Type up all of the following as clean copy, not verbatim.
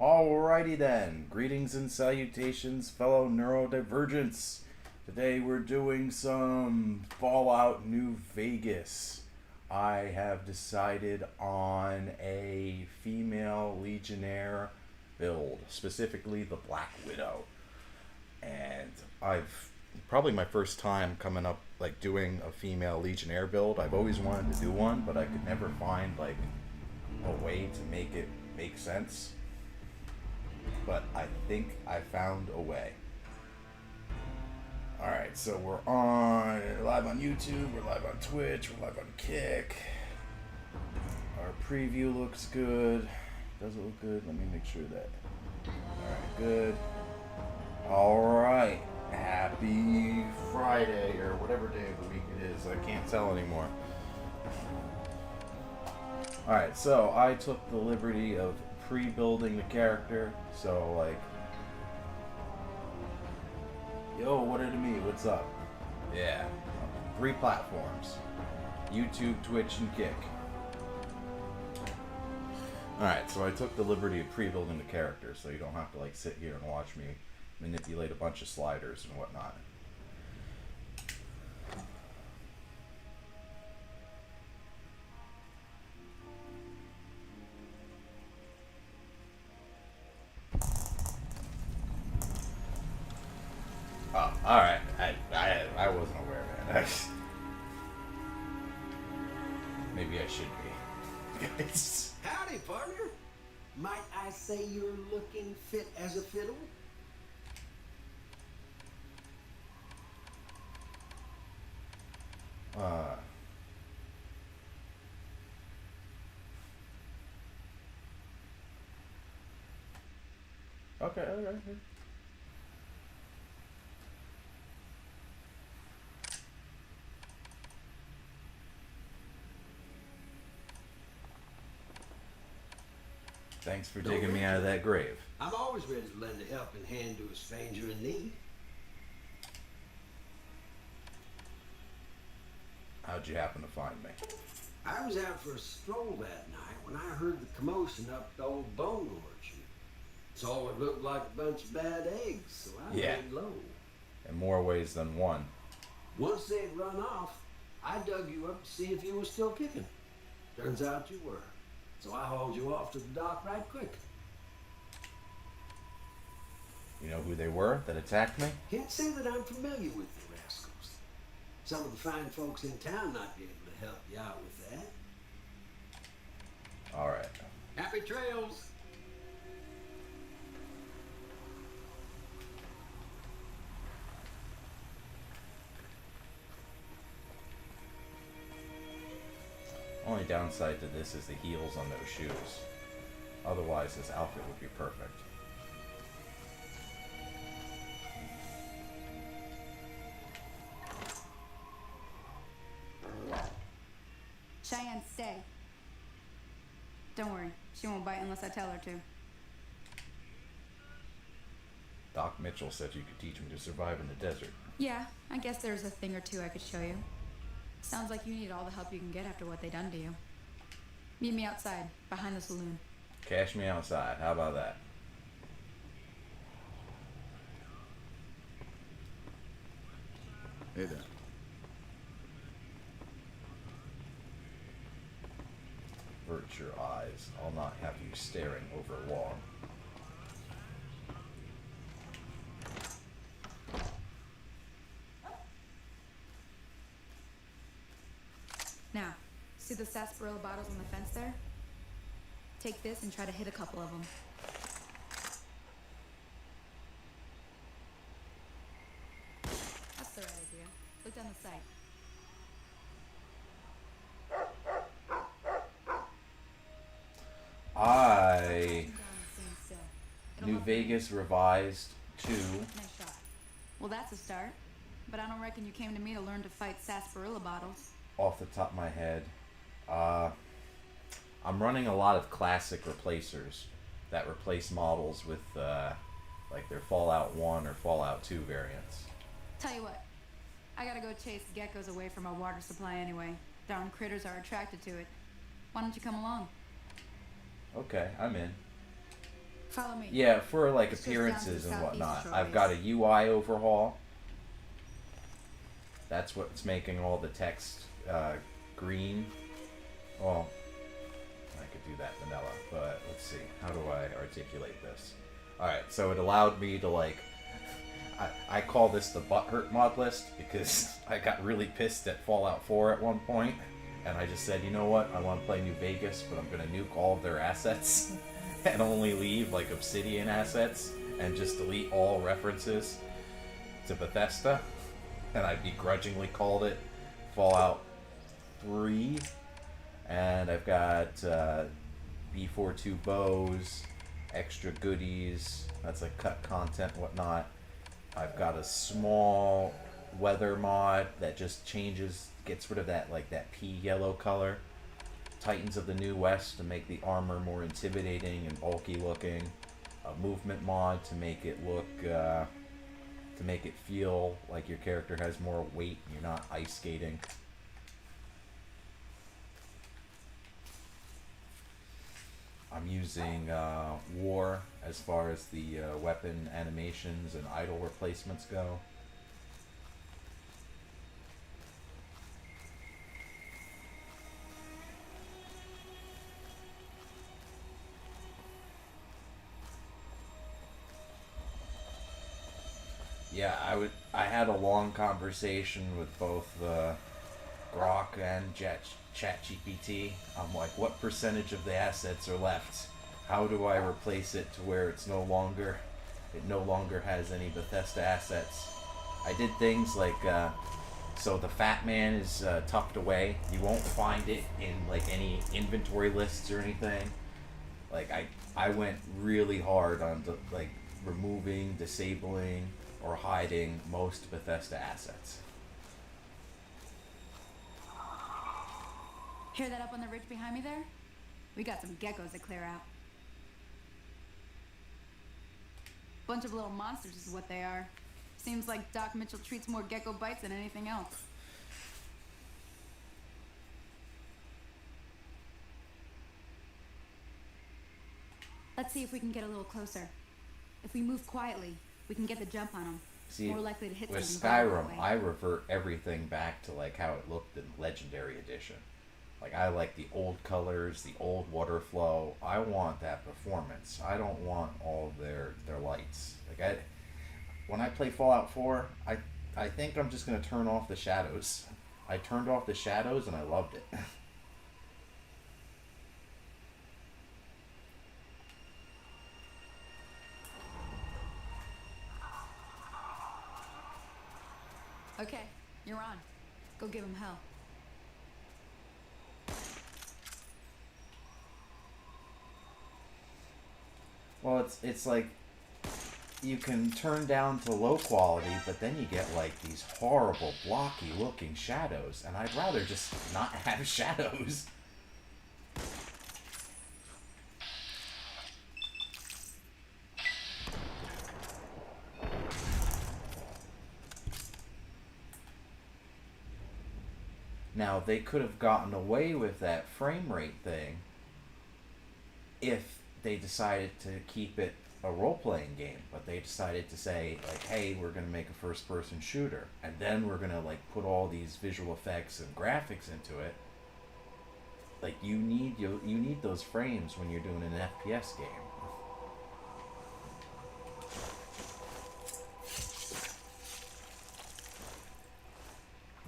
Alrighty then. Greetings and salutations, fellow neurodivergents. Today we're doing some Fallout New Vegas. I have decided on a female legionnaire build, specifically the Black Widow. And I've probably my first time coming up like doing a female legionnaire build. I've always wanted to do one, but I could never find like a way to make it make sense. But I think I found a way. Alright, so we're live on YouTube, we're live on Twitch, we're live on Kick. Our preview looks good. Does it look good? Let me make sure that. Alright, good. Alright. Happy Friday, or whatever day of the week it is. I can't tell anymore. Alright, so I took the liberty of pre-building the character. So, like, yo, what are to me? What's up? Yeah. 3 platforms. YouTube, Twitch, and Kick. Alright, so I took the liberty of pre-building the character, so you don't have to, like, sit here and watch me manipulate a bunch of sliders and whatnot. Oh, alright. I wasn't aware, man. Maybe I should be. Guys. Howdy, partner. Might I say you're looking fit as a fiddle? Okay. Thanks for digging me out of that grave. I'm always ready to lend a helping hand to a stranger in need. How'd you happen to find me? I was out for a stroll that night when I heard the commotion up the old bone orchard. Saw what looked like a bunch of bad eggs, so I laid low. In more ways than one. Once they'd run off, I dug you up to see if you were still kicking. Turns out you were. So I hauled you off to the dock right quick. You know who they were that attacked me? Can't say that I'm familiar with the rascals. Some of the fine folks in town might be able to help you out with that. Alright. Happy trails! Only downside to this is the heels on those shoes. Otherwise, this outfit would be perfect. Cheyenne, stay. Don't worry, she won't bite unless I tell her to. Doc Mitchell said you could teach me to survive in the desert. Yeah, I guess there's a thing or two I could show you. Sounds like you need all the help you can get after what they done to you. Meet me outside, behind the saloon. Cash me outside. How about that? Hey there. Avert your eyes. I'll not have you staring over long. Now, see the sarsaparilla bottles on the fence there? Take this and try to hit a couple of them. That's the right idea. Look down the sight. New Vegas revised 2. Nice shot. Well, that's a start. But I don't reckon you came to me to learn to fight sarsaparilla bottles. Off the top of my head, I'm running a lot of classic replacers that replace models with like their Fallout 1 or Fallout 2 variants. Tell you what, I gotta go chase geckos away from our water supply anyway. Darn critters are attracted to it. Why don't you come along? Okay, I'm in. Follow me. Yeah, for like It's just down to appearances the and southeast whatnot. shore I've got a UI overhaul. That's what's making all the text green. Well, I could do that vanilla, but let's see. How do I articulate this? Alright, so it allowed me to like... I call this the butthurt mod list because I got really pissed at Fallout 4 at one point, and I just said, you know what, I want to play New Vegas, but I'm going to nuke all of their assets and only leave like Obsidian assets and just delete all references to Bethesda, and I begrudgingly called it Fallout 3, and I've got B42 bows, extra goodies, that's like cut content, whatnot. I've got a small weather mod that just changes, gets rid of that like that pea yellow color. Titans of the New West to make the armor more intimidating and bulky looking. A movement mod to make it look, to make it feel like your character has more weight and you're not ice skating. I'm using War as far as the weapon animations and idle replacements go. Yeah, I had a long conversation with both Grok and ChatGPT. I'm like, what percentage of the assets are left? How do I replace it to where it no longer has any Bethesda assets? I did things like, so the Fat Man is tucked away. You won't find it in like any inventory lists or anything. Like I went really hard on like removing, disabling, or hiding most Bethesda assets. Hear that up on the ridge behind me there? We got some geckos to clear out. Bunch of little monsters is what they are. Seems like Doc Mitchell treats more gecko bites than anything else. Let's see if we can get a little closer. If we move quietly, we can get the jump on them. See, more likely to hit with something violent Skyrim, that way. I revert everything back to like how it looked in Legendary Edition. Like I like the old colors, the old water flow. I want that performance. I don't want all their lights. Like when I play Fallout 4, I think I'm just gonna turn off the shadows. I turned off the shadows and I loved it. Okay, you're on. Go give him hell. Well, it's like you can turn down to low quality, but then you get like these horrible blocky looking shadows, and I'd rather just not have shadows. Now, they could have gotten away with that frame rate thing if they decided to keep it a role-playing game, but they decided to say, like, hey, we're going to make a first-person shooter, and then we're going to, like, put all these visual effects and graphics into it. Like, you need those frames when you're doing an FPS game.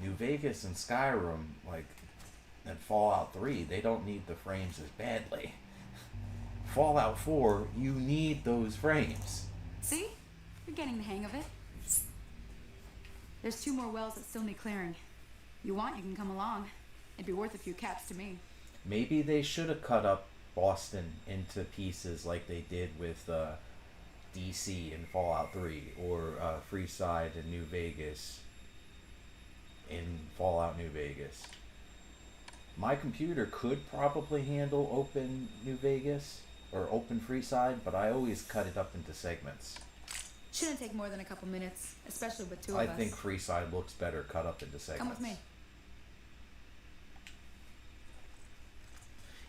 New Vegas and Skyrim, like, and Fallout 3, they don't need the frames as badly. Fallout 4, you need those frames. See? You're getting the hang of it. There's 2 more wells that still need clearing. You want, you can come along. It'd be worth a few caps to me. Maybe they should have cut up Boston into pieces like they did with DC in Fallout 3, or Freeside in New Vegas in Fallout New Vegas. My computer could probably handle open New Vegas or open Freeside, but I always cut it up into segments. Shouldn't take more than a couple minutes, especially with 2 of I us. think Freeside looks better cut up into segments. Come with me.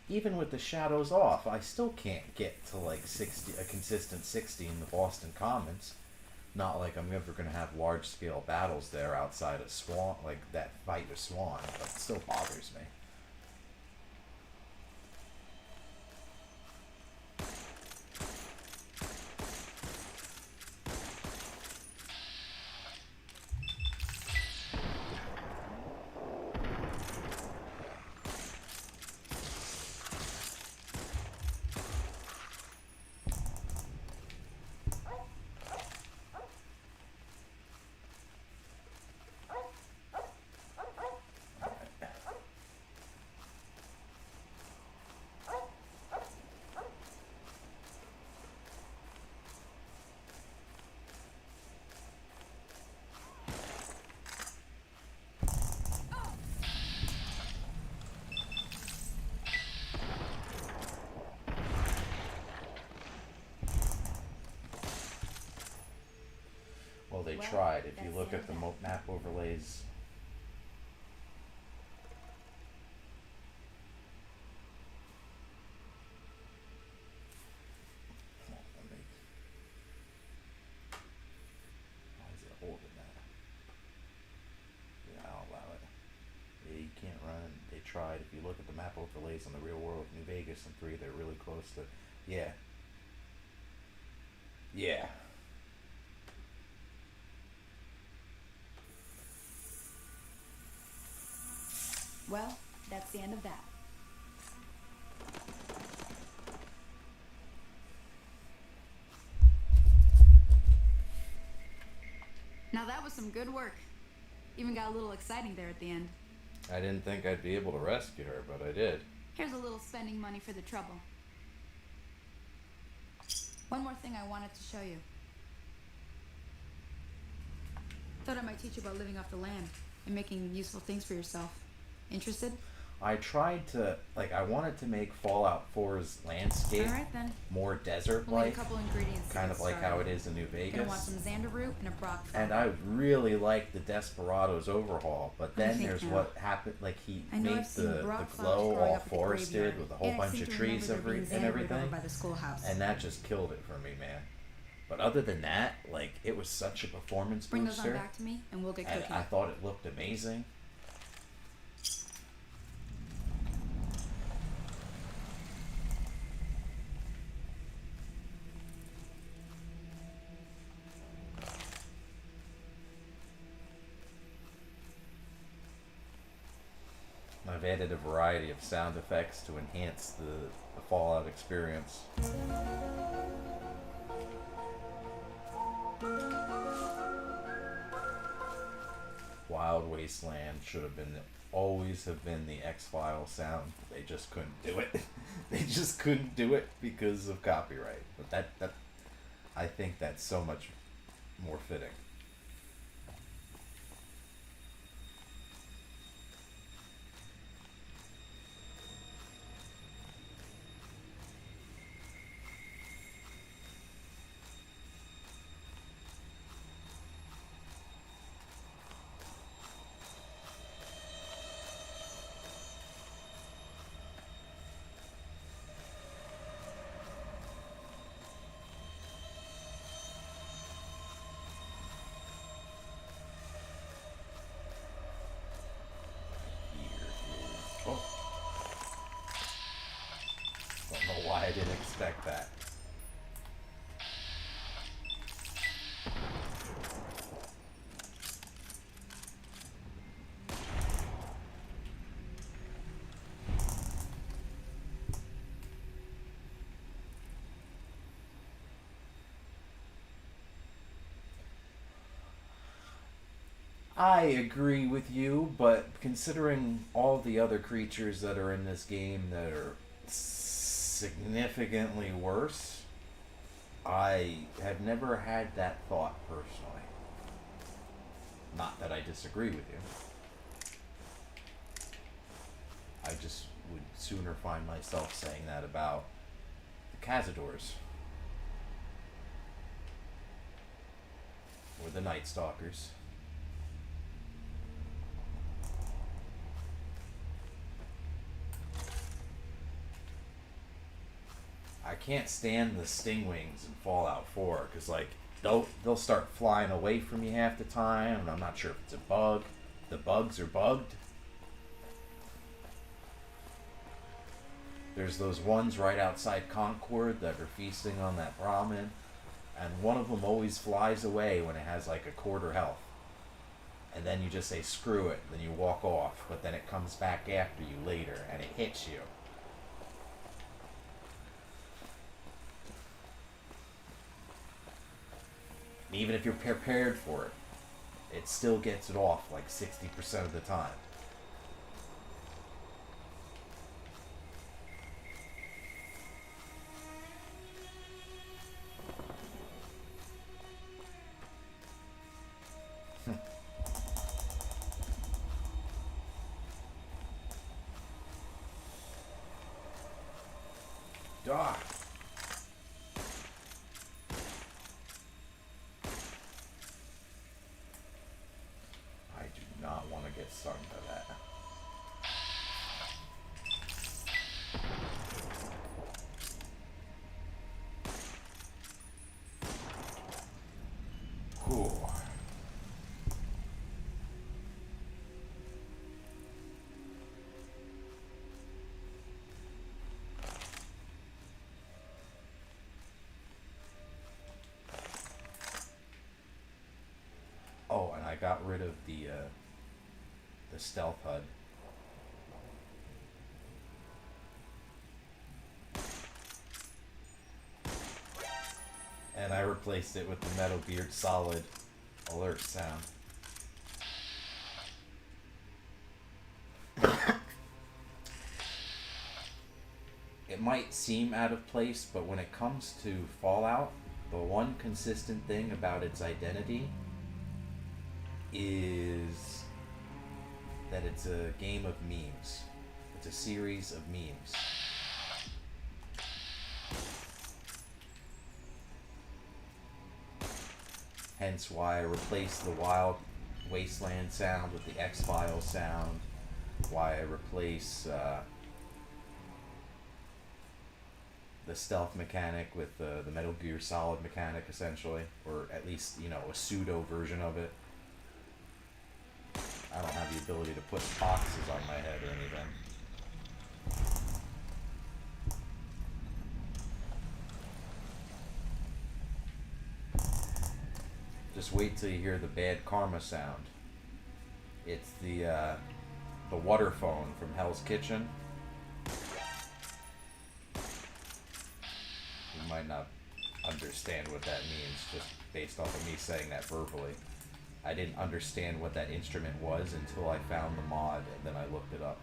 even with the shadows off, I still can't get to like 60, a consistent 60 in the Boston Commons. Not like I'm ever going to have large scale battles there outside of Swan, like that fight with Swan, but it still bothers me. Well, they tried. If you look at the map overlays. Why is it holding that? Yeah, I'll allow it. Yeah, you can't run. They tried. If you look at the map overlays on the real world, New Vegas and 3, they're really close to. Yeah. Yeah. Well, that's the end of that. Now that was some good work. Even got a little exciting there at the end. I didn't think I'd be able to rescue her, but I did. Here's a little spending money for the trouble. One more thing I wanted to show you. Thought I might teach you about living off the land and making useful things for yourself. Interested? I tried to, like, I wanted to make Fallout 4's landscape more desert-like. We'll need a couple ingredients. Kind of like how it is in New Vegas. Gonna want some xander root and a brock frog. And I really liked the Desperado's overhaul, but then there's what happened, like he made the glow all forested with a whole bunch of trees and everything, and that just killed it for me, man. But other than that, like, it was such a performance booster. Bring those on back to me, and we'll get cooking. I thought it looked amazing. I've added a variety of sound effects to enhance the Fallout experience. Wild Wasteland should have been, always have been the X-Files sound. They just couldn't do it. They just couldn't do it because of copyright. But that I think that's so much more fitting. I didn't expect that. I agree with you, but considering all the other creatures that are in this game that are significantly worse, I have never had that thought personally. Not that I disagree with you. I just would sooner find myself saying that about the Cazadors. Or the Night Stalkers. can't stand the stingwings in Fallout 4 because like they'll start flying away from you half the time, and I'm not sure if it's a bug. The bugs are bugged. There's those ones right outside Concord that are feasting on that Brahmin, and one of them always flies away when it has like a quarter health. And then you just say screw it, then you walk off, but then it comes back after you later and it hits you. And even if you're prepared for it, it still gets it off like 60% of the time. Die. I do not want to get stung by that. Whew. Oh, and I got rid of the stealth HUD. And I replaced it with the Metal Gear Solid alert sound. It might seem out of place, but when it comes to Fallout, the one consistent thing about its identity is that it's a game of memes. It's a series of memes. Hence why I replaced the Wild Wasteland sound with the X-Files sound. Why I replace the stealth mechanic with the Metal Gear Solid mechanic, essentially. Or at least, you know, a pseudo version of it. I don't have the ability to put boxes on my head or anything. Just wait till you hear the bad karma sound. It's the water phone from Hell's Kitchen. You might not understand what that means just based off of me saying that verbally. I didn't understand what that instrument was until I found the mod, and then I looked it up.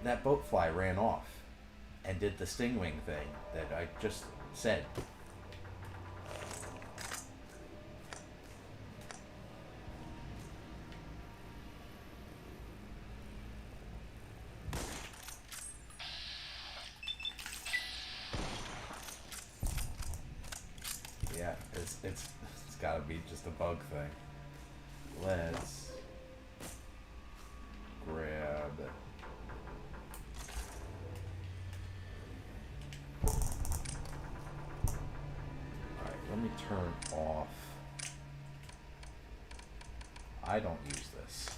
That boat fly ran off and did the stingwing thing that I just said. Yeah, it's gotta be just a bug thing. Let's grab. Alright, let me turn off. I don't use this.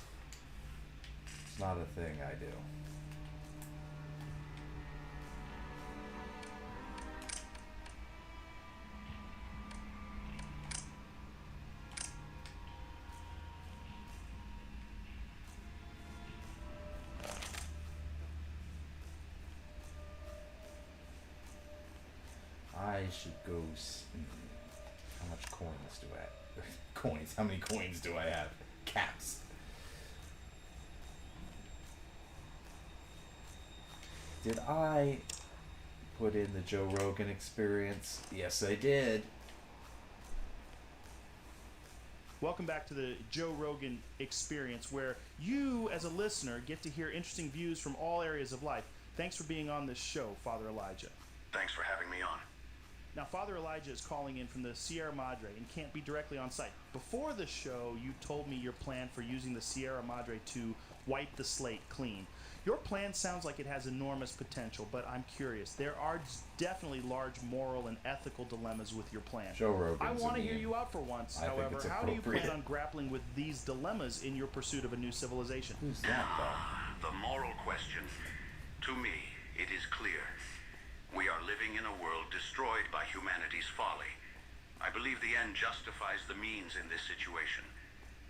It's not a thing I do. I should go. How much coins do I have? Coins. How many coins do I have? Caps. Did I put in the Joe Rogan Experience? Yes, I did. Welcome back to the Joe Rogan Experience, where you, as a listener, get to hear interesting views from all areas of life. Thanks for being on this show, Father Elijah. Thanks for having me on. Now, Father Elijah is calling in from the Sierra Madre and can't be directly on site. Before the show, you told me your plan for using the Sierra Madre to wipe the slate clean. Your plan sounds like it has enormous potential, but I'm curious. There are definitely large moral and ethical dilemmas with your plan. Joe Rogan's I want to a hear meme. you out for once. I think However, it's how do you plan appropriate. on grappling with these dilemmas in your pursuit of a new civilization? Who's that, though? The moral question, to me, it is clear. We are living in a world destroyed by humanity's folly. I believe the end justifies the means in this situation.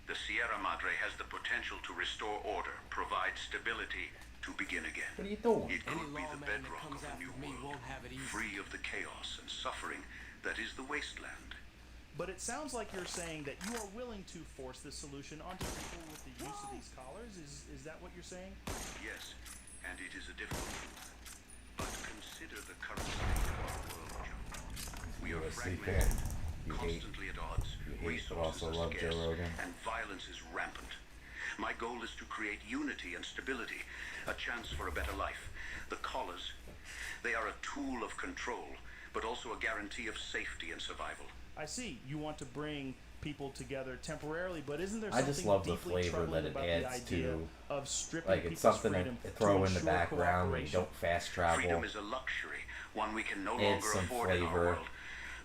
The Sierra Madre has the potential to restore order, provide stability, to begin again. What are you doing? It could be Any the lawman that bedrock comes of a after new me world, won't have it easy. free of the chaos and suffering that is the wasteland. But it sounds like you're saying that you are willing to force this solution onto people with the use of these collars. Is that what you're saying? Yes, and it is a difficult one. But consider the current state of our world, Joe. We are UFC fan. fragmented, You hate- constantly at odds, you hate but resources also are love Joe scarce, Rogan. and violence is rampant. My goal is to create unity and stability, a chance for a better life. The collars, they are a tool of control, but also a guarantee of safety and survival. I see. You want to bring people together temporarily, but isn't there I something just love the deeply flavor troubling that it about adds the idea to, of stripping like, it's people's something freedom to throw in the ensure background when you cooperation? don't fast travel. Freedom is a luxury, one we can no Adds longer some afford in our flavor. world.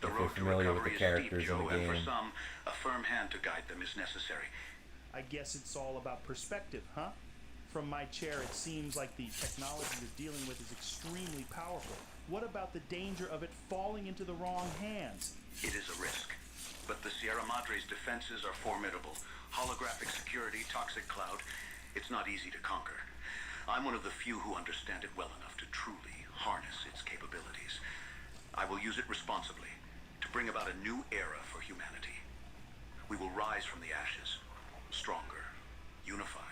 The If road you're to familiar with the recovery is characters steep, in the Joe, and for game. some, a firm hand to guide them is necessary. I guess it's all about perspective, huh? From my chair, it seems like the technology you're dealing with is extremely powerful. What about the danger of it falling into the wrong hands? It is a risk. But the Sierra Madre's defenses are formidable. Holographic security, toxic cloud. It's not easy to conquer. I'm one of the few who understand it well enough to truly harness its capabilities. I will use it responsibly to bring about a new era for humanity. We will rise from the ashes, stronger, unified.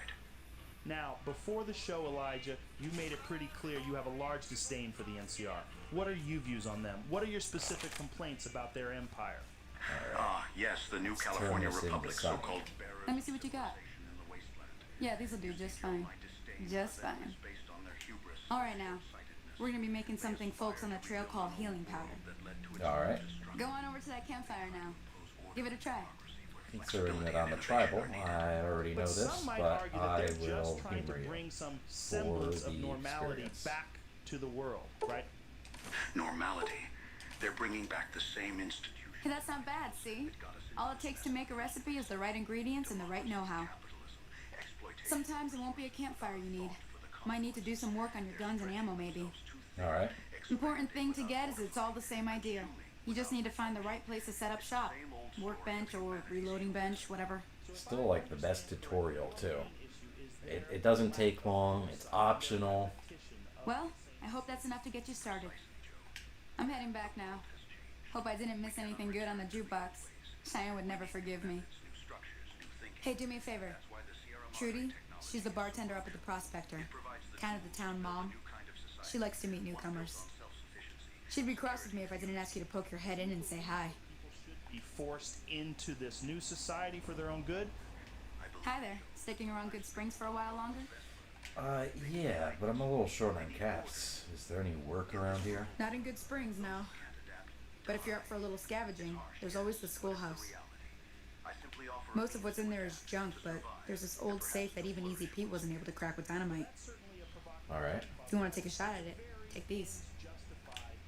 Now, before the show, Elijah, you made it pretty clear you have a large disdain for the NCR. What are your views on them? What are your specific complaints about their empire? Ah, yes, the new Let's turn California this into Republic, something. so-called bearers Let me see what you got. in the wasteland. Yeah, these'll do just fine. My disdain Just for them fine. is based on their hubris, All right now, sightedness, we're gonna be making something folks on the trail call healing powder. that led to its All right. destruction. Go on over to that campfire now. Give it a try. Considering that I'm a tribal, I already know But this, some might but argue that I they're will just trying to humor you. bring some semblance of the normality experience. back to the world, right? Normality. They're bringing back the same institution. Hey, that's not bad, see? All it takes to make a recipe is the right ingredients and the right know-how. Capitalism, exploitation. Sometimes it won't be a campfire you need. Might need to do some work on your guns and ammo, maybe. All right. Important thing to get is it's all the same idea. You just need to find the right place to set up shop. Workbench or reloading bench, whatever. Still like the best tutorial too. It doesn't take long. It's optional. Well, I hope that's enough to get you started. I'm heading back now. Hope I didn't miss anything good on the jukebox. Cheyenne would never forgive me. Hey, do me a favor. Trudy, she's the bartender up at the Prospector. Kind of the town mom. She likes to meet newcomers. She'd be cross with me if I didn't ask you to poke your head in and say hi. Be forced into this new society for their own good? Hi there. Sticking around Good Springs for a while longer? Yeah, but I'm a little short on caps. Is there any work around here? Not in Good Springs, no. But if you're up for a little scavenging, there's always the schoolhouse. Most of what's in there is junk, but there's this old safe that even Easy Pete wasn't able to crack with dynamite. All right. If you want to take a shot at it, take these.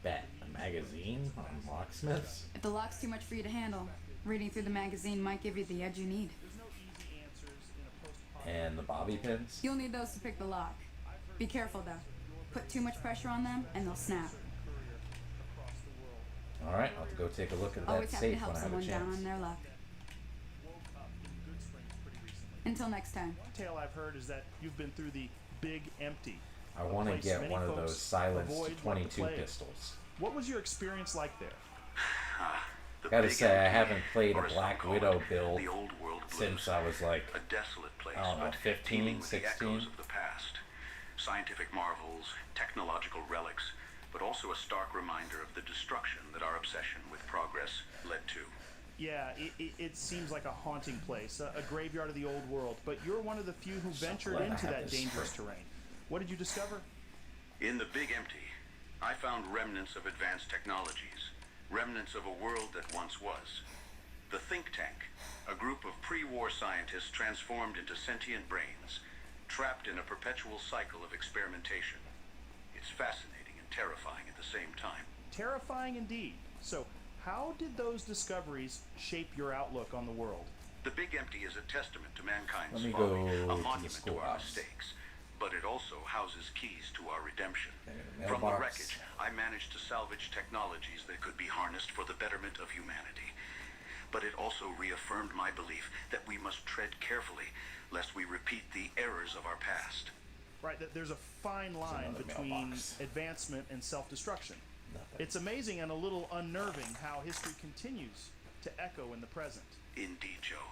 Bet. A magazine on locksmiths? If the lock's too much for you to handle, reading through the magazine might give you the edge you need. And the bobby pins? You'll need those to pick the lock. Be careful though. Put too much pressure on them and they'll snap. All right, I'll have to go take a look at that Always happy to safe help when I have a someone down chance. on their luck. Until next time. Tale I've heard is that you've been through the Big Empty. I want to place get many one of folks those silenced avoid like the 22 plague. pistols. What was your experience like there? The Gotta Big say, I Empty, haven't played or a as Black some call Widow it, build the old world blues. since I was like, A desolate place, I don't know, but 15, teeming with the 16? echoes of the past. Scientific marvels, technological relics, but also a stark reminder of the destruction that our obsession with progress led to. Yeah, it seems like a haunting place, a graveyard of the old world, but you're one of the few who ventured into that dangerous terrain. What did you discover? In the Big Empty, I found remnants of advanced technologies, remnants of a world that once was. The Think Tank, a group of pre-war scientists transformed into sentient brains, trapped in a perpetual cycle of experimentation. It's fascinating and terrifying at the same time. Terrifying indeed. So, how did those discoveries shape your outlook on the world? The Big Empty is a testament to mankind's Let me folly, go a to the monument to our schoolhouse. mistakes, but it also houses keys to our redemption. And a From the mailbox. wreckage, I managed to salvage technologies that could be harnessed for the betterment of humanity. But it also reaffirmed my belief that we must tread carefully, lest we repeat the errors of our past. Right, that there's a fine line another between mailbox. advancement and self-destruction. Nothing. It's amazing and a little unnerving how history continues to echo in the present. Indeed, Joe.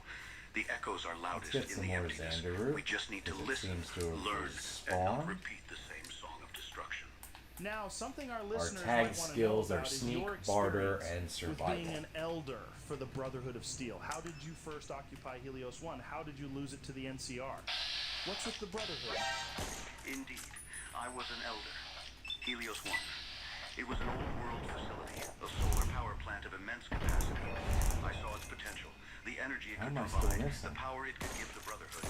The echoes are loudest get in some the more emptiness. Xander root, We just need to because it listen, seems to have learn, and not respawned. repeat the same song of destruction. Now, something our Our listeners tag might want to know skills are about is sneak, your barter, experience and with being survival. an elder for the Brotherhood of Steel. How did you first occupy Helios 1? How did you lose it to the NCR? What's with the Brotherhood? Indeed, I was an elder. Helios 1. It was an old world facility, a solar power plant of immense capacity. I saw its potential, the energy it How could am I still provide, missing? the power it could give the Brotherhood.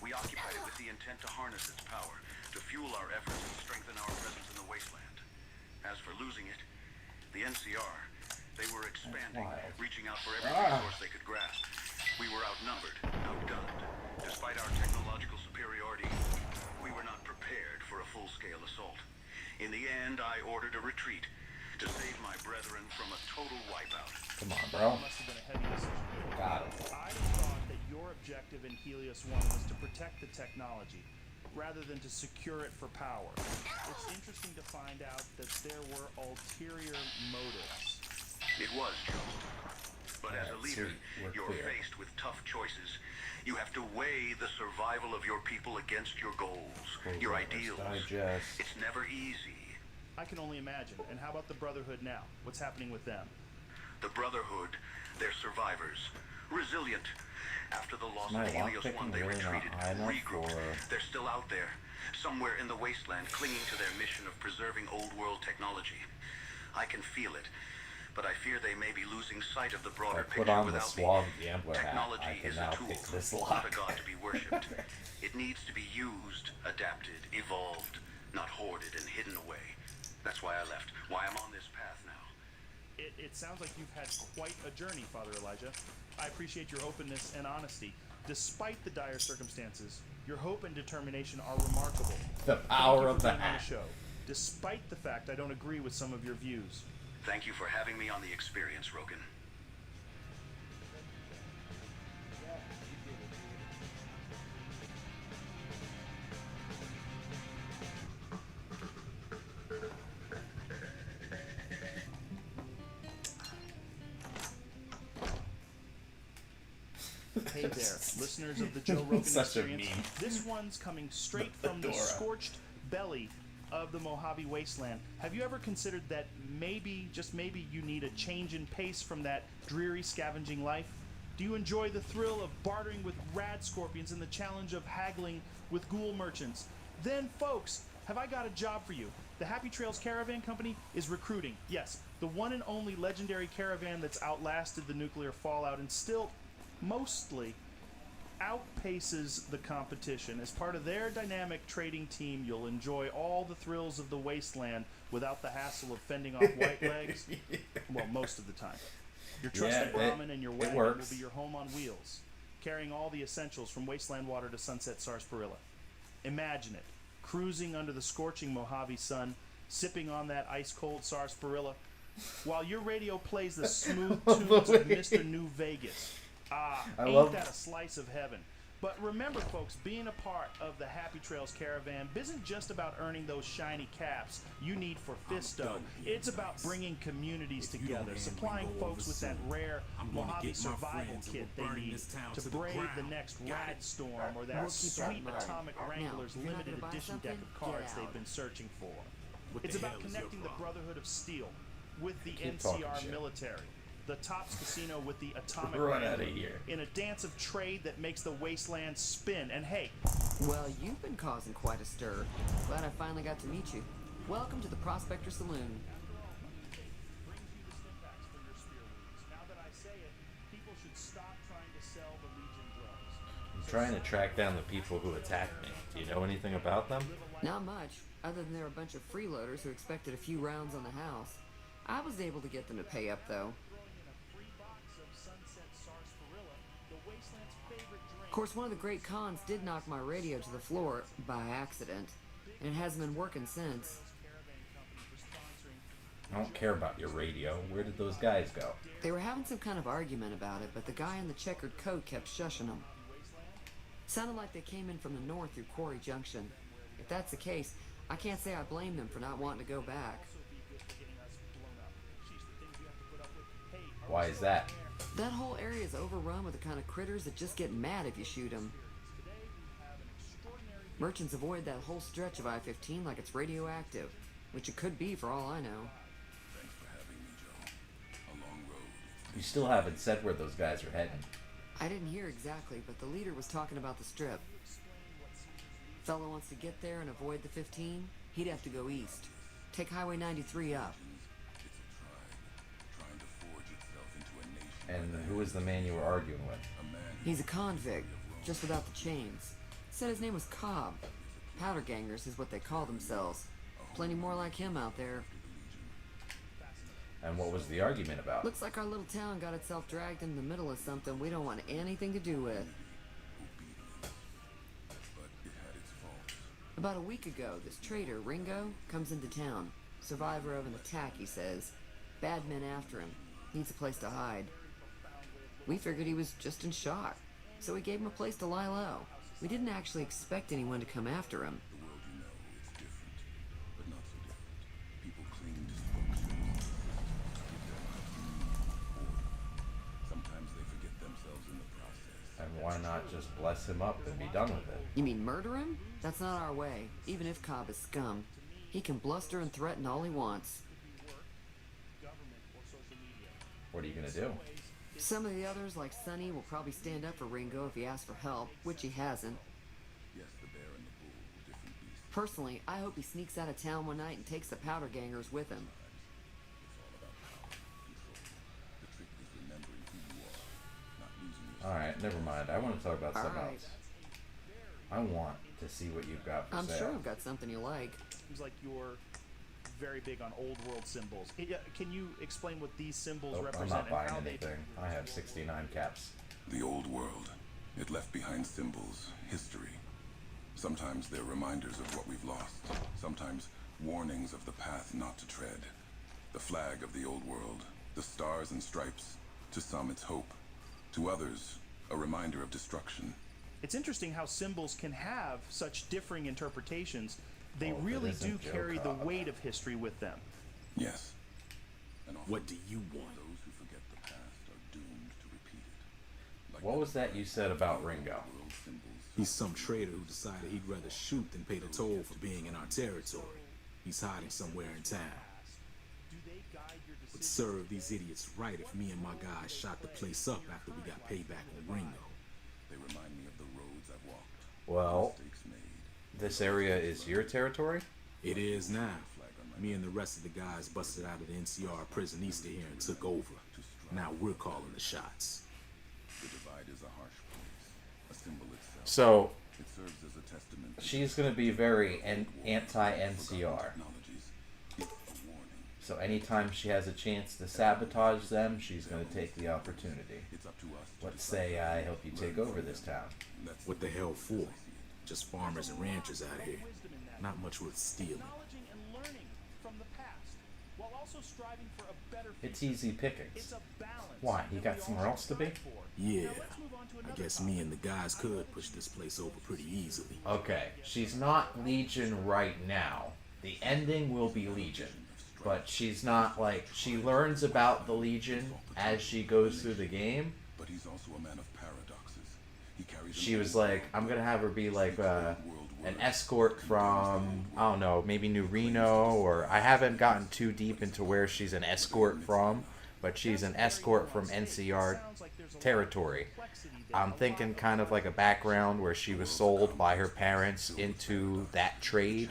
We occupied it with the intent to harness its power, to fuel our efforts and strengthen our presence in the wasteland. As for losing it, the NCR, they were expanding, wild. reaching out for every resource they could grasp. We were outnumbered, outgunned. Despite our technological superiority, we were not prepared for a full-scale assault. In the end, I ordered a retreat to save my brethren from a total wipeout. Come on, bro. Must have been a heavy decision. Got it. I'd have thought that your objective in Helios 1 was to protect the technology, rather than to secure it for power. It's interesting to find out that there were ulterior motives. It was, Joe. But as a Alright, leader, sweet. We're you're clear. faced with tough choices. You have to weigh the survival of your people against your goals, your Programmer's ideals. Digest. It's never easy. I can only imagine. And how about the Brotherhood now? What's happening with them? The Brotherhood, they're survivors. Resilient. After the loss My of Helios lockpicking 1, they really not retreated, high enough regrouped. for- They're still out there, somewhere in the wasteland, clinging to their mission of preserving old world technology. I can feel it, but I fear they may be losing sight of the If broader I put picture on the without me. suave gambler hat, Technology I can is now a tool, pick this not a lock. god to be worshipped. It needs to be used, adapted, evolved, not hoarded and hidden away. That's why I left, why I'm on this path now. It sounds like you've had quite a journey, Father Elijah. I appreciate your openness and honesty. Despite the dire circumstances, your hope and determination are remarkable. The Thank power you of for the being on the hat. show, despite the fact I don't agree with some of your views. Thank you for having me on the experience, Rogan. Hey there, listeners of the Joe Rogan Such a Experience. meme. This one's coming straight from the Fedora. scorched belly of the Mojave wasteland. Have you ever considered that maybe, just maybe, you need a change in pace from that dreary scavenging life? Do you enjoy the thrill of bartering with rad scorpions and the challenge of haggling with ghoul merchants? Then, folks, have I got a job for you. The Happy Trails Caravan Company is recruiting. Yes, the one and only legendary caravan that's outlasted the nuclear fallout and still mostly outpaces the competition. As part of their dynamic trading team, you'll enjoy all the thrills of the wasteland without the hassle of fending off white legs. Well, most of the time. Your trusted it- Brahmin and your it wagon will works. be your home on wheels, carrying all the essentials from wasteland water to sunset sarsaparilla. Imagine it, cruising under the scorching Mojave sun, sipping on that ice-cold sarsaparilla, while your radio plays the smooth tunes of Mr. New Vegas. Ah, I ain't love- that a slice of heaven? But remember, folks, being a part of the Happy Trails Caravan isn't just about earning those shiny caps you need for Fisto. It's about bringing communities together, supplying folks with that rare Mojave survival kit they need to brave the next rad storm or that sweet Atomic Wranglers limited edition deck of cards they've been searching for. It's about connecting the Brotherhood of Steel with the Keep talking NCR shit. military. the Tops Casino with the atomic Run gambler, outta here. in a dance of trade that makes the wasteland spin. And hey, Well, you've been causing quite a stir. Glad I finally got to meet you. Welcome to the Prospector Saloon. brings you the Stimpaks for your spear wounds. Now that I say it, people should stop trying to sell the Legion drugs. I'm trying to track down the people who attacked me. Do you know anything about them? Not much, other than they're a bunch of freeloaders who expected a few rounds on the house. I was able to get them to pay up, though. Of course, one of the great cons did knock my radio to the floor by accident, and it hasn't been working since. I don't care about your radio. Where did those guys go? They were having some kind of argument about it, but the guy in the checkered coat kept shushing them. Sounded like they came in from the north through Quarry Junction. If that's the case, I can't say I blame them for not wanting to go back. Why is that? That whole area is overrun with the kind of critters that just get mad if you shoot them. Merchants avoid that whole stretch of I-15 like it's radioactive, which it could be for all I know. Thanks for having me, Joe. A long road. You still haven't said where those guys are heading. I didn't hear exactly, but the leader was talking about the strip. Fellow wants to get there and avoid the 15, he'd have to go east. Take Highway 93 up. It's a tribe trying to forge itself into a nation. And who was the man you were arguing with? A man He's a convict, just without the chains. Said his name was Cobb. Powder gangers is what they call themselves. Plenty more like him out there. And what was the argument about? Looks like our little town got itself dragged in the middle of something we don't want anything to do with. but it had its faults. About a week ago, this trader, Ringo, comes into town. Survivor of an attack, he says. Bad men after him. Needs a place to hide. We figured he was just in shock, so we gave him a place to lie low. We didn't actually expect anyone to come after him. The world you know is different, but not so different. People cling to structures. Sometimes they forget themselves in the process. And why not just bless him up and be done with it? You mean murder him? That's not our way, even if Cobb is scum. He can bluster and threaten all he wants. What are you gonna do? Some of the others, like Sonny, will probably stand up for Ringo if he asks for help, which he hasn't. Yes, the bear and the bull were different beasts. Personally, I hope he sneaks out of town one night and takes the powder gangers with him. The trick is remembering who you are, not losing yourself. Alright, never mind. I want to talk about something Alright. else. I want to see what you've got for I'm sale. sure I've got something you like. seems like you're very big on old world symbols. Can you explain what these symbols Nope, I'm represent not and buying how they... anything. I have 69 caps. The old world. It left behind symbols, history. Sometimes they're reminders of what we've lost. Sometimes warnings of the path not to tread. The flag of the old world, the stars and stripes. To some, it's hope. To others, a reminder of destruction. It's interesting how symbols can have such differing interpretations. They Oh, if it really isn't do Joe carry the Cobb. weight of history with them. Yes. And often What do you want? those who forget the past are doomed to repeat it. Like What was that you said about Ringo? world symbols. He's some trader who decided he'd rather shoot than pay the toll for being in our territory. He's hiding somewhere in town. Do they guide your Would decisions? serve these idiots right if me and my guys shot the place up after we got payback on Ringo. They remind me of the roads I've walked. Well, Mistakes made. this area is your territory? It is now. Me and the rest of the guys busted out of the NCR prison east of here and took over. Now we're calling the shots. The divide is a harsh place, a symbol itself. So, It serves as a testament to she's going to be very anti-NCR. technologies. It's a warning. So anytime she has a chance to sabotage them, she's going to take the opportunity. It's up to us to Let's decide. say I help you take over this town. That's What the hell for? Just farmers and ranchers out here. Not much worth stealing. Acknowledging and learning from the past, while also striving for a better future. It's easy It's pickings. a balance. Why, you that got we all somewhere should else to be? strive for. Yeah, Now let's move on to I another guess topic. me and the guys could push this place over pretty easily. Okay, she's not Legion right now. The ending will be Legion. But she's not like, she learns about the Legion as she goes through the game. But he's also a man of paradoxes. He carries She was like, I'm gonna have her be like an escort from, I don't know, maybe New Reno, or I haven't gotten too deep into where she's an escort from, but she's an escort from NCR territory. I'm thinking kind of like a background where she was sold by her parents into that trade.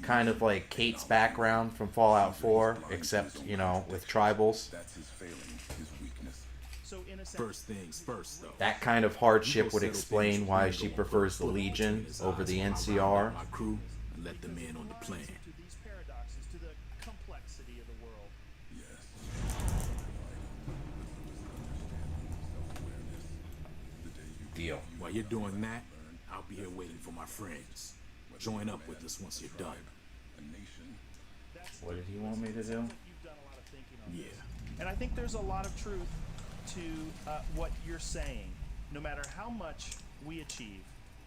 Kind of like Kate's background from Fallout 4, except, you know, with tribals. First things first, though. That kind of hardship would explain why she prefers the Legion over the NCR. My crew and let them in on the plan. Deal. While you're doing that, I'll be here waiting for my friends. Join up with us once you're done. What did he want me to do? Yeah. And I think there's a lot of truth to what you're saying. No matter how much we achieve,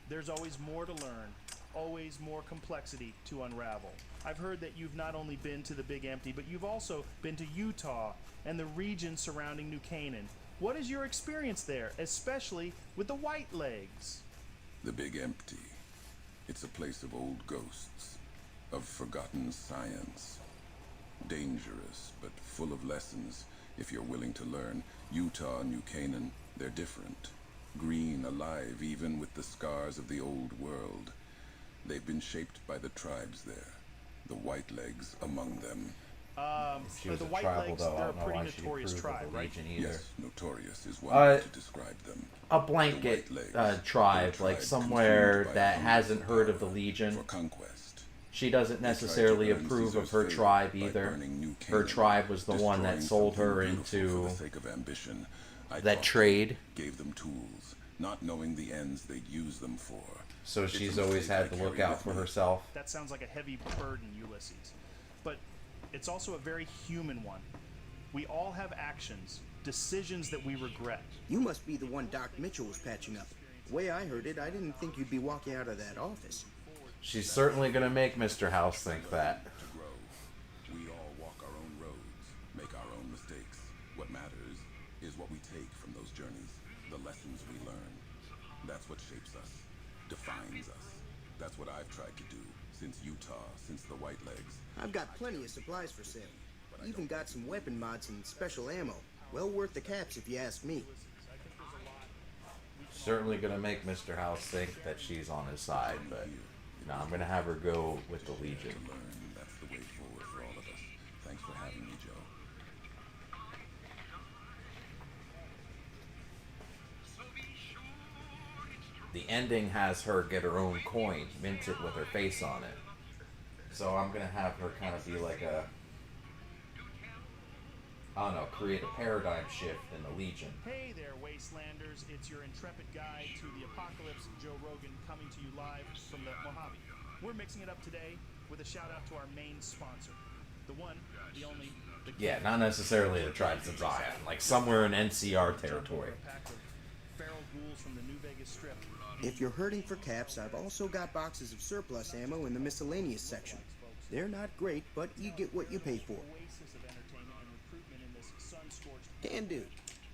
there's always more to learn, always more complexity to unravel. I've heard that you've not only been to the Big Empty, but you've also been to Utah and the region surrounding New Canaan. What is your experience there, especially with the White Legs? The Big Empty. It's a place of old ghosts, of forgotten science. Dangerous, but full of lessons, if you're willing to learn. Utah and New Canaan, they're different. Green, alive, even with the scars of the old world. They've been shaped by the tribes there, the White Legs among them. She was The a White tribal, Legs, though. I they're a don't know pretty why she notorious approved of tribe, the right? Legion either. Yes, notorious is one way to describe them. A blanket The White Legs, tribe, they're like tribe somewhere consumed by that hunger hasn't for heard of the power, Legion. for conquest. She doesn't They tried to necessarily earn approve of Caesar's her favor tribe by either. burning New Her Canaan, tribe was the one that destroying sold her something beautiful into for the sake of ambition. I that taught trade. them, gave them tools, not knowing the ends they'd use them for. So It's a she's always mistake had I to look carry out with for me. herself. That sounds like a heavy burden, Ulysses. But it's also a very human one. We all have actions, decisions that we regret. You must be the one Doc Mitchell was patching up. The way I heard it, I didn't think you'd be walking out of that office. She's certainly gonna make Mr. House think that. To grow, we all walk our own roads, make our own mistakes. What matters is what we take from those journeys, the lessons we learn. That's what shapes us, defines us. That's what I've tried to do since Utah, since the White Legs. I've got plenty of supplies for sale. Even got some weapon mods and special ammo. Well worth the caps if you ask me. Certainly gonna make Mr. House think that she's on his side, but no, I'm gonna have her go with the Legion. To learn, that's the way forward for all of us. Thanks for having me, Joe. The ending has her get her own coin, mint it with her face on it. So I'm gonna have her kind of be like a, I don't know, create a paradigm shift in the Legion. Hey there, Wastelanders. It's your intrepid guide to the apocalypse, Joe Rogan, coming to you live from the Mojave. We're mixing it up today with a shout out to our main sponsor. The one, the only, the Yeah, not necessarily the tribes of Zion, like somewhere in NCR territory. feral ghouls from the New Vegas Strip. If you're hurting for caps, I've also got boxes of surplus ammo in the miscellaneous section. They're not great, but you get what you pay for. Oasis of entertainment and recruitment in this sun-scorched Can do.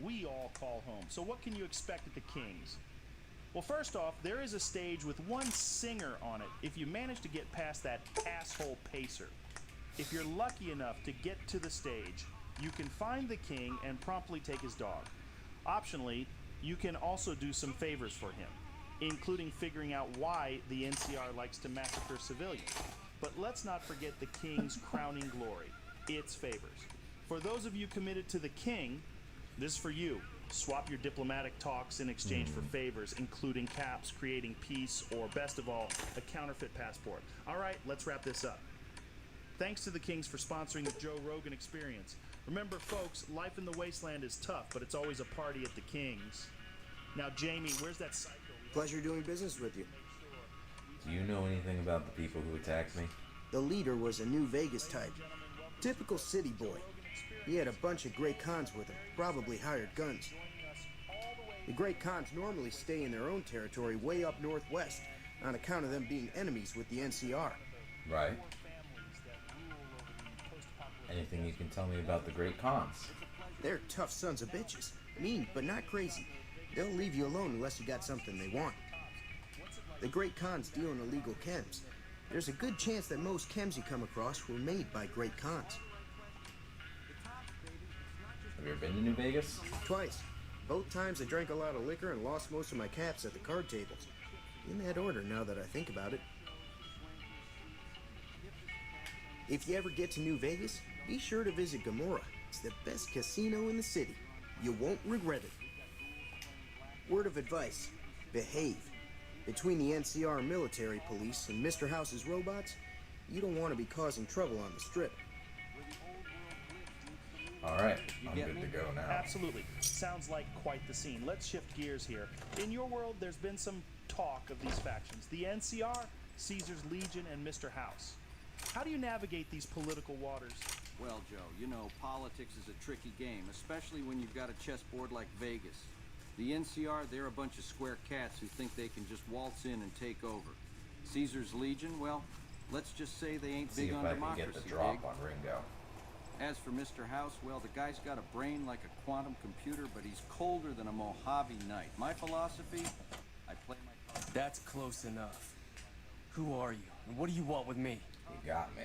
we all call home. So what can you expect at the Kings? Well, first off, there is a stage with one singer on it if you manage to get past that asshole pacer. If you're lucky enough to get to the stage, you can find the king and promptly take his dog. Optionally, you can also do some favors for him, including figuring out why the NCR likes to massacre civilians. But let's not forget the king's crowning glory, its favors. For those of you committed to the king, this is for you. Swap your diplomatic talks in exchange for favors, including caps, creating peace, or best of all, a counterfeit passport. All right, let's wrap this up. Thanks to the Kings for sponsoring the Joe Rogan Experience. Remember, folks, life in the wasteland is tough, but it's always a party at the Kings. Now, Jamie, where's that psycho? Pleasure doing business with you. Do you know anything about the people who attacked me? The leader was a New Vegas type. Typical city boy. He had a bunch of Great Khans with him, probably hired guns. The Great Khans normally stay in their own territory way up northwest, on account of them being enemies with the NCR. Right. Anything you can tell me about the Great Khans? They're tough sons of bitches. Mean, but not crazy. They'll leave you alone unless you got something they want. The Great Khans deal in illegal chems. There's a good chance that most chems you come across were made by Great Khans. Have you ever been to New Vegas? Twice. Both times I drank a lot of liquor and lost most of my caps at the card tables. In that order, now that I think about it. If you ever get to New Vegas, be sure to visit Gomorrah. It's the best casino in the city. You won't regret it. Word of advice, behave. Between the NCR military police and Mr. House's robots, you don't want to be causing trouble on the strip. Alright, I'm good to go now. Absolutely. Sounds like quite the scene. Let's shift gears here. In your world, there's been some talk of these factions. The NCR, Caesar's Legion, and Mr. House. How do you navigate these political waters? Well, Joe, you know, politics is a tricky game, especially when you've got a chessboard like Vegas. The NCR, they're a bunch of square cats who think they can just waltz in and take over. Caesar's Legion, well, let's just say they ain't See big if on I can democracy, get the drop dig? on Ringo. As for Mr. House, well, the guy's got a brain like a quantum computer, but he's colder than a Mojave night. My philosophy, I play my cards. That's close enough. Who are you, and what do you want with me? You got me.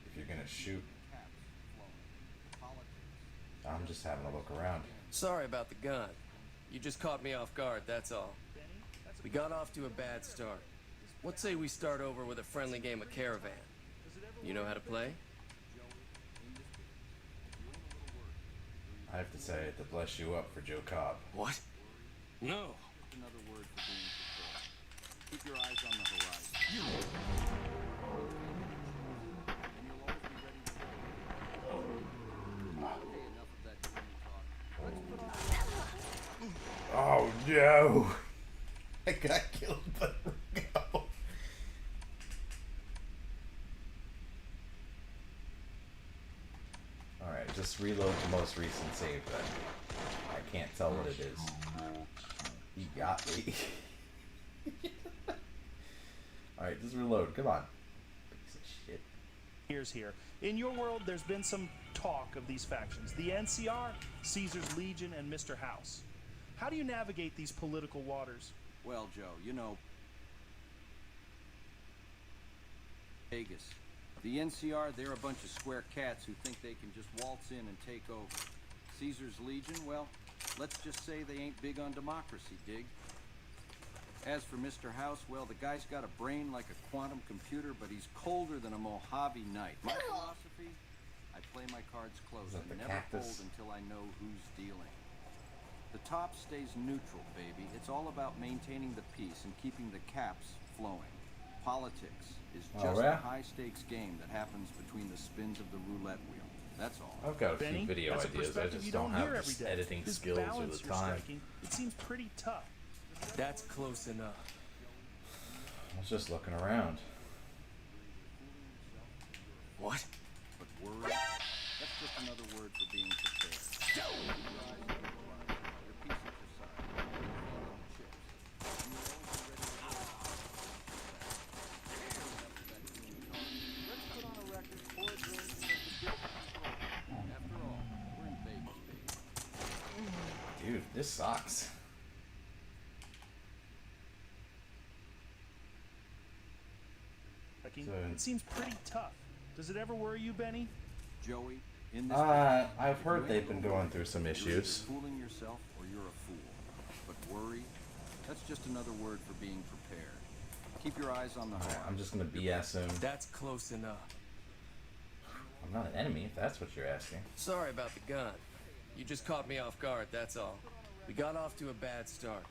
If you're gonna shoot, I'm just having a look around. Sorry about the gun. You just caught me off guard, that's all. We got off to a bad start. What say we start over with a friendly game of Caravan? You know how to play? I have to say to bless you up for Joe Cobb. What? No. Another word for being prepared. Keep your eyes on the horizon. And you'll always be ready to go. Okay, enough of that dirty talk. Let's put on Oh no! I got killed by Ringo. Alright, just reload the most recent save then. I can't tell what it is. He got me. Alright, just reload. Come on. Piece of shit. Here's here. In your world, there's been some talk of these factions. The NCR, Caesar's Legion, and Mr. House. How do you navigate these political waters? Well, Joe, you know, Vegas. The NCR, they're a bunch of square cats who think they can just waltz in and take over. Caesar's Legion, well, let's just say they ain't big on democracy, dig? As for Mr. House, well, the guy's got a brain like a quantum computer, but he's colder than a Mojave night. My philosophy, I play my cards close Is that and the never cactus? fold until I know who's dealing. The top stays neutral, baby. It's all about maintaining the peace and keeping the caps flowing. Politics is just a high-stakes game that happens between the spins of the roulette wheel. That's all. I've got a Benny, few video that's a ideas. I perspective just you don't hear have every the day. editing This skills or balance the you're time. striking, it seems pretty tough. That's close enough. I was just looking around. What? But worry, that's just another word for being prepared. Keep your eyes on the horizon, your peace at your side, and your hand on the chips. And you'll always be ready to go. Let's put on a record, pour a drink, and let the good times roll. After all, we're in Vegas, baby. Dude, this sucks. It seems pretty tough. Does it ever worry you, Benny? Joey, in this I've heard they've been going through some you're issues. either fooling yourself or you're a fool. But worry, that's just another word for being prepared. Keep your eyes on the horizon. I'm just gonna BS him. That's close enough. I'm not an enemy, if that's what you're asking. Sorry about the gun. You just caught me off guard, that's all. We got off to a bad start.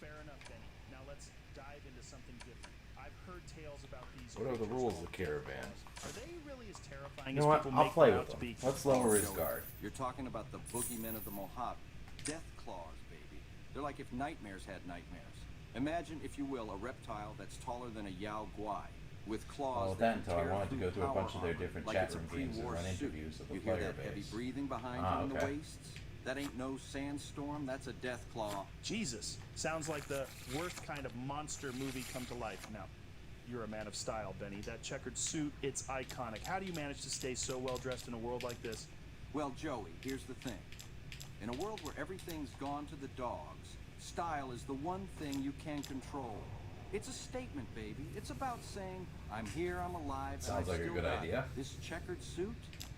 Fair enough, Benny. Now let's dive into something different. I've heard tales about these. What are the creatures rules called of Caravan? Are they really as terrifying You know as what? people I'll make play them with out to them. be? Let's lower his Joey, guard. You're talking about the boogeymen of the Mojave. Death claws, baby. They're like if nightmares had nightmares. Imagine, if you will, a reptile that's taller than a Yao Guai, with claws Well, that that can until I tear wanted to go through through a bunch power of their armor, different like chat it's a room games and pre-war run suit. interviews of the You hear player that heavy base. breathing behind you in the okay. wastes? That ain't no sandstorm, that's a death claw. Jesus, sounds like the worst kind of monster movie come to life. Now, you're a man of style, Benny. That checkered suit, it's iconic. How do you manage to stay so well dressed in a world like this? Well, Joey, here's the thing. In a world where everything's gone to the dogs, style is the one thing you can control. It's a statement, baby. It's about saying, I'm here, I'm alive, Sounds and like I've a still good got idea. this checkered suit.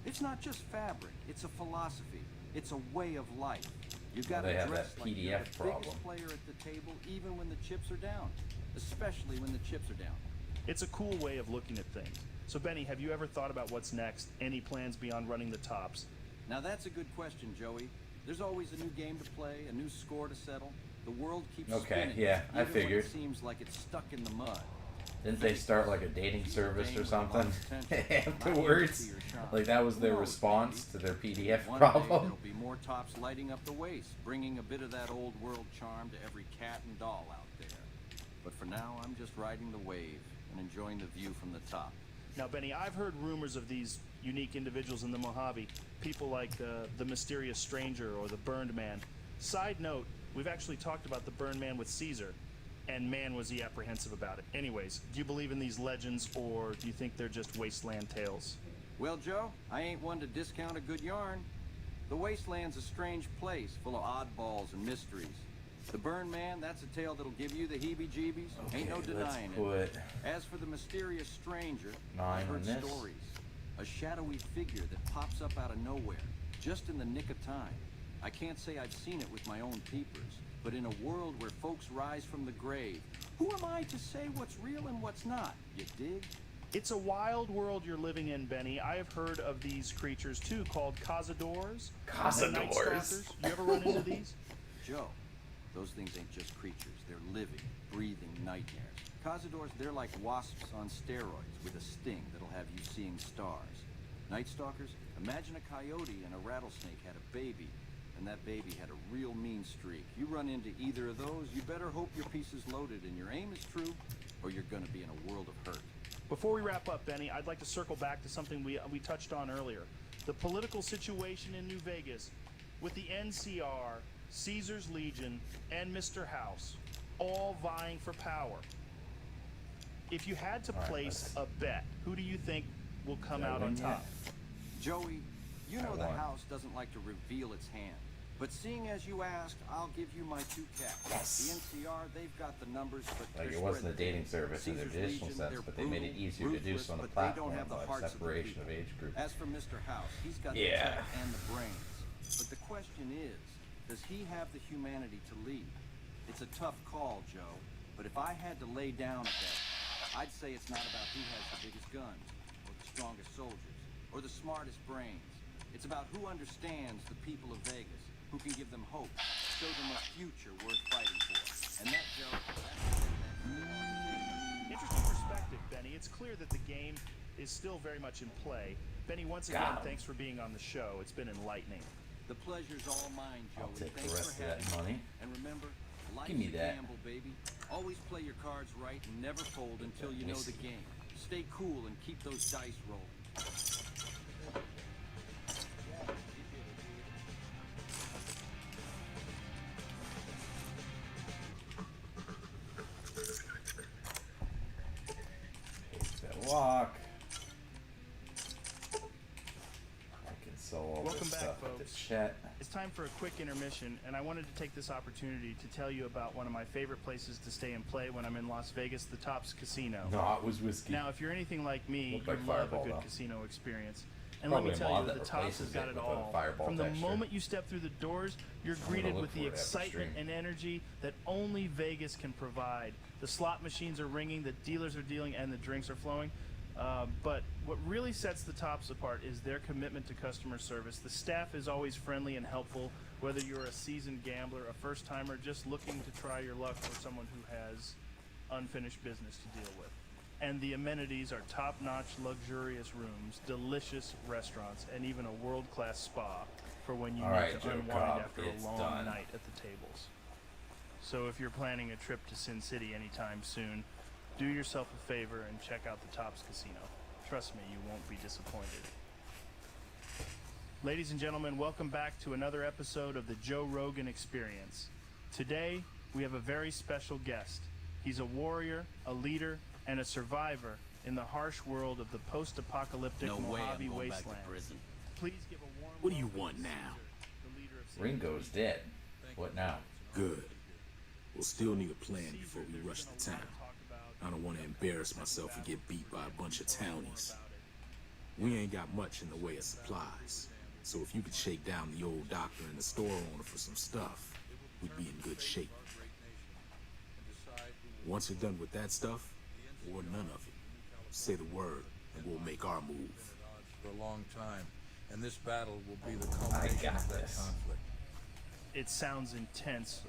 It's not just fabric, it's a philosophy. It's a way of life. You got They to have dress that like you're PDF the problem. biggest player at the table, even when the chips are down. Especially when the chips are down. It's a cool way of looking at things. So, Benny, have you ever thought about what's next? Any plans beyond running the tops? Now that's a good question, Joey. There's always a new game to play, a new score to settle. The world keeps spinning. Yeah, I even when figured. it seems like it's stuck in the mud. Didn't they start like a dating service or something afterwards? Like that was their response to their PDF One day problem? there'll be more tops lighting up the waste, bringing a bit of that old world charm to every cat and doll out there. But for now, I'm just riding the wave and enjoying the view from the top. Now, Benny, I've heard rumors of these unique individuals in the Mojave. People like the mysterious stranger or the burned man. Side note, we've actually talked about the burned man with Caesar, and man was he apprehensive about it. Anyways, do you believe in these legends, or do you think they're just wasteland tales? Well, Joe, I ain't one to discount a good yarn. The wasteland's a strange place, full of oddballs and mysteries. The Burn Man, that's a tale that'll give you the heebie-jeebies. Ain't no denying it. As for the mysterious stranger, I've heard stories. A shadowy figure that pops up out of nowhere, just in the nick of time. I can't say I've seen it with my own peepers, but in a world where folks rise from the grave, who am I to say what's real and what's not? You dig? It's a wild world you're living in, Benny. I have heard of these creatures, too, called cazadores. Cazadores? You ever run into these? Joe, those things ain't just creatures. They're living, breathing nightmares. Cazadores, they're like wasps on steroids with a sting that'll have you seeing stars. Night Stalkers, imagine a coyote and a rattlesnake had a baby, and that baby had a real mean streak. You run into either of those, you better hope your piece is loaded and your aim is true, or you're gonna be in a world of hurt. Before we wrap up, Benny, I'd like to circle back to something we touched on earlier. The political situation in New Vegas with the NCR, Caesar's Legion, and Mr. House all vying for power. If you had to place a bet, who do you think will come out on top? Joey, you know the House doesn't like to reveal its hand. But seeing as you asked, I'll give you my 2 cats. The NCR, they've got the numbers, but like it wasn't a dating service in the traditional sense, but they made it easier to do so on the platform by separation of age groups. As for Mr. House, he's got the tech and the brains. But the question is, does he have the humanity to lead? It's a tough call, Joe. But if I had to lay down a bet, I'd say it's not about who has the biggest guns, or the strongest soldiers, or the smartest brains. It's about who understands the people of Vegas, who can give them hope, show them a future worth fighting for. And that, Joe, Interesting perspective, Benny. It's clear that the game is still very much in play. Benny, once again, thanks for being on the show. It's been enlightening. The pleasure's all mine, Joey. I'll take Thanks the rest for of that having money. me. And remember, life's Give me a that. gamble, baby. Always play your cards right and never fold until you know the game. Stay cool and keep those dice rolling. Walk. I can sell all Welcome this back, stuff folks. with the chat. It's time for a quick intermission, and I wanted to take this opportunity to tell you about one of my favorite places to stay and play when I'm in Las Vegas, the Tops Casino. No, it was whiskey. Now, if you're anything like me, Looked like you love Fireball, a good though. casino experience. And Probably let me a tell mod you, that the Tops has replaces got it it with a all. Fireball From the texture. moment you step through the doors, you're gonna greeted look with for the it after excitement stream. and energy that only Vegas can provide. The slot machines are ringing, the dealers are dealing, and the drinks are flowing. But what really sets the Tops apart is their commitment to customer service. The staff is always friendly and helpful, whether you're a seasoned gambler, a first-timer, just looking to try your luck, or someone who has unfinished business to deal with. And the amenities are top-notch, luxurious rooms, delicious restaurants, and even a world-class spa for when you need to unwind after a long night at the tables. So if you're planning a trip to Sin City anytime soon, do yourself a favor and check out the Tops Casino. Trust me, you won't be disappointed. Ladies and gentlemen, welcome back to another episode of the Joe Rogan Experience. Today, we have a very special guest. He's a warrior, a leader, and a survivor in the harsh world of the post-apocalyptic Mojave wasteland. Please give a warm What do you welcome want to now? Caesar, the leader of Sin Ringo's dead. What now? Good. We'll still need a plan before we rush to town. I don't want to embarrass myself and get beat by a bunch of townies. We ain't got much in the way of supplies, so if you could shake down the old doctor and the store owner for some stuff, we'd be in good shape. Once you're done with that stuff, or none of it, say the word and we'll make our move. For a long time, and this battle will be the culmination of that conflict. It sounds intense.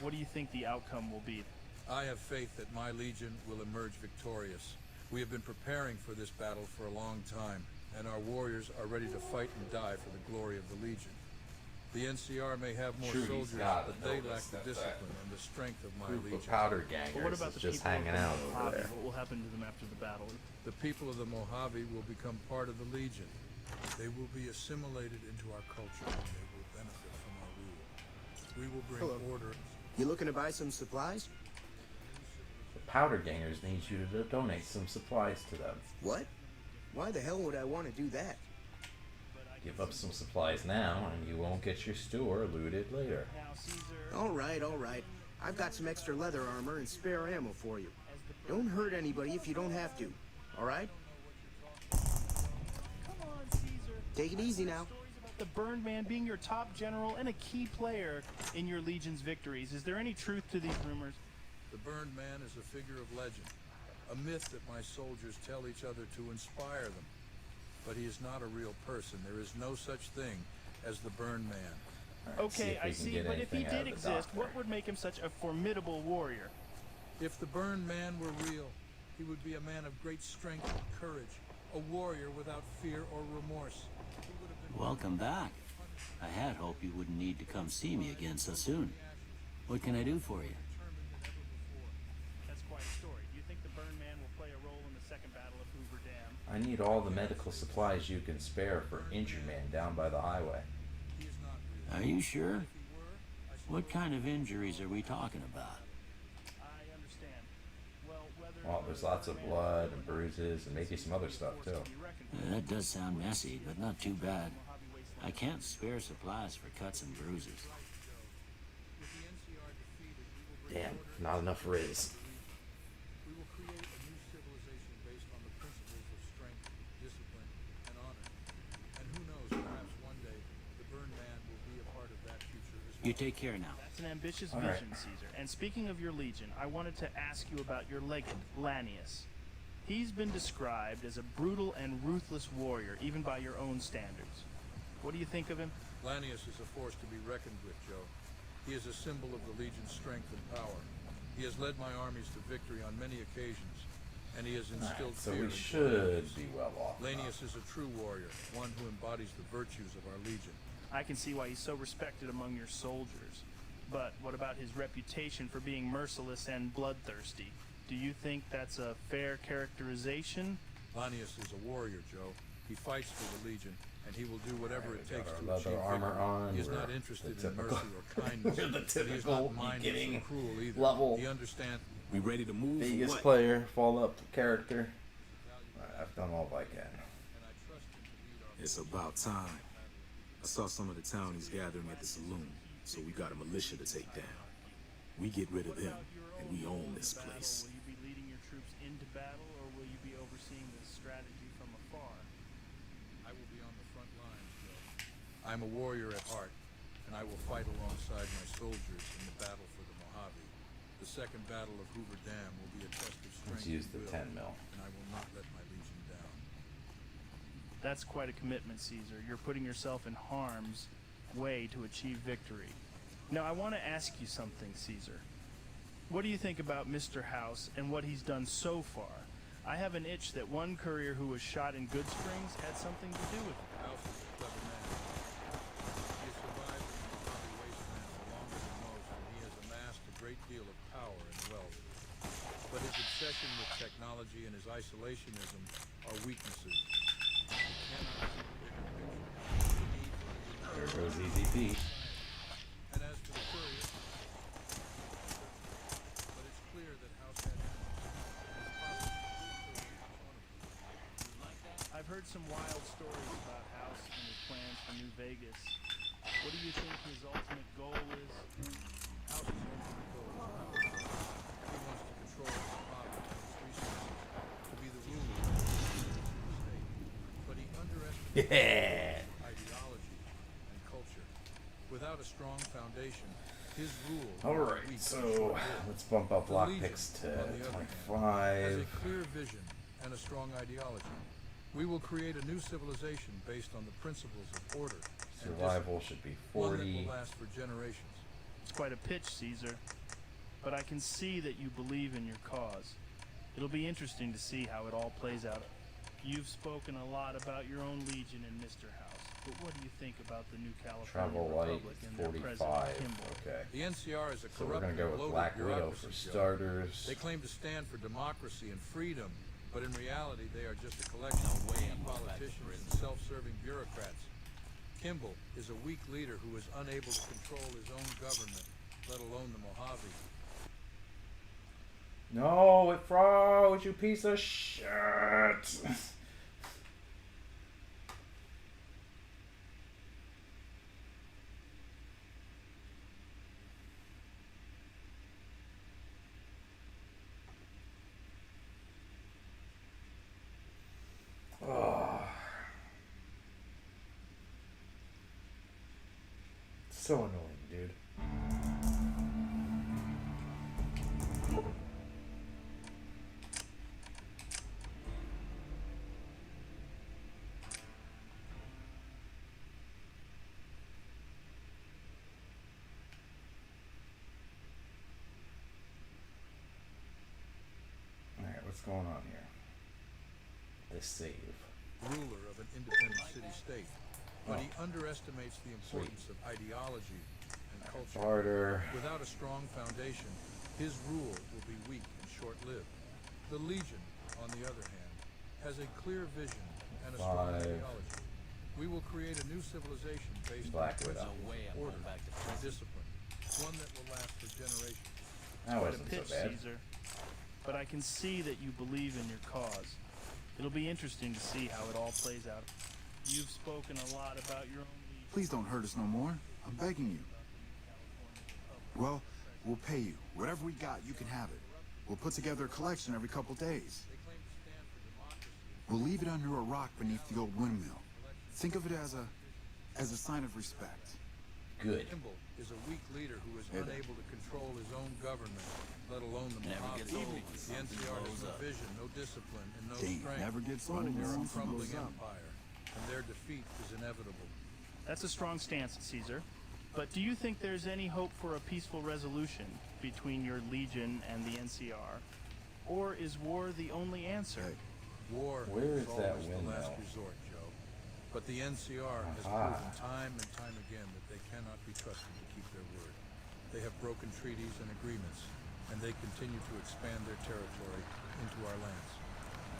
What do you think the outcome will be? I have faith that my legion will emerge victorious. We have been preparing for this battle for a long time, and our warriors are ready to fight and die for the glory of the legion. The NCR may have more soldiers, but they lack the discipline and the strength of my legion. Powder gangers But what about the just people hanging of the out over Mojave? there. What will happen to them after the battle? The people of the Mojave will become part of the legion. They will be assimilated into our culture, and they will benefit from our rule. We will bring order. You looking to buy some supplies? The powder gangers need you to donate some supplies to them. What? Why the hell would I want to do that? Give up some supplies now, and you won't get your store looted later. All right, all right. I've got some extra leather armor and spare ammo for you. Don't hurt anybody if you don't have to. All right? Take it easy now. The Burned Man being your top general and a key player in your legion's victories. Is there any truth to these rumors? The Burned Man is a figure of legend, a myth that my soldiers tell each other to inspire them. But he is not a real person. There is no such thing as the Burned Man. Okay, I see, but if he did exist, what would make him such a formidable warrior? If the Burned Man were real, he would be a man of great strength and courage, a warrior without fear or remorse. Welcome back. I had hoped you wouldn't need to come see me again so soon. What can I do for you? That's quite a story. Do you think the Burned Man will play a role in the Second Battle of Hoover Dam? I need all the medical supplies you can spare for Injured Man down by the highway. Are you sure? What kind of injuries are we talking about? I understand. Well, there's lots of blood and bruises and maybe some other stuff too. That does sound messy, but not too bad. I can't spare supplies for cuts and bruises. Damn, not enough Riz. We will create a new civilization based on the principles of strength, discipline, and honor. And who knows, perhaps one day, the Burned Man will be a part of that future as well. You take care now. That's an ambitious vision, Caesar. And speaking of your legion, I wanted to ask you about your legate, Lanius. He's been described as a brutal and ruthless warrior, even by your own standards. What do you think of him? Lanius is a force to be reckoned with, Joe. He is a symbol of the Legion's strength and power. He has led my armies to victory on many occasions, and he has instilled so fear we into should be well off. Lanius is a true warrior, one who embodies the virtues of our Legion. I can see why he's so respected among your soldiers. But what about his reputation for being merciless and bloodthirsty? Do you think that's a fair characterization? Lanius is a warrior, Joe. He fights for the Legion, and he will do whatever it takes to leather achieve armor victory. on. He is not interested the in mercy or kindness. We're the but he is typical not mindless beginning or cruel either. level. He understands. We ready to move? Vegas player, fall up character. I've done all I can. It's about time. I saw some of the townies gathering at the saloon, so we got a militia to take down. We get rid of them, and we own this place. Will you be leading your troops into battle, or will you be overseeing the strategy from afar? I will be on the front lines, Joe. I'm a warrior at heart, and I will fight alongside my soldiers in the battle for the Mojave. The Second Battle of Hoover Dam will be a test of strength Let's use and the will, 10 mil. and I will not let my legion down. That's quite a commitment, Caesar. You're putting yourself in harm's way to achieve victory. Now, I want to ask you something, Caesar. What do you think about Mr. House and what he's done so far? I have an itch that one courier who was shot in Good Springs had something to do with it. House is a clever man. He has survived in the Mojave wastelands longer than most, and he has amassed a great deal of power and wealth. But his obsession with technology and his isolationism are weaknesses. He cannot see the bigger picture. The need for There goes Easy Pete. And as for the courier, but it's clear that House had I've heard some wild stories about House and his plans for New Vegas. What do you think his ultimate goal is? House's ultimate goal is power. He wants to control the Mojave. Yeah. Ideology and culture. Without a strong foundation, his rule. All right, so let's bump up lockpicks to 25. Has a clear vision and a strong ideology. We will create a new civilization based on the principles of order. Survival should be 40. One that will last for generations. It's quite a pitch, Caesar. But I can see that you believe in your cause. It'll be interesting to see how it all plays out. You've spoken a lot about your own Legion and Mr. House, but what do you think about the new California Travel light Republic and their 45. president, Kimball? Okay. The NCR is a So we're corrupt gonna go and with bloated Black Widow bureaucracy, for Joe. starters. They claim to stand for democracy and freedom, but in reality they are just a collection of vain politicians and self-serving bureaucrats. Kimball is a weak leader who is unable to control his own government, let alone the Mojave. No, it froze, you piece of shit. Oh. So annoying, dude. Alright, what's going on here? This save. Ruler of an independent city-state, but he underestimates the importance of ideology and culture. Barter. Without a strong foundation, his rule will be weak and short-lived. The Legion, on the other hand, has a clear vision and a strong 5. ideology. We will create a new civilization based Black on Widow. principles, order, and discipline, one that will last for generations. That Quite a wasn't pitch, so bad. Caesar. But I can see that you believe in your cause. It'll be interesting to see how it all plays out. You've spoken a lot about your own Legion. Please don't hurt us no more. I'm begging you. Well, we'll pay you. Whatever we got, you can have it. We'll put together a collection every couple days. We'll leave it under a rock beneath the old windmill. Think of it as a sign of respect. Good. Kimball is a weak leader who is Hey there. unable to control his own government, let alone the Mojave. The NCR has no vision, no discipline, and no Dang, strength. never gets old Running when a something crumbling blows up. empire, and their defeat is inevitable. That's a strong stance, Caesar. But do you think there's any hope for a peaceful resolution between your Legion and the NCR? Or is war the only answer? Hey. War Where is is that always the last windmill? resort, Joe. But the NCR has Aha. proven time and time again that they cannot be trusted to keep their word. They have broken treaties and agreements, and they continue to expand their territory into our lands.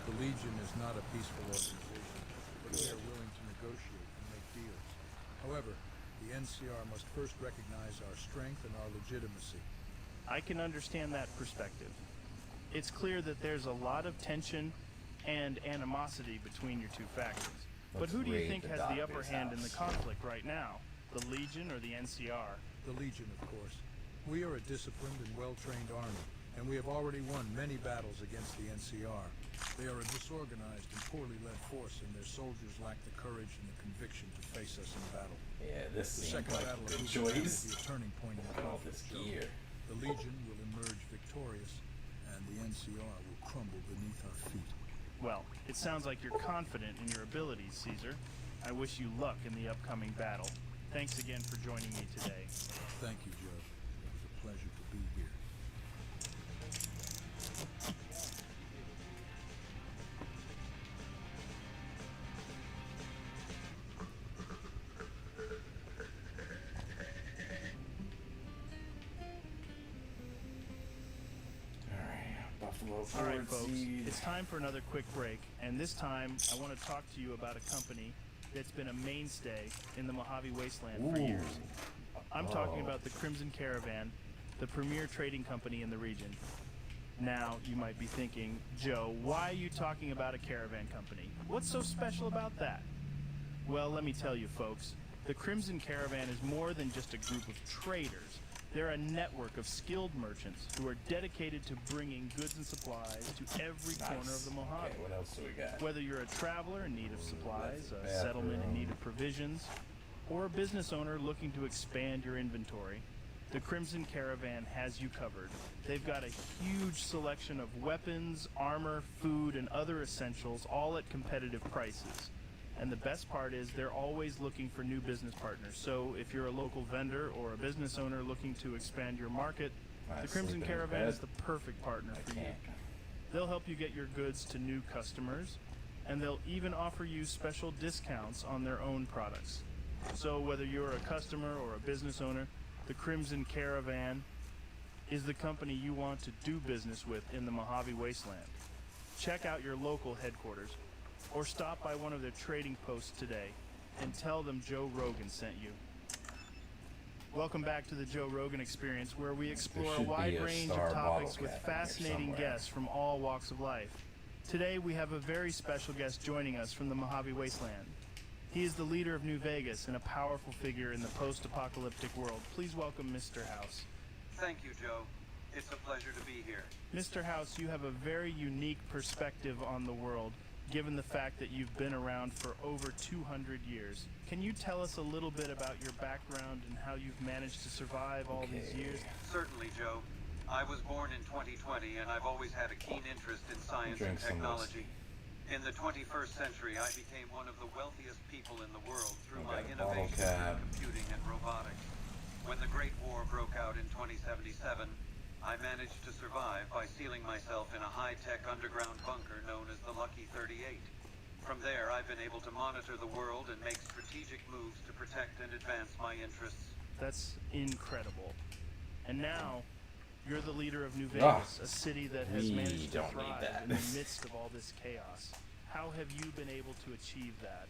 The Legion is not a peaceful organization, but we are willing to negotiate and make deals. However, the NCR must first recognize our strength and our legitimacy. I can understand that perspective. It's clear that there's a lot of tension and animosity between your two factions. But Let's who do you raid think the has the upper doctor's hand in the house. conflict right now? The Legion or the NCR? The Legion, of course. We are a disciplined and well-trained army, and we have already won many battles against the NCR. They are a disorganized and poorly led force, and their soldiers lack the courage and the conviction to face us in battle. Yeah, this The seems second like battle a of good Frumentarii choice. will be a turning point in the Look at all conflict, this Joe. gear. The Legion will emerge victorious, and the NCR will crumble beneath our feet. Well, it sounds like you're confident in your abilities, Caesar. I wish you luck in the upcoming battle. Thanks again for joining me today. Thank you, Joe. It was a pleasure to be here. Buffalo All right, Forward folks, Seed. it's time for another quick break, and this time I want to talk to you about a company that's been a mainstay in the Mojave Wasteland for Ooh. years. I'm talking Oh. about the Crimson Caravan, the premier trading company in the region. Now, you might be thinking, Joe, why are you talking about a caravan company? What's so special about that? Well, let me tell you, folks, the Crimson Caravan is more than just a group of traders. They're a network of skilled merchants who are dedicated to bringing goods and supplies to every corner of the Mojave. Okay, what else do we got? Whether you're a traveler in need of supplies, a bathroom. settlement in need of provisions, or a business owner looking to expand your inventory, the Crimson Caravan has you covered. They've got a huge selection of weapons, armor, food, and other essentials, all at competitive prices. And the best part is they're always looking for new business partners. So if you're a local vendor or a business owner looking to expand your market, the Crimson Caravan is the perfect partner for you. They'll help you get your goods to new customers, and they'll even offer you special discounts on their own products. So whether you're a customer or a business owner, the Crimson Caravan is the company you want to do business with in the Mojave Wasteland. Check out your local headquarters, or stop by one of their trading posts today and tell them Joe Rogan sent you. Welcome back to the Joe Rogan Experience, where we explore a wide range of topics with fascinating guests from all walks of life. Today we have a very special guest joining us from the Mojave Wasteland. He is the leader of New Vegas and a powerful figure in the post-apocalyptic world. Please welcome Mr. House. Thank you, Joe. It's a pleasure to be here. Mr. House, you have a very unique perspective on the world, given the fact that you've been around for over 200 years. Can you tell us a little bit about your background and how you've managed to survive all these years? Certainly, Joe. I was born in 2020, and I've always had a keen interest in science and technology. In the 21st century, I became one of the wealthiest people in the world through my innovations in computing and robotics. When the Great War broke out in 2077, I managed to survive by sealing myself in a high-tech underground bunker known as the Lucky 38. From there, I've been able to monitor the world and make strategic moves to protect and advance my interests. That's incredible. And now, you're the leader of New Vegas, a city that has managed to thrive in the midst of all this chaos. How have you been able to achieve that?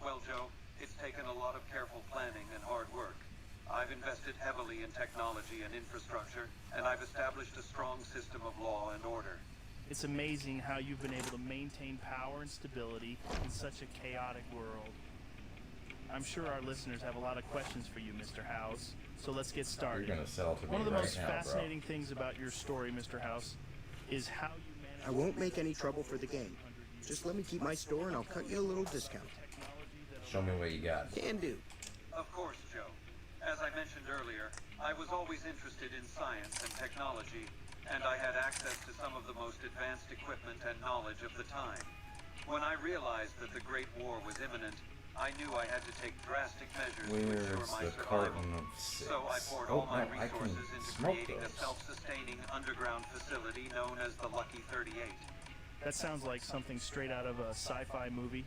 Well, Joe, it's taken a lot of careful planning and hard work. I've invested heavily in technology and infrastructure, and I've established a strong system of law and order. It's amazing how you've been able to maintain power and stability in such a chaotic world. I'm sure our listeners have a lot of questions for you, Mr. House, so let's get started. You're gonna sell to me One of the most now, fascinating things about your story, Mr. House, is how you manage... I won't make any trouble for the game. Just let me keep my store and I'll cut you a little discount. Show me what you got. Can do. Of course, Joe. As I mentioned earlier, I was always interested in science and technology, and I had access to some of the most advanced equipment and knowledge of the time. When I realized that the Great War was imminent, I knew I had to take drastic measures to ensure my survival. So I poured all my resources into creating a self-sustaining underground facility known as the Lucky 38. That sounds like something straight out of a sci-fi movie.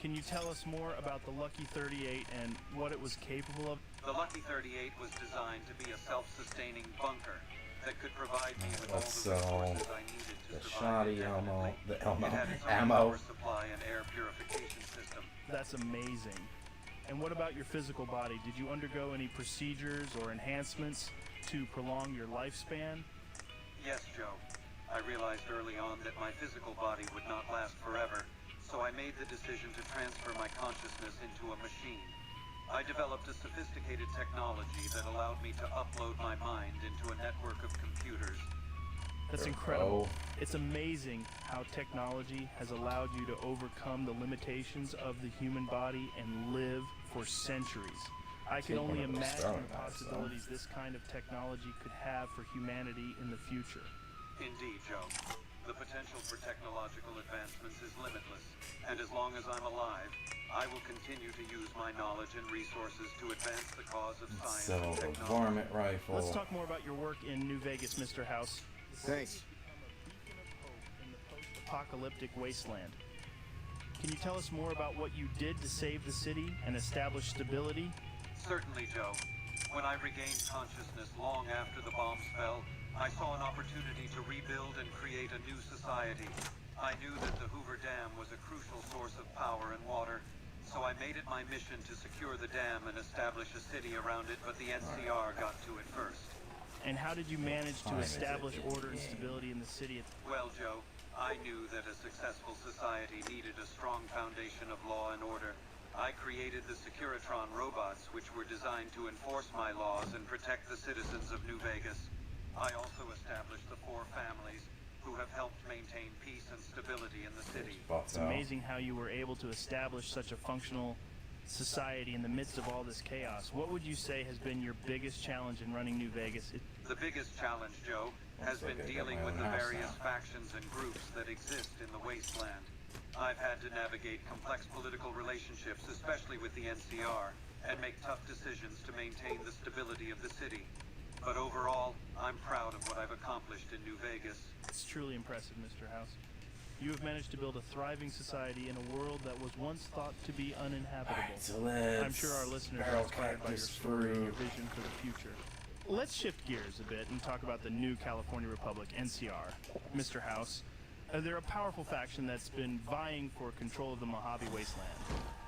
Can you tell us more about the Lucky 38 and what it was capable of? The Lucky 38 was designed to be a self-sustaining bunker that could provide me with all the resources I needed to survive indefinitely. It had its own power supply and air purification system. That's amazing. And what about your physical body? Did you undergo any procedures or enhancements to prolong your lifespan? Yes, Joe. I realized early on that my physical body would not last forever, so I made the decision to transfer my consciousness into a machine. I developed a sophisticated technology that allowed me to upload my mind into a network of computers. That's incredible. It's amazing how technology has allowed you to overcome the limitations of the human body and live for centuries. I can only imagine the possibilities this kind of technology could have for humanity in the future. Indeed, Joe. The potential for technological advancements is limitless, and as long as I'm alive, I will continue to use my knowledge and resources to advance the cause of science and technology. Varmint rifle. Let's talk more about your work in New Vegas, Mr. House. Thanks. In the post-apocalyptic wasteland. Can you tell us more about what you did to save the city and establish stability? Certainly, Joe. When I regained consciousness long after the bombs fell, I saw an opportunity to rebuild and create a new society. I knew that the Hoover Dam was a crucial source of power and water, so I made it my mission to secure the dam and establish a city around it, but the NCR got to it first. And how did you manage to establish order and stability in the city? Well, Joe, I knew that a successful society needed a strong foundation of law and order, I created the Securitron robots, which were designed to enforce my laws and protect the citizens of New Vegas. I also established the 4 families who have helped maintain peace and stability in the city. It's amazing how you were able to establish such a functional society in the midst of all this chaos. What would you say has been your biggest challenge in running New Vegas? The biggest challenge, Joe, has been dealing with the various factions and groups that exist in the wasteland. I've had to navigate complex political relationships, especially with the NCR, and make tough decisions to maintain the stability of the city. But overall, I'm proud of what I've accomplished in New Vegas. It's truly impressive, Mr. House. You have managed to build a thriving society in a world that was once thought to be uninhabitable. I'm sure our listeners are inspired by your story and your vision for the future. Let's shift gears a bit and talk about the new California Republic, NCR. Mr. House, they're a powerful faction that's been vying for control of the Mojave Wasteland.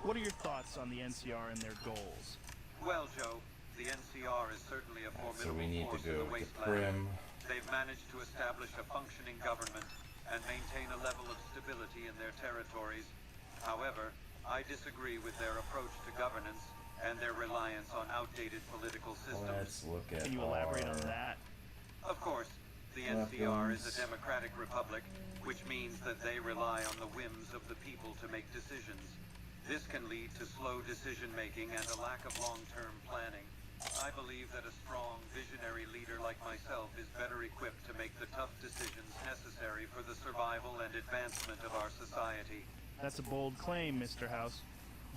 What are your thoughts on the NCR and their goals? Well, Joe, the NCR is certainly a formidable force in the wasteland. Prim. They've managed to establish a functioning government and maintain a level of stability in their territories. However, I disagree with their approach to governance and their reliance on outdated political systems. Let's look at. Can you elaborate on that? Of course, the NCR is a democratic republic, which means that they rely on the whims of the people to make decisions. This can lead to slow decision-making and a lack of long-term planning. I believe that a strong, visionary leader like myself is better equipped to make the tough decisions necessary for the survival and advancement of our society. That's a bold claim, Mr. House.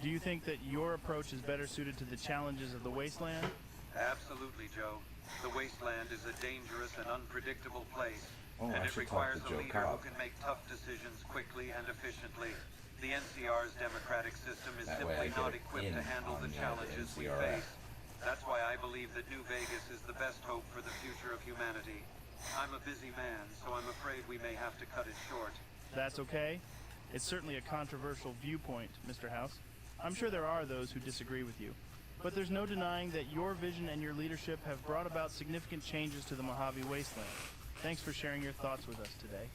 Do you think that your approach is better suited to the challenges of the wasteland? Absolutely, Joe. The wasteland is a dangerous and unpredictable place, Oh, and I it should talk requires to a Joe leader Cobb. who can make tough decisions quickly and efficiently. The NCR's democratic system is That way I simply get not it equipped to in handle on the the challenges we NCR. face. That's why I believe that New Vegas is the best hope for the future of humanity. I'm a busy man, so I'm afraid we may have to cut it short. That's okay. It's certainly a controversial viewpoint, Mr. House. I'm sure there are those who disagree with you. But there's no denying that your vision and your leadership have brought about significant changes to the Mojave Wasteland. Thanks for sharing your thoughts with us today.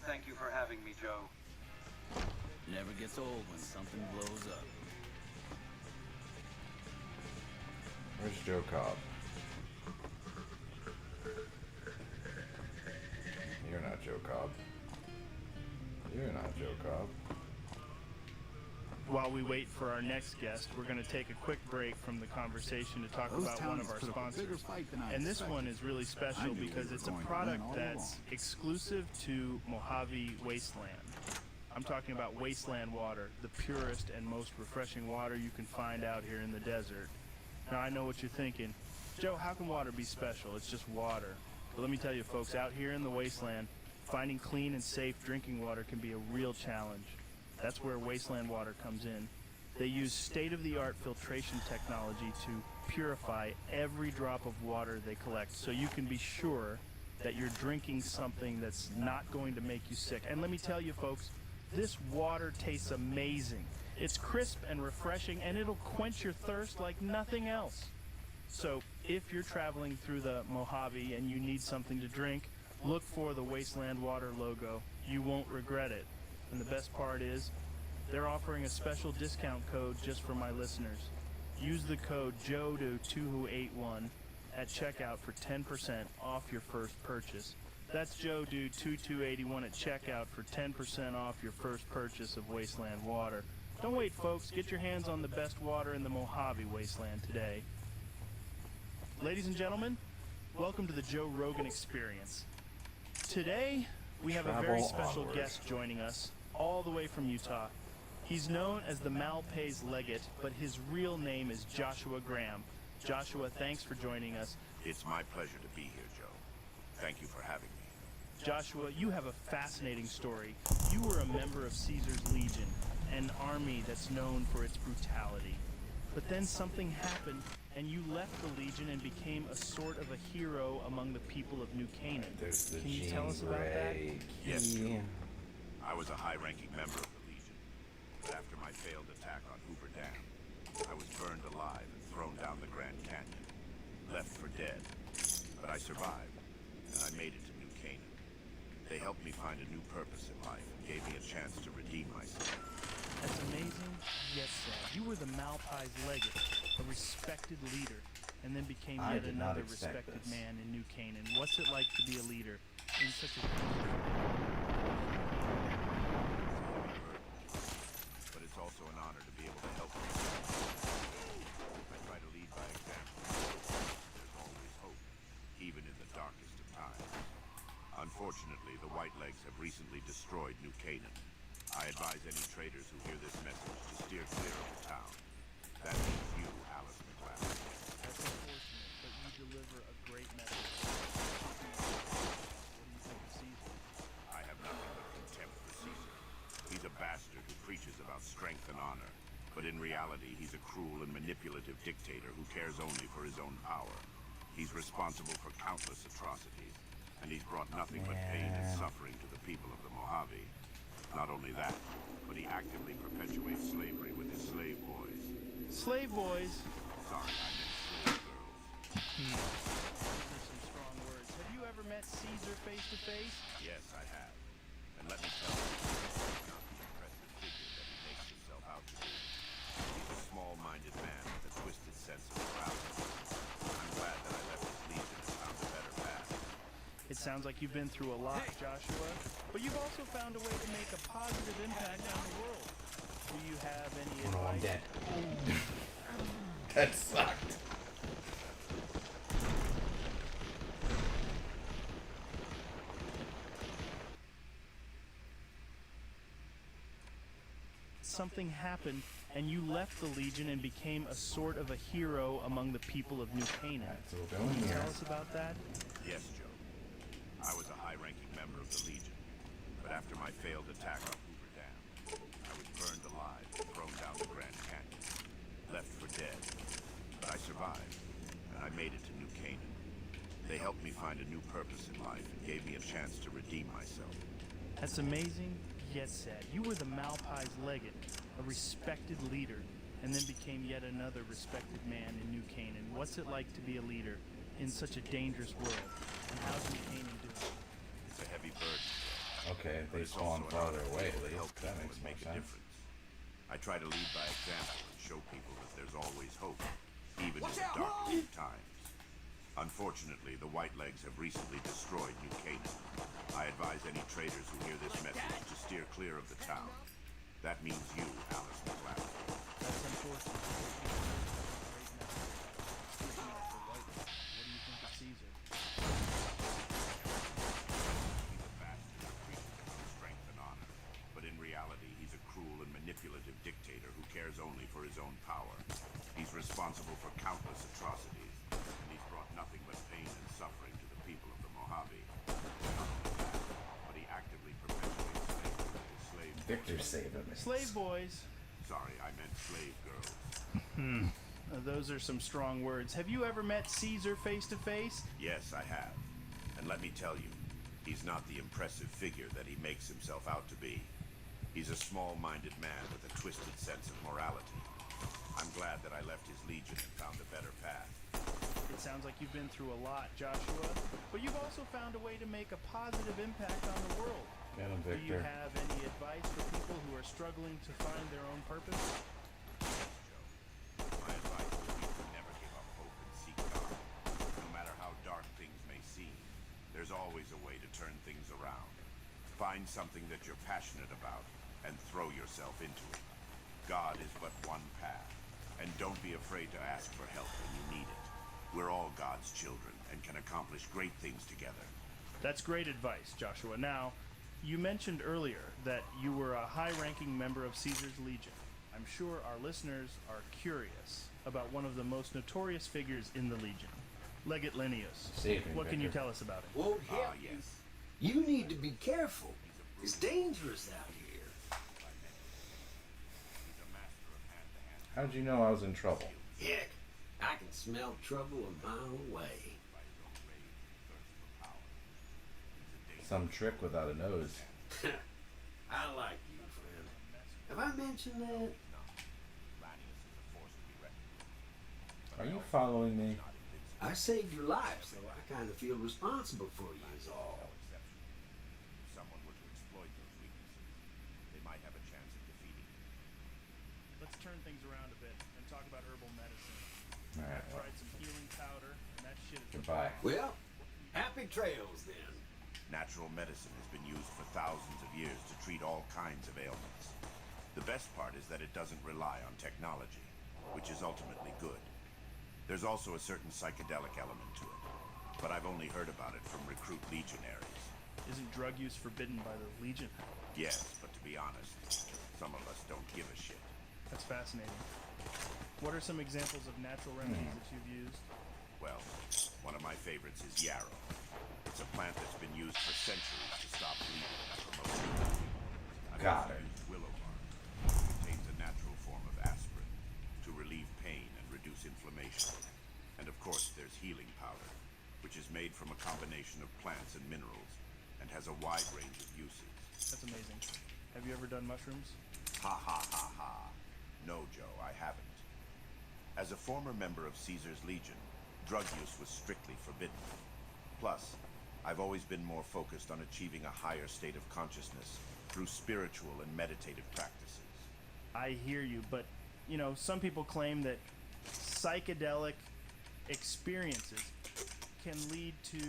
Thank you for having me, Joe. Never gets old when something blows up. Where's Joe Cobb? You're not Joe Cobb. You're not Joe Cobb. While we wait for our next guest, we're going to take a quick break from the conversation to talk Those about one of townies our put up a bigger sponsors. fight than I And this expected. one is really I special knew we because were it's a going to product win all that's along. exclusive to Mojave Wasteland. I'm talking about Wasteland water, the purest and most refreshing water you can find out here in the desert. Now, I know what you're thinking. Joe, how can water be special? It's just water. But let me tell you, folks, out here in the wasteland, finding clean and safe drinking water can be a real challenge. That's where Wasteland water comes in. They use state-of-the-art filtration technology to purify every drop of water they collect, so you can be sure that you're drinking something that's not going to make you sick. And let me tell you, folks, this water tastes amazing. It's crisp and refreshing, and it'll quench your thirst like nothing else. So if you're traveling through the Mojave and you need something to drink, look for the Wasteland Water logo. You won't regret it. And the best part is, they're offering a special discount code just for my listeners. Use the code JODO2281 at checkout for 10% off your first purchase. That's JODO2281 at checkout for 10% off your first purchase of Wasteland water. Don't wait, folks. Get your hands on the best water in the Mojave Wasteland today. Ladies and gentlemen, welcome to the Joe Rogan Experience. Today, we have a very Travel special onward. guest joining us, all the way from Utah. He's known as the Malpays Legate, but his real name is Joshua Graham. Joshua, thanks for joining us. It's my pleasure to be here, Joe. Thank you for having me. Joshua, you have a fascinating story. You were a member of Caesar's Legion, an army that's known for its brutality. But then something happened, and you left the Legion and became a sort of a hero among the people of New Canaan. There's the Can you Jean tell us about that? Grey Yes, key. Joe. I was a high-ranking member of the Legion. But after my failed attack on Hoover Dam, I was burned alive and thrown down the Grand Canyon, left for dead. But I survived, and I made it to New Canaan. They helped me find a new purpose in life and gave me a chance to redeem myself. That's amazing. amazing yet sad? You were the Malpai's legate, a respected leader, and then became I yet did not another expect respected this. man in New Canaan. What's it like to be a leader in such a But it's also an honor to be able to help people. I try to lead by example. There's always hope, even in the darkest of times. Unfortunately, the Whitelegs have recently destroyed New Canaan. I advise any traders who hear this message to steer clear of the town. That means you, Alice McLeod. That's unfortunate, but you deliver a great message. What do you think of Caesar? I have nothing but contempt for Caesar. He's a bastard who preaches about strength and honor. But in reality, he's a cruel and manipulative dictator who cares only for his own power. He's responsible for countless atrocities, and he's brought nothing but pain and suffering to the people of the Mojave. Not only that, but he actively perpetuates slavery with his slave boys. Slave boys? Sorry, I meant slave girls. Those are some strong words. Have you ever met Caesar face to face? Yes, I have. And let me tell you, he's not the impressive figure that he makes himself out to be. He's a small-minded man with a twisted sense of morality. I'm glad that I left his legion and found a better path. It sounds like you've been through a lot, Joshua, but you've also found a way to make a positive impact on the world. Do you have any advice? Oh no, I'm dead. That sucked. Something happened, and you left the Legion and became a sort of a hero among the people of New Canaan. So we're going Can you here. tell us about that? Yes, Joe. I was a high-ranking member of the Legion, but after my failed attack on Hoover Dam, I was burned alive and thrown down the Grand Canyon, left for dead. But I survived, and I made it to New Canaan. They helped me find a new purpose in life and gave me a chance to redeem myself. That's amazing, yet sad. You were the Malpai's legate, a respected leader, and then became yet another respected man in New Canaan. What's it like to be a leader in such a dangerous world? And how's New Canaan doing? It's a heavy burden. Okay, But they it's spawn also an farther honor to away be able at to help least. That people makes and more make a sense. difference. I try to lead by example and show people that there's always hope, even in the darkest of times. Unfortunately, the Whitelegs have recently destroyed New Canaan. I advise any traders who hear this message to steer clear of the town. That means you, Alice McLeod. That's unfortunate. What do you think of Caesar? He's a bastard who preaches about strength and honor. But in reality, he's a cruel and manipulative dictator who cares only for his own power. He's responsible for countless atrocities, and he's brought nothing but pain and suffering to the people of the Mojave. Not only that, but he actively perpetuates slavery with his slave boys. Victor's saving me. Slave boys. Sorry, I meant slave girls. Those are some strong words. Have you ever met Caesar face to face? Yes, I have. And let me tell you, he's not the impressive figure that he makes himself out to be. He's a small-minded man with a twisted sense of morality. I'm glad that I left his legion and found a better path. It sounds like you've been through a lot, Joshua, but you've also found a way to make a positive impact on the world. Get him, Do you Victor. have any advice for people who are struggling to find their own purpose? My advice would be to never give up hope and seek God. No matter how dark things may seem, there's always a way to turn things around. Find something that you're passionate about and throw yourself into it. God is but one path, and don't be afraid to ask for help when you need it. We're all God's children and can accomplish great things together. That's great advice, Joshua. Now, you mentioned earlier that you were a high-ranking member of Caesar's Legion. I'm sure our listeners are curious about one of the most notorious figures in the Legion, Legate Linnaeus. Save me, What can you Victor. tell us about him? Won't help you. Yes. You need to be careful. It's dangerous out here. He's a master of hand-to-hand. How'd you know I was in trouble? Heck, I can smell trouble a mile away. Some trick without a nose. I like you, friend. Have I mentioned that? Are you following me? I saved your life, so I kind of feel responsible for you is all. If someone were to exploit those weaknesses, they might have a chance of defeating you. let's turn things around a bit and talk about herbal medicine. Alright, I've well. tried some healing powder, and that shit is Goodbye. Well, happy trails then. Natural medicine has been used for thousands of years to treat all kinds of ailments. The best part is that it doesn't rely on technology, which is ultimately good. There's also a certain psychedelic element to it, but I've only heard about it from recruit legionaries. Isn't drug use forbidden by the Legion? Yes, but to be honest, some of us don't give a shit. That's fascinating. What are some examples of natural remedies that you've used? Well, one of my favorites is yarrow. It's a plant that's been used for centuries to stop bleeding and promote healing. I've Got also it. used willow bark. It contains a natural form of aspirin to relieve pain and reduce inflammation. And of course, there's healing powder, which is made from a combination of plants and minerals and has a wide range of uses. That's amazing. Have you ever done mushrooms? Ha ha ha ha. No, Joe, I haven't. As a former member of Caesar's Legion, drug use was strictly forbidden. Plus, I've always been more focused on achieving a higher state of consciousness through spiritual and meditative practices. I hear you, but, you know, some people claim that psychedelic experiences can lead to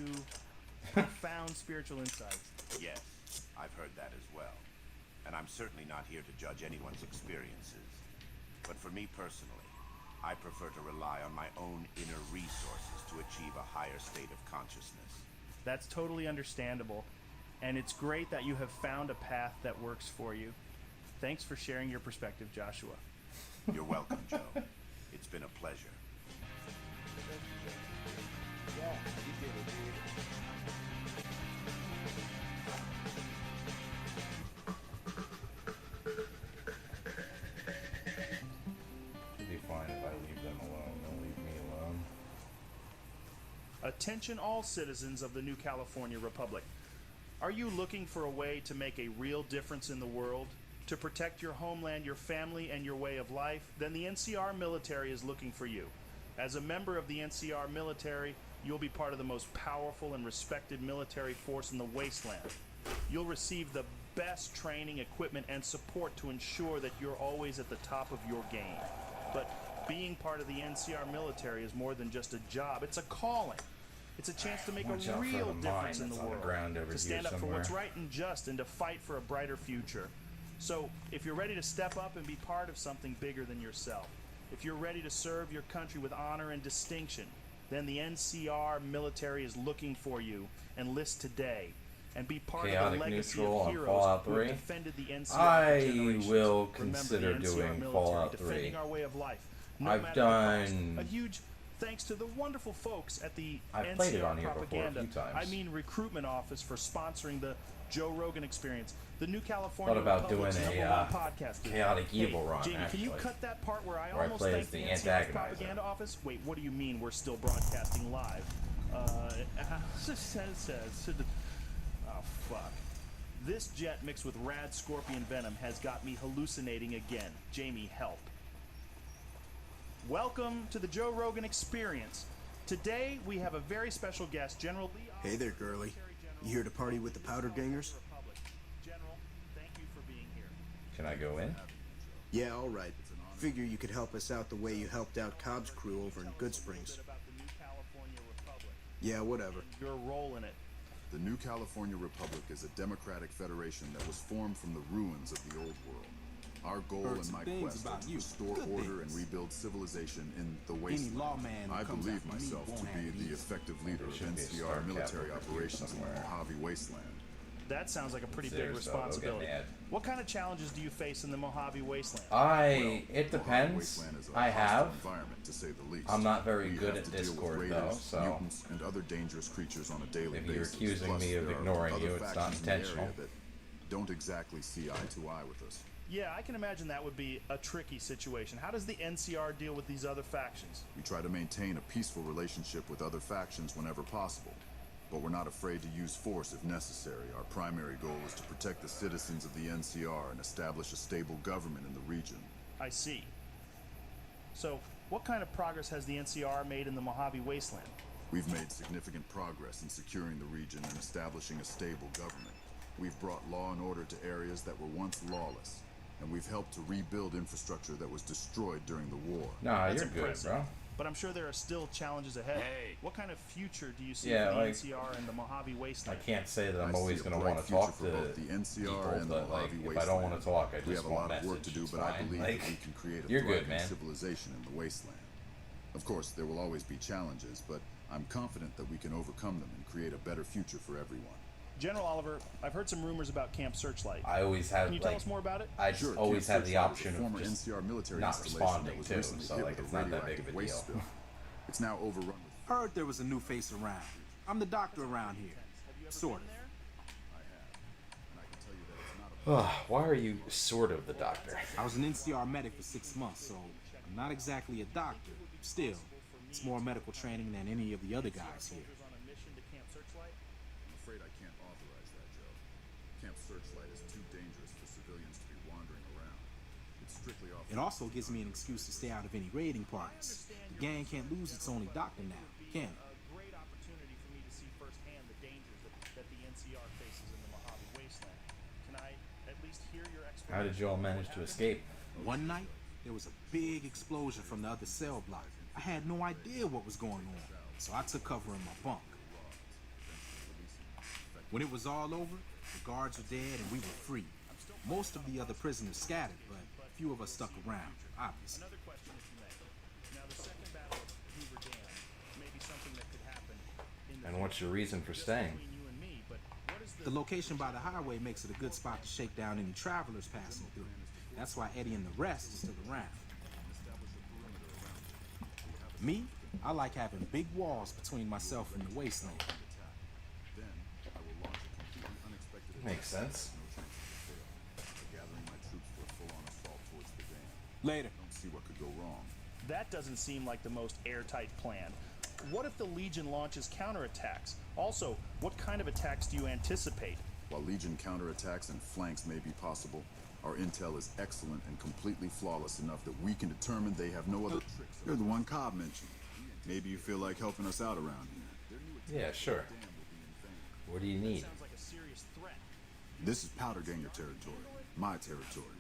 profound spiritual insights. Yes, I've heard that as well. And I'm certainly not here to judge anyone's experiences. But for me personally, I prefer to rely on my own inner resources to achieve a higher state of consciousness. That's totally understandable, and it's great that you have found a path that works for you. Thanks for sharing your perspective, Joshua. You're welcome, Joe. It's been a pleasure. Yeah, you did it, dude. Should be fine if I leave them alone. They'll leave me alone. Attention all citizens of the New California Republic. Are you looking for a way to make a real difference in the world? To protect your homeland, your family, and your way of life? Then the NCR military is looking for you. As a member of the NCR military, you'll be part of the most powerful and respected military force in the wasteland. You'll receive the best training, equipment, and support to ensure that you're always at the top of your game. But being part of the NCR military is more than just a job. It's a calling. It's a chance to make Watch a out for real the mine difference in the that's on the world. ground over To stand here up for what's somewhere. right and just, and to fight for a brighter future. So, if you're ready to step up and be part of something bigger than yourself, if you're ready to serve your country with honor and distinction, then the NCR military is looking for you. Enlist today and be part of Chaotic the legacy Neutral of on heroes Fallout who have 3. defended the NCR for I generations. will Remember, consider the NCR doing military, Fallout 3. defending our way of life, no I've matter the cost. done- A huge thanks to the wonderful folks at the I've played it NCR on here before a Propaganda, few times. I mean recruitment office for sponsoring the Joe Rogan Experience, the New California Thought about Republic's doing a, #1 podcast. Chaotic Evil run, Jamie, can you actually, cut that part where I where I almost play thanked as the the NCR antagonizer. Propaganda office? Wait, what do you mean we're still broadcasting live? Oh, fuck. This jet mixed with rad scorpion venom has got me hallucinating again. Jamie, help. Welcome to the Joe Rogan Experience. Today, we have a very special guest, General Lee. Hey there, girly. You here to party with the Powder Gangers? General, thank you for being here. Can I go in? Yeah, all right. Figure you could help us out the way you helped out Cobb's crew over in Good Springs. Yeah, whatever. Your role in it. The New California Republic is a democratic federation that was formed from the ruins of the old world. Our goal Heard in some my things quest about is to you. restore Good order things. and rebuild civilization in the Any wasteland. lawman who I comes believe after me myself won't to have be it the easy. effective leader of should be a NCR star military capital here operations in the somewhere. Mojave wasteland. That sounds like a pretty big Seriously, I'll go get responsibility. mad. What kind of challenges do you face in the Mojave Wasteland? It depends. Wasteland is a I hostile have. environment, to say the least. I'm not very We good have at to deal with Discord, raiders, though, so mutants, and other dangerous creatures on a daily if you're basis. accusing Plus, me of there are ignoring other you, it's not factions in the area intentional. that don't exactly see eye to eye with us. Yeah, I can imagine that would be a tricky situation. How does the NCR deal with these other factions? We try to maintain a peaceful relationship with other factions whenever possible, but we're not afraid to use force if necessary. Our primary goal is to protect the citizens of the NCR and establish a stable government in the region. I see. So, what kind of progress has the NCR made in the Mojave Wasteland? We've made significant progress in securing the region and establishing a stable government. We've brought law and order to areas that were once lawless, and we've helped to rebuild infrastructure that was destroyed during the war. Nah, That's you're impressive. good, bro. But I'm sure there are still challenges ahead. Hey. What kind of future do you see Yeah, for the like, NCR and the Mojave I Wasteland? can't say that I'm I see always a going to bright want to future talk for to both the NCR people, and the but like, Mojave if I don't want to talk, I we just have a won't lot of message. work to do, It's but I fine. believe Like, that we can create a you're good, thriving man. civilization in the wasteland. Of course, there will always be challenges, but I'm confident that we can overcome them and create a better future for everyone. General Oliver, I've heard some rumors about Camp Searchlight. I always have. Can you tell us more about it? I just Sure, always Camp have the Searchlight is a option former of just NCR military not installation that responding was too, recently so hit like with it's a not that big radioactive of a waste deal. spill. It's now overrun with. Heard there was a new face around. I'm the doctor around here. Sort of. Why are you sort of the doctor? I was an NCR medic for 6 months, so I'm not exactly a doctor. Still, it's more medical training than any of the other guys here. I'm afraid I can't authorize that, Joe. Camp Searchlight is too dangerous for civilians to be wandering around. It's strictly off. It also gives me an excuse to stay out of any raiding parties. The gang can't lose its only doctor now, can it? Great opportunity for me to see firsthand the dangers that the NCR faces in the Mojave Wasteland. Can I at least hear your explanation? How did you all manage to escape? One night, there was a big explosion from the other cell block. I had no idea what was going on, so I took cover in my bunk. When it was all over, the guards were dead and we were free. Most of the other prisoners scattered, but a few of us stuck around, obviously. Another question, if you may. Now, the second battle of Hoover Dam may be something that could happen in the And what's your reason for staying? between you and me, but what is The location by the highway makes it a good spot to shake down any travelers passing through. That's why Eddie and the rest is still around. Me, I like having big walls between myself and the wasteland. Then I will launch a completely unexpected Makes sense. gathering my troops for a full-on assault towards the dam. Later. Don't see what could go wrong. That doesn't seem like the most airtight plan. What if the Legion launches counterattacks? Also, what kind of attacks do you anticipate? While Legion counterattacks and flanks may be possible, our intel is excellent and completely flawless enough that we can determine they have no other tricks. You're the one Cobb mentioned. Maybe you feel like helping us out around here. Yeah, sure. What do you need? Sounds like a serious threat. This is Powder Ganger territory, my territory.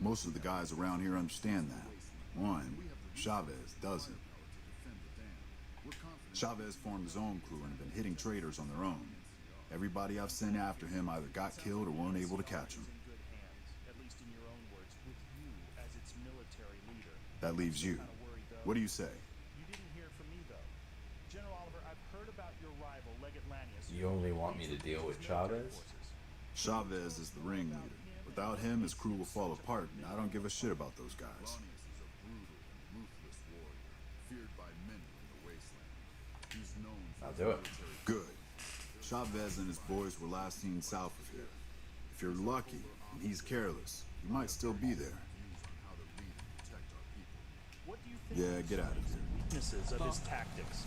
Most of the guys around here understand that. One, Chavez doesn't. Chavez formed his own crew and have been hitting traders on their own. Everybody I've sent after him either got killed or weren't able to catch him. At least in your own words, with you as its military leader. That leaves you. What do you say? You didn't hear from me, though. General Oliver, I've heard about your rival, Leggett Lanius. You only want me to deal with Chavez? Chavez is the ringleader. Without him, his crew will fall apart, and I don't give a shit about those guys. Ruthless warrior, feared by many in the wasteland. He's known for I'll do it. Good. Chavez and his boys were last seen south of here. If you're lucky, and he's careless, he might still be there. What do you think Yeah, get out of here. weaknesses of his tactics?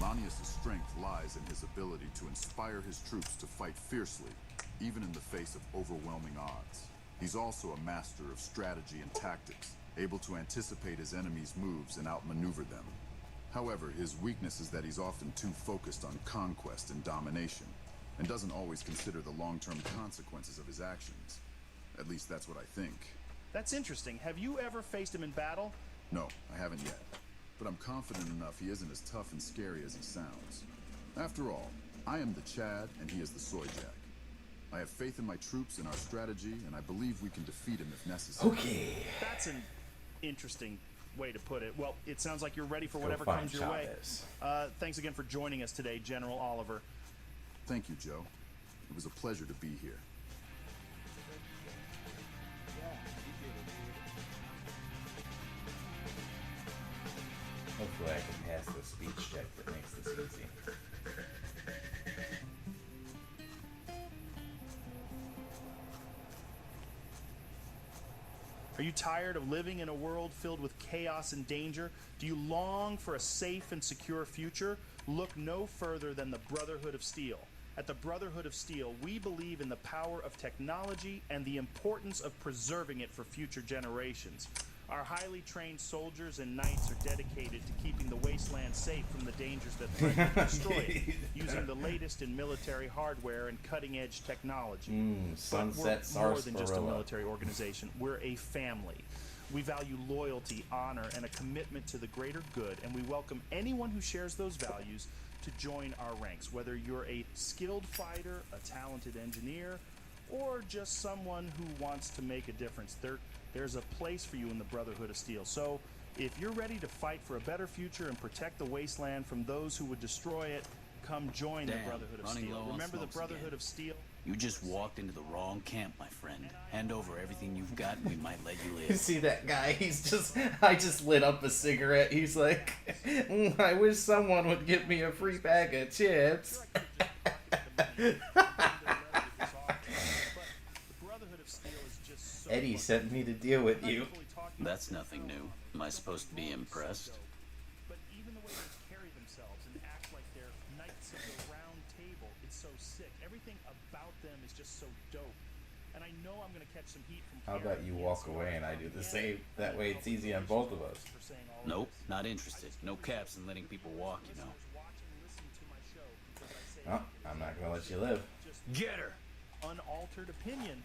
Lanius' strength lies in his ability to inspire his troops to fight fiercely, even in the face of overwhelming odds. He's also a master of strategy and tactics, able to anticipate his enemy's moves and outmaneuver them. However, his weakness is that he's often too focused on conquest and domination, and doesn't always consider the long-term consequences of his actions. At least that's what I think. That's interesting. Have you ever faced him in battle? No, I haven't yet. But I'm confident enough he isn't as tough and scary as he sounds. After all, I am the Chad and he is the Soy Jack. I have faith in my troops and our strategy, and I believe we can defeat him if necessary. Okay. That's an interesting way to put it. Well, it sounds like you're ready for Go whatever find comes your Chavez. way. Thanks again for joining us today, General Oliver. Thank you, Joe. It was a pleasure to be here. Hopefully I can pass the speech check that makes this easy. Are you tired of living in a world filled with chaos and danger? Do you long for a safe and secure future? Look no further than the Brotherhood of Steel. At the Brotherhood of Steel, we believe in the power of technology and the importance of preserving it for future generations. Our highly trained soldiers and knights are dedicated to keeping the wasteland safe from the dangers that threaten to destroy it, using the latest in military hardware and cutting-edge technology. Sunset But we're more than just a sarsaparilla. military organization. We're a family. We value loyalty, honor, and a commitment to the greater good, and we welcome anyone who shares those values to join our ranks, whether you're a skilled fighter, a talented engineer, or just someone who wants to make a difference. There's a place for you in the Brotherhood of Steel. So, if you're ready to fight for a better future and protect the wasteland from those who would destroy it, come join the Brotherhood of Steel. Remember the Brotherhood of Steel? You just walked into the wrong camp, my friend. Hand over everything you've got and we might let you live. See that guy? I just lit up a cigarette. He's like, I wish someone would give me a free bag of chips. Eddie sent me to deal with you. That's nothing new. Am I supposed to be impressed? But even the way they carry themselves and act like they're knights of the round table, it's so sick. Everything about them is just so dope. And I know I'm going to catch some heat from How about you walk away and I do the same? That way it's easy on both of us. Nope, not interested. No caps in letting people walk, you know. Oh, I'm not going to let you live. Get her! Unaltered opinion.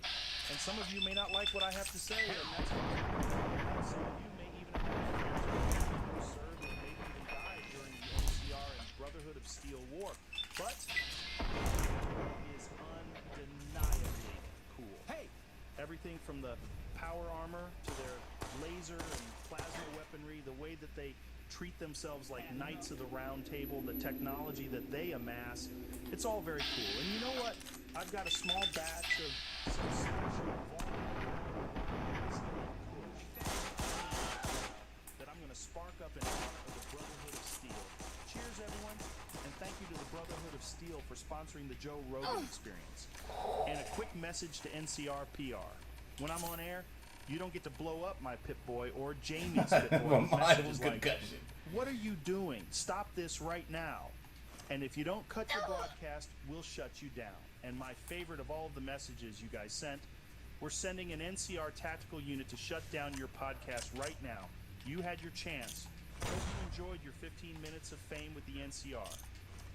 And some of you may not like what I have to say, and that's okay. Some of you may even have who served and maybe even died during the NCR and Brotherhood of Steel War. But it is undeniably cool. Hey! Everything from the power armor to their laser and plasma weaponry, the way that they treat themselves like knights of the round table, the technology that they amass, it's all very cool. And you know what? I've got a small batch of some special that I'm going to spark up in honor of the Brotherhood of Steel. Cheers, everyone, and thank you to the Brotherhood of Steel for sponsoring the Joe Rogan Experience. And a quick message to NCR PR. When I'm on air, you don't get to blow up my Pip-Boy or Jamie's Pip-Boy. Well, mine Messages was like, concussion. what are you doing? Stop this right now. And if you don't cut your broadcast, we'll shut you down. And my favorite of all of the messages you guys sent, we're sending an NCR tactical unit to shut down your podcast right now. You had your chance. Hope you enjoyed your 15 minutes of fame with the NCR.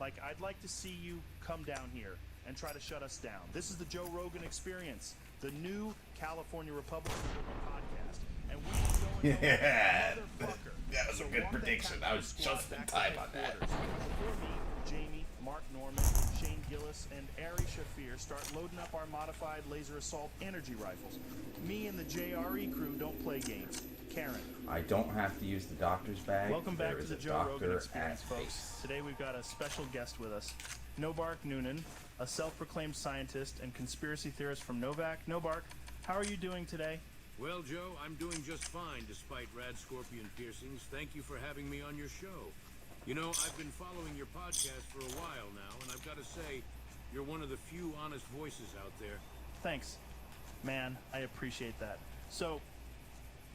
Like, I'd like to see you come down here and try to shut us down. This is the Joe Rogan Experience, the new California Republican podcast. And we're going Yeah, motherfucker. that was a good prediction. I was just in time on that. Before me, Jamie, Mark Norman, Shane Gillis, and Ari Shafir start loading up our modified laser assault energy rifles. Me and the JRE crew don't play games. Karen. I don't have to use the doctor's bag. Welcome back There to is the a Joe Rogan doctor Experience, at folks. base. Today we've got a special guest with us, Nobark Noonan, a self-proclaimed scientist and conspiracy theorist from Novak. Nobark, how are you doing today? Well, Joe, I'm doing just fine despite rad scorpion piercings. Thank you for having me on your show. You know, I've been following your podcast for a while now, and I've got to say, you're one of the few honest voices out there. Thanks. Man, I appreciate that. So,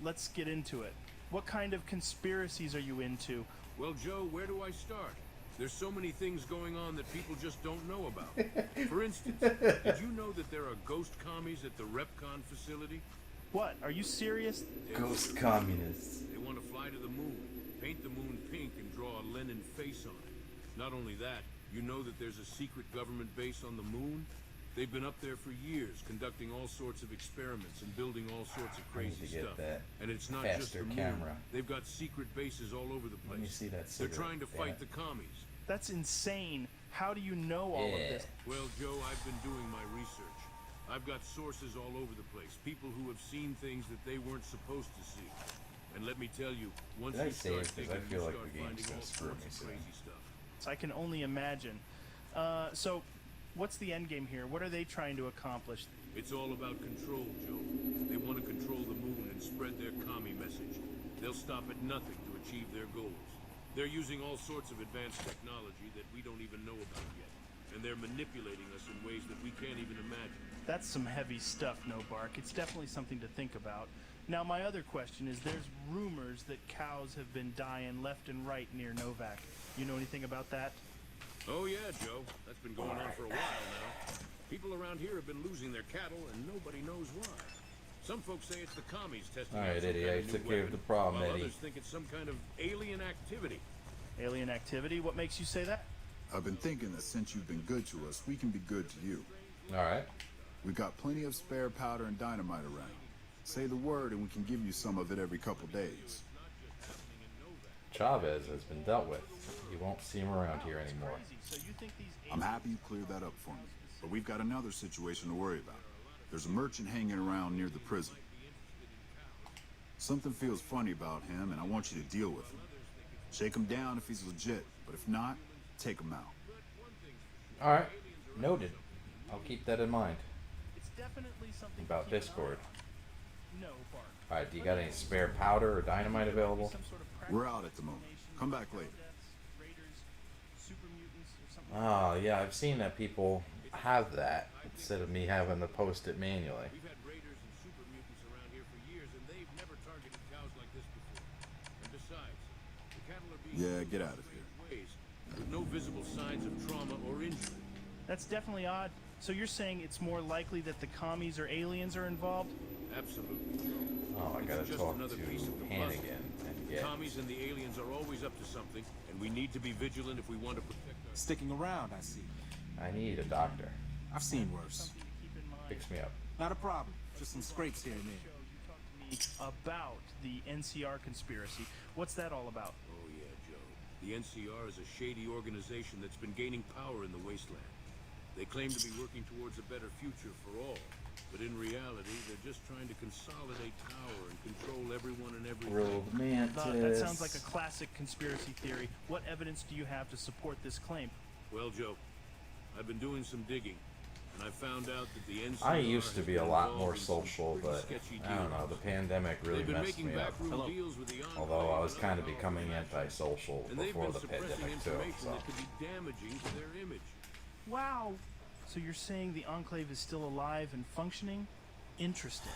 let's get into it. What kind of conspiracies are you into? Well, Joe, where do I start? There's so many things going on that people just don't know about. For instance, did you know that there are ghost commies at the RepCon facility? What? Are you serious? Ghost communists. They want to fly to the moon, paint the moon pink, and draw a Lenin face on it. Not only that, you know that there's a secret government base on the moon? They've been up there for years, conducting all sorts of experiments and building all sorts of I need crazy to get stuff. that And it's not just faster the moon. camera. They've got secret bases all over the place. Let me see that They're cigarette, trying to damn fight it. the commies. That's insane. How do you know all of this? Well, Joe, I've been doing my research. I've got sources all over the place. People who have seen things that they weren't supposed to see. And let me tell you, once Did I you say start it? 'Cause I digging, feel you like start the game's finding gonna all screw sorts me of soon. crazy stuff. So I can only imagine. So, what's the end game here? What are they trying to accomplish? It's all about control, Joe. They want to control the moon and spread their commie message. They'll stop at nothing to achieve their goals. They're using all sorts of advanced technology that we don't even know about yet. And they're manipulating us in ways that we can't even imagine. That's some heavy stuff, Nobark. It's definitely something to think about. Now, my other question is, there's rumors that cows have been dying left and right near Novak. You know anything about that? Oh yeah, Joe. That's been going on for a while now. People around here have been losing their cattle and nobody knows why. Some folks say it's the commies testing All out right, some Eddie, kind I of new took care of weapon, the problem, while Eddie. others think it's some kind of alien activity. Alien activity? What makes you say that? I've been thinking that since you've been good to us, we can be good to you. All right. We've got plenty of spare powder and dynamite around. Say the word and we can give you some of it every couple days. Chavez has been dealt with. You won't see him around here anymore. I'm happy you cleared that up for me. But we've got another situation to worry about. There's a merchant hanging around near the prison. Something feels funny about him, and I want you to deal with him. Shake him down if he's legit, but if not, take him out. All right. Noted. I'll keep that in mind. It's definitely something About to keep an Discord. eye on. No, Bart. All right. Do you got any spare powder or dynamite available? We're out at the moment. Come back later. Oh, yeah. I've seen that people have that instead of me having to post it manually. We've had raiders and super mutants around here for years, and they've never targeted cows like this before. And besides, the cattle are being Yeah, get out of here. ways with no visible signs of trauma or injury. That's definitely odd. So you're saying it's more likely that the commies or aliens are involved? Absolutely. Oh, I It's gotta just talk another to piece of the Hannigan and The get. commies and the aliens are always up to something, and we need to be vigilant if we want to protect our... Sticking around, I see. I need a doctor. I've seen worse. Fix me up. Not a problem. Just some scrapes here and there. About the NCR conspiracy. What's that all about? Oh yeah, Joe. The NCR is a shady organization that's been gaining power in the wasteland. They claim to be working towards a better future for all, but in reality, they're just trying to consolidate power and control everyone and everything. That sounds like a classic conspiracy theory. What evidence do you have to support this claim? Well, Joe, I've been doing some digging, and I found out that the NCR I used to has be a been lot involved more in some social, pretty but sketchy I don't know. dealings. The pandemic really They've been messed making me up. backroom deals with the Although I was Enclave kind of and other becoming organizations, antisocial and they've before been the suppressing pandemic too. information So that could be damaging to their image. Wow. So you're saying the Enclave is still alive and functioning? Interesting.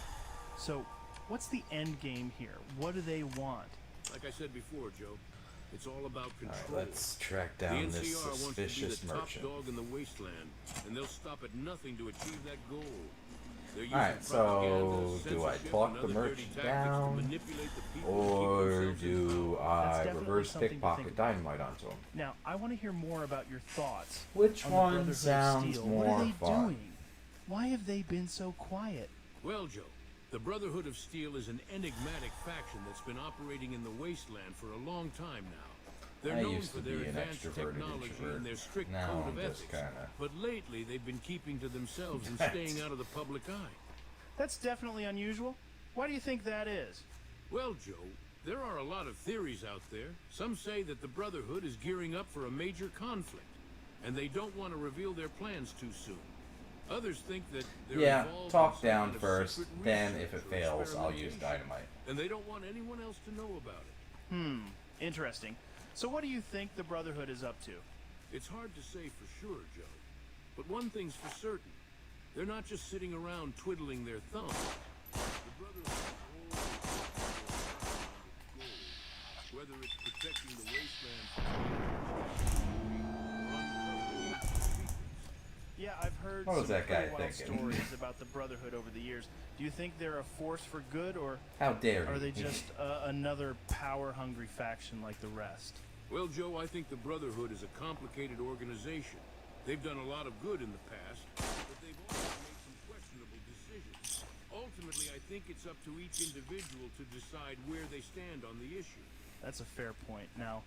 So, what's the end game here? What do they want? Like I said before, Joe, it's all about control. Alright, let's track down the this NCR wants to suspicious be the merchant. top dog in the wasteland, and they'll stop at nothing to achieve that goal. They're using Alright, so propaganda, do I censorship, talk and the other dirty merchant tactics to down, manipulate the people to keep or themselves in do power. I definitely reverse something to pickpocket think dynamite onto him? Now, I want to hear more about your thoughts. Which on the one Brotherhood of sounds Steel. more What are they fun? doing? Why have they been so quiet? Well, Joe, the Brotherhood of Steel is an enigmatic faction that's been operating in the wasteland for a long time now. They're I known used for to their be an advanced extroverted technology introvert. and their strict Now code I'm of just ethics. kinda- But lately, they've been keeping to themselves and Right. staying out of the public eye. That's definitely unusual. Why do you think that is? Well, Joe, there are a lot of theories out there. Some say that the Brotherhood is gearing up for a major conflict, and they don't want to reveal their plans too soon. Others think that they're Yeah, involved talk in some down kind of first, secret then research if it or fails, I'll use experimentation, dynamite. and they don't want anyone else to know about it. Interesting. So what do you think the Brotherhood is up to? It's hard to say for sure, Joe. But one thing's for certain. They're not just sitting around twiddling their thumbs. The Brotherhood is always goals. Whether it's protecting the wasteland Yeah, I've heard What was some that guy pretty wild thinking? stories about the Brotherhood over the years. Do you think they're a force for good, or How dare are he. they just another power-hungry faction like the rest? Well, Joe, I think the Brotherhood is a complicated organization. They've done a lot of good in the past, but they've also made some questionable decisions. Ultimately, I think it's up to each individual to decide where they stand on the issue. That's a fair point. Now,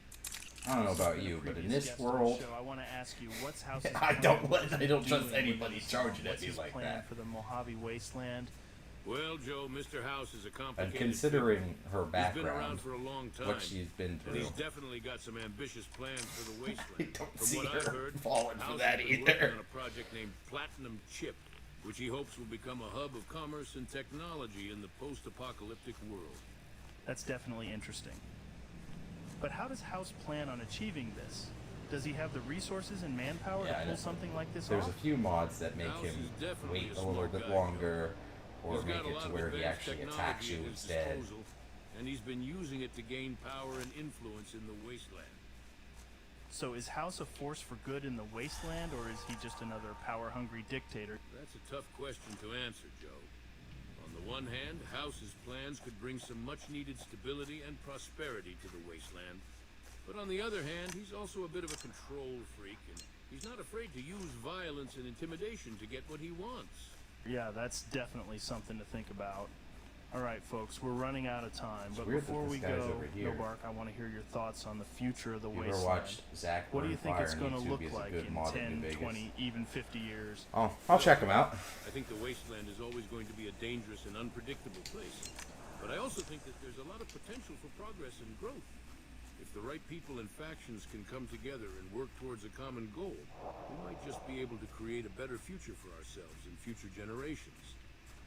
I don't know about as a you, but in previous this guest on the world, show, I want to ask you, what's House's I plan don't for trust doing anybody with this charging storm? at me What's his like plan that. for the Mojave wasteland? Well, Joe, Mr. House is a And complicated considering her figure. He's been background, around for a long time. what she's been And through, he's definitely got some ambitious plans for the wasteland. I don't From see what I've her heard, falling for House that has been either. working on a project named Platinum Chip, which he hopes will become a hub of commerce and technology in the post-apocalyptic world. That's definitely interesting. But how does House plan on achieving this? Does he have the resources and manpower Yeah, I to know. pull something like this there's off? a few mods that make House him is definitely wait a a little smart bit guy, Joe. longer, or He's make got a it lot to of where he advanced actually technology attacks you at his instead. disposal, and he's been using it to gain power and influence in the wasteland. So is House a force for good in the wasteland, or is he just another power-hungry dictator? That's a tough question to answer, Joe. On the the one hand, House's plans could bring some much-needed stability and prosperity to the wasteland. But on the other hand, he's also a bit of a control freak, and he's not afraid to use violence and intimidation to get what he wants. Yeah, that's definitely something to think about. All right, folks, we're running out of time, but weird that before this we guy's go, over here. No Bark, I want to hear your thoughts on the future of the You ever wasteland. watched Zach What do you think Fire it's on going to YouTube? look He's a like good in mod of 10, New Vegas. 20, even 50 years? Oh, I'll check him out. I think the wasteland is always going to be a dangerous and unpredictable place. But I also think that there's a lot of potential for progress and growth. If the right people and factions can come together and work towards a common goal, we might just be able to create a better future for ourselves and future generations.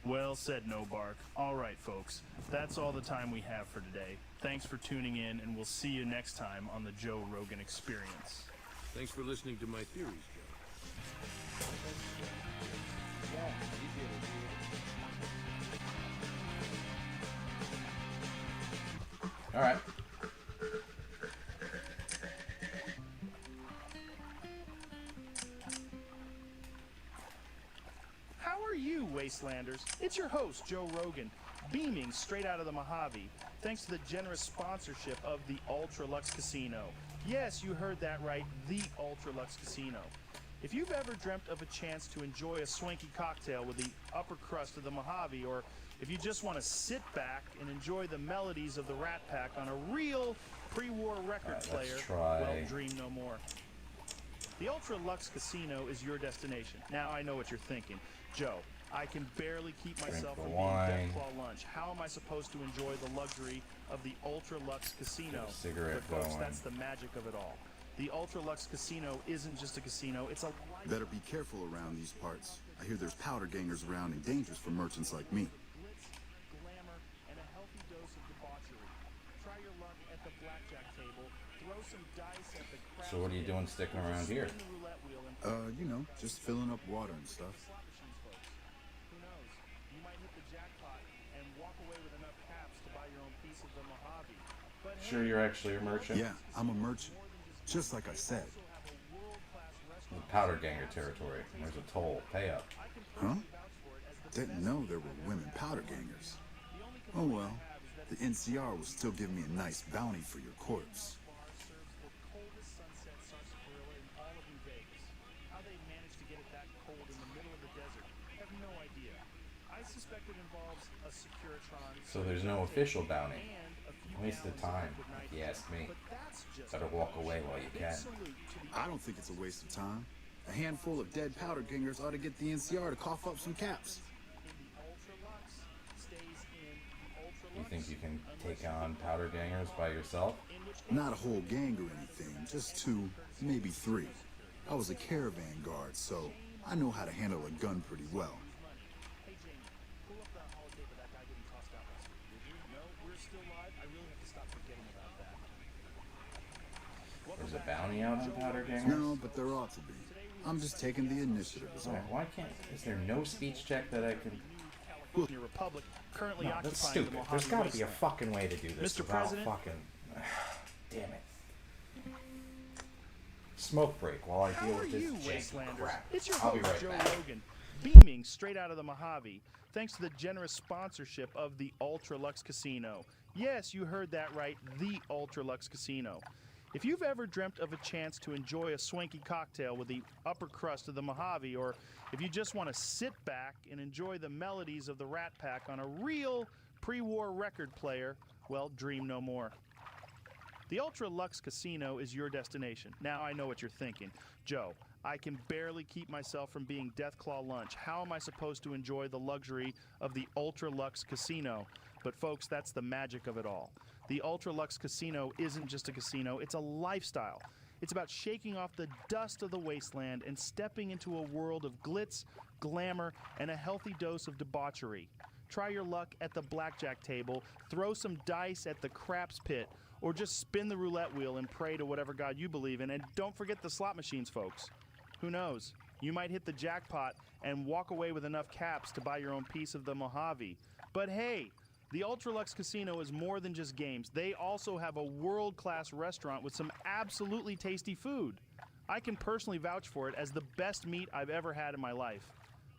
Well said, No Bark. All right, folks, that's all the time we have for today. Thanks for tuning in, and we'll see you next time on the Joe Rogan Experience. Thanks for listening to my theories, Joe. All right. How are you, Wastelanders? It's your host, Joe Rogan, beaming straight out of the Mojave, thanks to the generous sponsorship of the Ultra Lux Casino. Yes, you heard that right, the Ultra Lux Casino. If you've ever dreamt of a chance to enjoy a swanky cocktail with the upper crust of the Mojave, or if you just want to sit back and enjoy the melodies of the Rat Pack on a real pre-war record player, well, dream no more. The Ultra Lux Casino is your destination. Now I know what you're thinking. Joe, I can barely keep myself from being Death Claw lunch. How am I supposed to enjoy the luxury of the Ultra Lux Casino? Cigarette but folks, going. that's the magic of it all. The Ultra Lux Casino isn't just a casino, it's a life. Better be careful around these parts. I hear there's powder gangers around and dangerous for merchants like me. Glitz, glamour, and a healthy dose of debauchery. Try your luck at the blackjack table. Throw some dice at the crap. So what are you doing sticking around here? Spin the roulette wheel and You know, just filling up water and stuff. slot machines, folks. Who knows? You might hit the jackpot and walk away with enough caps to buy your own piece of the Mojave. But Sure you're actually a merchant? Yeah, I'm a merchant. Just like I said. The powder ganger territory. There's a toll. Pay up. Huh? Didn't know there were women powder gangers. Oh well, the NCR will still give me a nice bounty for your corpse. How they managed to get it that cold in the middle of the desert, I have no idea. I suspect it involves a Securitron. So there's no official bounty. Waste of time, if you ask me. Better walk away while you can. I don't think it's a waste of time. A handful of dead powder gangers ought to get the NCR to cough up some caps. You think you can take on powder gangers by yourself? Not a whole gang or anything, just 2, maybe 3. I was a caravan guard, so I know how to handle a gun pretty well. There's a bounty out on powder gangers? No, but there ought to be. I'm just taking the initiative is all. Why can't... Is there no speech check that I can... Your republic currently No, occupying that's the stupid. Mojave There's gotta be a wasteland. fucking way to do this Mr. without President? fucking... Damn it. Smoke break while I deal How are with this you, janky Wastelanders? crap. It's your I'll be host, right Joe back. Rogan, beaming straight out of the Mojave, thanks to the generous sponsorship of the Ultra Lux Casino. Yes, you heard that right, the Ultra Lux Casino. If you've ever dreamt of a chance to enjoy a swanky cocktail with the upper crust of the Mojave, or if you just want to sit back and enjoy the melodies of the Rat Pack on a real pre-war record player, well, dream no more. The Ultra Lux Casino is your destination. Now I know what you're thinking. Joe, I can barely keep myself from being Death Claw lunch. How am I supposed to enjoy the luxury of the Ultra Lux Casino? But folks, that's the magic of it all. The Ultra Lux Casino isn't just a casino, it's a lifestyle. It's about shaking off the dust of the wasteland and stepping into a world of glitz, glamour, and a healthy dose of debauchery. Try your luck at the blackjack table, throw some dice at the craps pit, or just spin the roulette wheel and pray to whatever god you believe in. And don't forget the slot machines, folks. Who knows? You might hit the jackpot and walk away with enough caps to buy your own piece of the Mojave. But hey, the Ultra Lux Casino is more than just games. They also have a world-class restaurant with some absolutely tasty food. I can personally vouch for it as the best meat I've ever had in my life.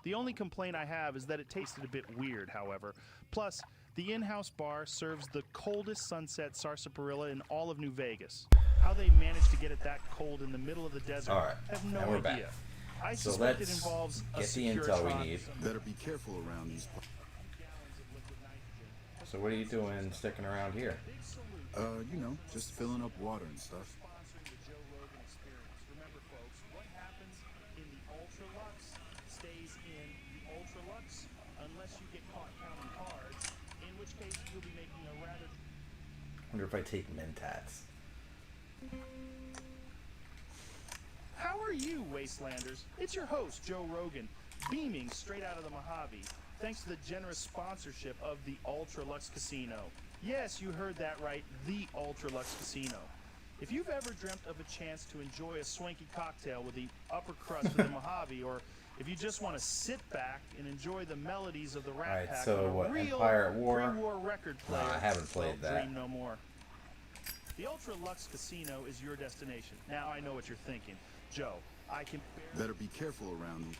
The only complaint I have is that it tasted a bit weird, however. Plus, the in-house bar serves the coldest sunset sarsaparilla in all of New Vegas. How they managed to get it that cold in the middle of the desert, All right, I have no and we're idea. back. I So suspect it let's involves a get the intel we need. Better be careful around these parts. So what are you doing sticking around here? You know, just filling up water and stuff. Remember, folks, what happens in the Ultralux stays in the Ultralux unless you get caught counting cards, in which case you'll be making a rather... I wonder if I take Mentats. How are you, Wastelanders? It's your host, Joe Rogan, beaming straight out of the Mojave, thanks to the generous sponsorship of the Ultralux Casino. Yes, you heard that right, the Ultralux Casino. If you've ever dreamt of a chance to enjoy a swanky cocktail with the upper crust of the Mojave, or if you just want to sit back and enjoy the melodies of the Rat Alright, Pack so on a what, real Empire at War? pre-war record No, player, I haven't played well, that. dream no more. The Ultralux Casino is your destination. Now I know what you're thinking. Joe, I can... Better be careful around these.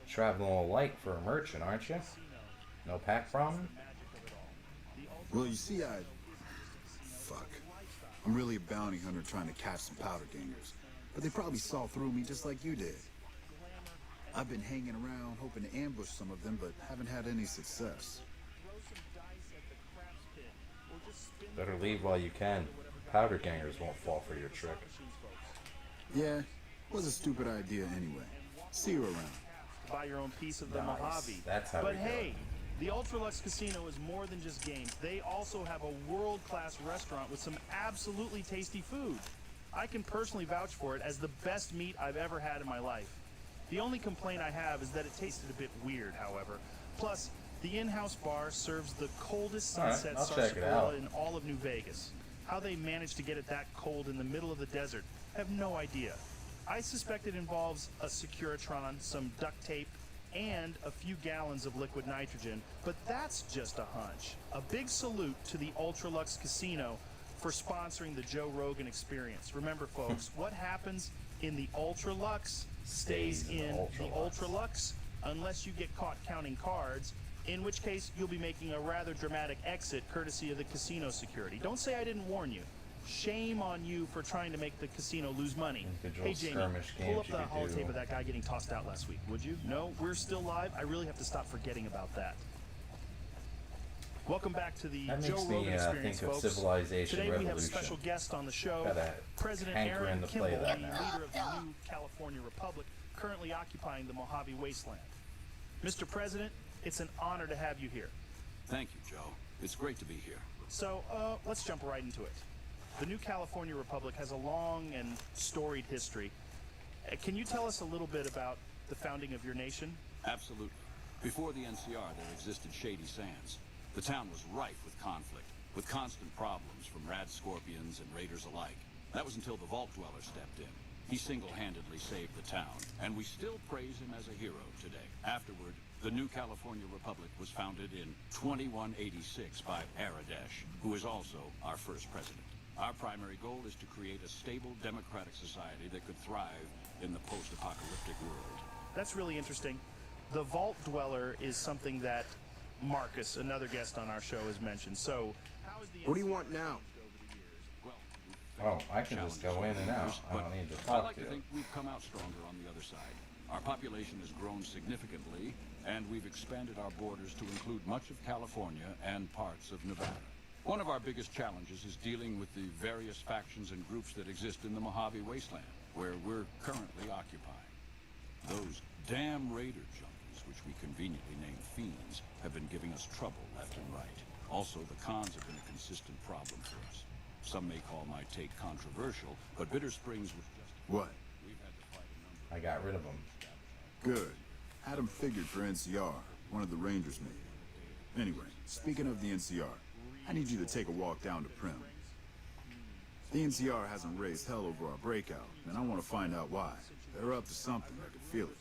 Traveling a little light for a merchant, aren't you? No pack problem? Well, you see, Fuck. I'm really a bounty hunter trying to catch some powder gangers. But they probably saw through me just like you did. I've been hanging around hoping to ambush some of them, but haven't had any success. Better leave while you can. Powder gangers won't fall for your trick. Yeah, was a stupid idea anyway. See you around. Buy your own piece of the Nice. Mojave. That's how but we do hey, it. the Ultralux Casino is more than just games. They also have a world-class restaurant with some absolutely tasty food. I can personally vouch for it as the best meat I've ever had in my life. The only complaint I have is that it tasted a bit weird, however. Plus, the in-house bar serves the coldest All right, sunset I'll check it sarsaparilla out. in all of New Vegas. How they managed to get it that cold in the middle of the desert, I have no idea. I suspect it involves a Securitron, some duct tape, and a few gallons of liquid nitrogen, but that's just a hunch. A big salute to the Ultralux Casino for sponsoring the Joe Rogan Experience. Remember, folks, what happens in the Ultralux stays in the Ultralux unless you get caught counting cards, in which case you'll be making a rather dramatic exit courtesy of the casino security. Don't say I didn't warn you. Shame on you for trying to make the casino lose money. Individual Hey, Jamie, skirmish pull games up you the could do. holotape of that guy getting tossed out last week, would you? No? We're still live? I really have to stop forgetting about that. Welcome back to the That Joe makes me Rogan Experience, think of folks. Civilization Today we have a Revolution. special guest on the show, Gotta President hankering Aaron to Kimball, play the that now. leader of the new California Republic, currently occupying the Mojave Wasteland. Mr. President, it's an honor to have you here. Thank you, Joe. It's great to be here. So, let's jump right into it. The new California Republic has a long and storied history. Can you tell us a little bit about the founding of your nation? Absolutely. Before the NCR, there existed Shady Sands. The town was rife with conflict, with constant problems from rad scorpions and raiders alike. That was until the Vault Dweller stepped in. He single-handedly saved the town, and we still praise him as a hero today. Afterward, the new California Republic was founded in 2186 by Aradesh, who is also our first president. Our primary goal is to create a stable, democratic society that could thrive in the post-apocalyptic world. That's really interesting. The Vault Dweller is something that Marcus, another guest on our show, has mentioned. So, how is the... What do you want now? Oh, I can just go in and out. I don't need to I talk like to to you. think we've come out stronger on the other side. Our population has grown significantly, and we've expanded our borders to include much of California and parts of Nevada. One of our biggest challenges is dealing with the various factions and groups that exist in the Mojave Wasteland, where we're currently occupying. Those damn raider junkies, which we conveniently name fiends, have been giving us trouble left and right. Also, the cons have been a consistent problem for us. Some may call my take controversial, but Bitter Springs was just... What? I got rid of them. Good. Had him figured for NCR, one of the Rangers maybe. Anyway, speaking of the NCR, I need you to take a walk down to Prim. The NCR hasn't raised hell over our breakout, and I want to find out why. They're up to something, I can feel it.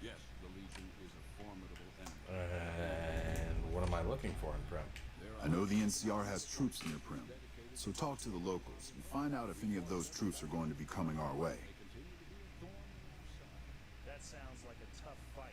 Yes, the Legion is a formidable enemy. And what am I looking for in Prim? I know the NCR has troops near Prim. So talk to the locals and find out if any of those troops are going to be coming our way. That sounds like a tough fight.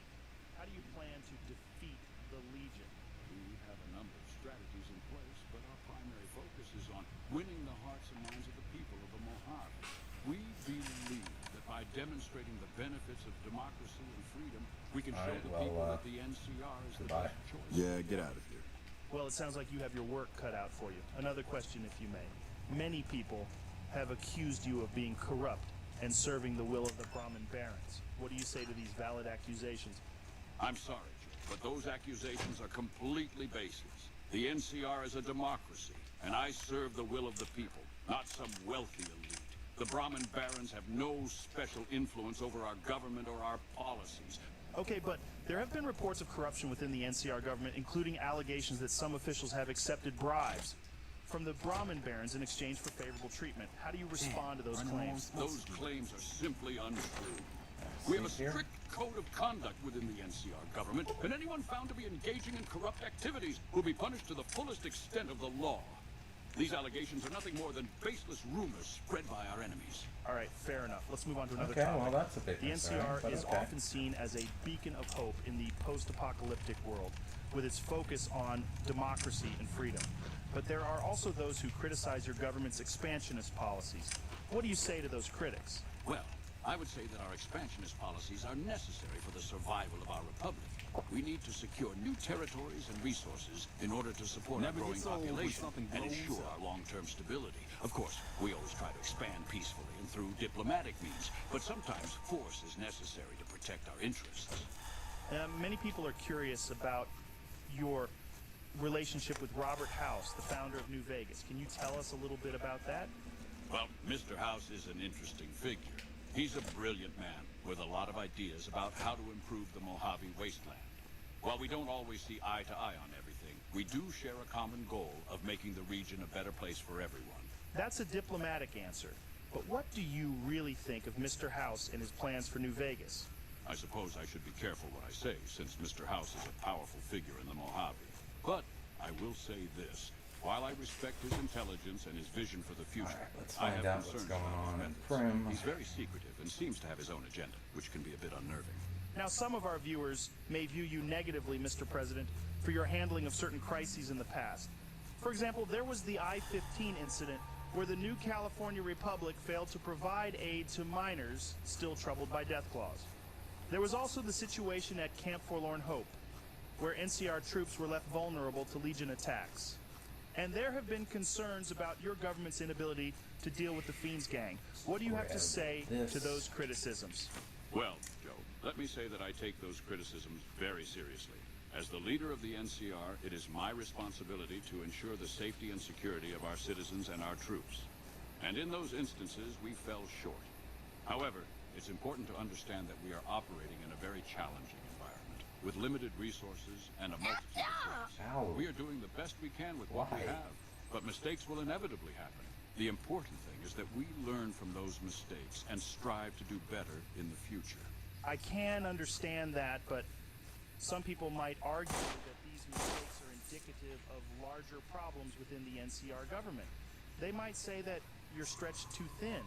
How do you plan to defeat the Legion? We have a number of strategies in place, but our primary focus is on winning the hearts and minds of the people of the Mojave. We believe that by demonstrating the benefits of democracy and freedom, we can show the people that the NCR is the best choice. Yeah, get out of here. Well, it sounds like you have your work cut out for you. Another question, if you may. Many people have accused you of being corrupt and serving the will of the Brahmin barons. What do you say to these valid accusations? I'm sorry, Joe, but those accusations are completely baseless. The NCR is a democracy, and I serve the will of the people, not some wealthy elite. The Brahmin barons have no special influence over our government or our policies. Okay, but there have been reports of corruption within the NCR government, including allegations that some officials have accepted bribes from the Brahmin barons in exchange for favorable treatment. How do you respond to those claims? Those claims are simply untrue. We have a strict code of conduct within the NCR government, and anyone found to be engaging in corrupt activities will be punished to the fullest extent of the law. These allegations are nothing more than baseless rumors spread by our enemies. All right, fair enough. Let's move on to another Okay, topic. well, that's a big The concern, NCR but is okay. often seen as a beacon of hope in the post-apocalyptic world, with its focus on democracy and freedom. But there are also those who criticize your government's expansionist policies. What do you say to those critics? Well, I would say that our expansionist policies are necessary for the survival of our republic. We need to secure new territories and resources in order to support our growing population and ensure our long-term stability. Of course, we always try to expand peacefully and through diplomatic means, but sometimes force is necessary to protect our interests. Many people are curious about your relationship with Robert House, the founder of New Vegas. Can you tell us a little bit about that? Well, Mr. House is an interesting figure. He's a brilliant man with a lot of ideas about how to improve the Mojave wasteland. While we don't always see eye to eye on everything, we do share a common goal of making the region a better place for everyone. That's a diplomatic answer. But what do you really think of Mr. House and his plans for New Vegas? I suppose I should be careful what I say, since Mr. House is a powerful figure in the Mojave. But I will say this. While I respect his intelligence and his vision for the future, let's I find have out what's concerns going about on his in methods. Prim. He's very secretive and seems to have his own agenda, which can be a bit unnerving. Now, some of our viewers may view you negatively, Mr. President, for your handling of certain crises in the past. For example, there was the I-15 incident where the new California Republic failed to provide aid to miners still troubled by death claws. There was also the situation at Camp Forlorn Hope, where NCR troops were left vulnerable to Legion attacks. And there have been concerns about your government's inability to deal with the Fiends gang. What do you have to say to those criticisms? Well, Joe, let me say that I take those criticisms very seriously. As the leader of the NCR, it is my responsibility to ensure the safety and security of our citizens and our troops. And in those instances, we fell short. However, it's important to understand that we are operating in a very challenging environment, with limited resources and a multitude of threats. We are doing the best we can with what we have, but mistakes will inevitably happen. The important thing is that we learn from those mistakes and strive to do better in the future. I can understand that, but some people might argue that these mistakes are indicative of larger problems within the NCR government. They might say that you're stretched too thin,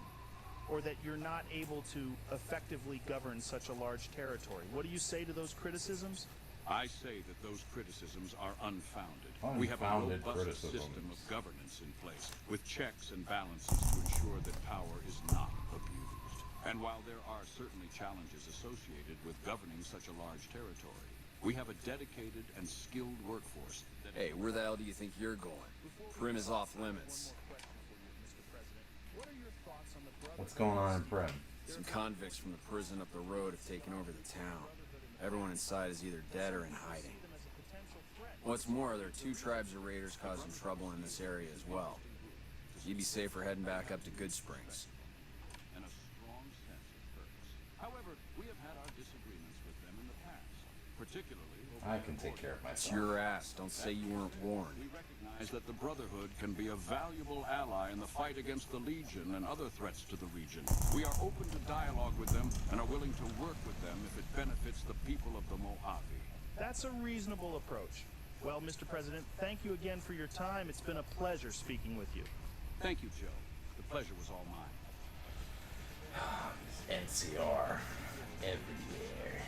or that you're not able to effectively govern such a large territory. What do you say to those criticisms? I say that those criticisms are unfounded. We have a robust system of governance in place, with checks and balances to ensure that power is not abused. And while there are certainly challenges associated with governing such a large territory, we have a dedicated and skilled workforce that... Hey, where the hell do you think you're going? Prim is off limits. What's going on in Prim? Some convicts from the prison up the road have taken over the town. Everyone inside is either dead or in hiding. What's more, there are 2 tribes of raiders causing trouble in this area as well. You'd be safer heading back up to Good Springs. And a strong sense of purpose. However, we have had our disagreements with them in the past, particularly... I can take care of myself. It's your ass. Don't say you weren't warned. We recognize that the Brotherhood can be a valuable ally in the fight against the Legion and other threats to the region. We are open to dialogue with them and are willing to work with them if it benefits the people of the Mojave. That's a reasonable approach. Well, Mr. President, thank you again for your time. It's been a pleasure speaking with you. Thank you, Joe. The pleasure was all mine. NCR everywhere.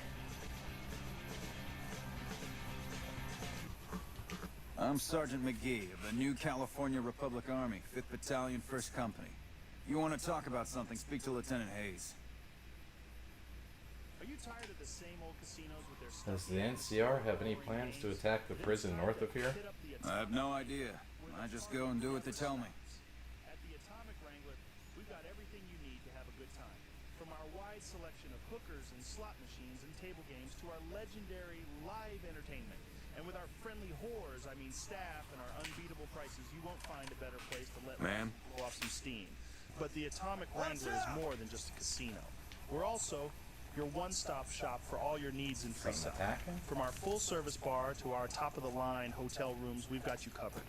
I'm Sergeant McGee of the New California Republic Army, 5th Battalion, 1st Company. You want to talk about something, speak to Lieutenant Hayes. Are you tired of the same old casinos with their Does the NCR have any plans to attack the prison north of here? I have no idea. I just go and do what they tell me. At the Atomic Wrangler, we've got everything you need to have a good time. From our wide selection of hookers and slot machines and table games to our legendary live entertainment. And with our friendly whores, I mean staff, and our unbeatable prices, you won't find a better place to let Ma'am? blow off some steam. But the Atomic Wrangler is more than just a casino. We're also your one-stop shop for all your needs in free stuff. From our full-service bar to our top-of-the-line hotel rooms, we've got you covered.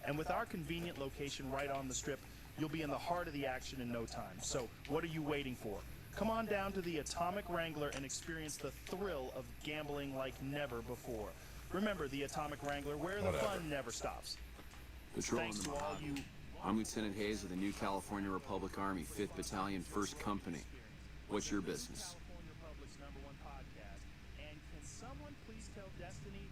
And with our convenient location right on the strip, you'll be in the heart of the action in no time. So what are you waiting for? Come on down to the Atomic Wrangler and experience the thrill of gambling like never before. Remember the Atomic Wrangler, where the fun never stops. Patrolling Thanks the to all Mojave. you... I'm Lieutenant Hayes of the New California Republic Army, 5th Battalion, 1st Company. What's your business? California Republic's #1 podcast. And can someone please tell Destiny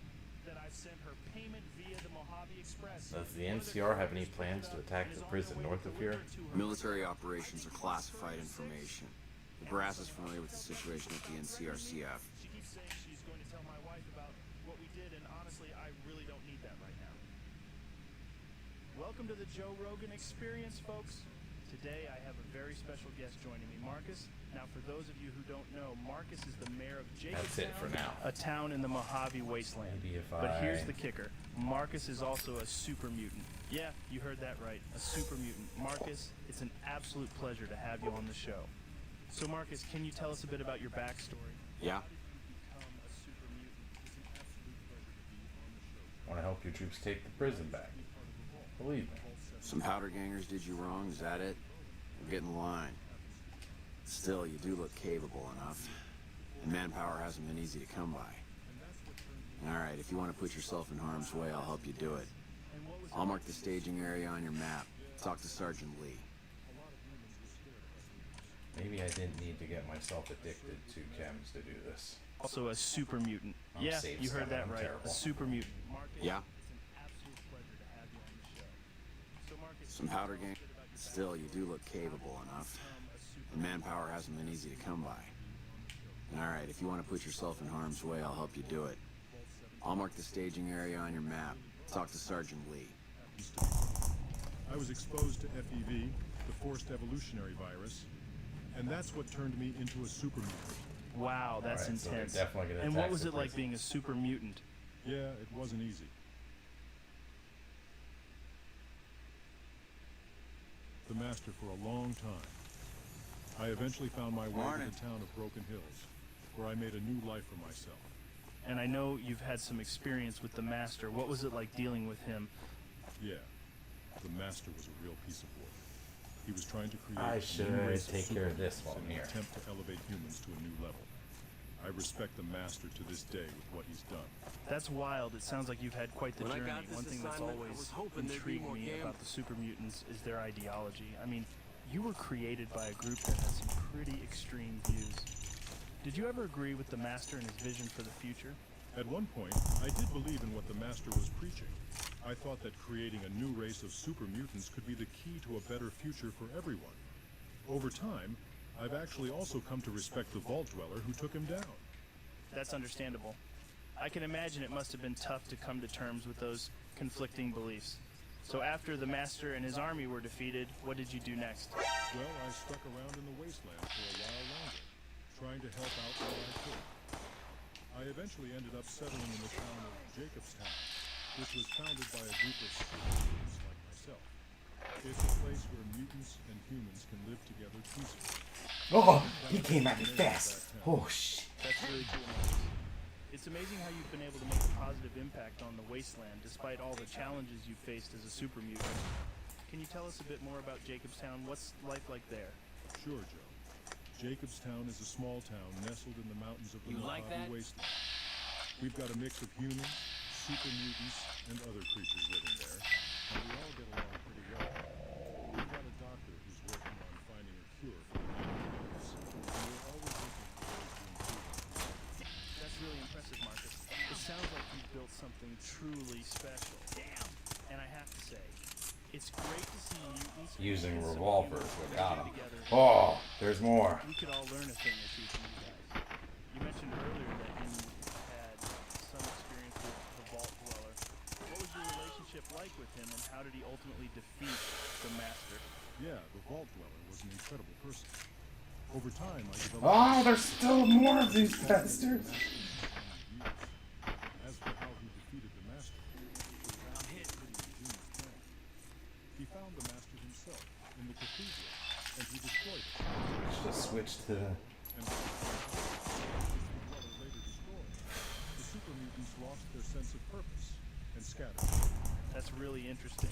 that I've sent her payment via the Mojave Express? Does the NCR have any plans to attack the prison north of here? Military operations are classified information. The brass is familiar with the situation at the NCRCF. She keeps saying she's going to tell my wife about what we did, and honestly, I really don't need that right now. Welcome to the Joe Rogan Experience, folks. Today, I have a very special guest joining me, Marcus. Now, for those of you who don't know, Marcus is the mayor of Jacobstown. That's it for now. A town in the Mojave wasteland. Maybe if But here's the kicker. Marcus is also a super mutant. Yeah, you heard that right. A super mutant. Marcus, it's an absolute pleasure to have you on the show. So, Marcus, can you tell us a bit about your backstory? Yeah. Want to help your troops take the prison back. Believe me. Some powder gangers did you wrong, is that it? Well, get in line. Still, you do look capable enough. And manpower hasn't been easy to come by. Alright, if you want to put yourself in harm's way, I'll help you do it. I'll mark the staging area on your map. Talk to Sergeant Lee. Maybe I didn't need to get myself addicted to chems to do this. Also a super mutant. I'm Yeah, safe, you heard Scott. that I'm right. terrible. A super mutant. Marcus, Yeah? it's an absolute pleasure to have you on the show. So, Marcus, Some powder gang. Still, you do look capable enough. And manpower hasn't been easy to come by. Alright, if you want to put yourself in harm's way, I'll help you do it. I'll mark the staging area on your map. Talk to Sergeant Lee. I was exposed to FEV, the forced evolutionary virus, and that's what turned me into a super mutant. Wow, that's Alright, so they're intense. definitely gonna And attack what was the it like prison. being a super mutant? Yeah, it wasn't easy. The master for a long time. I eventually found my way Morning. to the town of Broken Hills, where I made a new life for myself. And I know you've had some experience with the Master. What was it like dealing with him? Yeah, the master was a real piece of work. He was trying to create I a should new race of take care of this superhumans while I'm in an here. attempt to elevate humans to a new level. I respect the master to this day with what he's done. That's wild. It sounds like you've had quite the When I journey. got this One thing that's assignment, I always was hoping there'd be intrigued more me gambling. about the super mutants is their ideology. I mean, you were created by a group that has some pretty extreme views. Did you ever agree with the Master and his vision for the future? At one point, I did believe in what the master was preaching. I thought that creating a new race of super mutants could be the key to a better future for everyone. Over time, I've actually also come to respect the Vault Dweller who took him down. That's understandable. I can imagine it must have been tough to come to terms with those conflicting beliefs. So after the Master and his army were defeated, what did you do next? Well, I stuck around in the wasteland for a while longer, trying to help out where I could. I eventually ended up settling in the town of Jacobstown, which was founded by a group of mutants like myself. It's a place where mutants and humans can live together peacefully. Oh, he came at me fast. Oh, shit. That's really cool, Marcus. It's amazing how you've been able to make a positive impact on the wasteland despite all the challenges you faced as a super mutant. Can you tell us a bit more about Jacobstown? What's life like there? Sure, Joe. Jacobstown is a small town nestled in the mountains of the You like Mojave that? wasteland. We've got a mix of humans, super mutants, and other creatures living there, and we all get along pretty well. great to see mutants Using and some revolvers, humans we got working him. together. Oh, there's more. We could all learn a thing or two from you guys. You mentioned earlier that you had some experience with the Vault Dweller. What was your relationship like with him, and how did he ultimately defeat the Master? Yeah, the Vault Dweller was an incredible person. Over time, I developed... Oh, there's still more of these bastards. As for how he defeated the Master, I'm hit. He found the Master himself in the cathedral, and he destroyed it. Just switch to... And the later destroyed. The super mutants lost their sense of purpose and scattered. That's really interesting.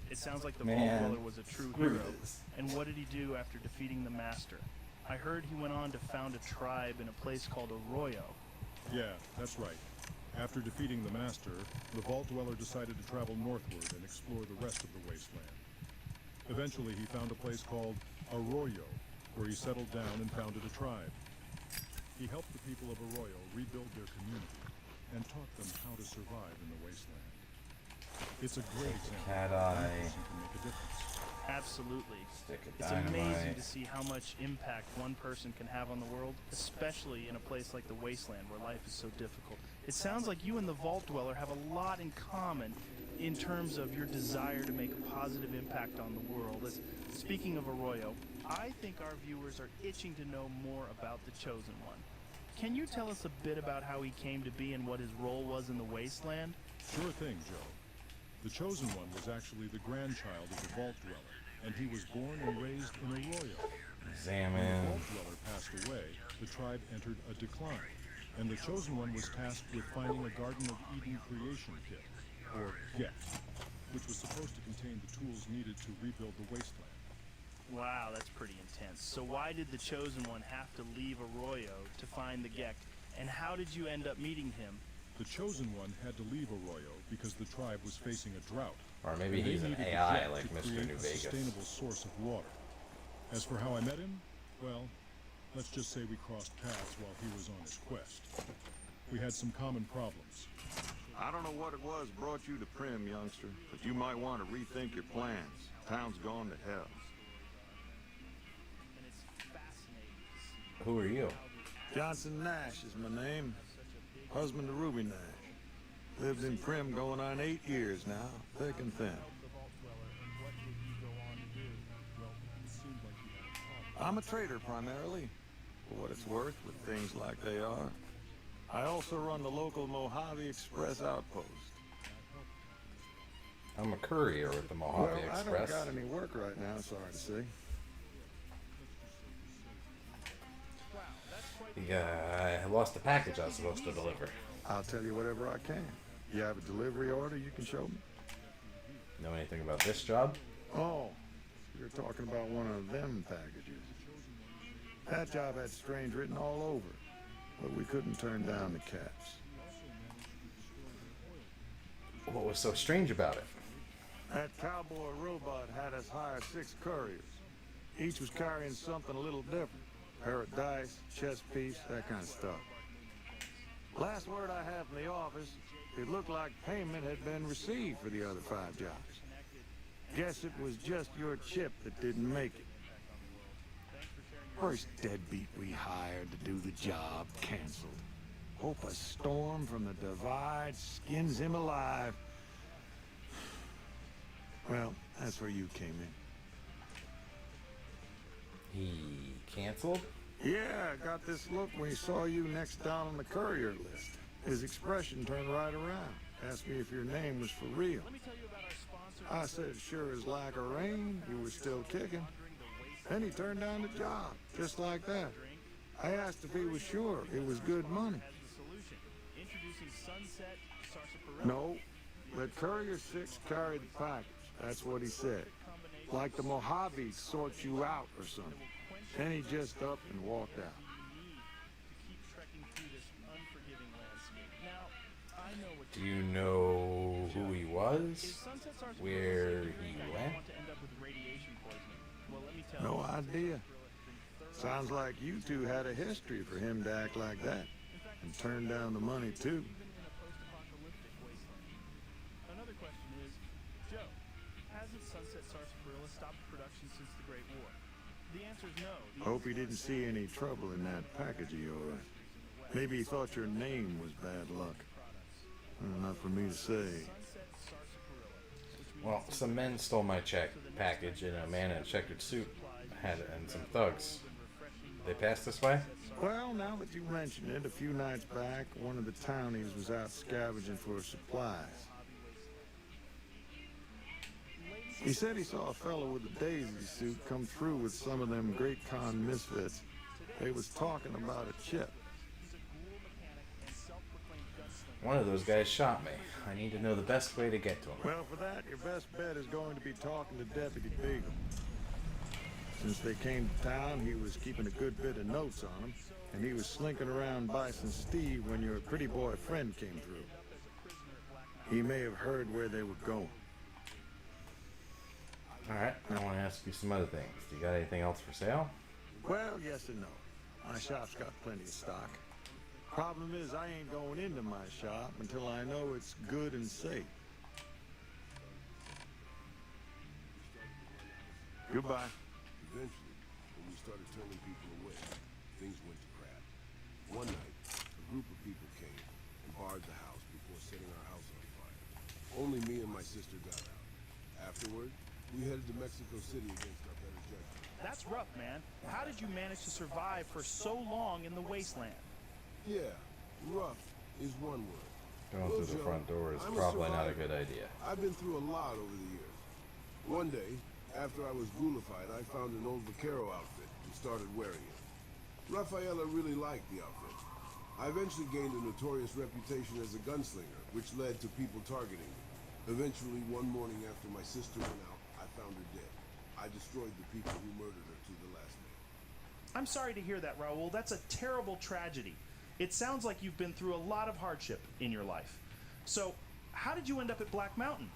It sounds like the Man, Vault Dweller was a true screw hero. this. And what did he do after defeating the Master? I heard he went on to found a tribe in a place called Arroyo. Yeah, that's right. After defeating the Master, the Vault Dweller decided to travel northward and explore the rest of the wasteland. Eventually, he found a place called Arroyo, where he settled down and founded a tribe. He helped the people of Arroyo rebuild their community and taught them how to survive in the wasteland. It's a great example Cat of how eye. one person can make a difference. Absolutely. Stick of It's amazing dynamite. to see how much impact one person can have on the world, especially in a place like the wasteland where life is so difficult. It sounds like you and the Vault Dweller have a lot in common in terms of your desire to make a positive impact on the world. Speaking of Arroyo, I think our viewers are itching to know more about the Chosen One. Can you tell us a bit about how he came to be and what his role was in the wasteland? Sure thing, Joe. The Chosen One was actually the grandchild of the Vault Dweller, and he was born and raised in Arroyo. When the Examine. Vault Dweller passed away, the tribe entered a decline, and the Chosen One was tasked with finding a Garden of Eden creation kit, or GET, which was supposed to contain the tools needed to rebuild the wasteland. Wow, that's pretty intense. So why did the Chosen One have to leave Arroyo to find the Gek, and how did you end up meeting him? The Chosen One had to leave Arroyo because the tribe was facing a drought. Or maybe and they he's an needed the AI jet like to Mr. create New a Vegas. sustainable source of water. As for how I met him, well, let's just say we crossed paths while he was on his quest. We had some common problems. I don't know what it was brought you to Prim, youngster, but you might want to rethink your plans. Town's gone to hell. Who are you? Johnson Nash is my name. Husband to Ruby Nash. Lived in Prim going on 8 years now, thick and thin. I'm a trader primarily, for what it's worth with things like they are. I also run the local Mojave Express outpost. I'm a courier with the Mojave Well, Express. I don't got any work right now, sorry to say. Yeah, I lost the package I was supposed to deliver. I'll tell you whatever I can. You have a delivery order you can show me? Know anything about this job? Oh, you're talking about one of them packages. That job had strange written all over it, but we couldn't turn down the caps. What was so strange about it? That cowboy robot had us hire 6 couriers. Each was carrying something a little different. Pair of dice, chess piece, that kind of stuff. Last word I have from the office, it looked like payment had been received for the other 5 jobs. Guess it was just your chip that didn't make it. First deadbeat we hired to do the job canceled. Hope a storm from the divide skins him alive. Well, that's where you came in. He canceled? Yeah, I got this look when he saw you next down on the courier list. His expression turned right around. Asked me if your name was for real. I said, sure as lack of rain, you were still kicking. Then he turned down the job, just like that. I asked if he was sure it was good money. No, let Courier 6 carry the package. That's what he said. Like the Mojave sorts you out or something. Then he just up and walked out. Do you know who he was? Where he went? No idea. Sounds like you two had a history for him to act like that. And turn down the money, too. Another question is, Joe, hasn't Sunset sarsaparilla stopped production since the Great War? The answer is no. Hope he didn't see any trouble in that package of yours. Maybe he thought your name was bad luck. Not for me to say. Well, some men stole my package, and a man in a checkered suit and some thugs. They passed this way? Well, now that you mention it, a few nights back, one of the townies was out scavenging for supplies. He said he saw a fellow with a daisy suit come through with some of them Great Khan misfits. They was talking about a chip. One of those guys shot me. I need to know the best way to get to him. Well, for that, your best bet is going to be talking to Deputy Beagle. Since they came to town, he was keeping a good bit of notes on them, and he was slinking around Bison Steve when your pretty boy friend came through. He may have heard where they were going. Alright, I want to ask you some other things. Do you got anything else for sale? Well, yes and no. My shop's got plenty of stock. Problem is, I ain't going into my shop until I know it's good and safe. Goodbye. Eventually, when we started turning people away, things went to crap. One night, a group of people came and barred the house before setting our house on fire. Only me and my sister got out. Afterward, we headed to Mexico City against our better judgment. That's rough, man. How did you manage to survive for so long in the wasteland? Yeah, rough is one word. Going through the front door is probably not a good idea. I've been through a lot over the years. One day, after I was ghoulified, I found an old vaquero outfit and started wearing it. Rafaela really liked the outfit. I eventually gained a notorious reputation as a gunslinger, which led to people targeting me. Eventually, one morning after my sister went out, I found her dead. I destroyed the people who murdered her to the last man. I'm sorry to hear that, Raul. That's a terrible tragedy. It sounds like you've been through a lot of hardship in your life. So, how did you end up at Black Mountain?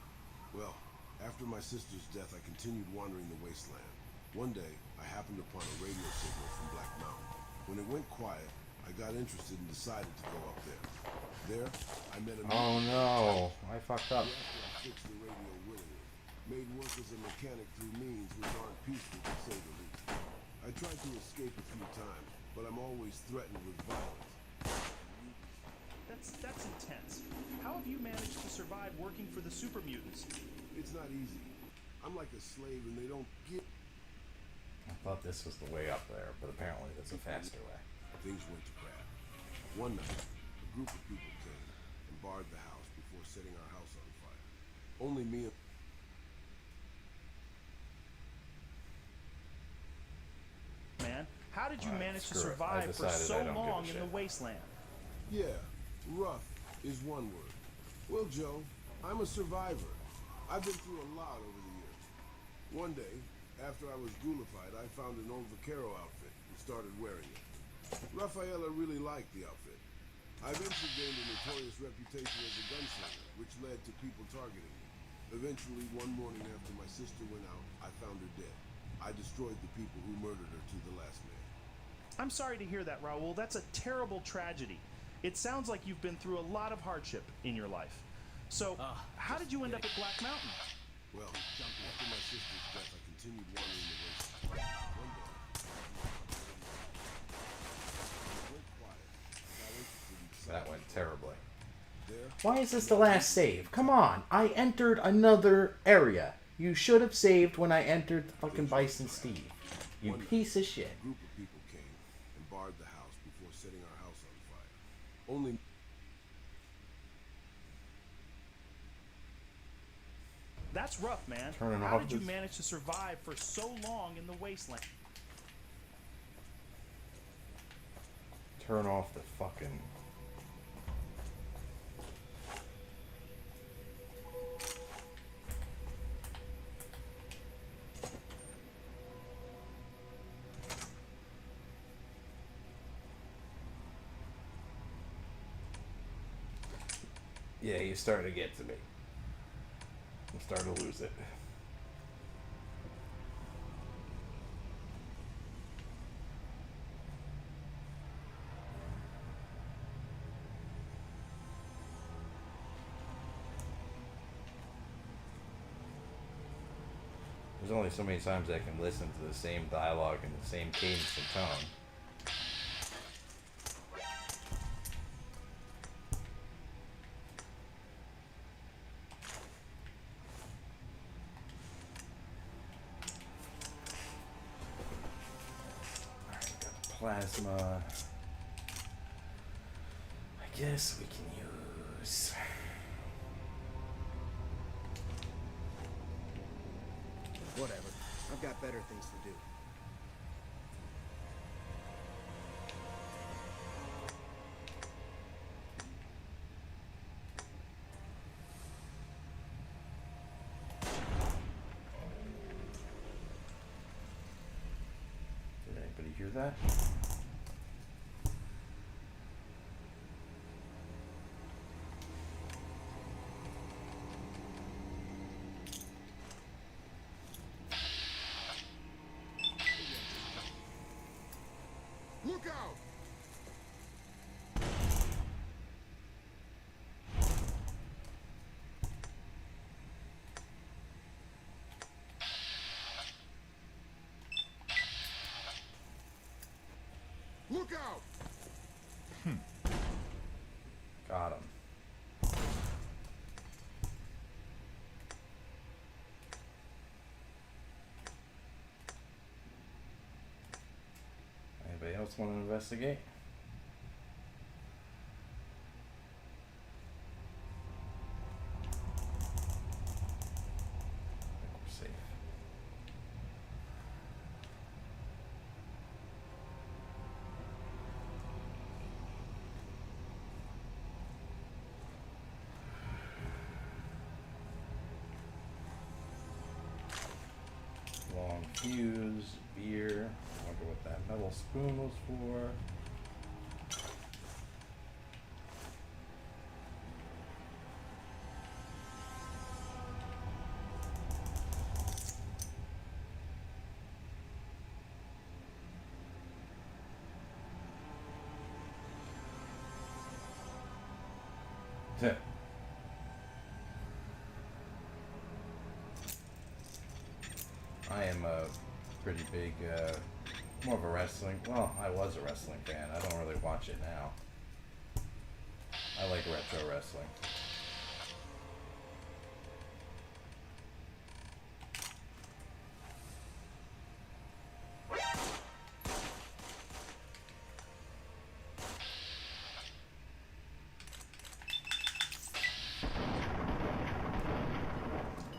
Well, after my sister's death, I continued wandering the wasteland. One day, I happened upon a radio signal from Black Mountain. When it went quiet, I got interested and decided to go up there. There, I met a man. Oh no, I fucked up. I fixed the radio willingly. Made work as a mechanic through means which aren't peaceful to say the least. I tried to escape a few times, but I'm always threatened with violence. That's intense. How have you managed to survive working for the super mutants? It's not easy. I'm like a slave and they don't get... I thought this was the way up there, but apparently there's a faster way. Things went to crap. One night, a group of people came and barred the house before setting our house on fire. Only me and... Man, how did you manage to survive for so long in the wasteland? Yeah, rough is one word. Well, Joe, I'm a survivor. I've been through a lot over the years. One day, after I was ghoulified, I found an old vaquero outfit and started wearing it. Rafaela really liked the outfit. I eventually gained a notorious reputation as a gunslinger, which led to people targeting me. Eventually, one morning after my sister went out, I found her dead. I destroyed the people who murdered her to the last man. I'm sorry to hear that, Raul. That's a terrible tragedy. It sounds like you've been through a lot of hardship in your life. So, how did you end up at Black Mountain? Well, after my sister's death, I continued wandering the wasteland. One day, it went quiet. I got interested in That went terribly. there. Why is this the last save? Come on, I entered another area. You should have saved when I entered the fucking Bison Steve. You piece of shit. A group of people came and barred the house before setting our house on fire. Only... That's rough, man. How did you manage to survive for so long in the wasteland? Turn off the fucking... Yeah, you're starting to get to me. I'm starting to lose it. There's only so many times I can listen to the same dialogue in the same cadence and tone. Alright, got the plasma. I guess we can use... Whatever. I've got better things to do. Did anybody hear that? Look out! Look out! Got him. Anybody else want to investigate? I think we're safe. Long fuse, beer. I wonder what that metal spoon was for. Tip. I am a pretty big, more of a wrestling, well, I was a wrestling fan. I don't really watch it now. I like retro wrestling.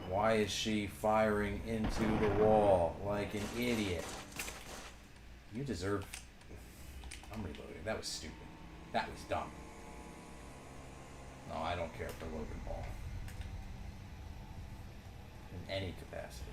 Why is she firing into the wall like an idiot? You deserve... I'm reloading. That was stupid. That was dumb. No, I don't care for Logan Paul. In any capacity.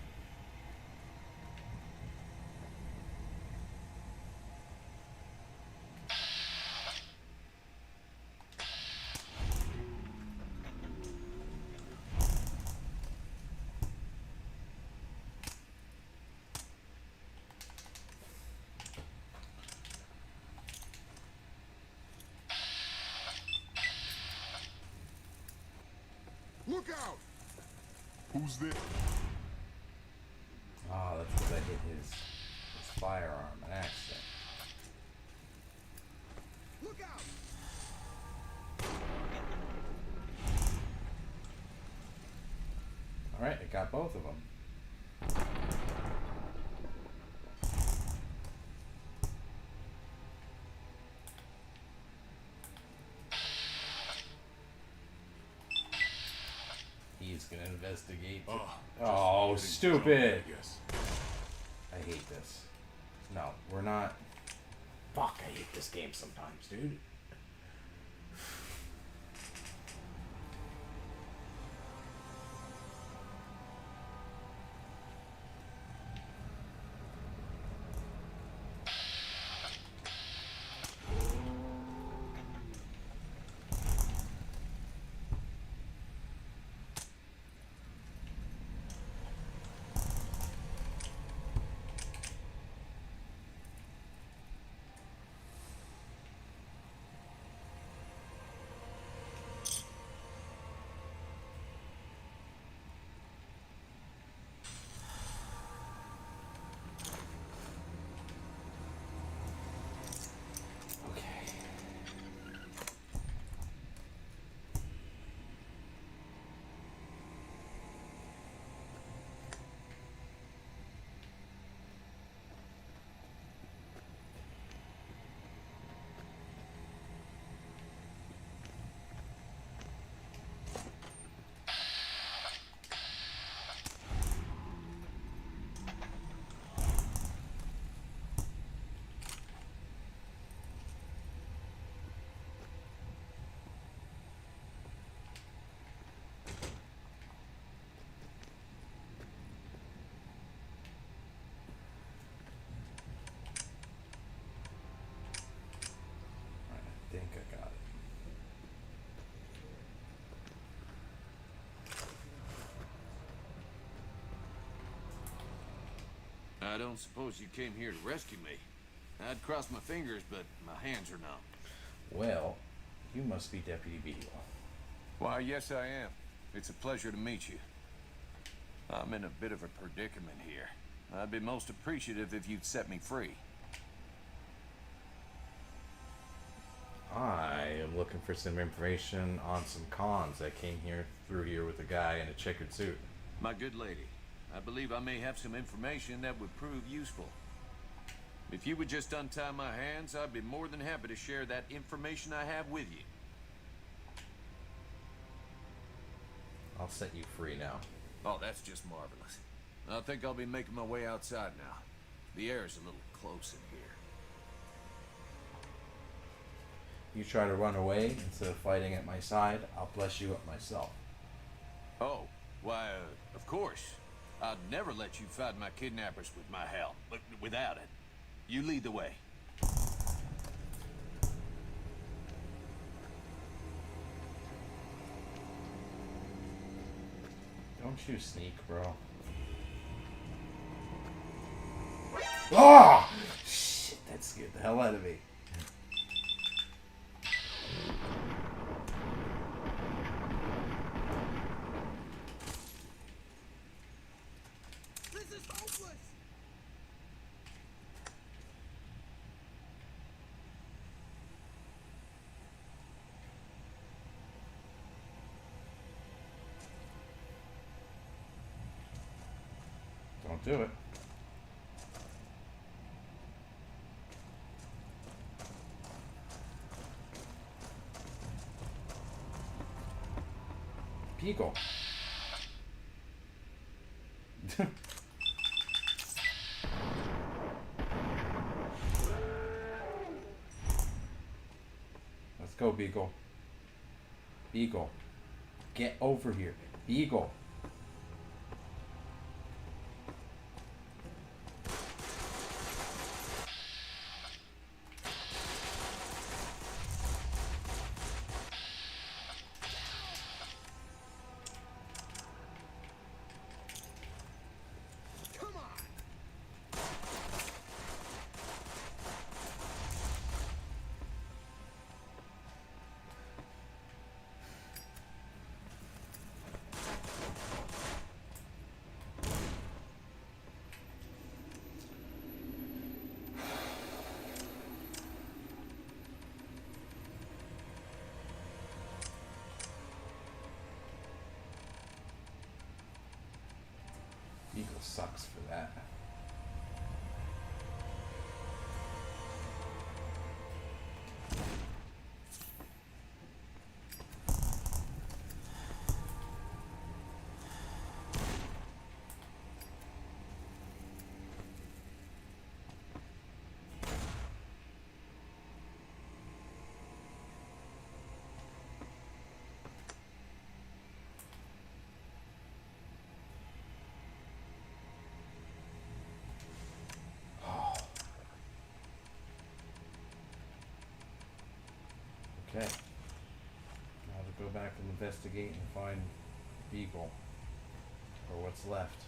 Look out! Who's there? Ah, that's because I hit his firearm, an accident. Look out! Alright, I got both of them. He's gonna investigate. Oh, stupid! I hate this. No, we're not. Fuck, I hate this game sometimes, dude. I don't suppose you came here to rescue me. I'd cross my fingers, but my hands are numb. Well, you must be Deputy Beagle. Why, yes I am. It's a pleasure to meet you. I'm in a bit of a predicament here. I'd be most appreciative if you'd set me free. I am looking for some information on some cons that came through here with a guy in a checkered suit. My good lady, I believe I may have some information that would prove useful. If you would just untie my hands, I'd be more than happy to share that information I have with you. I'll set you free now. Oh, that's just marvelous. I think I'll be making my way outside now. The air's a little close in here. You try to run away instead of fighting at my side, I'll bless you up myself. Oh, why, of course. I'd never let you fight my kidnappers with my help, but without it. You lead the way. Don't you sneak, bro. Ah! Shit, that scared the hell out of me. This is hopeless! Don't do it. Beagle. Let's go, Beagle. Beagle. Get over here. Beagle. Eagle sucks for that. Okay. Now to go back and investigate and find Beagle. Or what's left.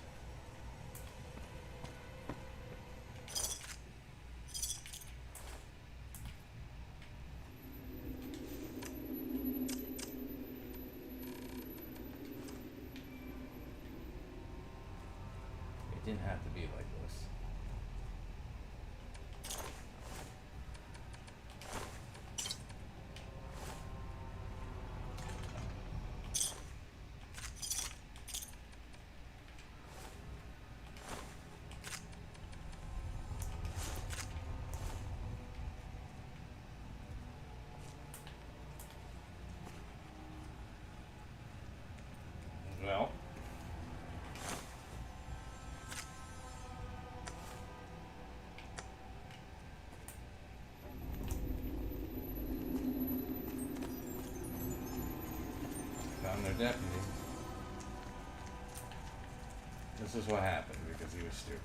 It didn't have to be like this. Well, found their deputy. This is what happened because he was stupid.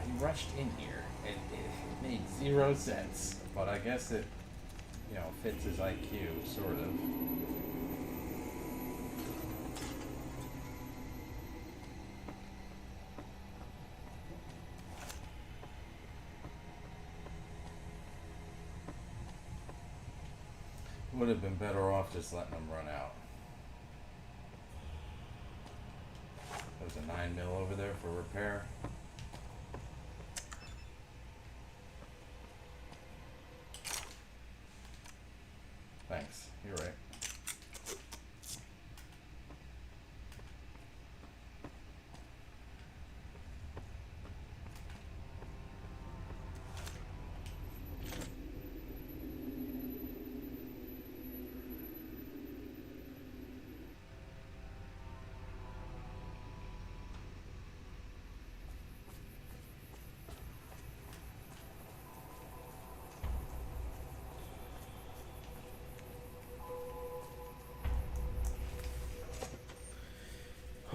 he rushed in here. It made zero sense. But I guess it, fits his IQ, sort of. Would have been better off just letting them run out. There's a 9mm over there for repair. Thanks, you're right.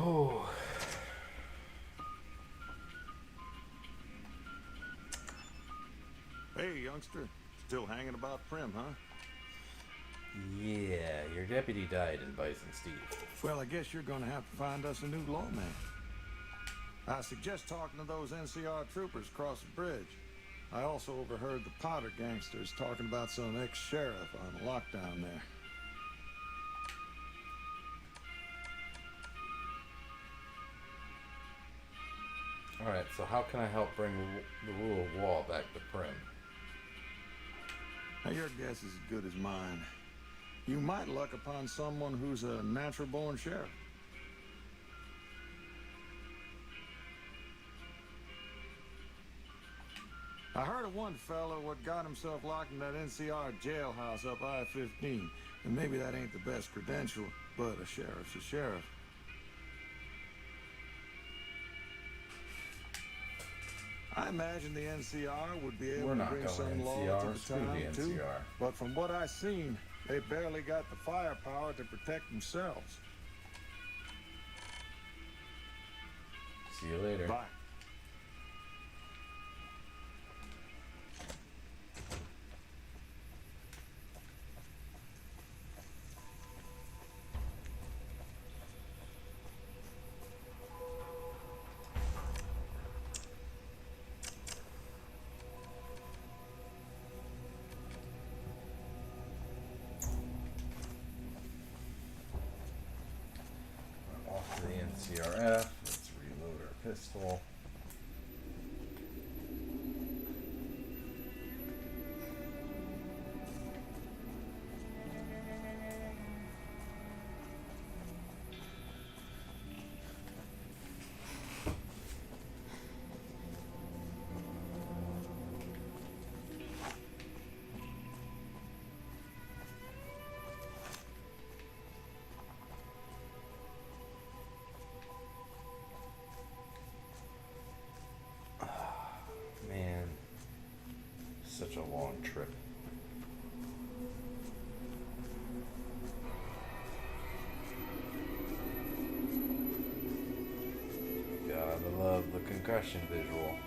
Oh. Hey, youngster. Still hanging about Prim, huh? Yeah, your deputy died in Bison Steve. Well, I guess you're gonna have to find us a new lawman. I suggest talking to those NCR troopers across the bridge. I also overheard the Potter gangsters talking about some ex-sheriff on lockdown there. Alright, so how can I help bring the rule of law back to Prim? Now, your guess is as good as mine. You might luck upon someone who's a natural-born sheriff. I heard of one fellow what got himself locked in that NCR jailhouse up I-15. And maybe that ain't the best credential, but a sheriff's a sheriff. I imagine the NCR would be able to bring some law to the town, too. But from what I've seen, they barely got the firepower to protect themselves. See you later. Bye. Off to the NCRF. Let's reload our pistol. Man, such a long trip. Gotta love the concussion visual.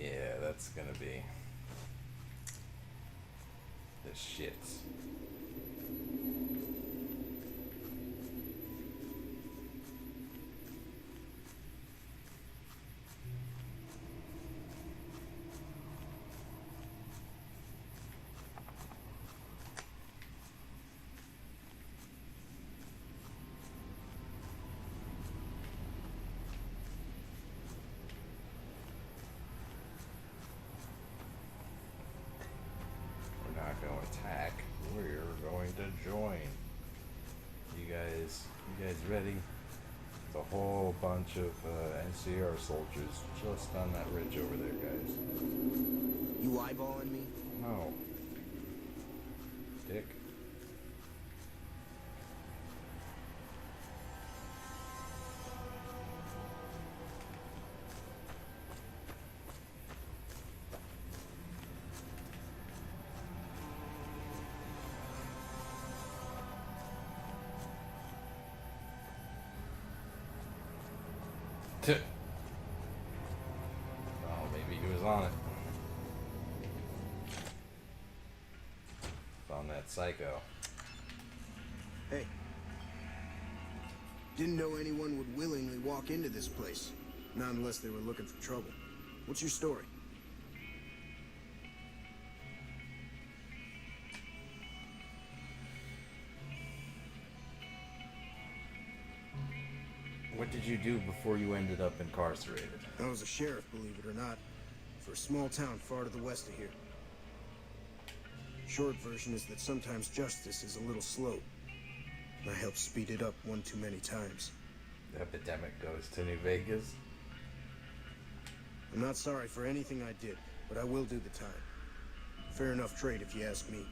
Yeah, that's gonna be the shits. We're not going to attack. We're going to join. You guys ready? It's a whole bunch of NCR soldiers just on that ridge over there, guys. You eyeballing me? No. Dick. Oh, maybe he was on it. Found that psycho. Hey. Didn't know anyone would willingly walk into this place. Not unless they were looking for trouble. What's your story? What did you do before you ended up incarcerated? I was a sheriff, believe it or not, for a small town far to the west of here. Short version is that sometimes justice is a little slow. I helped speed it up one too many times. The epidemic goes to New Vegas. I'm not sorry for anything I did, but I will do the time. Fair enough trade if you ask me.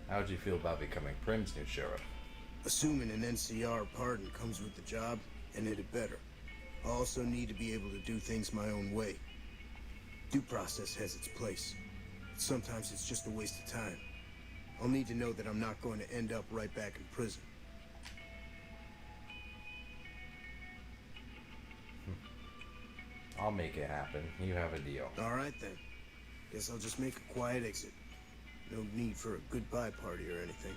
How'd you feel about becoming Prim's new sheriff? Assuming an NCR pardon comes with the job, and it had better. I also need to be able to do things my own way. Due process has its place. Sometimes it's just a waste of time. I'll need to know that I'm not going to end up right back in prison. I'll make it happen. You have a deal. All right, then. Guess I'll just make a quiet exit. No need for a goodbye party or anything.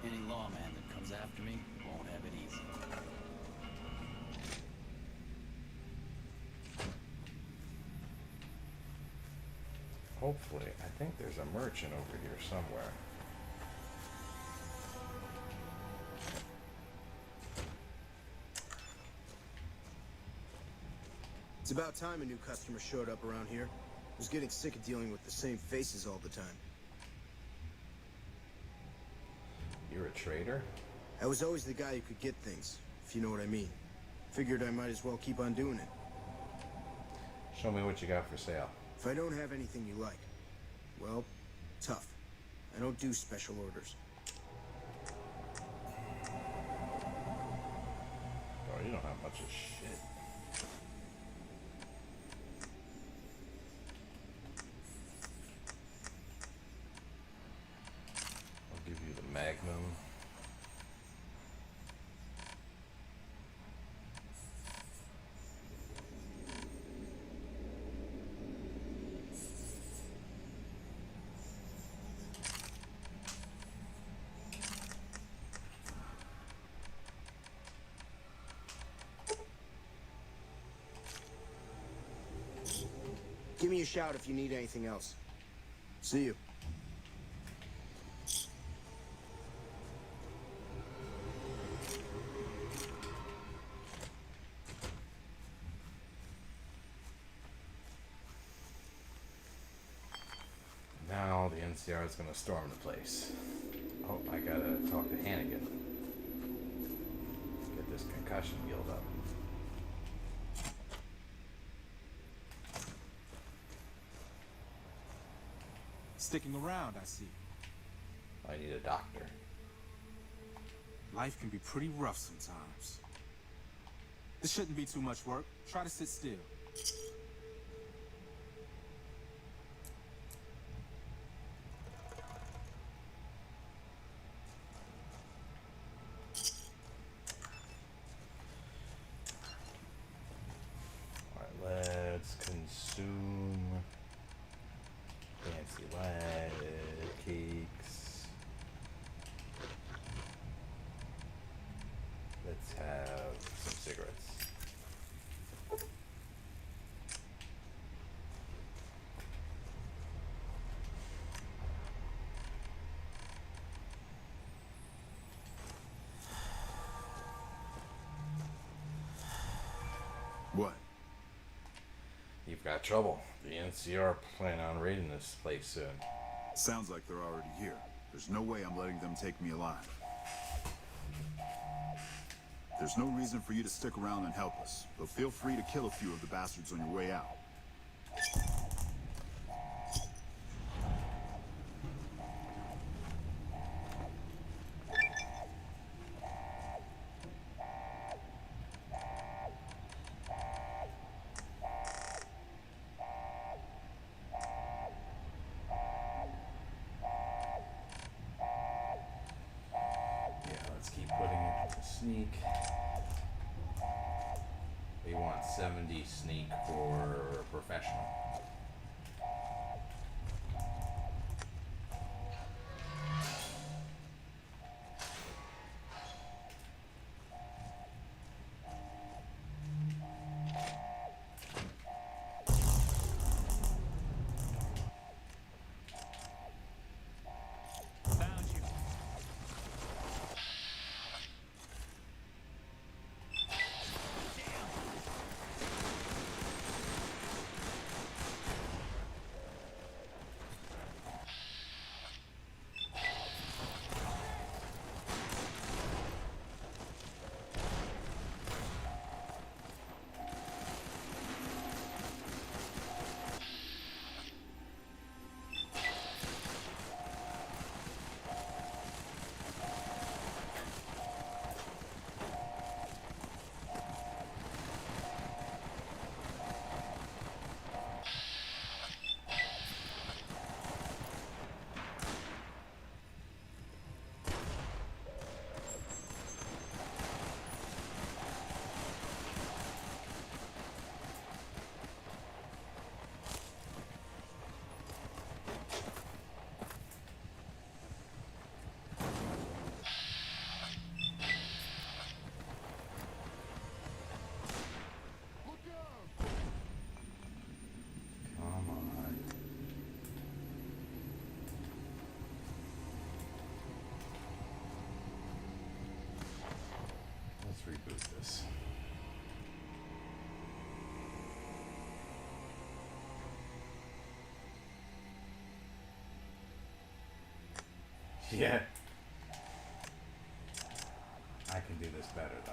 Any lawman that comes after me won't have it easy. Hopefully. I think there's a merchant over here somewhere. It's about time a new customer showed up around here. I was getting sick of dealing with the same faces all the time. You're a trader? I was always the guy who could get things, if you know what I mean. Figured I might as well keep on doing it. Show me what you got for sale. If I don't have anything you like, well, tough. I don't do special orders. Oh, you don't have much of shit. I'll give you the Magnum. Give me a shout if you need anything else. See you. Now the NCR is going to storm the place. Oh, I gotta talk to Hannigan. Get this concussion healed up. Sticking around, I see. I need a doctor. Life can be pretty rough sometimes. This shouldn't be too much work. Try to sit still. Alright, let's consume fancy lead cakes. Let's have some cigarettes. You've got trouble. The NCR plan on raiding this place soon. Sounds like they're already here. There's no way I'm letting them take me alive. There's no reason for you to stick around and help us, but feel free to kill a few of the bastards on your way out. Sneak. We want 70 sneak for professional. Reboot this. Yeah. I can do this better though.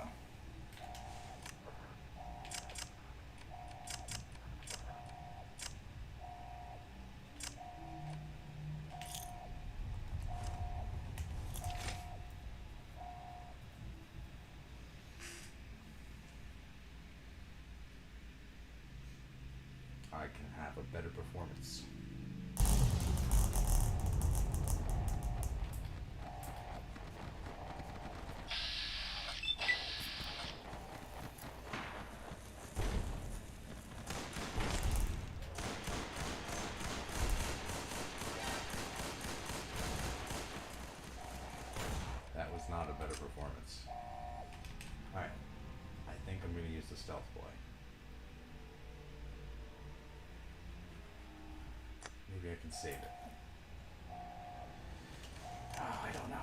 I can have a better performance. That was not a better performance. Alright. I think I'm going to use the stealth boy. Maybe I can save it. Oh, I don't know.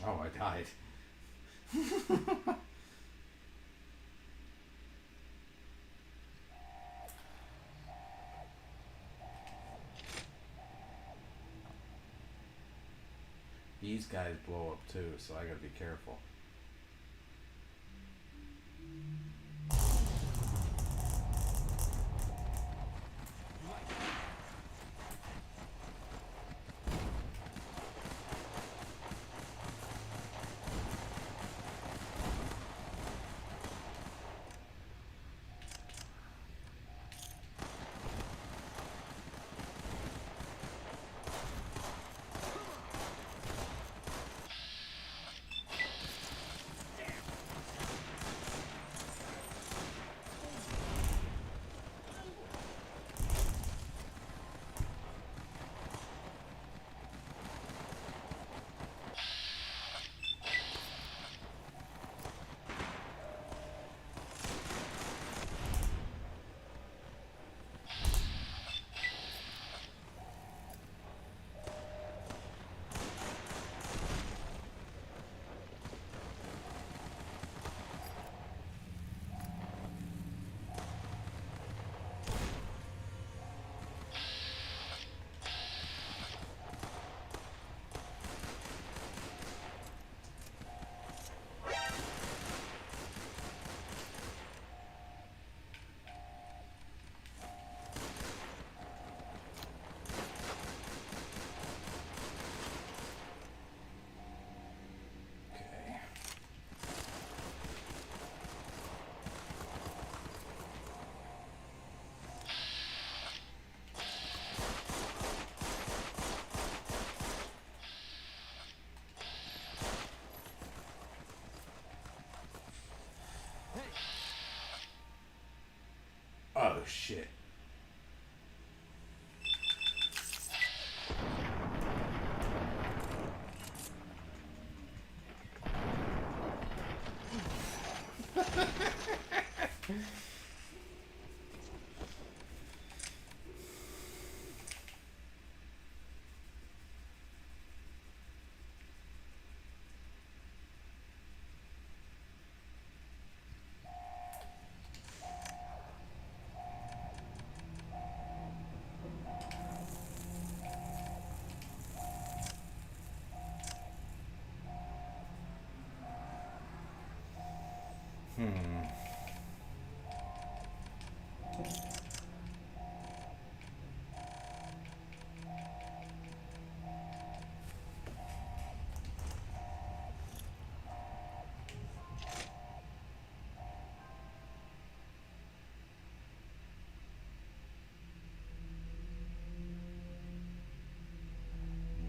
Oh, I died. These guys blow up too, so I gotta be careful. shit.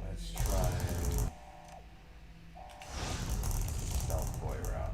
Let's try Stealth Boy route.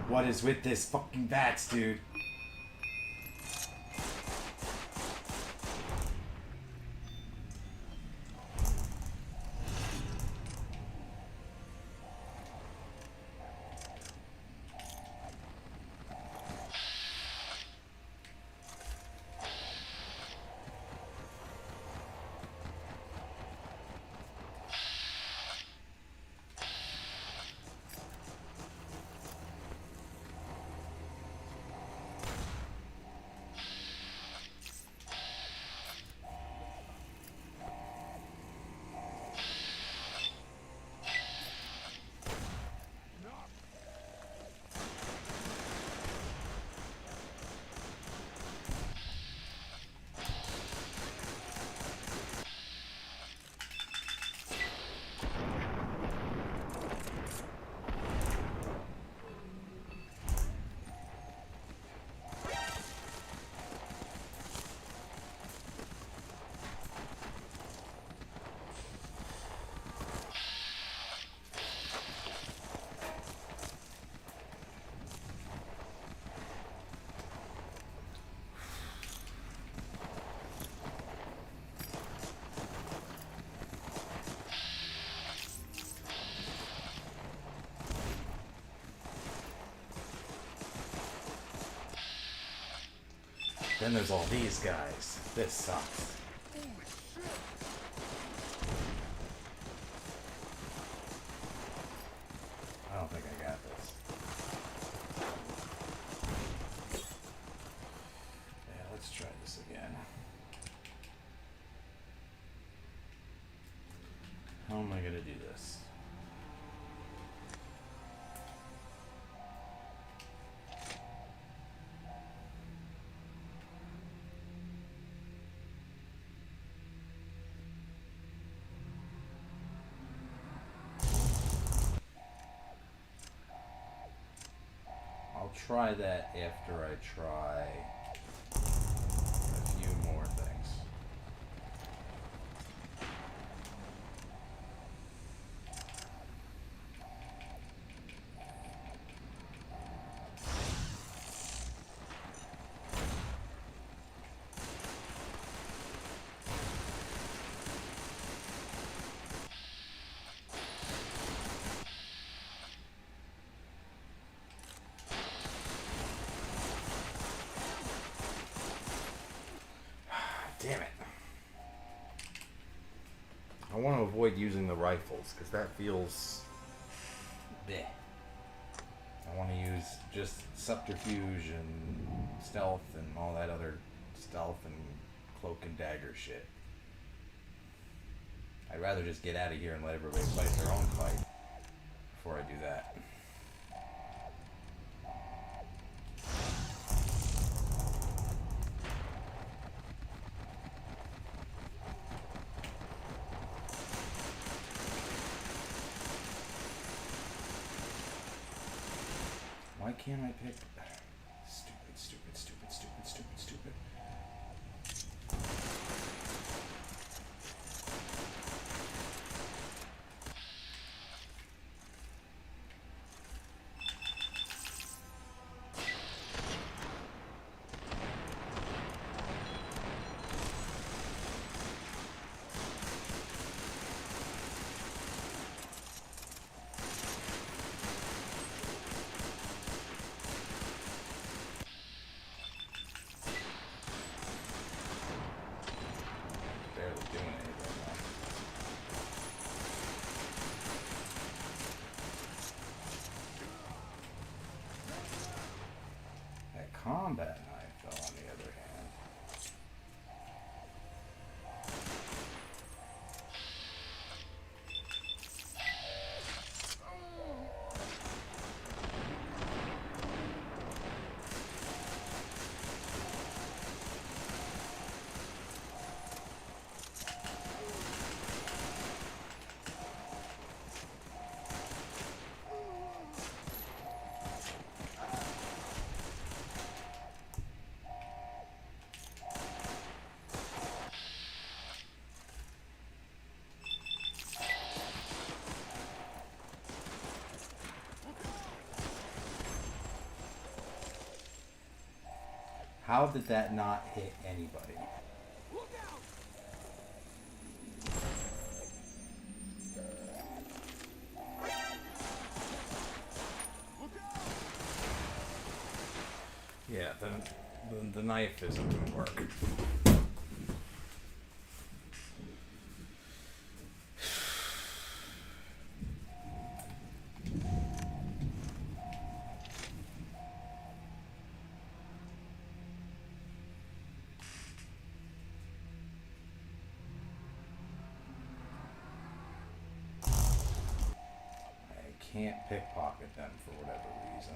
What is with this fucking bats, dude? Then there's all these guys. This sucks. I don't think I got this. Yeah, let's try this again. How am I gonna do this? I'll try that after I try a few more things. Damn it. I want to avoid using the rifles because that feels bleh. I want to use just subterfuge and stealth and all that other stealth and cloak and dagger shit. I'd rather just get out of here and let everybody fight their own fight before I do that. Why can't I pick? Stupid. Combat knife, though, on the other hand. How did that not hit anybody? Yeah, the knife isn't going to work. Can't pickpocket them for whatever reason.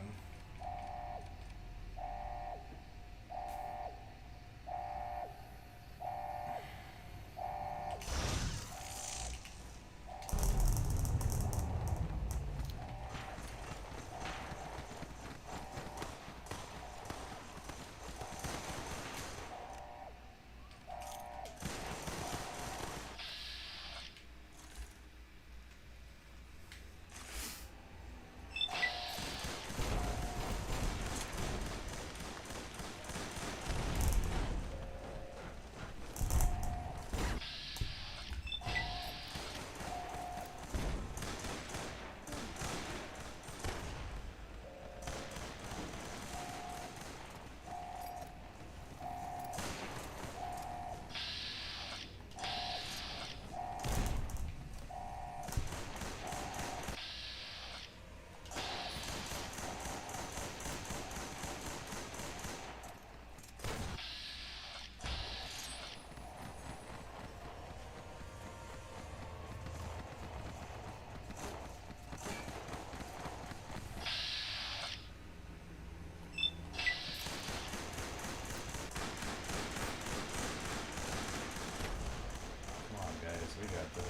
We got this.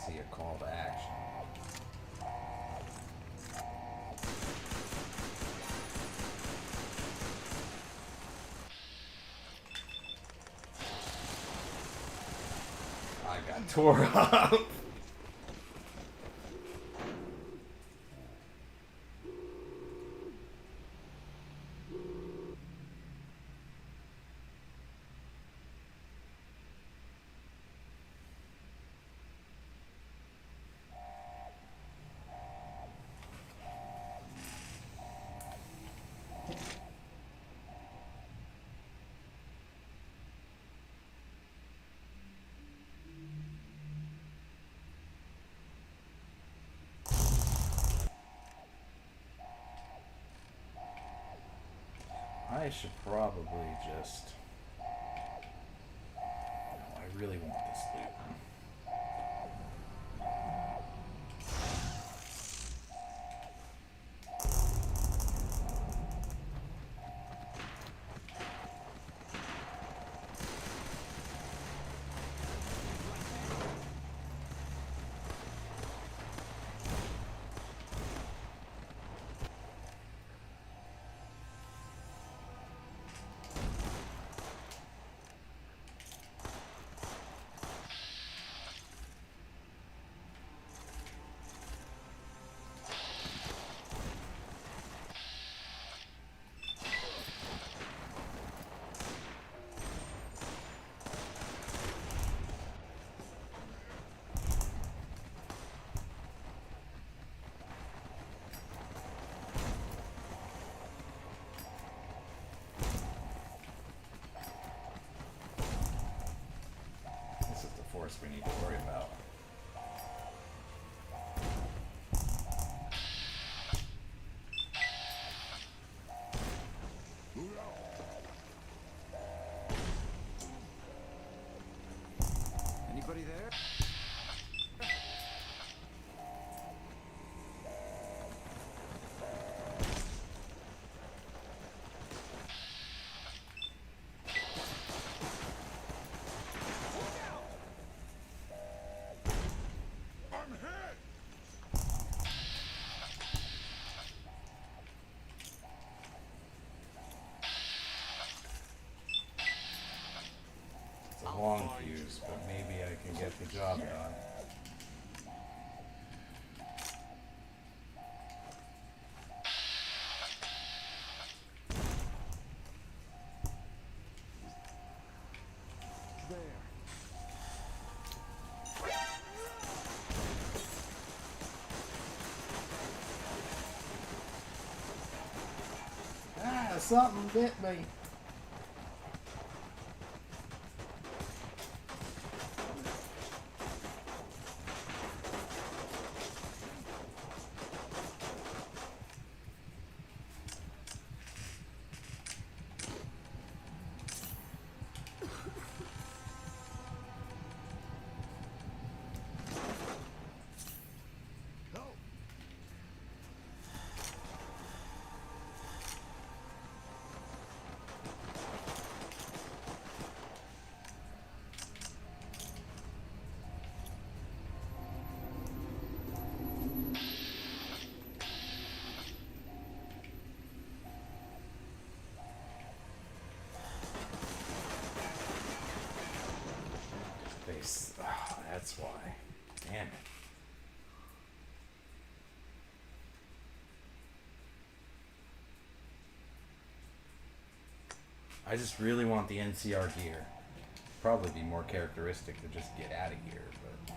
see a call to action. I got tore up. I should probably just... No, I really want this loot. We need to worry about. Anybody there? Long fuse, but maybe I can get the job done. Ah, something bit me. Oh, that's why. Damn it. I just really want the NCR gear. Probably be more characteristic to just get out of here, but...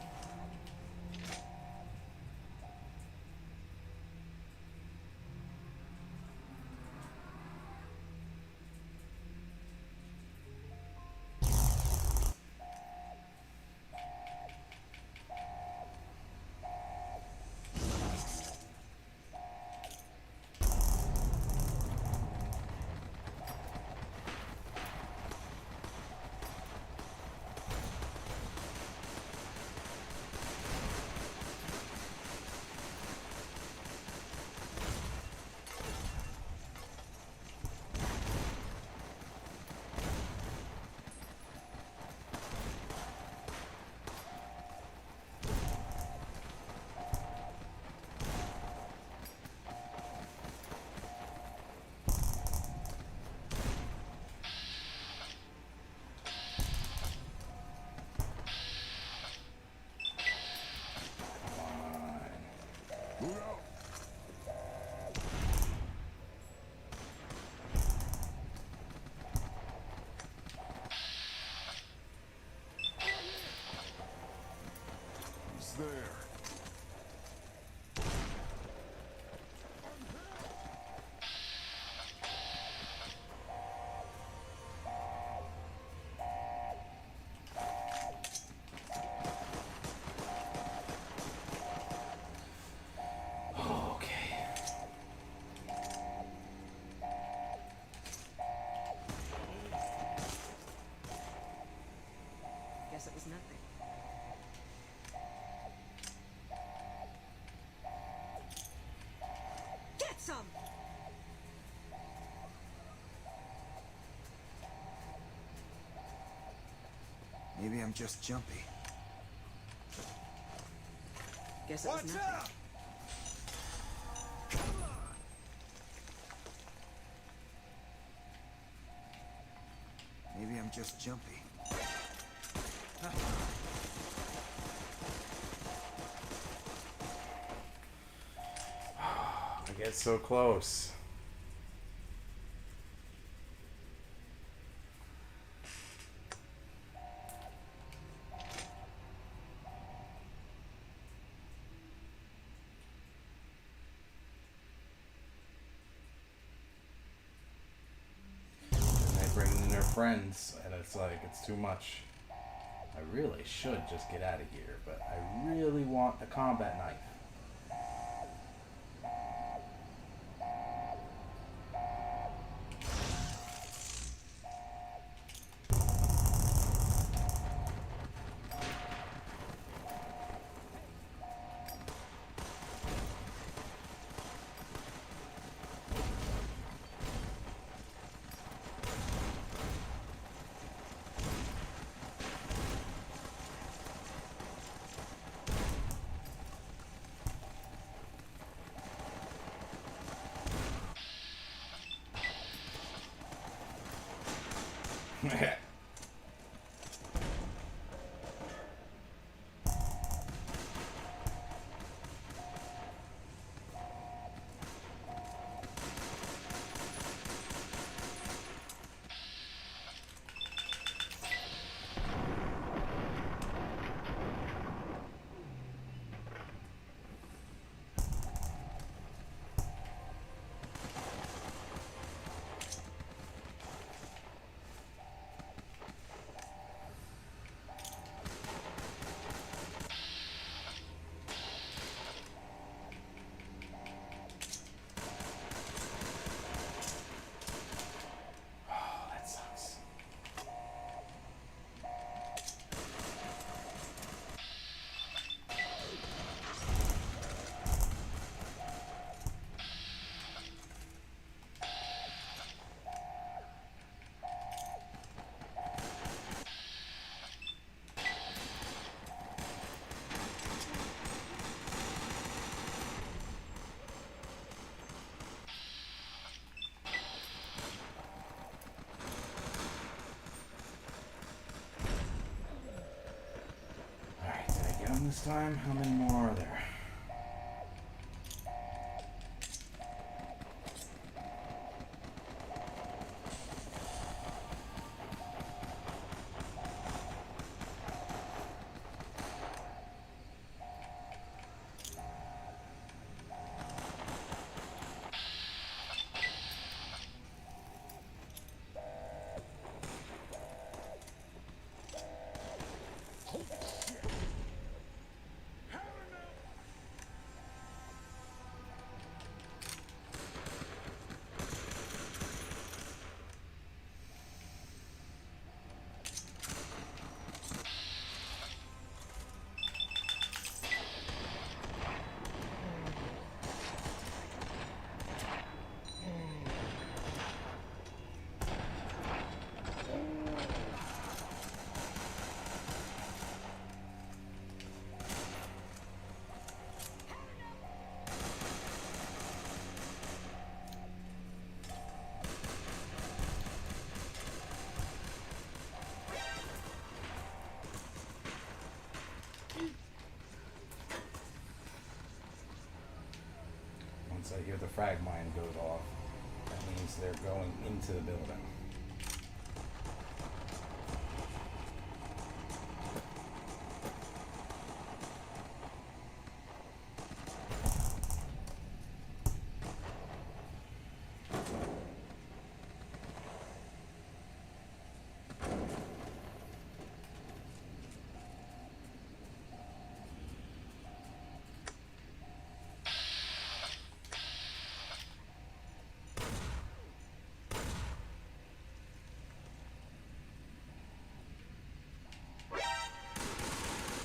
Move out. He's there. Guess it was nothing. Get some! Maybe I'm just jumpy. Guess it was nothing. Maybe I'm just jumpy. I get so close. And they bring in their friends, and it's like, it's too much. I really should just get out of here, but I really want the combat knife. This time, how many more are there? once I hear the frag mine goes off, that means they're going into the building.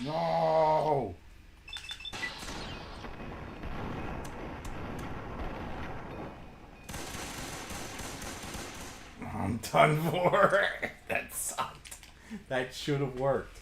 No! I'm done for. That sucked. That should have worked.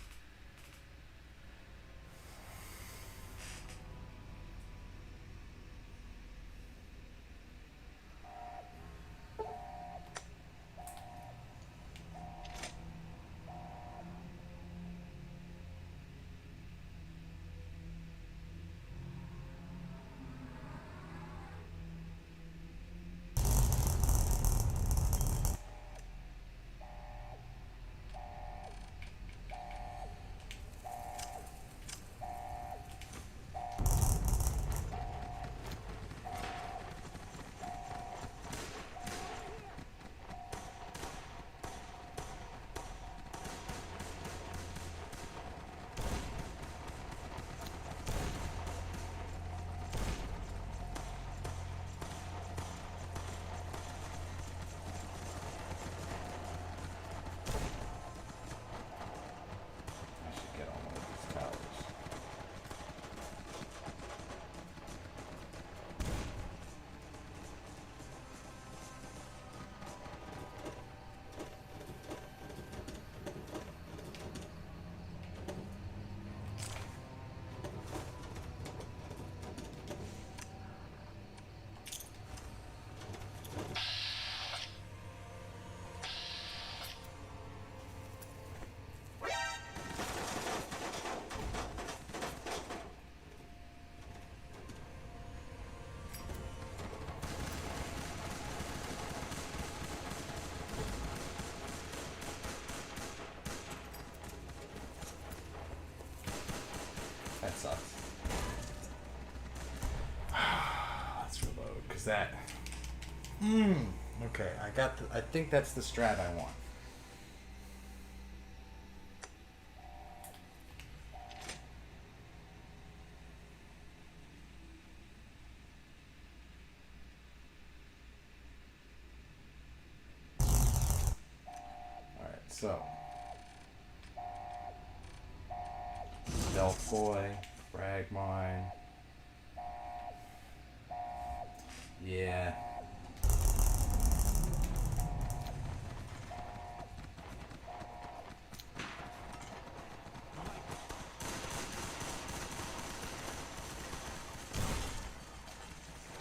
That sucks. Let's reload, cause that. Okay, I think that's the strat I want. All right, so. Stealth boy, frag mine. Yeah.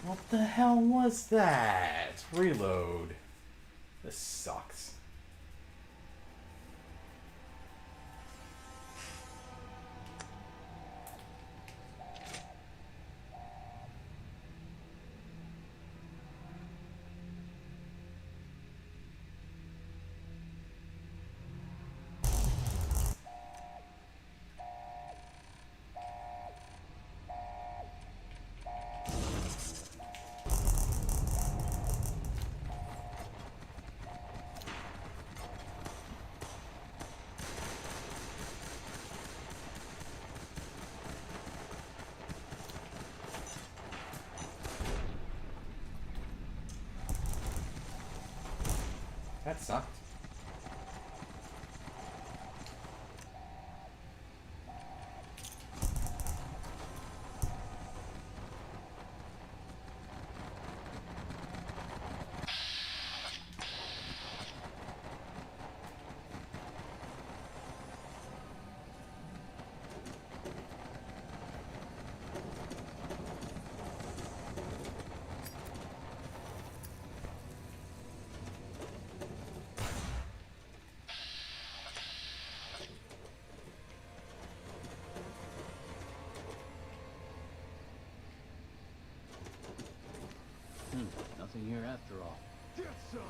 What the hell was that? Reload. This sucks. That sucked. nothing here after all. Get some!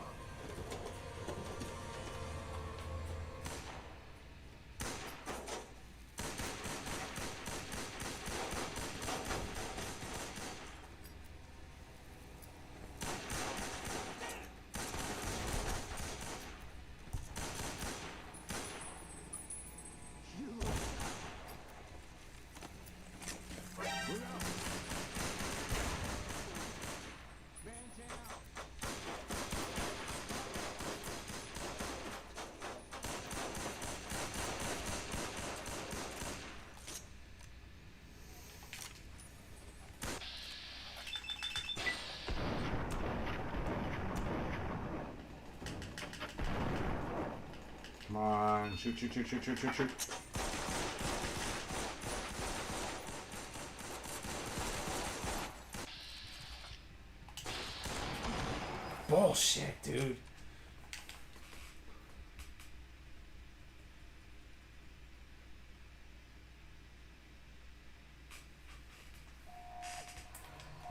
Come on, shoot, shoot, shoot, shoot, shoot, shoot, shoot. Bullshit, dude.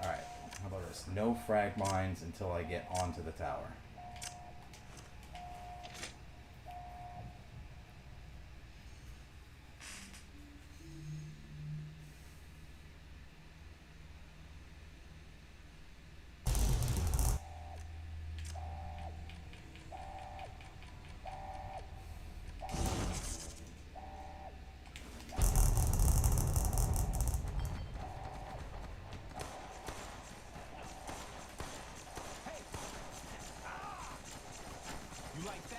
Alright, how about this? No frag mines until I get onto the tower. You like that?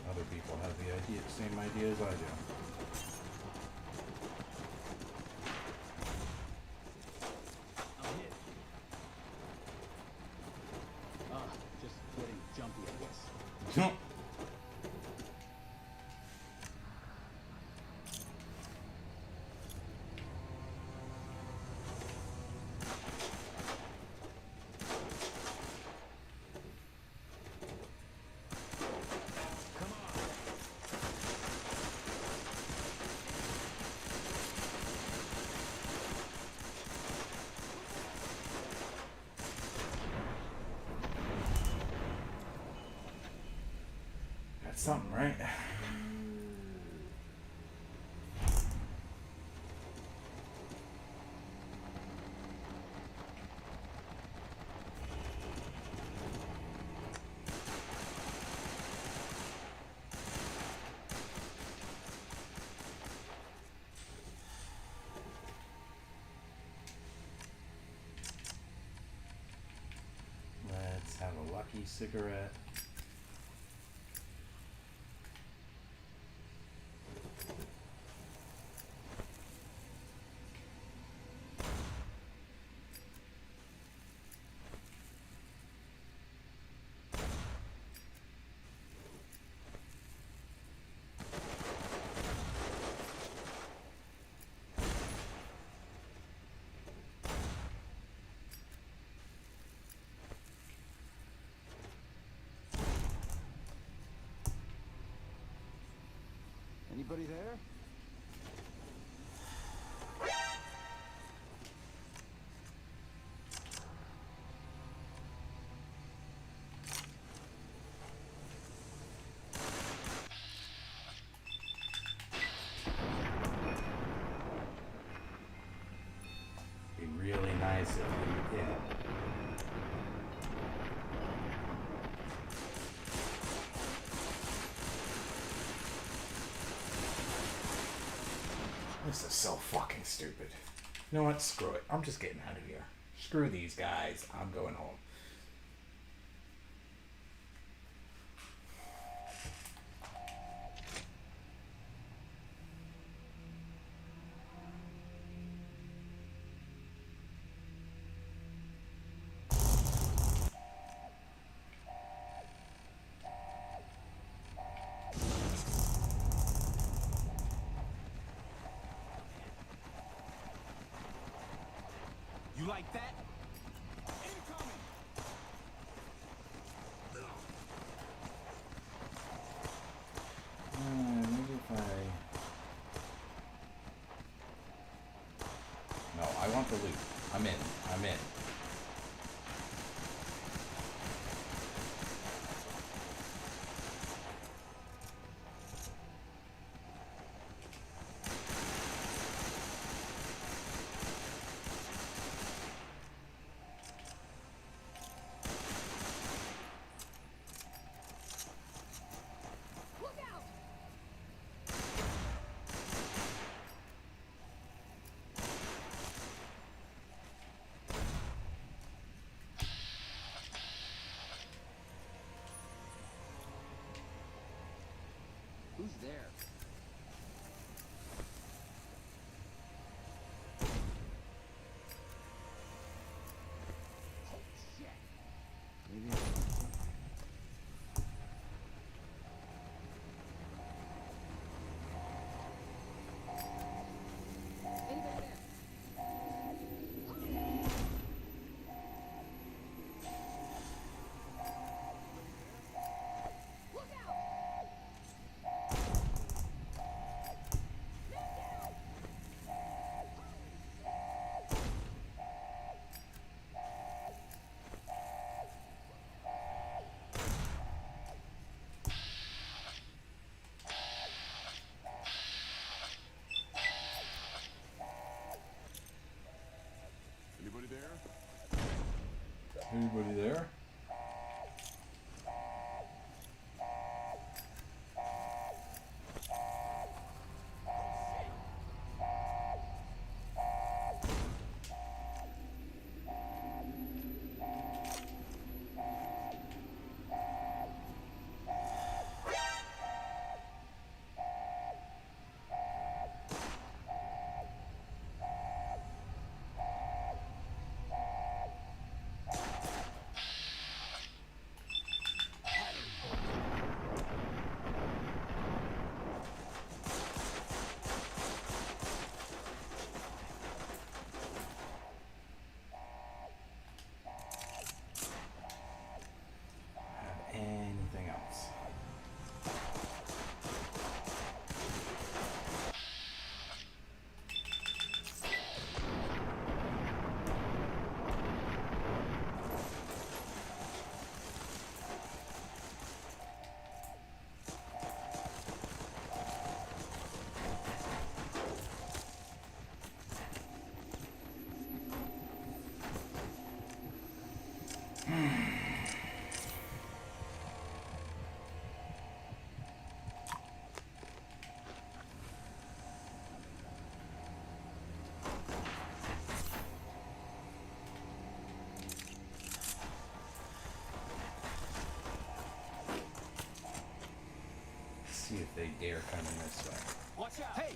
Other people have the same idea as I do. I'm hit. Just getting jumpy, I guess. That's something, right? Let's have a lucky cigarette. Anybody there? Be really nice if we did. This is so fucking stupid. You know what? Screw it. I'm just getting out of here. Screw these guys. I'm going home. You like that? Who's there? Maybe. Anybody there? Anybody there? Anything else? See if they dare come in this way. Watch out! Hey!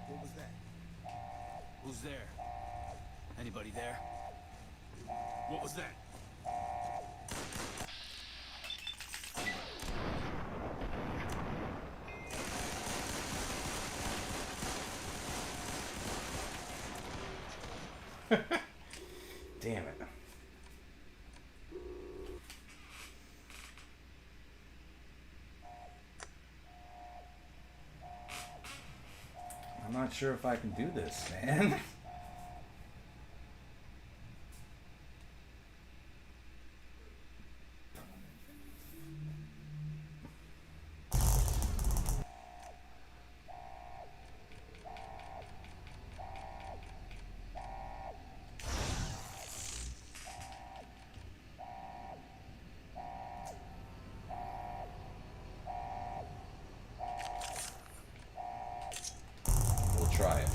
What was that? Who's there? Anybody there? What was that? Damn it. I'm not sure if I can do this, man. Try it.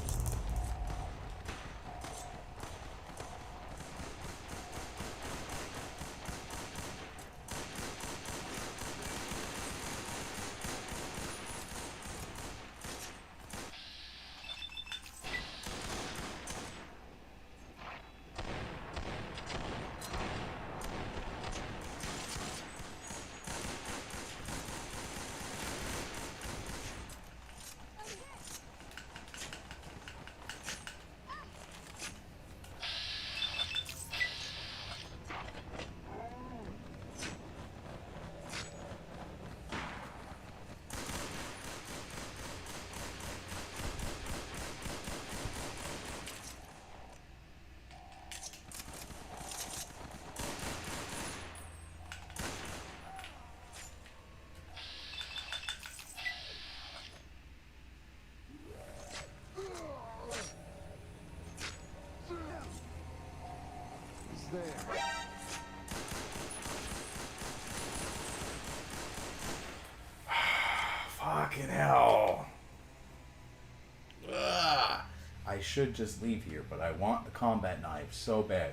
I should just leave here, but I want the combat knife so badly.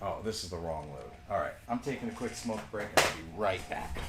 Oh, this is the wrong load. Alright, I'm taking a quick smoke break and I'll be right back.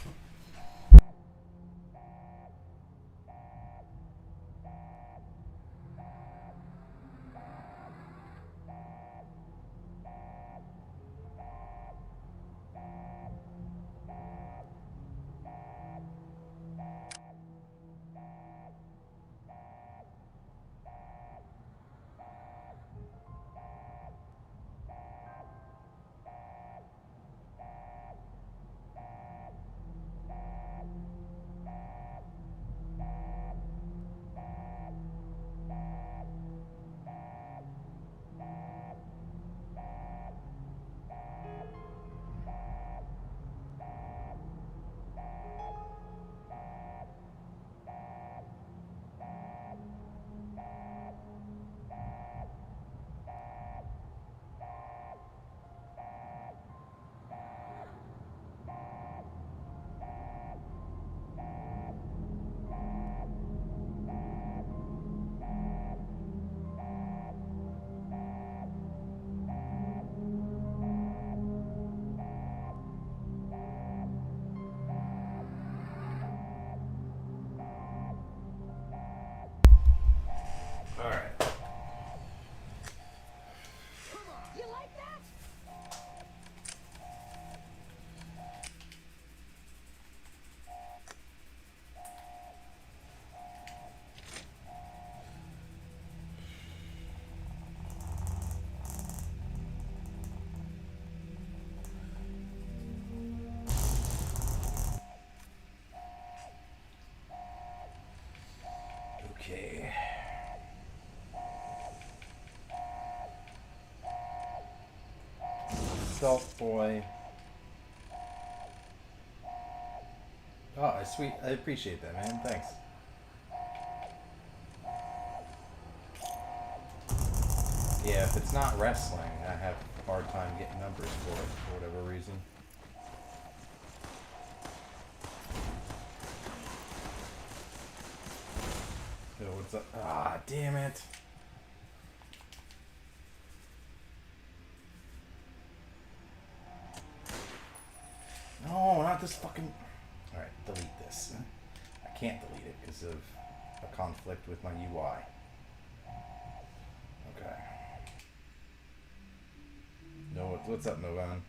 Okay. Stealth boy. Oh, sweet. I appreciate that, man. Thanks. Yeah, if it's not wrestling, I have a hard time getting numbers for it for whatever reason. So what's up? Ah, damn it. No, not this fucking... Alright, delete this. I can't delete it because of a conflict with my UI. Okay. No, what's up, Movan?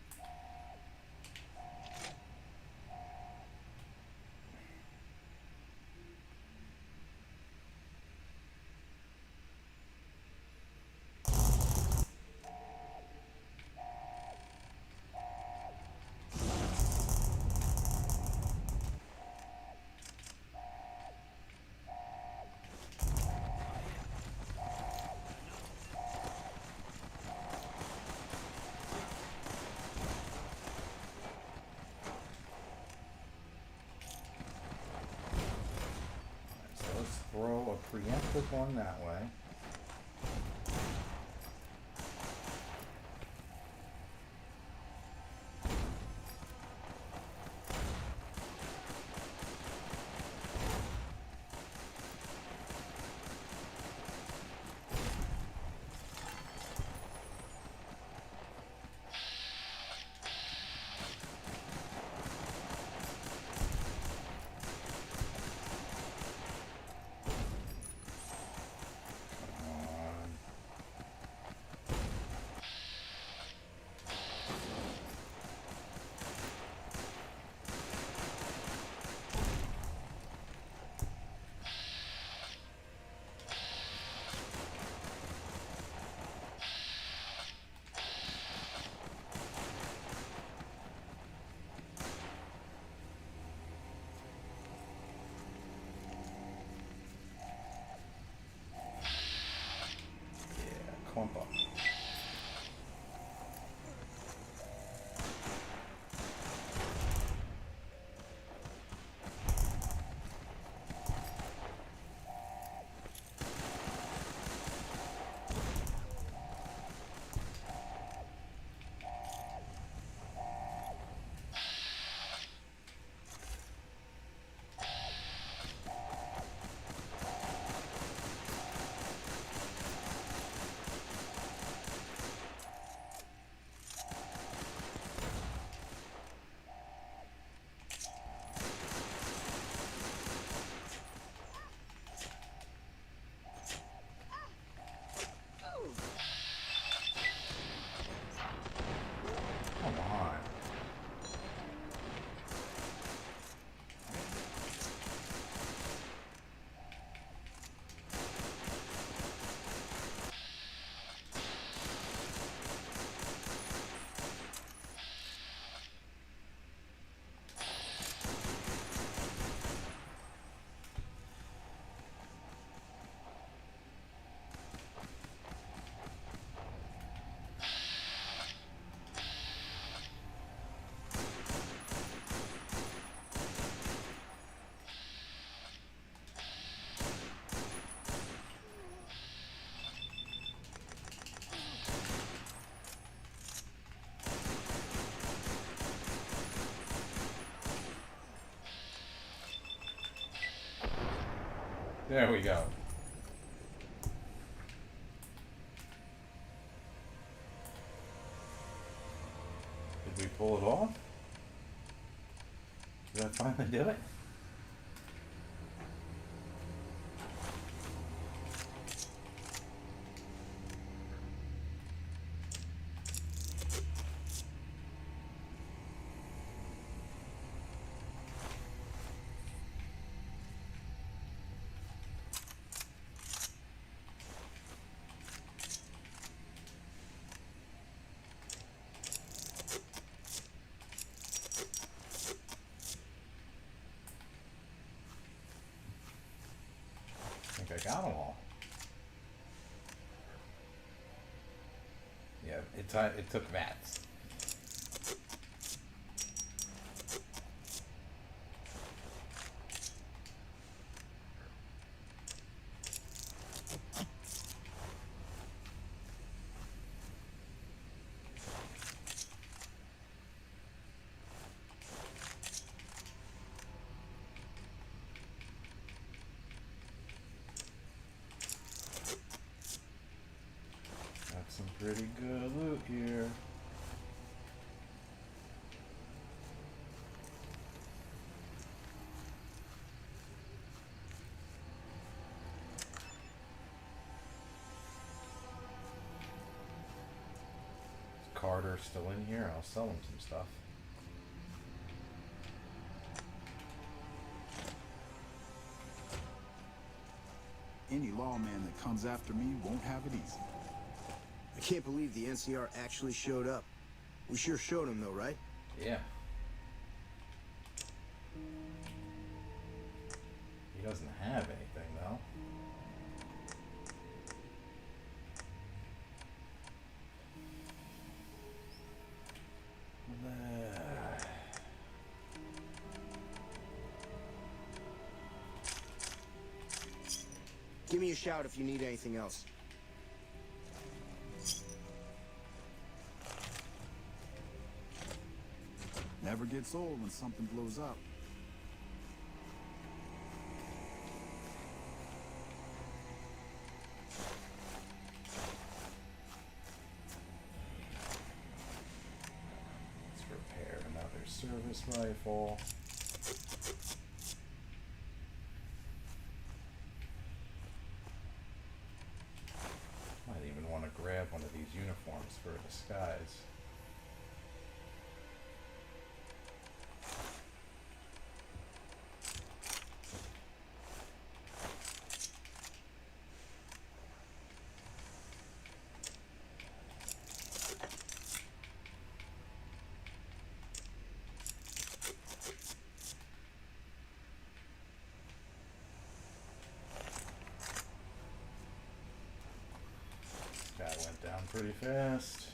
Throw a preemptive one that way. There we go. Did we pull it off? Did I finally do it? I got them all. Yeah, it took VATS. Some pretty good loot here. Is Carter still in here? I'll sell him some stuff. Any lawman that comes after me won't have it easy. I can't believe the NCR actually showed up. We sure showed them though, right? Yeah. He doesn't have anything though. Give me a shout if you need anything else. Never gets old when something blows up. Let's repair another service rifle. Might even want to grab one of these uniforms for a disguise. Guy went down pretty fast.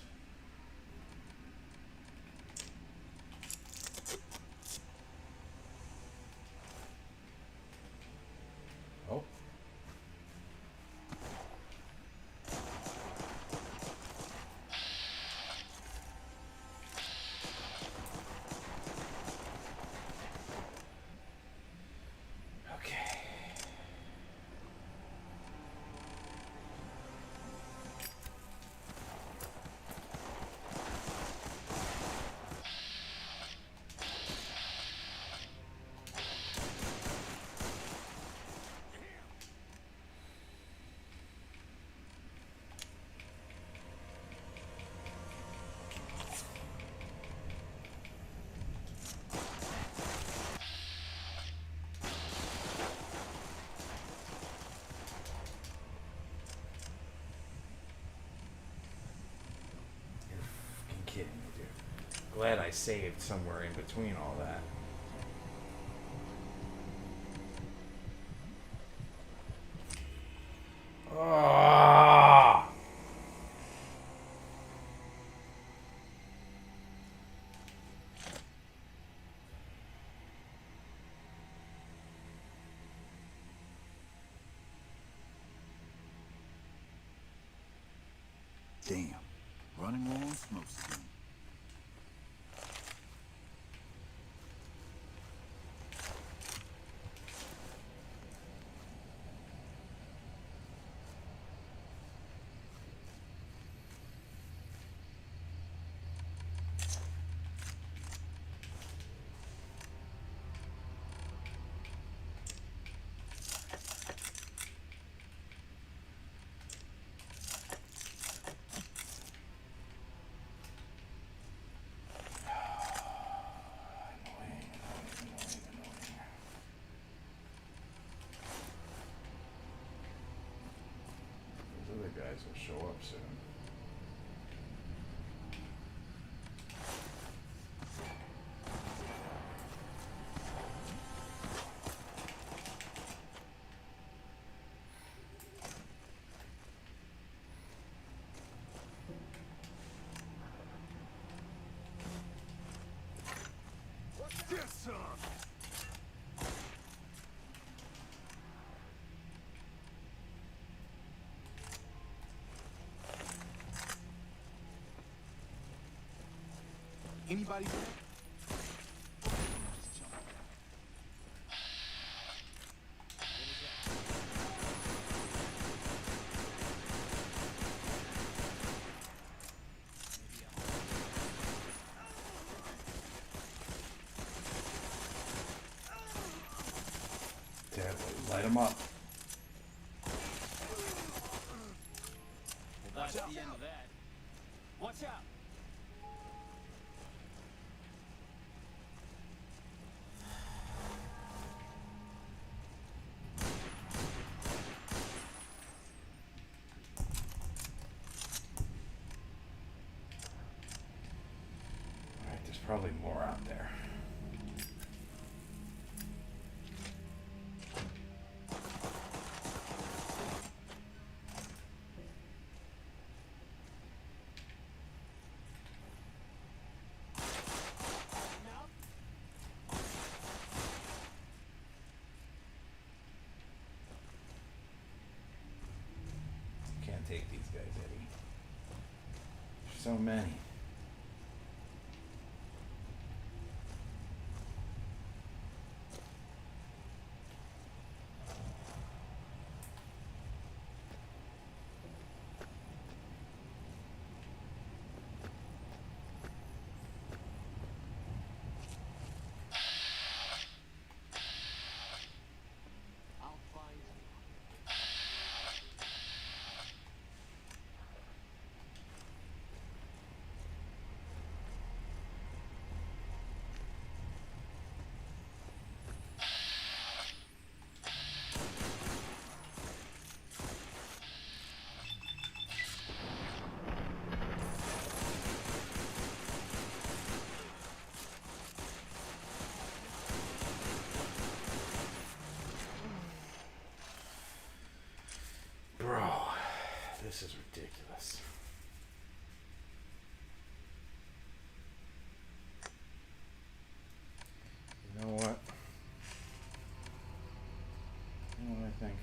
Oh. Okay. Kidding me, dude. Glad I saved somewhere in between all that. Ah! Damn. Running low on smokes again. guess will show up soon. Get some! Anybody there? Light him up. Well, that's the end of that. Watch out! Alright, there's probably more out there. Can't take these guys, Eddie. There's so many. Bro, this is ridiculous. You know what? You know what I think?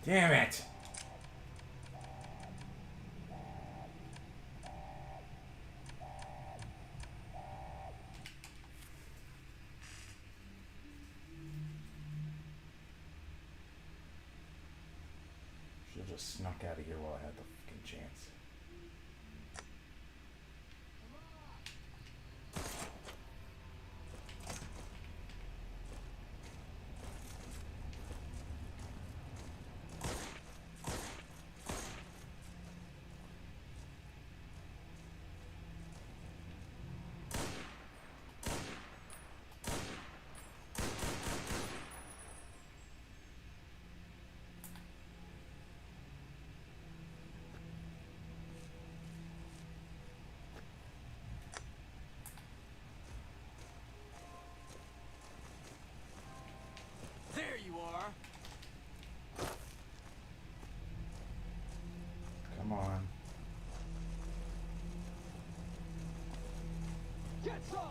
Damn it! Should've just snuck out of here while I had the fucking chance. There you are. Come on. Get some.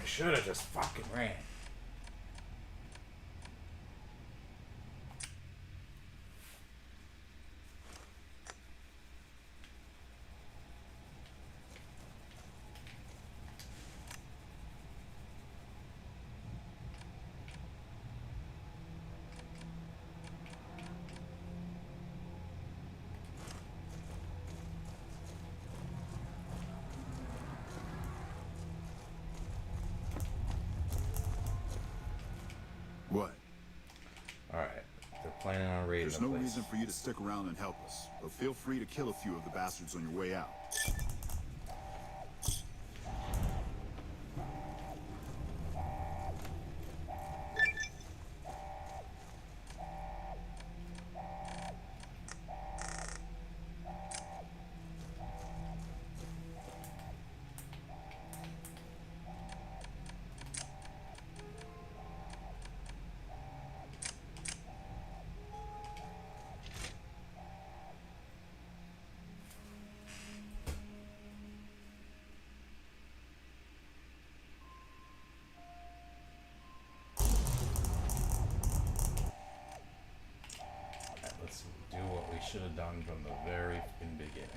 I should have just fucking ran. What? Alright. They're planning on raiding There's the no place. reason for you to stick around and help us, but feel free to kill a few of the bastards on your way out. Let's do what we should have done from the very fucking beginning.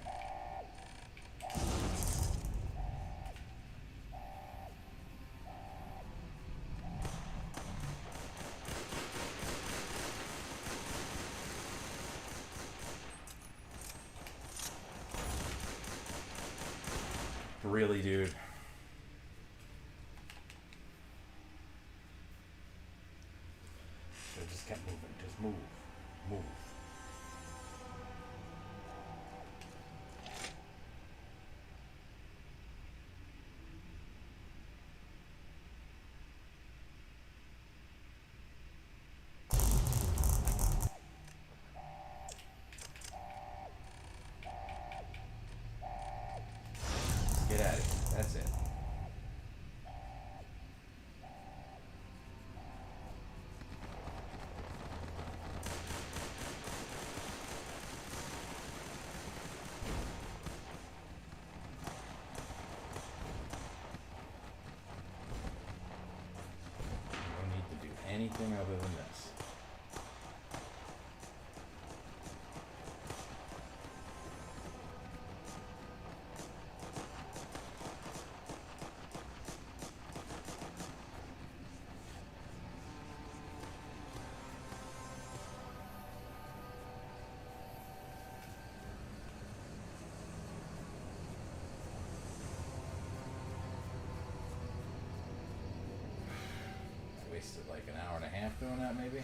Really, dude? Should've just kept moving. Just move. Move. Get out of here. That's it. No need to do anything other than this. Wasted like an hour and a half doing that, maybe?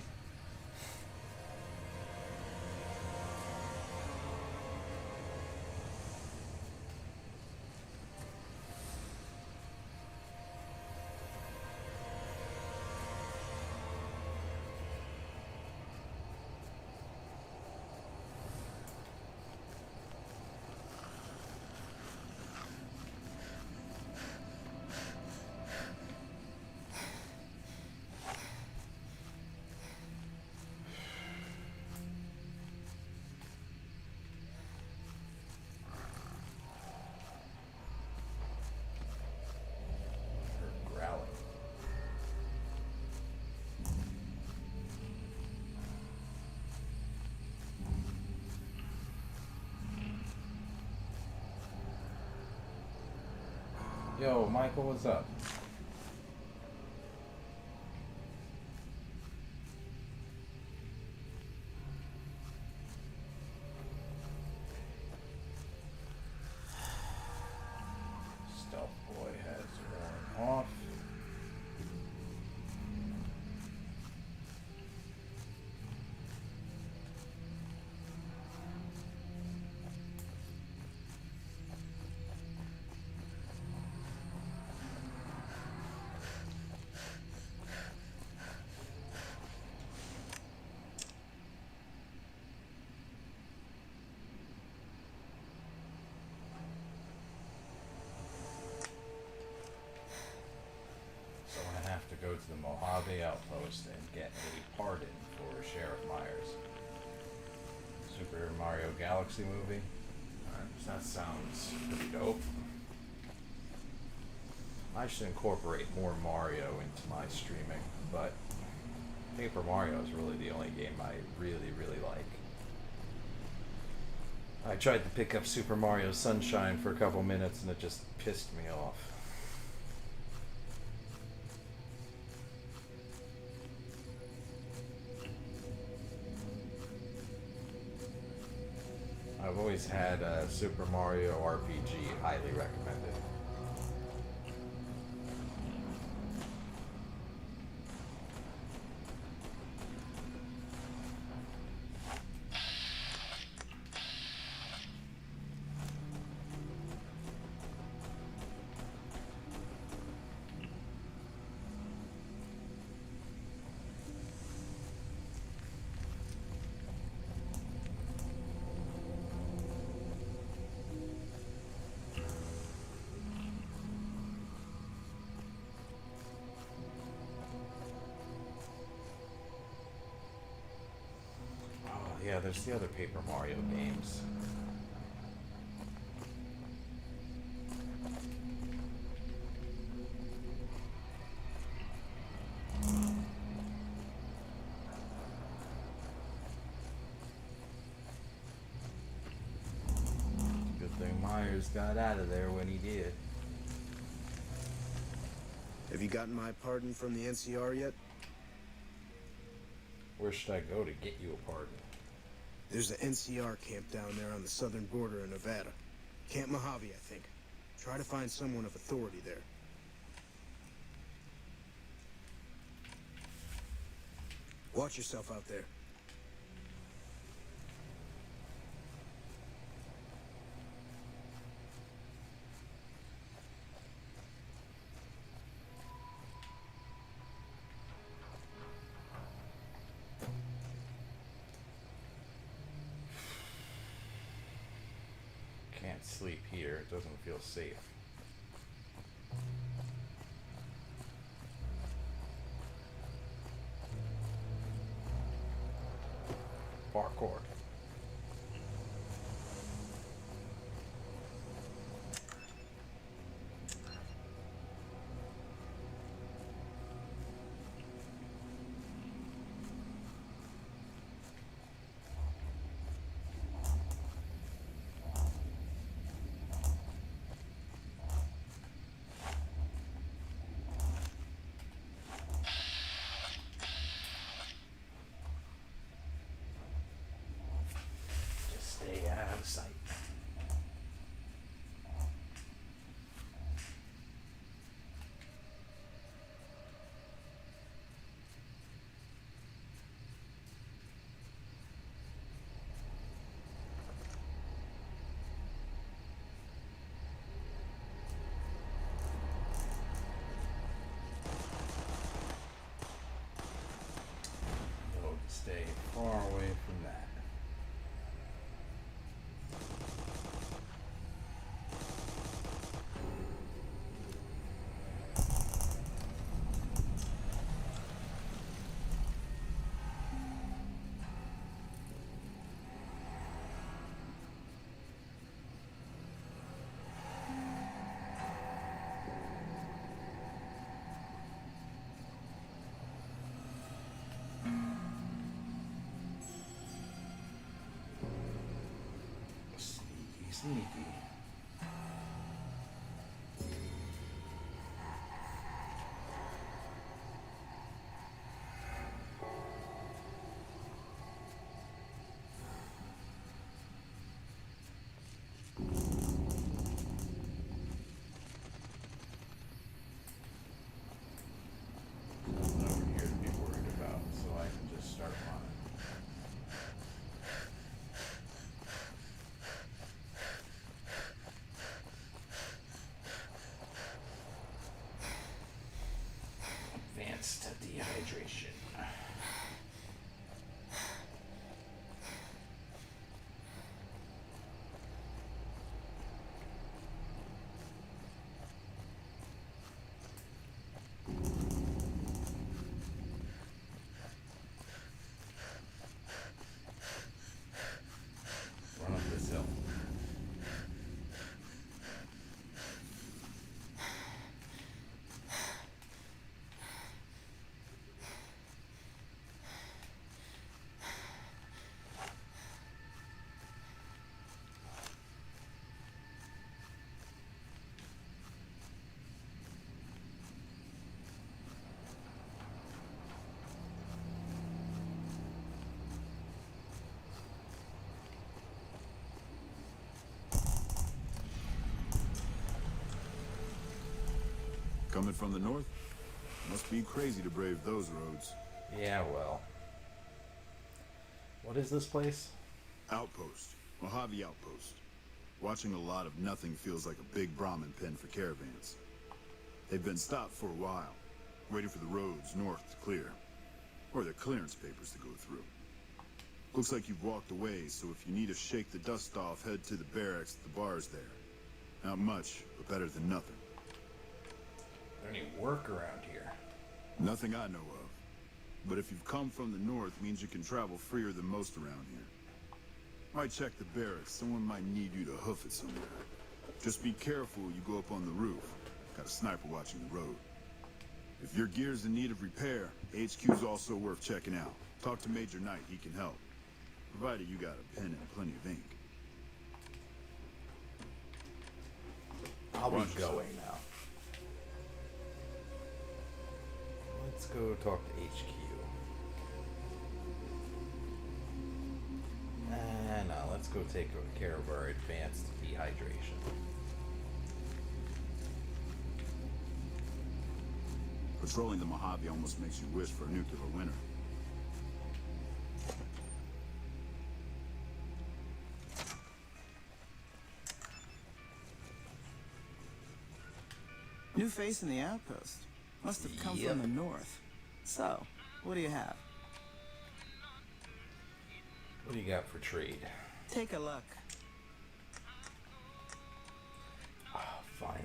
Her growling. Yo, Michael, what's up? Stealth boy has worn off. So I'm gonna have to go to the Mojave outpost and get a pardon for Sheriff Myers. Super Mario Galaxy movie. Alright, that sounds pretty dope. I should incorporate more Mario into my streaming, but Paper Mario is really the only game I really, really like. I tried to pick up Super Mario Sunshine for a couple minutes and it just pissed me off. I've always had Super Mario RPG highly recommended. Yeah, there's the other Paper Mario games. Good thing Myers got out of there when he did. Have you gotten my pardon from the NCR yet? Where should I go to get you a pardon? There's an NCR camp down there on the southern border of Nevada. Camp Mojave, I think. Try to find someone of authority there. Watch yourself out there. Can't sleep here. It doesn't feel safe. Parkour. Stay out of sight. No, stay far away from that. Sneaky. Nothing over here to be worried about, so I can just start running. Coming from the north? Must be crazy to brave those roads. Yeah, well. What is this place? Outpost. Mojave Outpost. Watching a lot of nothing feels like a big Brahmin pen for caravans. They've been stopped for a while, waiting for the roads north to clear. Or their clearance papers to go through. Looks like you've walked away, so if you need to shake the dust off, head to the barracks at the bars there. Not much, but better than nothing. Is there any work around here? Nothing I know of. But if you've come from the north, means you can travel freer than most around here. Might check the barracks. Someone might need you to hoof it somewhere. Just be careful you go up on the roof. Got a sniper watching the road. If your gear's in need of repair, HQ's also worth checking out. Talk to Major Knight, he can help. Provided you got a pen and plenty of ink. I'll be going now. Let's go talk to HQ. Now let's go take care of our advanced dehydration. Patrolling the Mojave almost makes you wish for a nuclear winter. New face in the outpost. Must have come from the north. So, what do you have? What do you got for trade? Take a look. Oh, finally.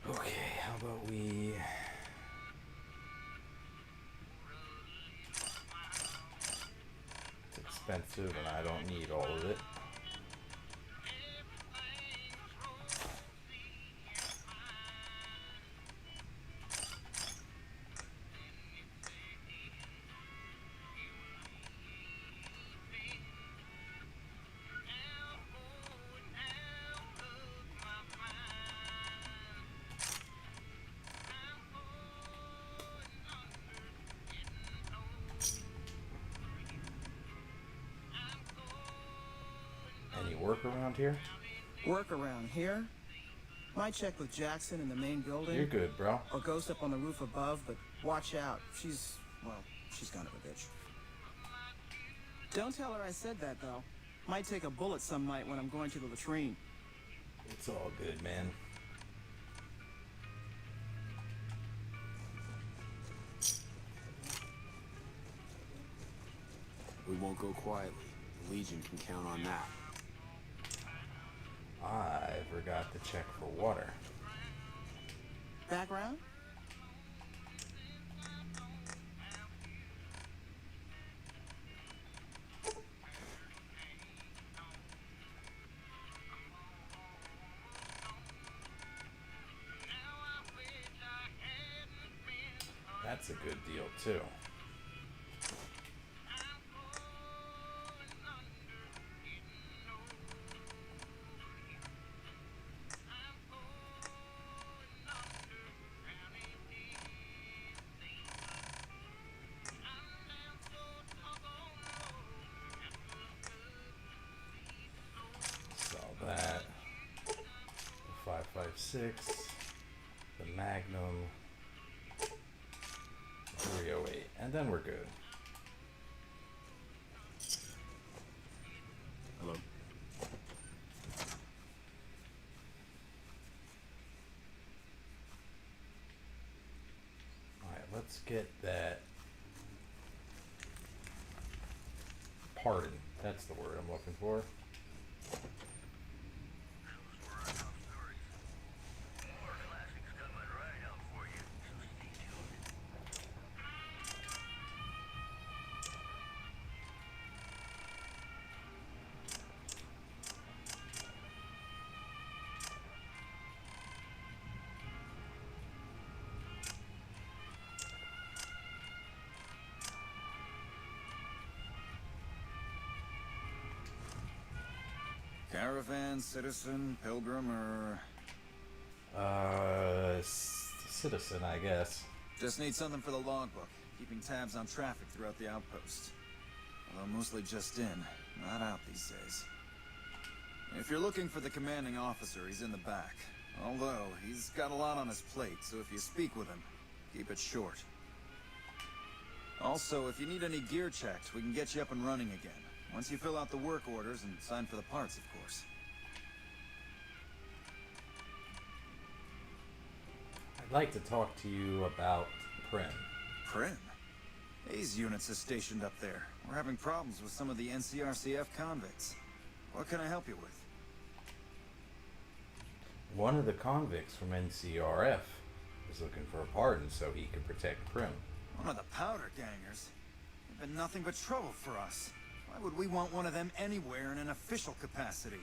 Okay, how about we... It's expensive and I don't need all of it. Any work around here? Work around here? Might check with Jackson in the main building. You're good, bro. Or Ghost up on the roof above, but watch out. She's kind of a bitch. Don't tell her I said that, though. Might take a bullet some night when I'm going to the latrine. It's all good, man. We won't go quietly. The Legion can count on that. I forgot to check for water. Background? That's a good deal, too. That, the 5.56, the Magnum, 308, and then we're good. Hello. Alright, let's get that pardon. That's the word I'm looking for. Caravan, citizen, pilgrim, or... citizen, I guess. Just need something for the logbook, keeping tabs on traffic throughout the outpost. Although mostly just in, not out these days. If you're looking for the commanding officer, he's in the back. Although, he's got a lot on his plate, so if you speak with him, keep it short. Also, if you need any gear checked, we can get you up and running again. Once you fill out the work orders and sign for the parts, of course. I'd like to talk to you about Prim. Prim? Hayes units is stationed up there. We're having problems with some of the NCRCF convicts. What can I help you with? One of the convicts from NCRF was looking for a pardon so he could protect Prim. One of the powder gangers? They've been nothing but trouble for us. Why would we want one of them anywhere in an official capacity?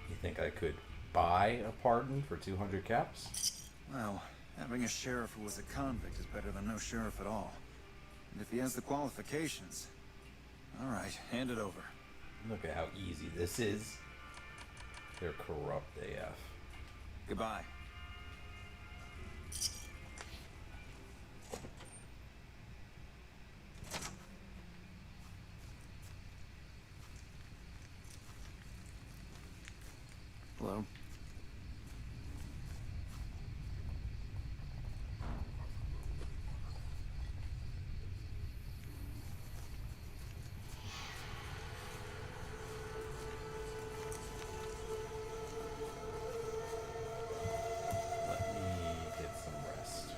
You think I could buy a pardon for 200 caps? Well, having a sheriff who was a convict is better than no sheriff at all. And if he has the qualifications... Alright, hand it over. Look at how easy this is. They're corrupt AF. Goodbye. Hello? Let me get some rest.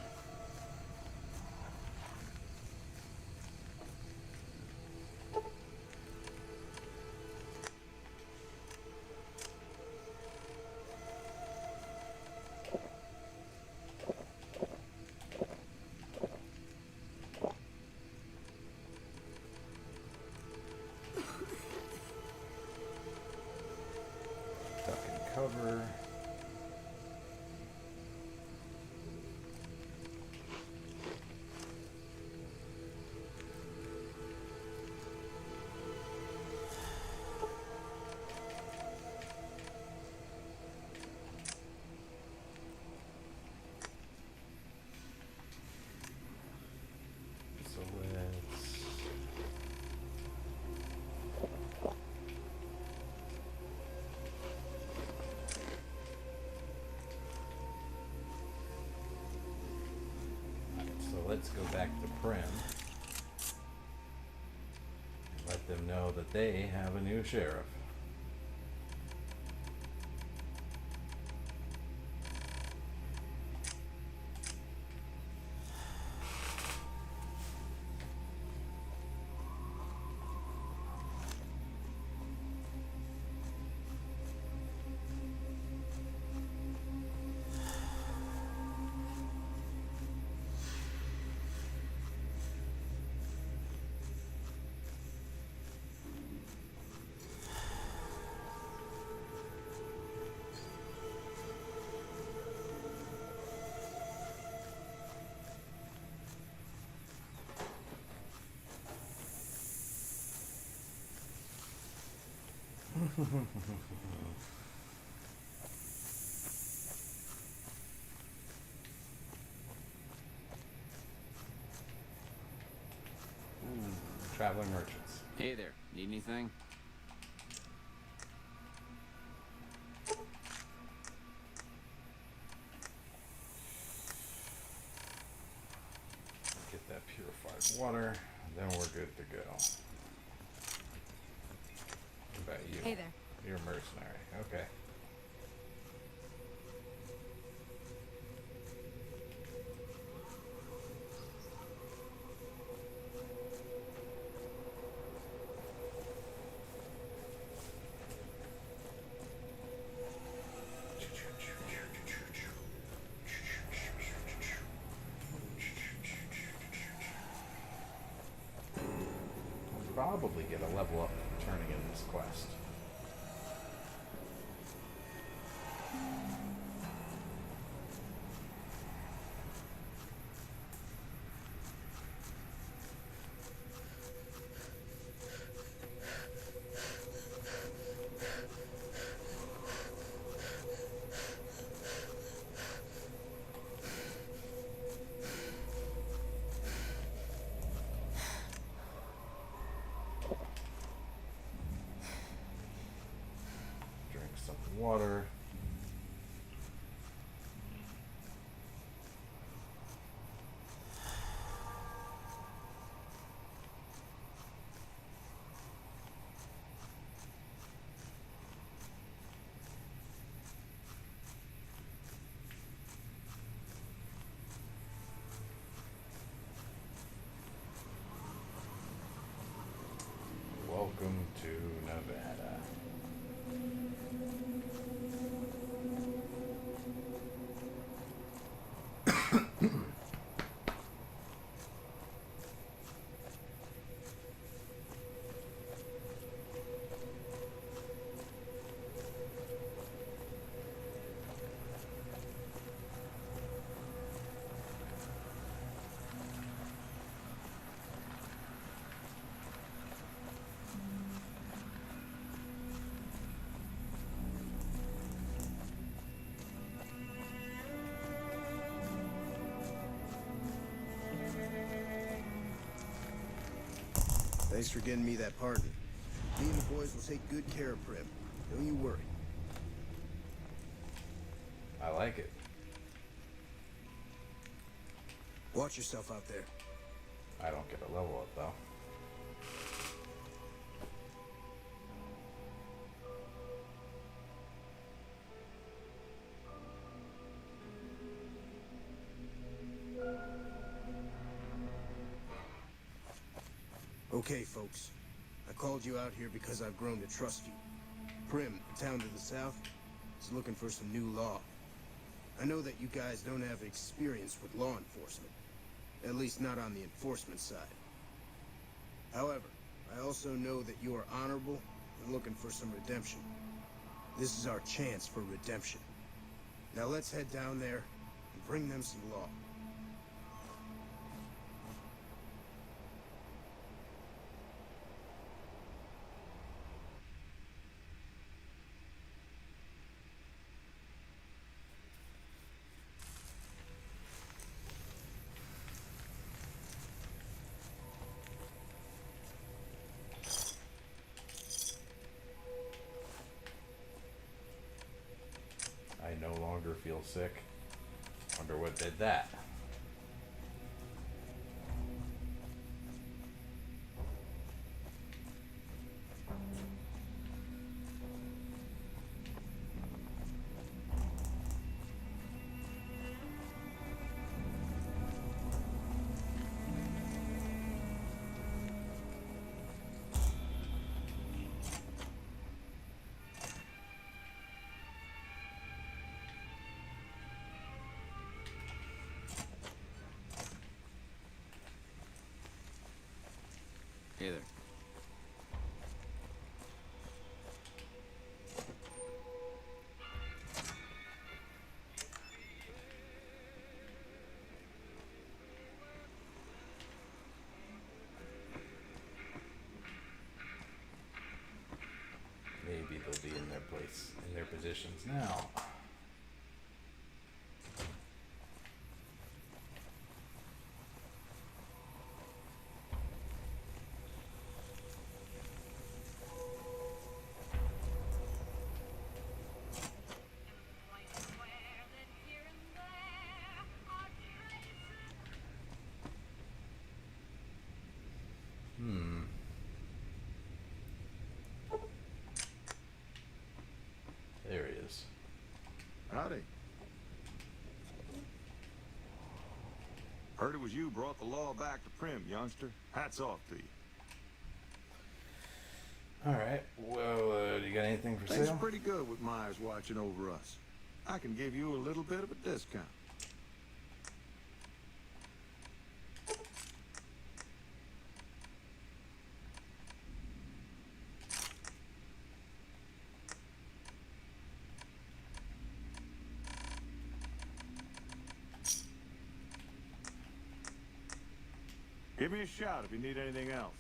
Duck and cover. So let's... So let's go back to Prim and let them know that they have a new sheriff. Traveling merchants. Hey there, need anything? Get that purified water, then we're good to go. What about you? Hey there. You're a mercenary. Okay. Probably get a level up turning in this quest. water. Welcome to Nevada. Thanks for getting me that pardon. Me and the boys will take good care of Prim. Don't you worry. I like it. Watch yourself out there. I don't get a level up though. Okay, folks. I called you out here because I've grown to trust you. Prim, the town to the south, is looking for some new law. I know that you guys don't have experience with law enforcement. At least not on the enforcement side. However, I also know that you are honorable and looking for some redemption. This is our chance for redemption. Now let's head down there and bring them some law. I no longer feel sick. Wonder what did that. Hey there. Maybe they'll be in their place, in their positions now. There he is. Howdy. Heard it was you brought the law back to Prim, youngster. Hats off to you. Alright, well, do you got anything for Things sale? are pretty good with Myers watching over us. I can give you a little bit of a discount. Give me a shout if you need anything else.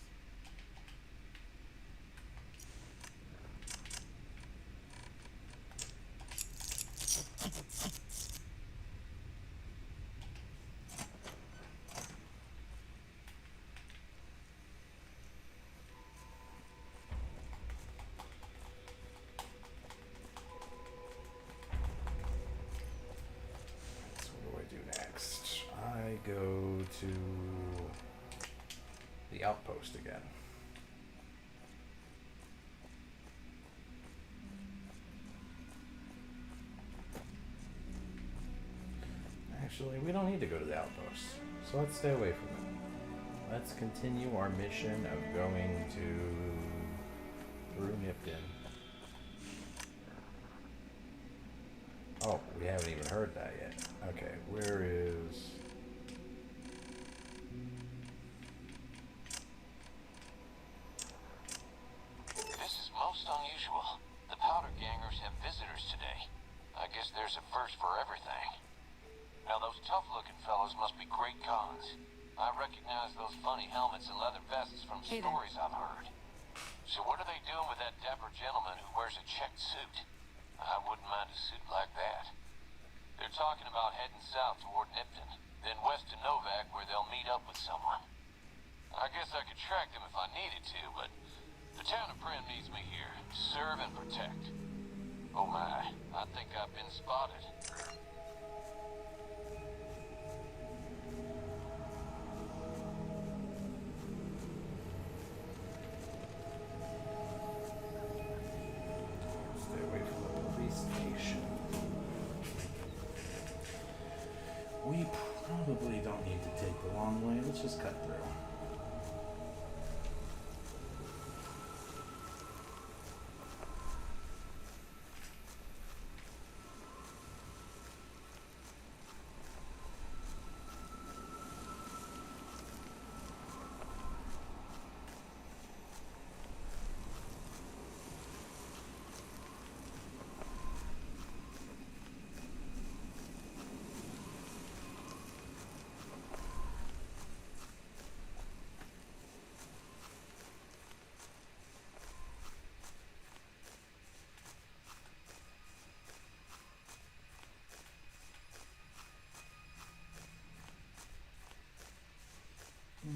the outpost again. Actually, we don't need to go to the outpost, so let's stay away from it. Let's continue our mission of going through Nipton. Oh, we haven't even heard that yet. Okay, where is... This is most unusual. The Powder Gangers have visitors today. I guess there's a first for everything. Now those tough-looking fellows must be great cons. I recognize those funny helmets and leather vests from stories I've heard. So what are they doing with that dapper gentleman who wears a checked suit? I wouldn't mind a suit like that. They're talking about heading south toward Nipton, then west to Novak where they'll meet up with someone. I guess I could track them if I needed to, but the town of Prim needs me here to serve and protect. Oh my, I think I've been spotted. Stay away from the police station. We probably don't need to take the long way. Let's just cut through. I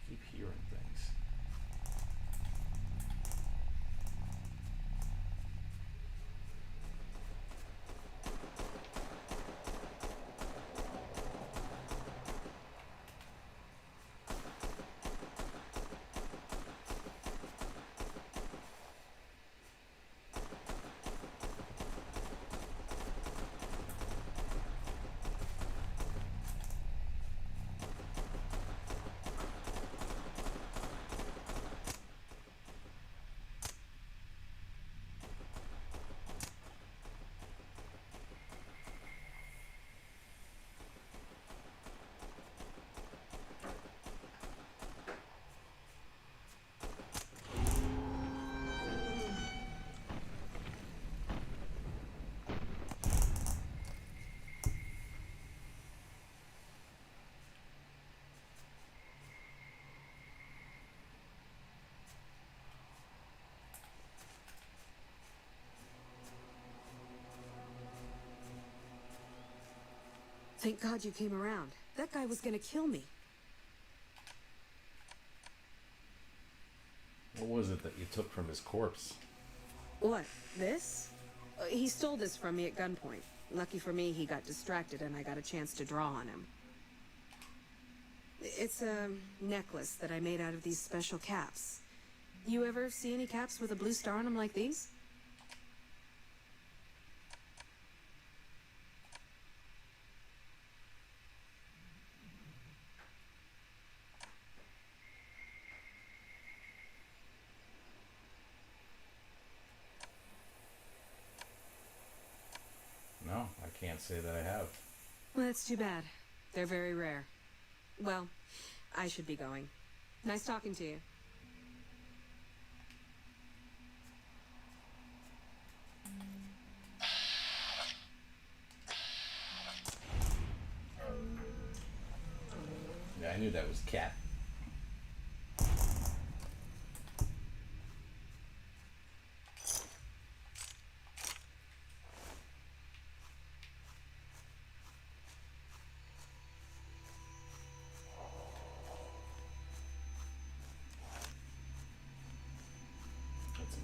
keep hearing things. Thank God you came around. That guy was gonna kill me. What was it that you took from his corpse? What? This? He stole this from me at gunpoint. Lucky for me, he got distracted and I got a chance to draw on him. It's a necklace that I made out of these special caps. You ever see any caps with a blue star on them like these? No, I can't say that I have. Well, that's too bad. They're very rare. Well, I should be going. Nice talking to you. Yeah, I knew that was Cat.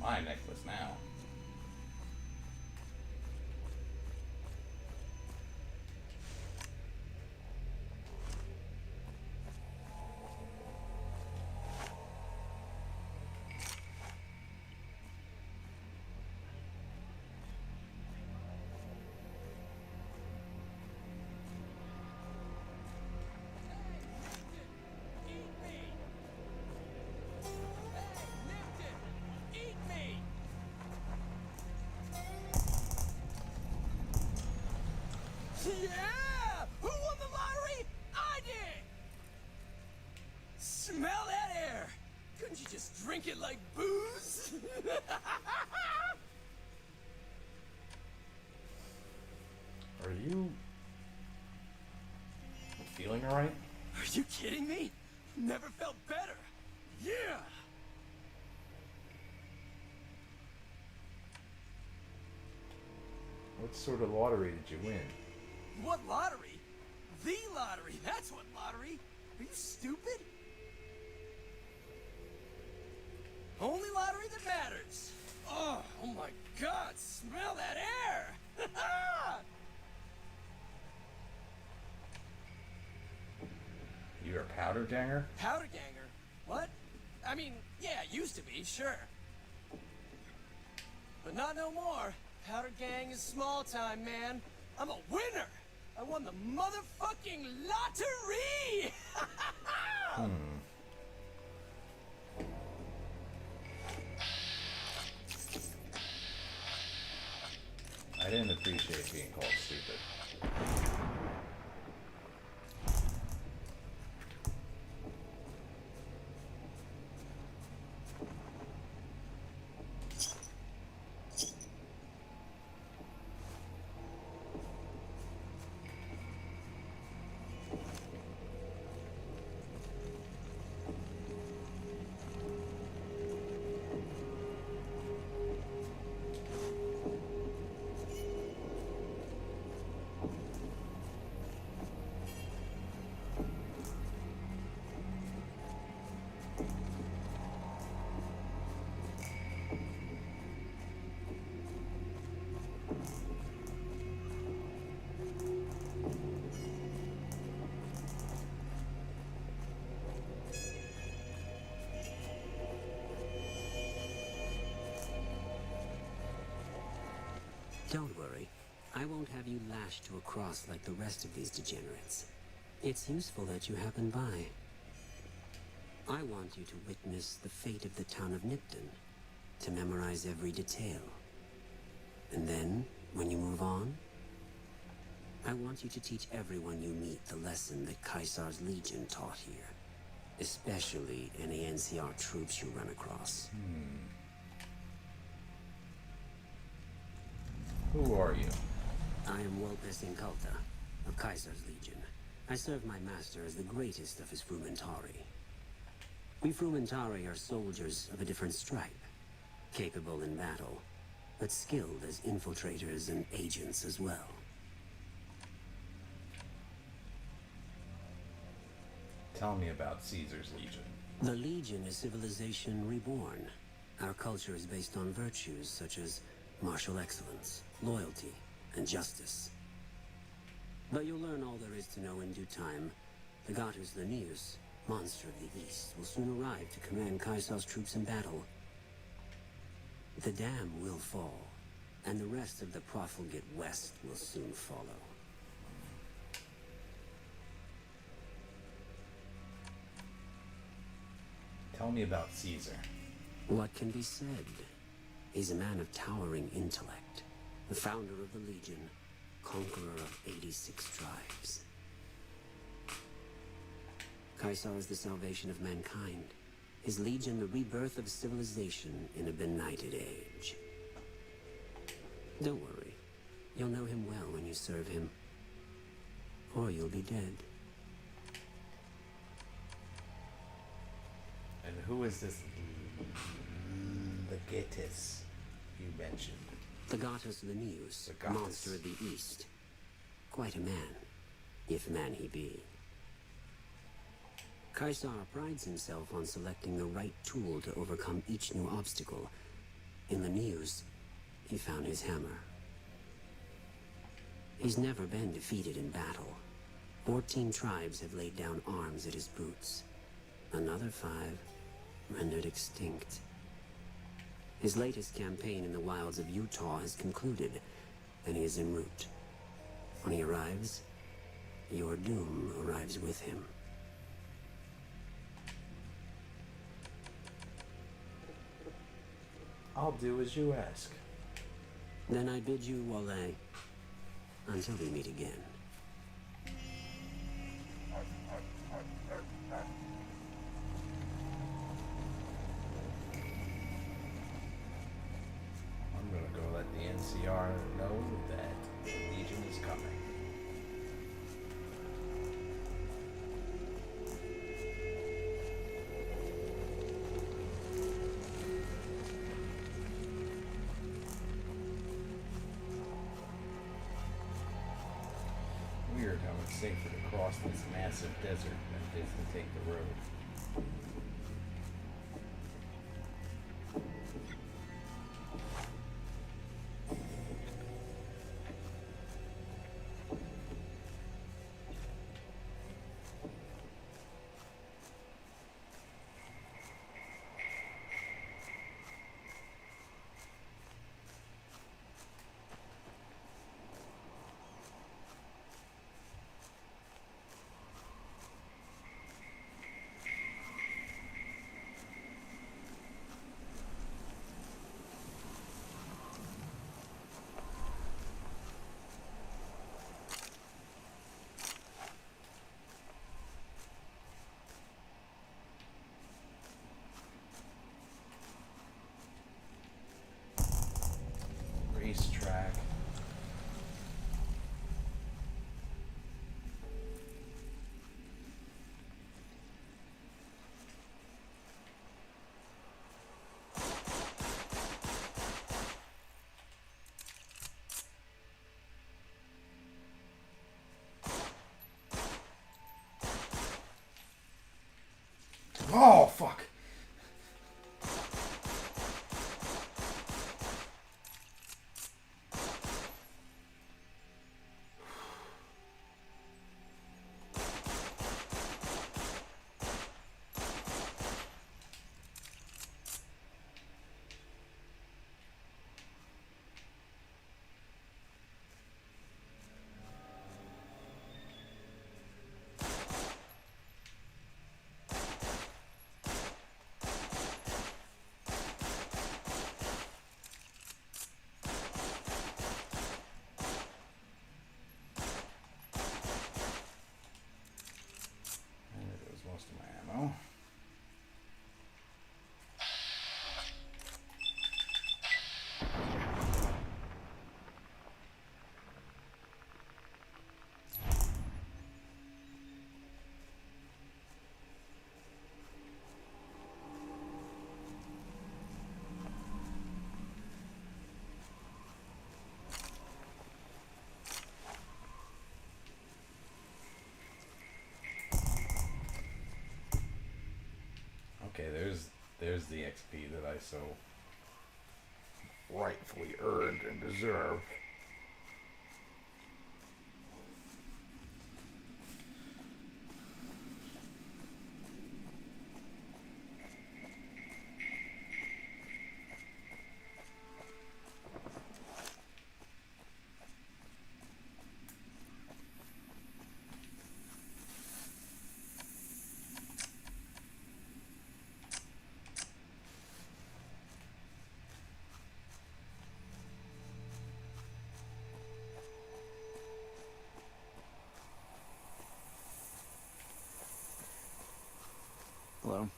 my necklace now. Yeah! Who won the lottery? I did! Smell that air! Couldn't you just drink it like booze? Are you feeling alright? Are you kidding me? Never felt better. Yeah! What sort of lottery did you win? What lottery? The lottery! That's what lottery! Are you stupid? Only lottery that matters! Oh my god, smell that air! You're a powder ganger? Powder ganger? What? I mean, yeah, used to be, sure. But not no more. Powder gang is small time, man. I'm a winner! I won the motherfucking lottery! I didn't appreciate being called stupid. Don't worry. I won't have you lashed to a cross like the rest of these degenerates. It's useful that you happen by. I want you to witness the fate of the town of Nipton, to memorize every detail. And then, when you move on, I want you to teach everyone you meet the lesson that Caesar's Legion taught here. Especially any NCR troops you run across. Who are you? I am Wolpes Inculta, of Caesar's Legion. I serve my master as the greatest of his Frumentarii. We Frumentarii are soldiers of a different stripe, capable in battle, but skilled as infiltrators and agents as well. Tell me about Caesar's Legion. The Legion is civilization reborn. Our culture is based on virtues such as martial excellence, loyalty, and justice. But you'll learn all there is to know in due time. The Gatus Linnaeus, monster of the East, will soon arrive to command Caesar's troops in battle. The dam will fall, and the rest of the profligate West will soon follow. Tell me about Caesar. What can be said? He's a man of towering intellect, the founder of the Legion, conqueror of 86 tribes. Caesar is the salvation of mankind, his Legion the rebirth of civilization in a benighted age. Don't worry, you'll know him well when you serve him, or you'll be dead. And who is this Legatus you mentioned? The Gatus Linnaeus, The Gatus. monster of the East. Quite a man, if man he be. Caesar prides himself on selecting the right tool to overcome each new obstacle, In the news, he found his hammer. He's never been defeated in battle. 14 tribes have laid down arms at his boots. Another 5 rendered extinct. His latest campaign in the wilds of Utah has concluded, and he is en route. When he arrives, your doom arrives with him. I'll do as you ask. Then I bid you walle, until we meet again. I'm gonna go let the NCR know that the Legion is coming. Weird how it's safer to cross this massive desert than it is to take the road. Racetrack. Oh, fuck. Most of my ammo. Okay, there's the XP that I so rightfully earned and deserve. Hello.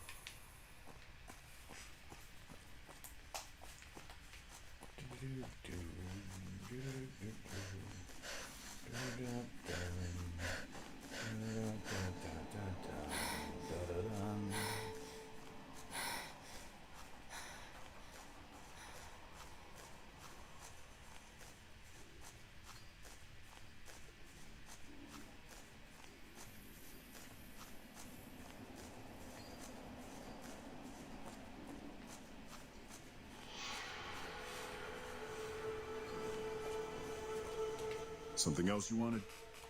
Something else you wanted?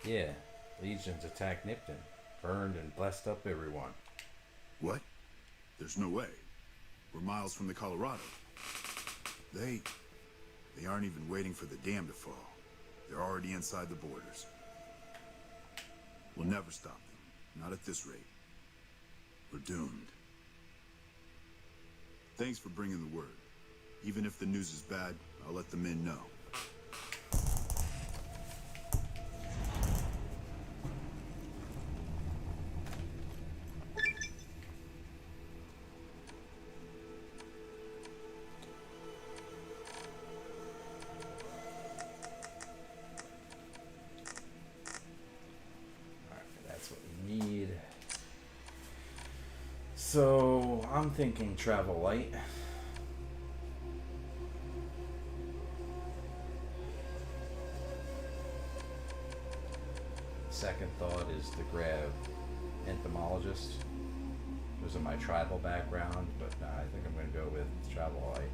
Yeah, legions attacked Nipton, burned and blessed up everyone. What? There's no way. We're miles from the Colorado. They aren't even waiting for the dam to fall. They're already inside the borders. We'll never stop them. Not at this rate. We're doomed. Thanks for bringing the word. Even if the news is bad, I'll let the men know. So, I'm thinking travel light. Second thought is to grab entomologist because of my tribal background, but nah, I think I'm going to go with travel light.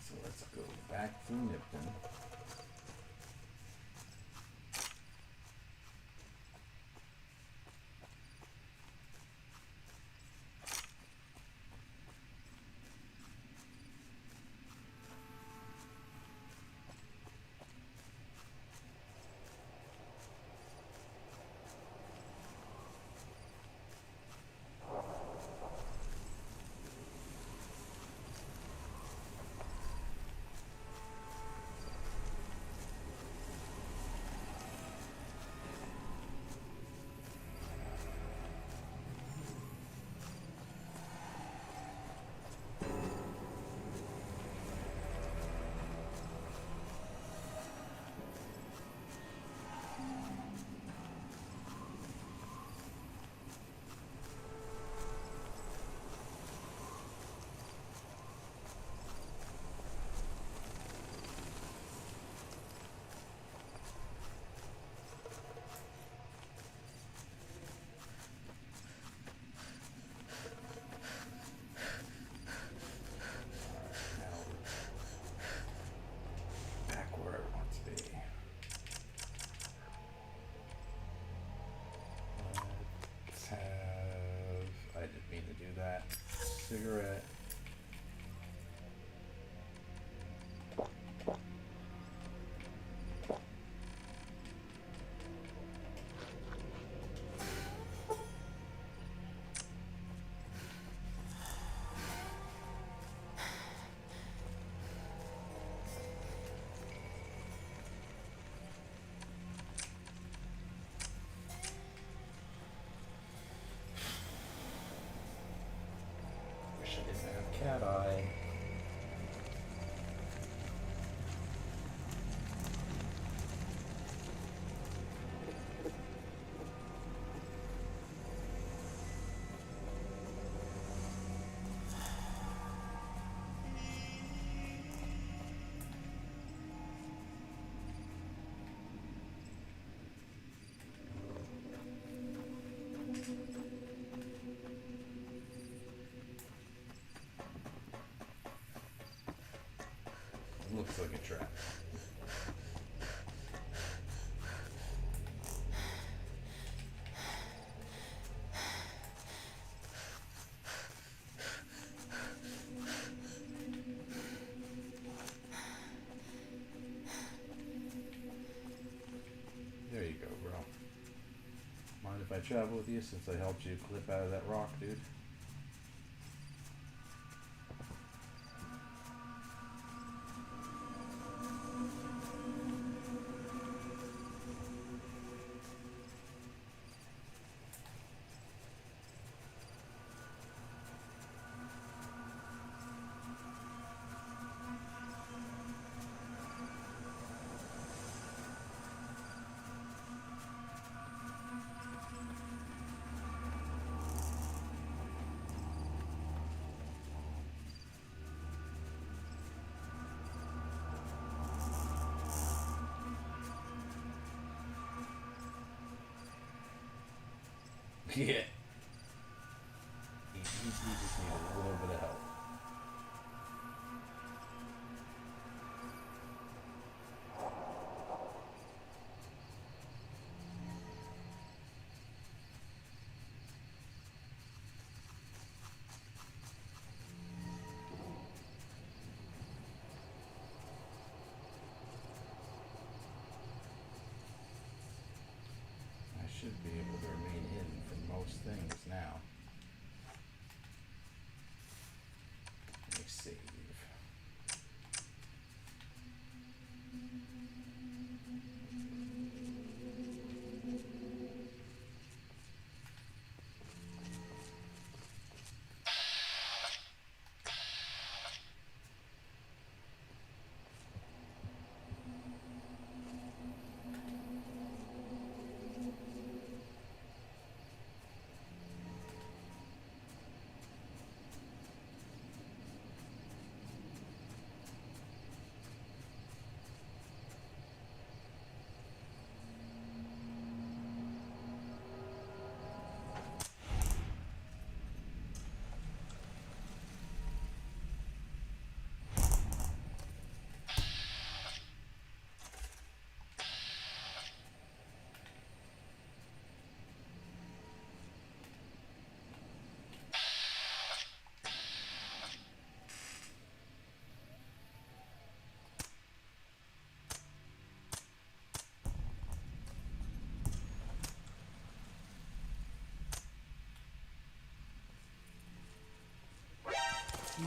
So let's go back through Nipton. Cigarette. Wish I didn't have cat eye. Looks like a trap. catch up with you since I helped you clip out of that rock, dude. Yeah. You just need a little bit of help. I should be able to remain hidden from most things now. Let me save.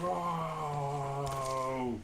Whoa!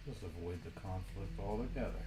Just avoid the conflict altogether.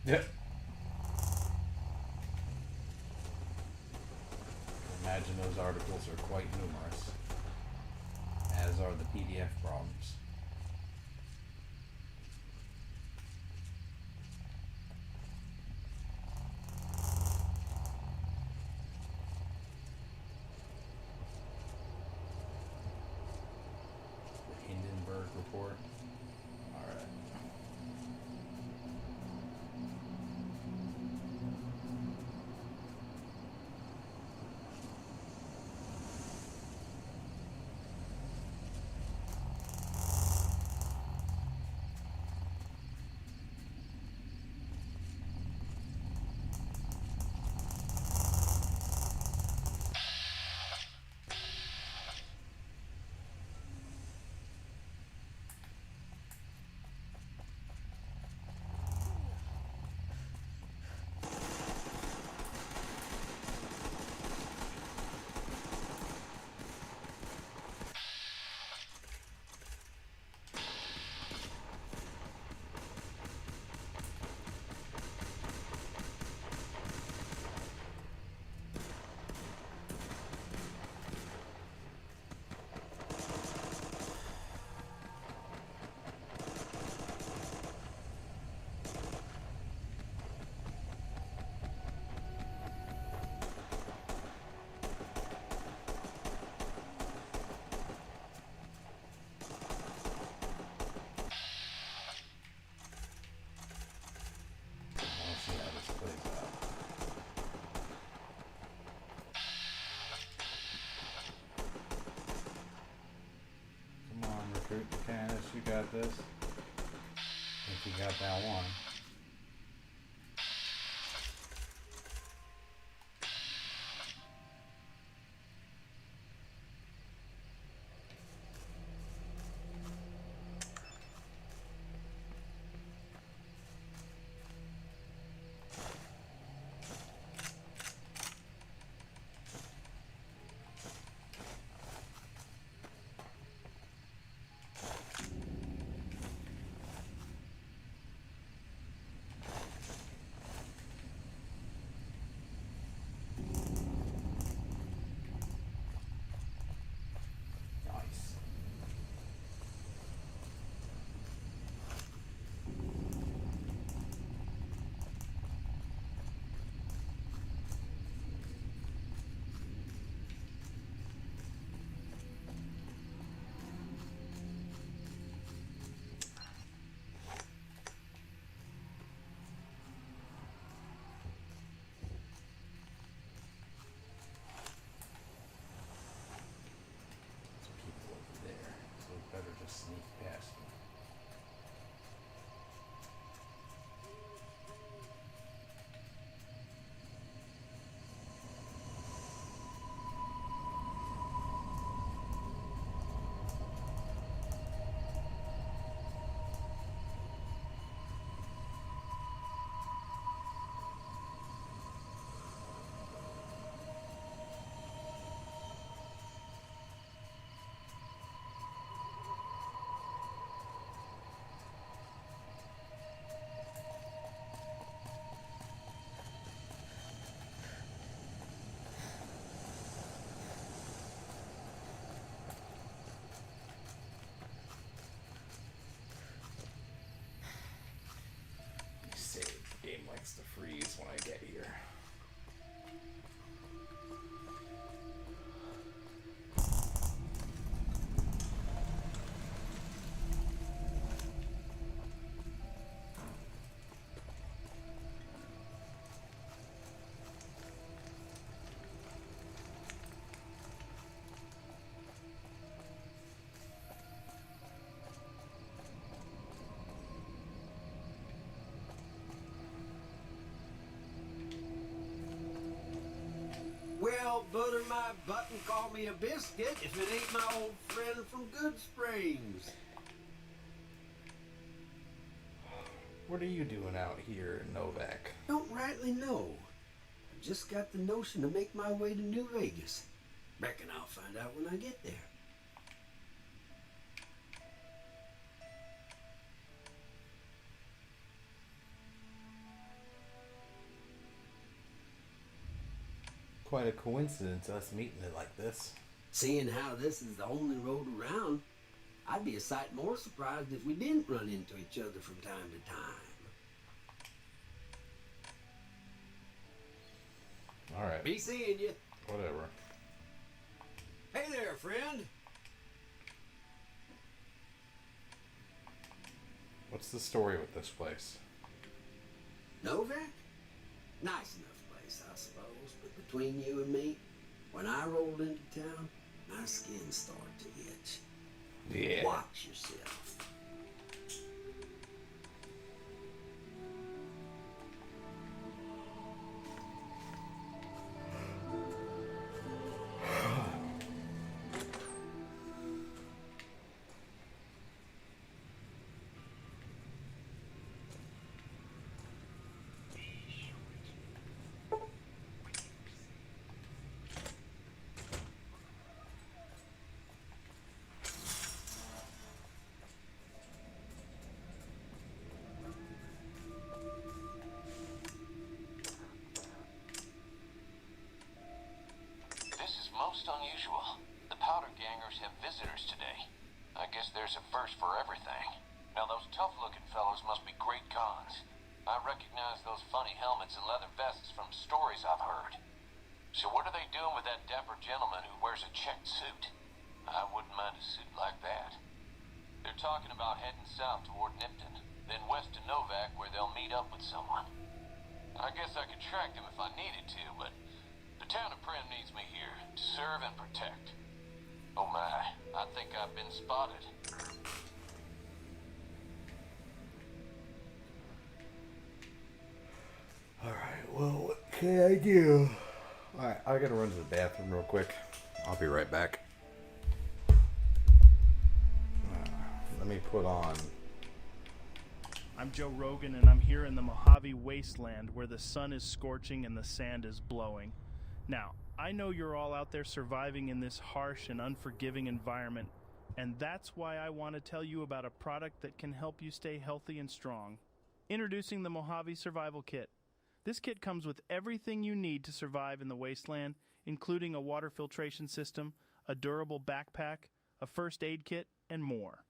Yep. imagine those articles are quite numerous, as are the PDF problems. The Hindenburg Report. Alright. Canis, you got this. If you got that one. Sneak past me. Game likes to freeze when I get here. Well, butter my butt and call me a biscuit if it ain't my old friend from Good Springs. What are you doing out here in Novak? Don't rightly know. I just got the notion to make my way to New Vegas. Reckon I'll find out when I get there. quite a coincidence, us meeting it like this. Seeing how this is the only road around, I'd be a sight more surprised if we didn't run into each other from time to time. Alright. Be seeing you. Whatever. Hey there, friend. What's the story with this place? Novak? Nice enough place, I suppose, but between you and me, when I rolled into town, my skin started to itch. Yeah. Watch yourself. Most unusual. The powder gangers have visitors today. I guess there's a first for everything. Now those tough-looking fellows must be great cons. I recognize those funny helmets and leather vests from stories I've heard. So what are they doing with that dapper gentleman who wears a checked suit? I wouldn't mind a suit like that. They're talking about heading south toward Nipton, then west to Novak where they'll meet up with someone. I guess I could track them if I needed to, but the town of Prim needs me here to serve and protect. Oh my, I think I've been spotted. Alright, well, what can I do? Alright, I gotta run to the bathroom real quick. I'll be right back. Let me put on... I'm Joe Rogan, and I'm here in the Mojave wasteland where the sun is scorching and the sand is blowing. Now, I know you're all out there surviving in this harsh and unforgiving environment, and that's why I want to tell you about a product that can help you stay healthy and strong. Introducing the Mojave Survival Kit. This kit comes with everything you need to survive in the wasteland, including a water filtration system, a durable backpack, a first aid kit, and more.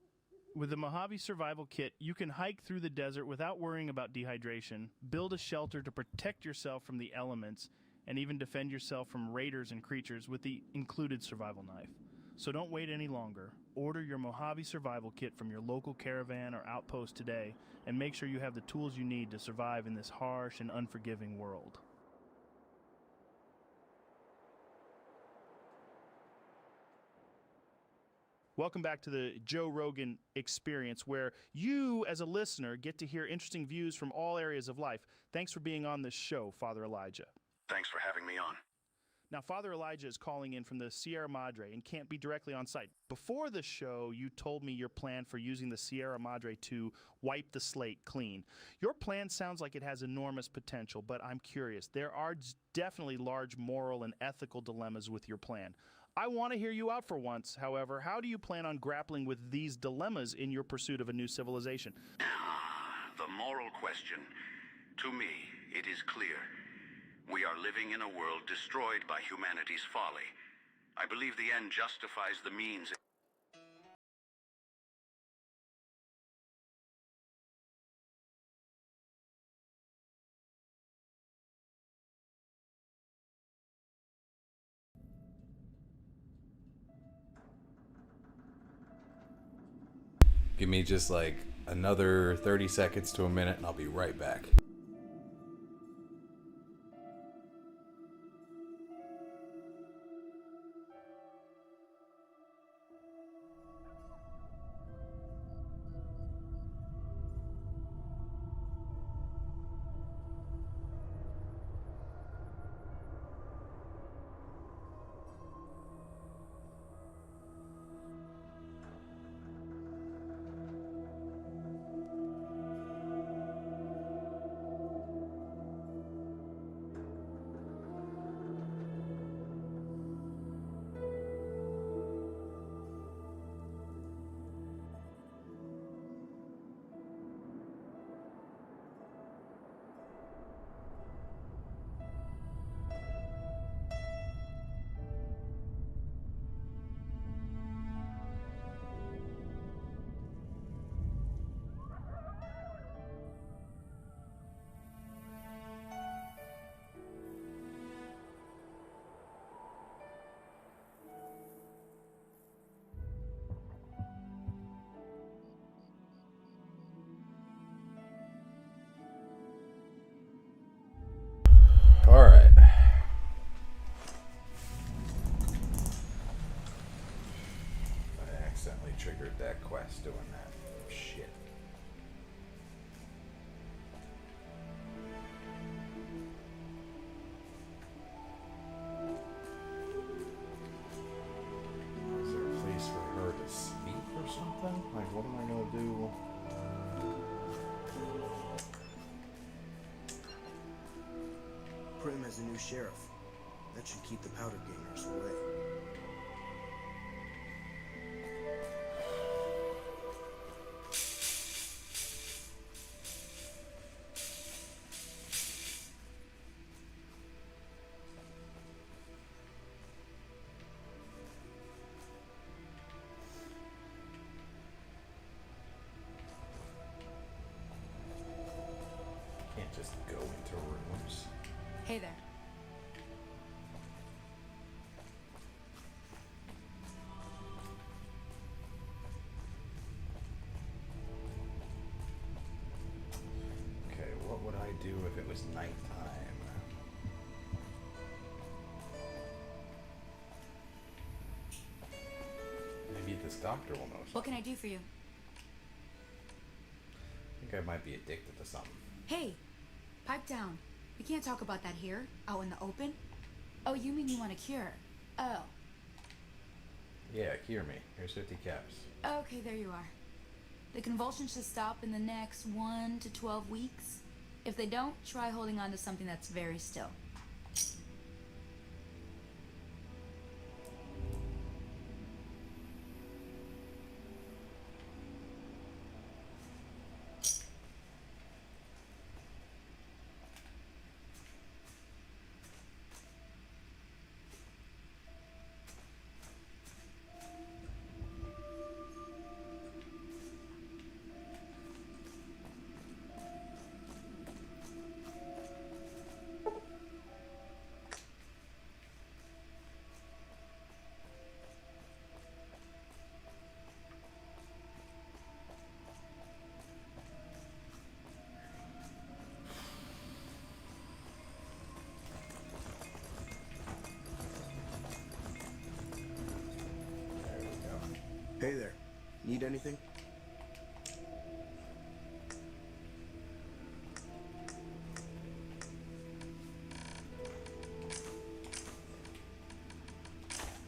With the Mojave Survival Kit, you can hike through the desert without worrying about dehydration, build a shelter to protect yourself from the elements, and even defend yourself from raiders and creatures with the included survival knife. So don't wait any longer. Order your Mojave Survival Kit from your local caravan or outpost today, and make sure you have the tools you need to survive in this harsh and unforgiving world. Welcome back to the Joe Rogan Experience, where you, as a listener, get to hear interesting views from all areas of life. Thanks for being on this show, Father Elijah. Thanks for having me on. Now, Father Elijah is calling in from the Sierra Madre and can't be directly on site. Before the show, you told me your plan for using the Sierra Madre to wipe the slate clean. Your plan sounds like it has enormous potential, but I'm curious. There are definitely large moral and ethical dilemmas with your plan. I want to hear you out for once, however. How do you plan on grappling with these dilemmas in your pursuit of a new civilization? The moral question. To me, it is clear. We are living in a world destroyed by humanity's folly. I believe the end justifies the means. Give me just like another 30 seconds to a minute and I'll be right back. something? Like, what am I gonna do? Prim has a new sheriff. That should keep the powder gangers away. Can't just go into rooms. Hey there. Okay, what would I do if it was nighttime? Maybe this doctor will know something. What can I do for you? I think I might be addicted to something. Hey, pipe down. We can't talk about that here, out in the open. Oh, you mean you want a cure? Oh. Yeah, cure me. Here's 50 caps. Okay, there you are. The convulsions should stop in the next 1 to 12 weeks. If they don't, try holding on to something that's very still. Hey there. Need anything?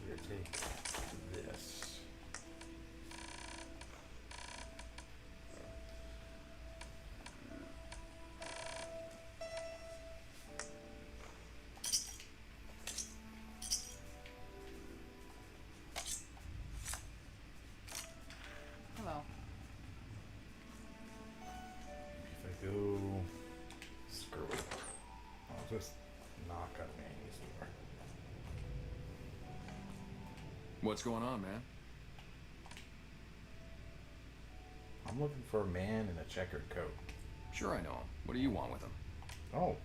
Here, take this. Hello. If I go... Screw it. I'll just knock on Manny's door. What's going on, man? I'm looking for a man in a checkered coat. Sure I know him. What do you want with him? Oh.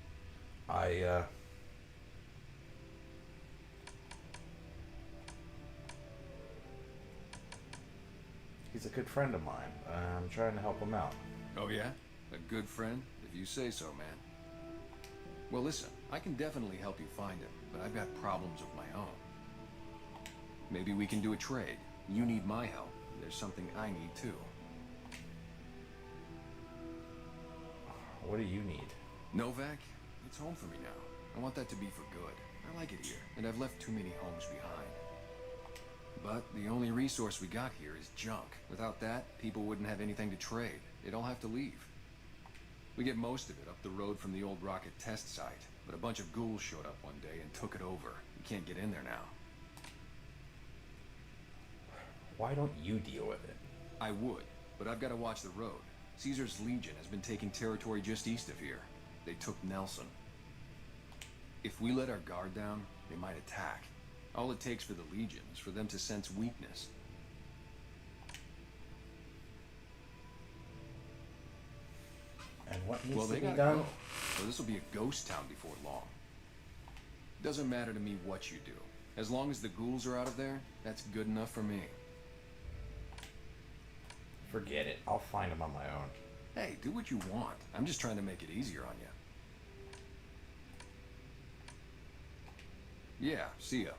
He's a good friend of mine. I'm trying to help him out. Oh yeah? A good friend? If you say so, man. Well, listen, I can definitely help you find him, but I've got problems of my own. Maybe we can do a trade. You need my help. There's something I need too. What do you need? Novak? It's home for me now. I want that to be for good. I like it here, and I've left too many homes behind. But the only resource we got here is junk. Without that, people wouldn't have anything to trade. They'd all have to leave. We get most of it up the road from the old rocket test site, but a bunch of ghouls showed up one day and took it over. You can't get in there now. Why don't you deal with it? I would, but I've got to watch the road. Caesar's Legion has been taking territory just east of here. They took Nelson. If we let our guard down, they might attack. All it takes for the Legion is for them to sense weakness. And what needs Well, to they be gotta done? go. So this will be a ghost town before long. Doesn't matter to me what you do. As long as the ghouls are out of there, that's good enough for me. Forget it. I'll find him on my own. Hey, do what you want. I'm just trying to make it easier on you. Yeah, see ya.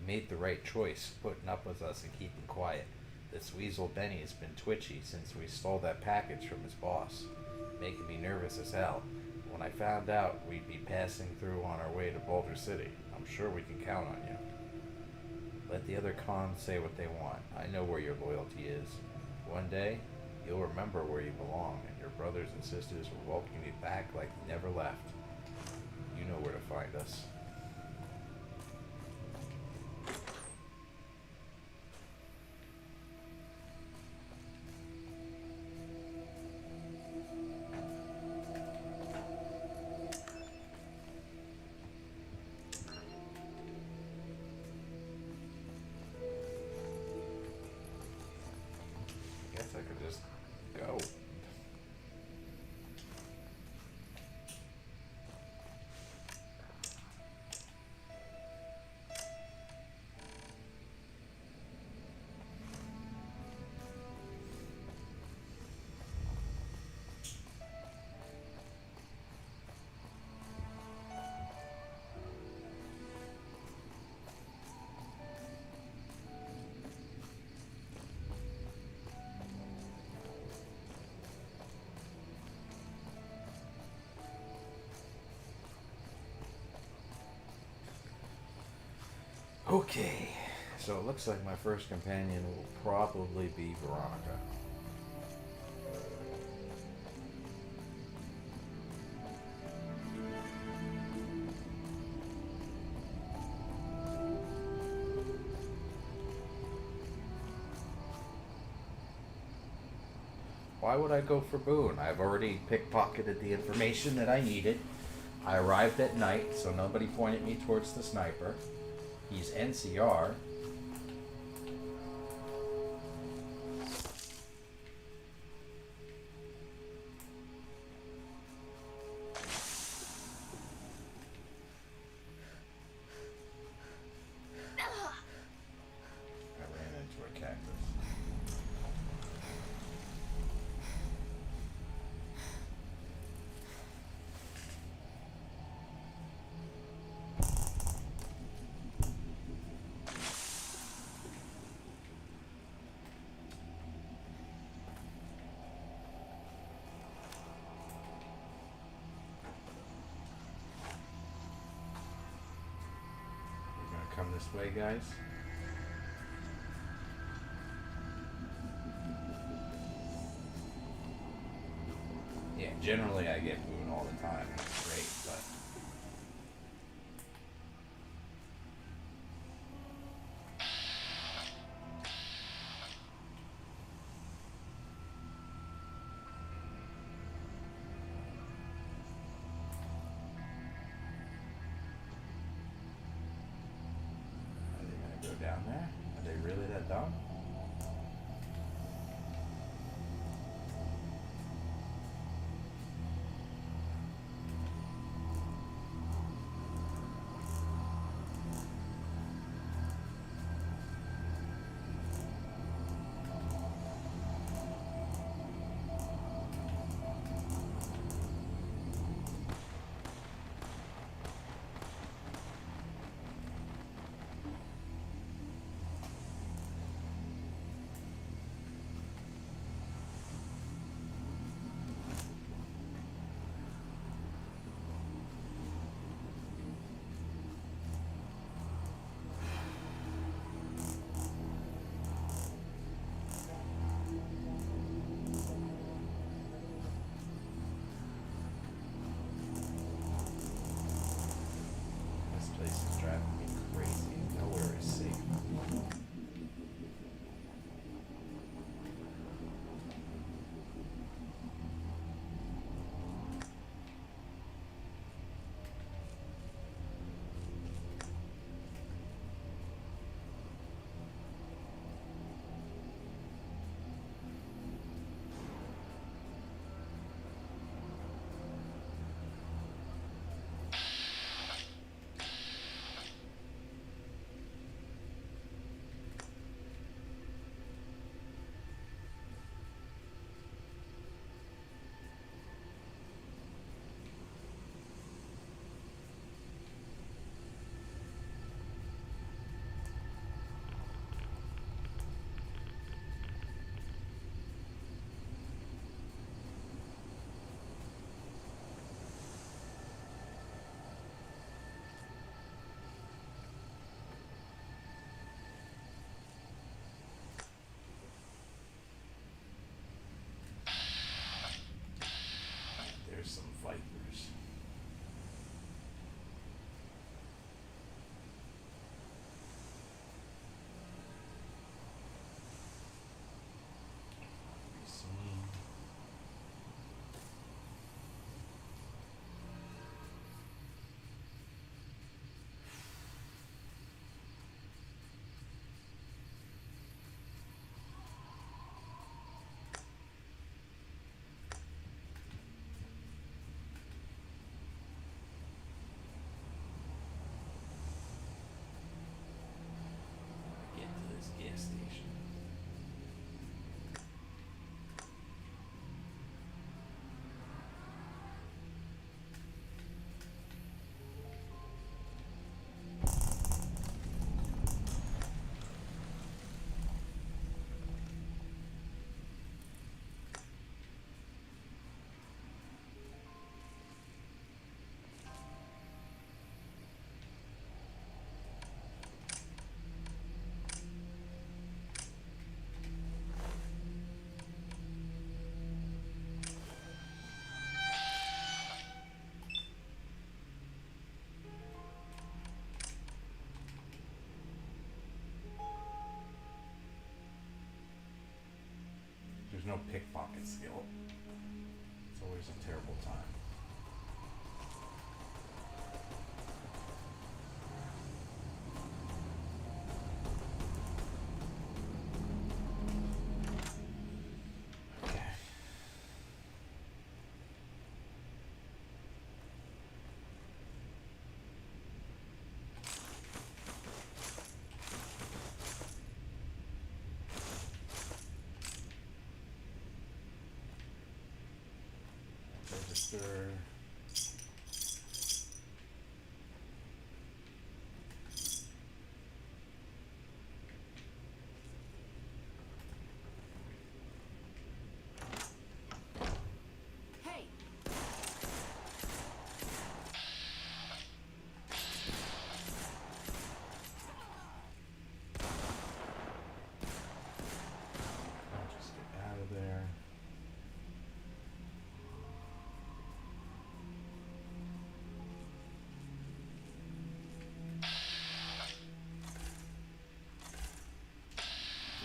made the right choice, putting up with us and keeping quiet. This weasel Benny has been twitchy since we stole that package from his boss, making me nervous as hell. When I found out we'd be passing through on our way to Boulder City, I'm sure we can count on you. Let the other cons say what they want. I know where your loyalty is. One day, you'll remember where you belong, and your brothers and sisters will welcome you back like you never left. You know where to find us. I could just go. Okay, so it looks like my first companion will probably be Veronica. Why would I go for Boone? I've already pickpocketed the information that I needed. I arrived at night, so nobody pointed me towards the sniper. He's NCR. I ran into a cactus. Come this way, guys. Yeah, generally I get Boone all the time. It's great, but go down there? Are they really that dumb? no pickpocket skill. It's always a terrible time. Register. Hey. I'll just get out of there.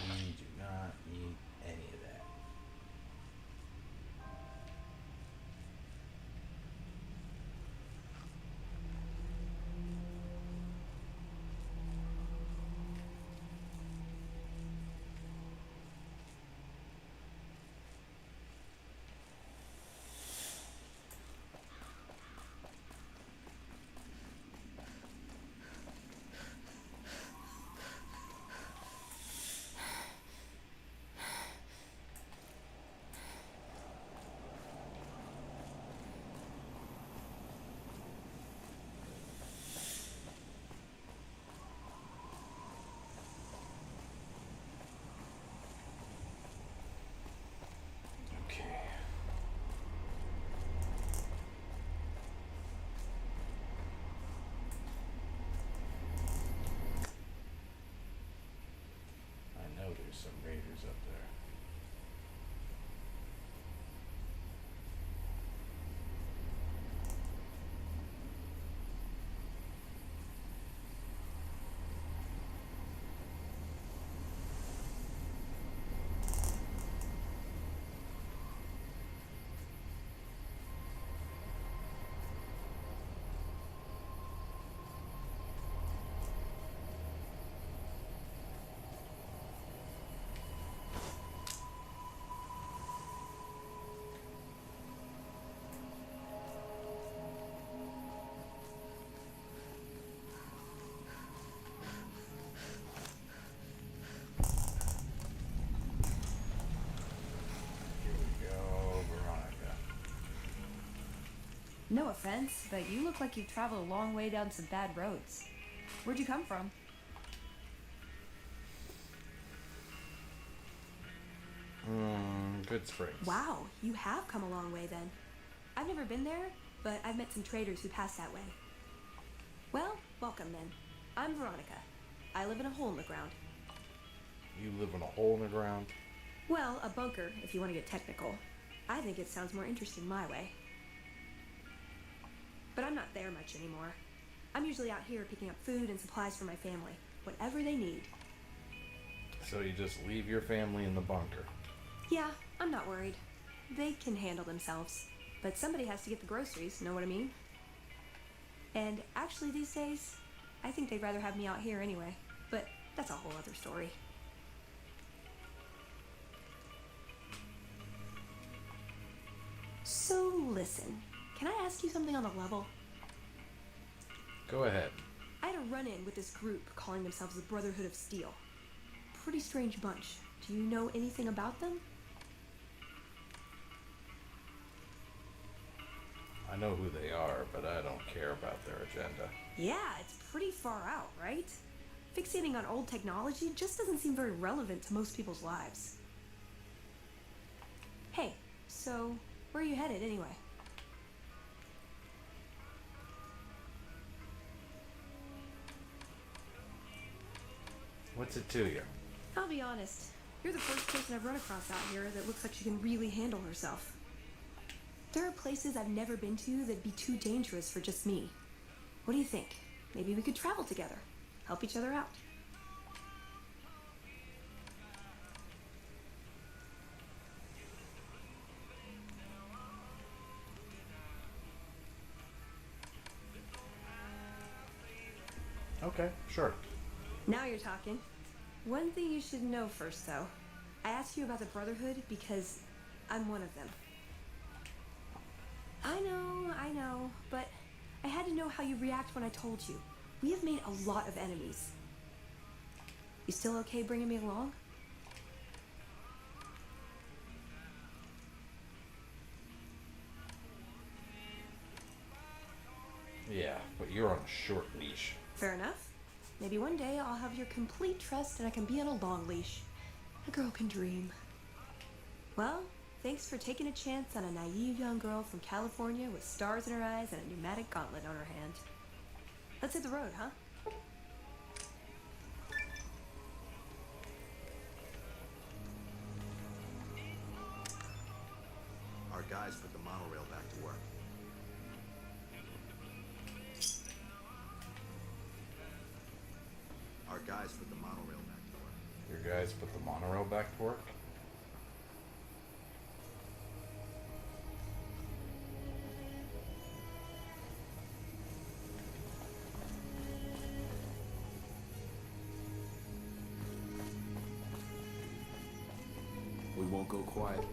We do not need any of that. Okay. I know there's some raiders up there. Here we go, Veronica. No offense, but you look like you've traveled a long way down some bad roads. Where'd you come from? Good Springs. Wow, you have come a long way then. I've never been there, but I've met some traders who pass that way. Well, welcome then. I'm Veronica. I live in a hole in the ground. You live in a hole in the ground? Well, a bunker, if you want to get technical. I think it sounds more interesting my way. But I'm not there much anymore. I'm usually out here picking up food and supplies for my family, whatever they need. So you just leave your family in the bunker? Yeah, I'm not worried. They can handle themselves. But somebody has to get the groceries, know what I mean? And actually these days, I think they'd rather have me out here anyway. But that's a whole other story. So listen, can I ask you something on the level? Go ahead. I had a run-in with this group calling themselves the Brotherhood of Steel. Pretty strange bunch. Do you know anything about them? I know who they are, but I don't care about their agenda. Yeah, it's pretty far out, right? Fixating on old technology just doesn't seem very relevant to most people's lives. Hey, so where are you headed anyway? What's it to you? I'll be honest, you're the first person I've run across out here that looks like she can really handle herself. There are places I've never been to that'd be too dangerous for just me. What do you think? Maybe we could travel together, help each other out. Okay, sure. Now you're talking. One thing you should know first, though. I asked you about the Brotherhood because I'm one of them. I know, but I had to know how you react when I told you. We have made a lot of enemies. You still okay bringing me along? Yeah, but you're on a short leash. Fair enough. Maybe one day I'll have your complete trust and I can be on a long leash. A girl can dream. Well, thanks for taking a chance on a naive young girl from California with stars in her eyes and a pneumatic gauntlet on her hand. Let's hit the road, huh? Our guys put the monorail back to work. Our guys put the monorail back to work. Your guys put the monorail back to work? We won't go quiet.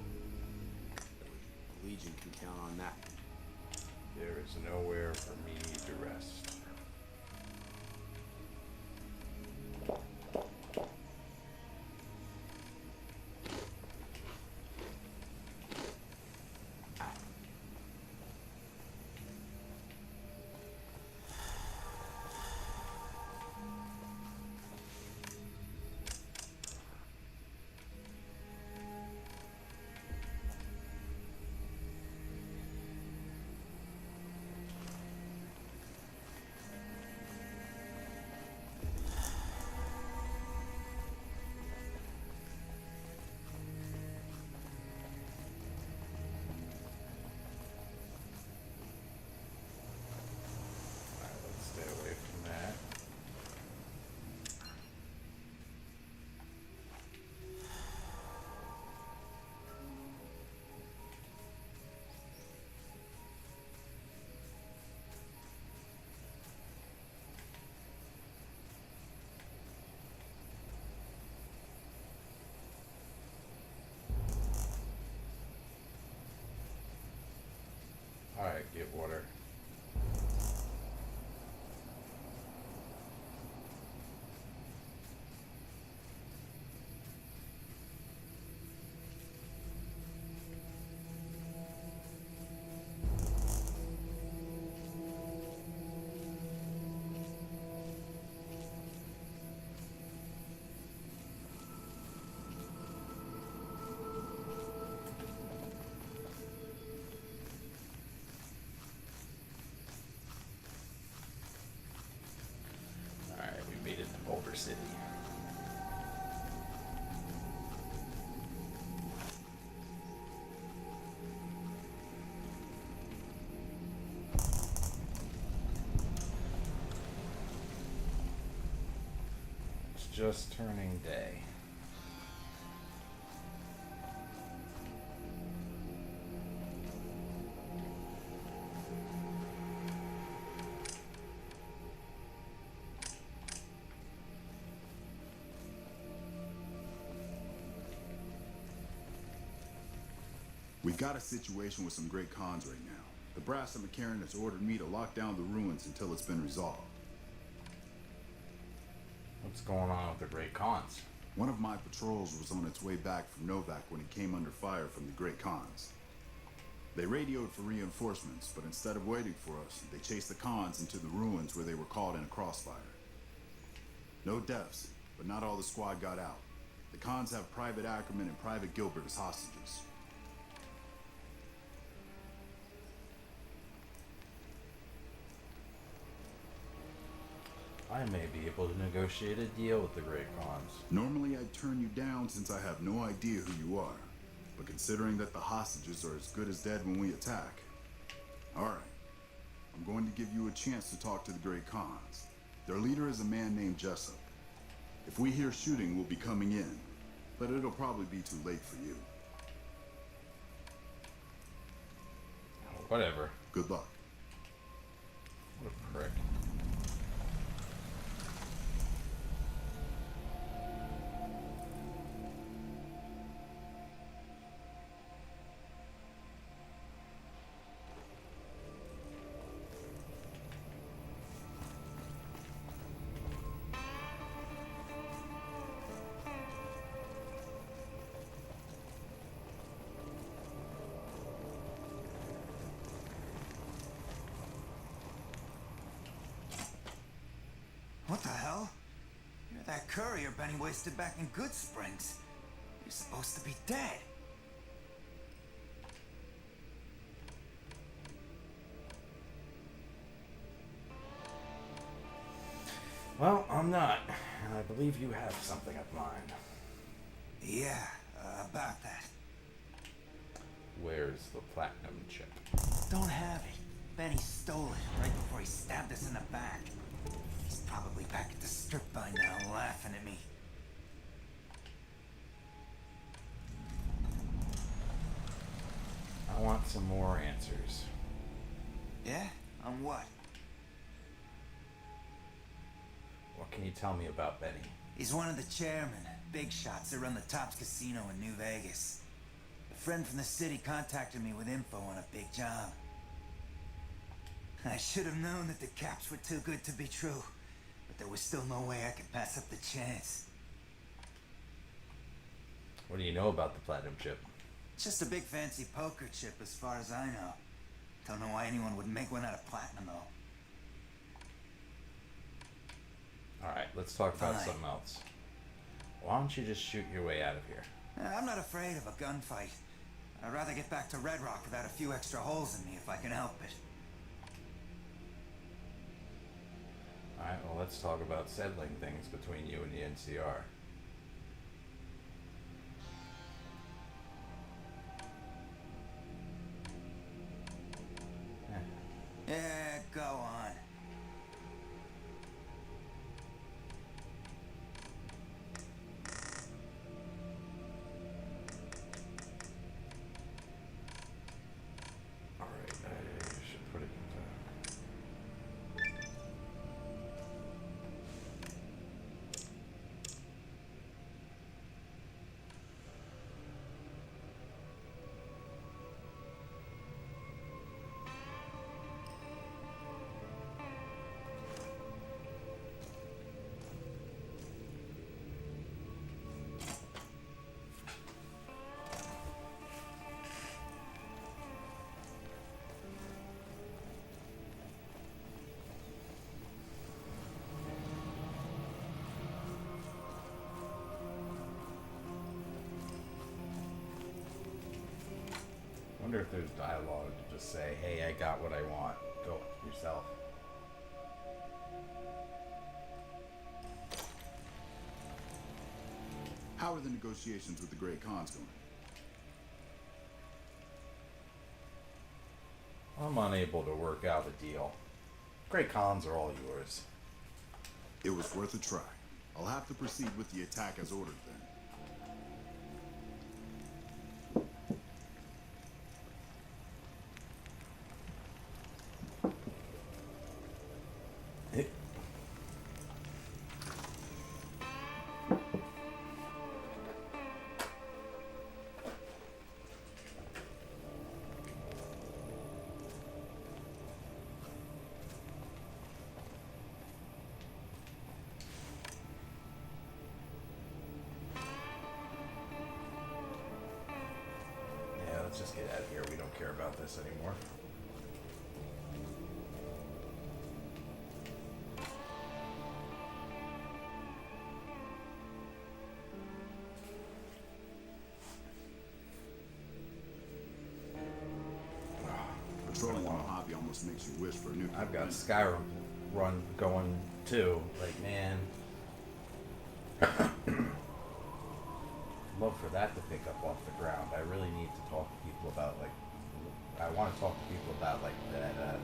The Legion can count on that. There is nowhere for me to rest. Alright, get water. City. It's just turning day. We've got a situation with some great cons right now. The brass at McCarran has ordered me to lock down the ruins until it's been resolved. What's going on with the great cons? One of my patrols was on its way back from Novak when it came under fire from the great cons. They radioed for reinforcements, but instead of waiting for us, they chased the cons into the ruins where they were caught in a crossfire. No deaths, but not all the squad got out. The cons have Private Ackerman and Private Gilbert as hostages. I may be able to negotiate a deal with the Great Cons. Normally I'd turn you down since I have no idea who you are. But considering that the hostages are as good as dead when we attack... Alright. I'm going to give you a chance to talk to the Great Cons. Their leader is a man named Jessup. If we hear shooting, we'll be coming in. But it'll probably be too late for you. Whatever. Good luck. What a prick. That courier Benny wasted back in Good Springs. You're supposed to be dead. Well, I'm not, and I believe you have something of mine. Yeah, about that. Where's the platinum chip? Don't have it. Benny stole it right before he stabbed us in the back. He's probably back at the strip by now, laughing at me. I want some more answers. Yeah? On what? What can you tell me about Benny? He's one of the chairmen, big shots that run the Tops Casino in New Vegas. A friend from the city contacted me with info on a big job. I should have known that the caps were too good to be true, but there was still no way I could pass up the chance. What do you know about the platinum chip? It's just a big fancy poker chip as far as I know. Don't know why anyone would make one out of platinum though. Alright, let's talk about Fine. something else. Why don't you just shoot your way out of here? I'm not afraid of a gunfight. I'd rather get back to Red Rock without a few extra holes in me if I can help it. Alright, well let's talk about settling things between you and the NCR. Yeah, go on. Alright, I should put it into... I wonder if there's dialogue to just say, hey, I got what I want. Go yourself. How are the negotiations with the Great Khans going? I'm unable to work out a deal. Great Khans are all yours. It was worth a try. I'll have to proceed with the attack as ordered then. Let's just get out of here. We don't care about this anymore. Patrolling the Mojave almost makes you wish for a new... I've got Skyrim run going too. Like, man. Love for that to pick up off the ground. I really need to talk to people about, like, I want to talk to people about, like, that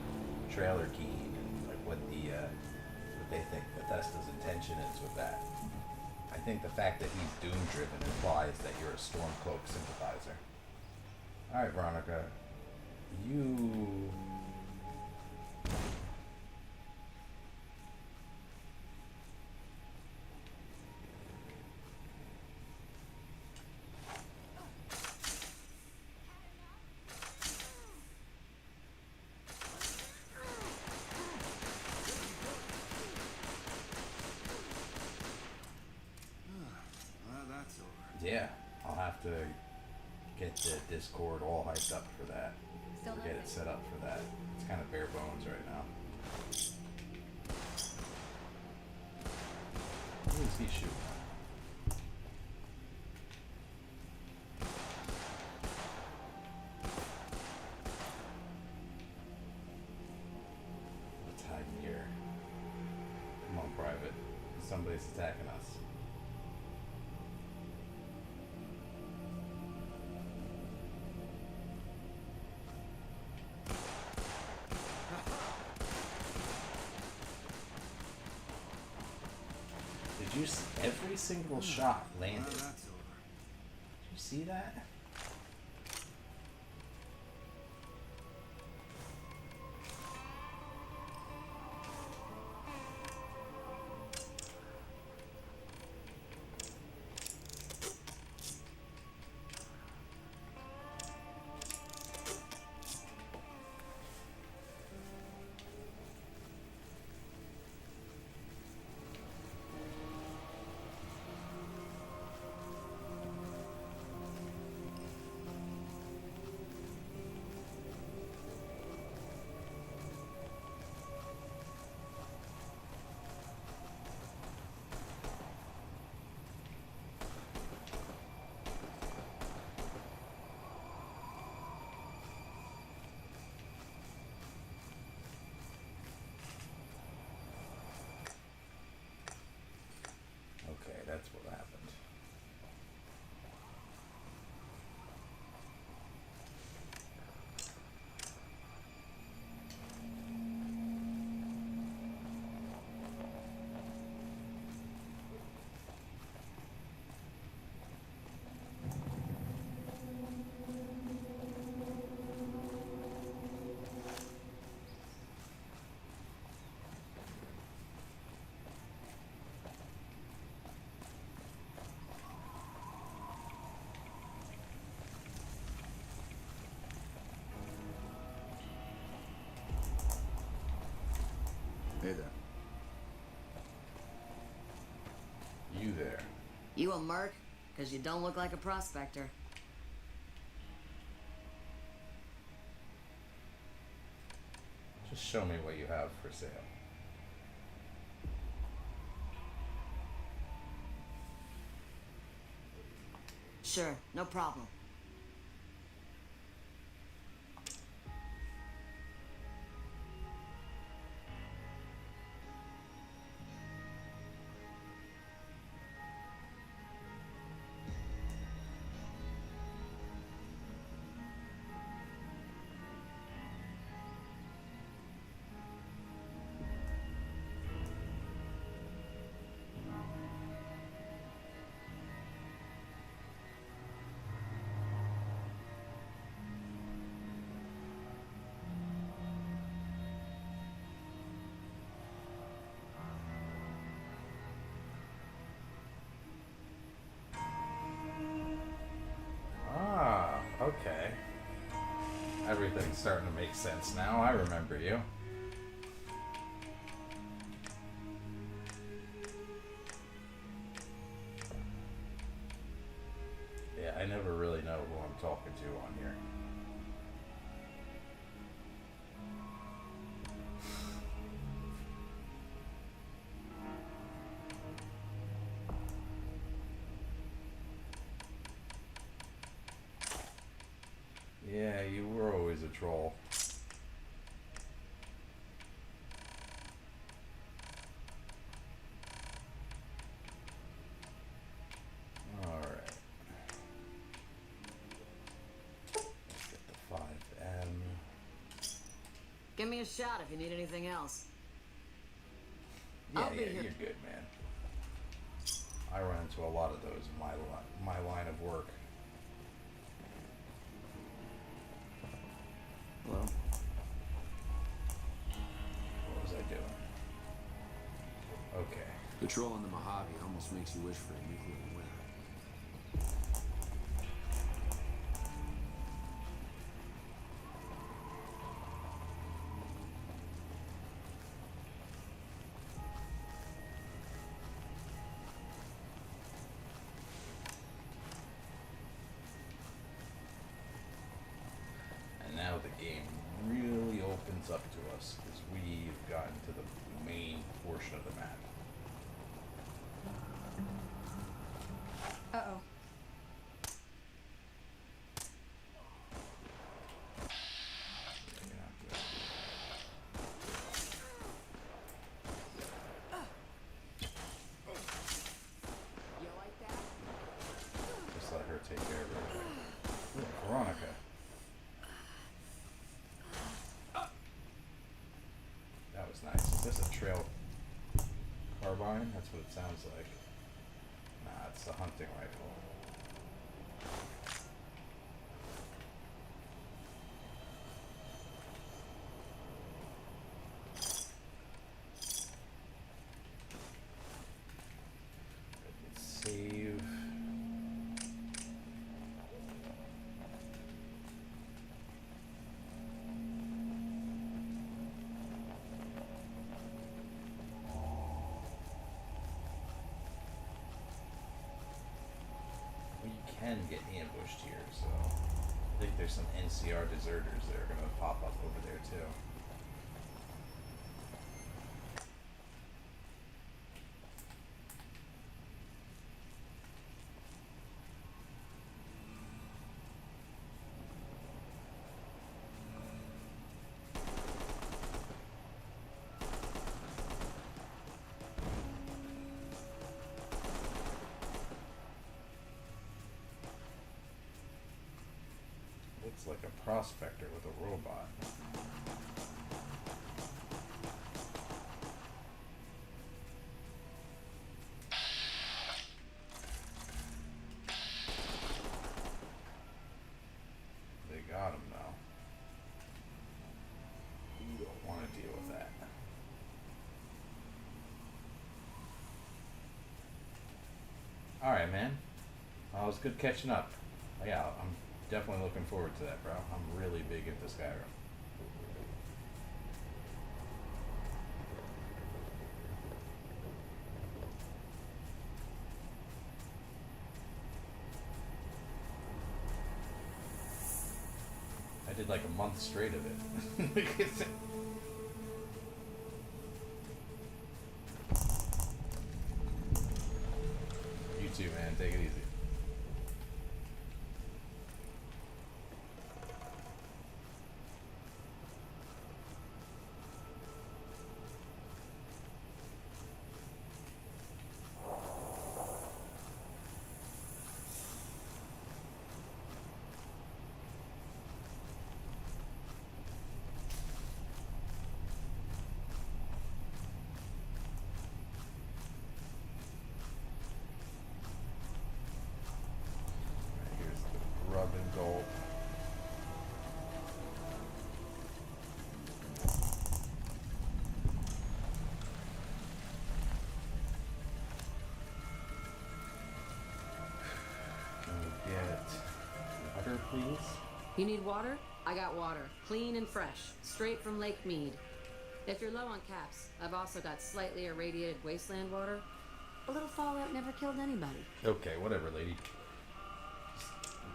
trailer keying and, like, what they think Bethesda's intention is with that. I think the fact that he's doom-driven implies that you're a Stormcloak sympathizer. Alright, Veronica. You... Yeah, I'll have to get the Discord all hyped up for that. Or get it set up for that. It's kind of bare bones right now. Who is he shooting at? What's hiding here? Come on, Private. Somebody's attacking us. Did you see? Every single shot landed. Did you see that? Okay, that's what happened. Hey there. You there. You a merc? Because you don't look like a prospector. Just show me what you have for sale. Sure, no problem. Okay. Everything's starting to make sense now. I remember you. Yeah, I never really know who I'm talking to on here. Yeah, you were always a troll. Alright. Let's get the 5M. Give me a shot if you need anything else. Yeah, I'll be here. you're good, man. I run into a lot of those in my line of work. Hello. What was I doing? Okay. Patrolling the Mojave almost makes you wish for a nuclear winter. And now the game really opens up to us because we've gotten to the main portion of the map. this a trail carbine? That's what it sounds like. Nah, it's a hunting rifle. Save. We can get ambushed here, so I think there's some NCR deserters that are going to pop up over there too. Looks like a prospector with a robot. They got him now. You don't want to deal with that. Alright, man. It was good catching up. Yeah, I'm definitely looking forward to that, bro. I'm really big into Skyrim. I did like a month straight of it. You too, man. Take it easy. Rub and gulp. Can we get water, please? You need water? I got water. Clean and fresh. Straight from Lake Mead. If you're low on caps, I've also got slightly irradiated wasteland water. A little fallout never killed anybody. Okay, whatever, lady.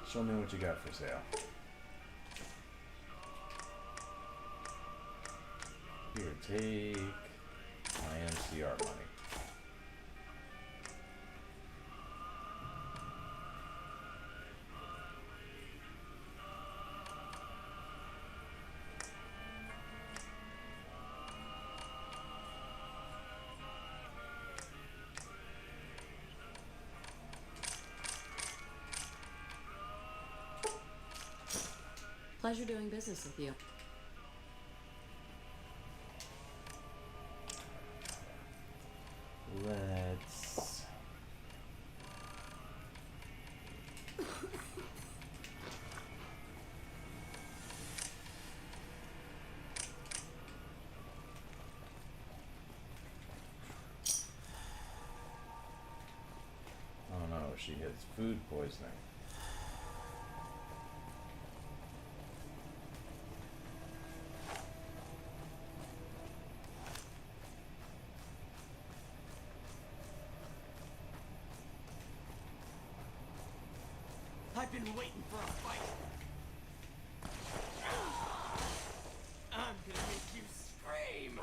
Just show me what you got for sale. Here, take my NCR money. Pleasure doing business with you. Let's... Oh no, she has food poisoning. I've been waiting for a fight. I'm gonna make you scream.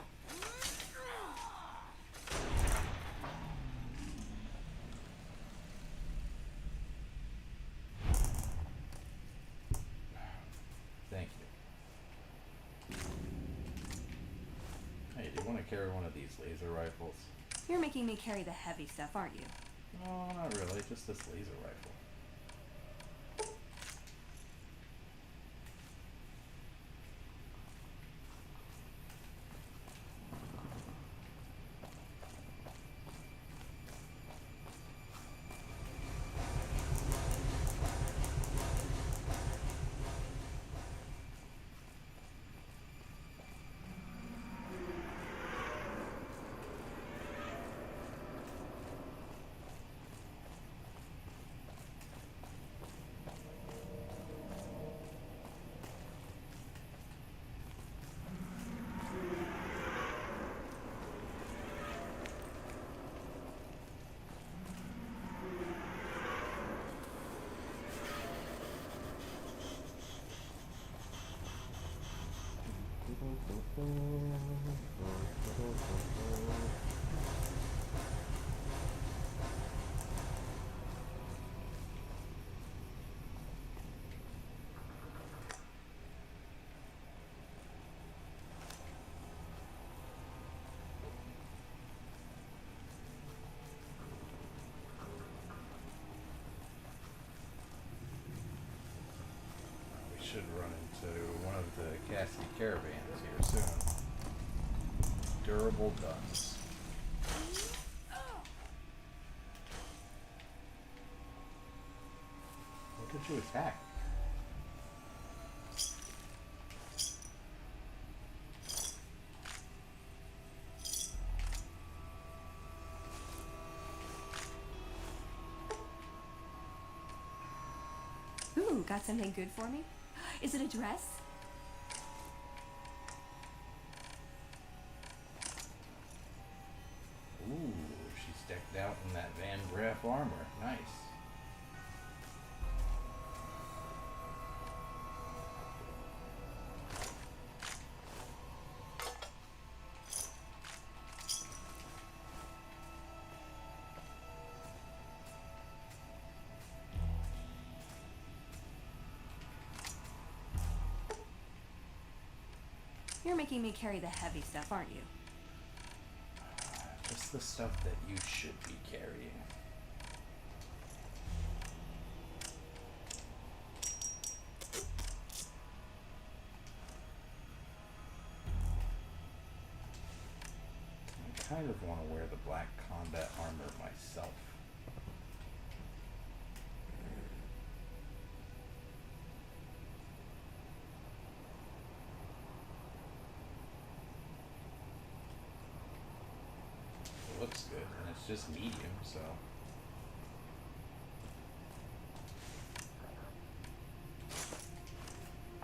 Thank you. Hey, do you want to carry one of these laser rifles? You're making me carry the heavy stuff, aren't you? No, not really. Just this laser rifle. the Cassidy caravans here soon. Durable guns. What did you attack? Ooh, got something good for me? Is it a dress? Ooh, she's decked out in that Van Graff armor. Nice. You're making me carry the heavy stuff, aren't you? Just the stuff that you should be carrying. I kind of want to wear the black combat armor myself. It looks good, and it's just medium, so.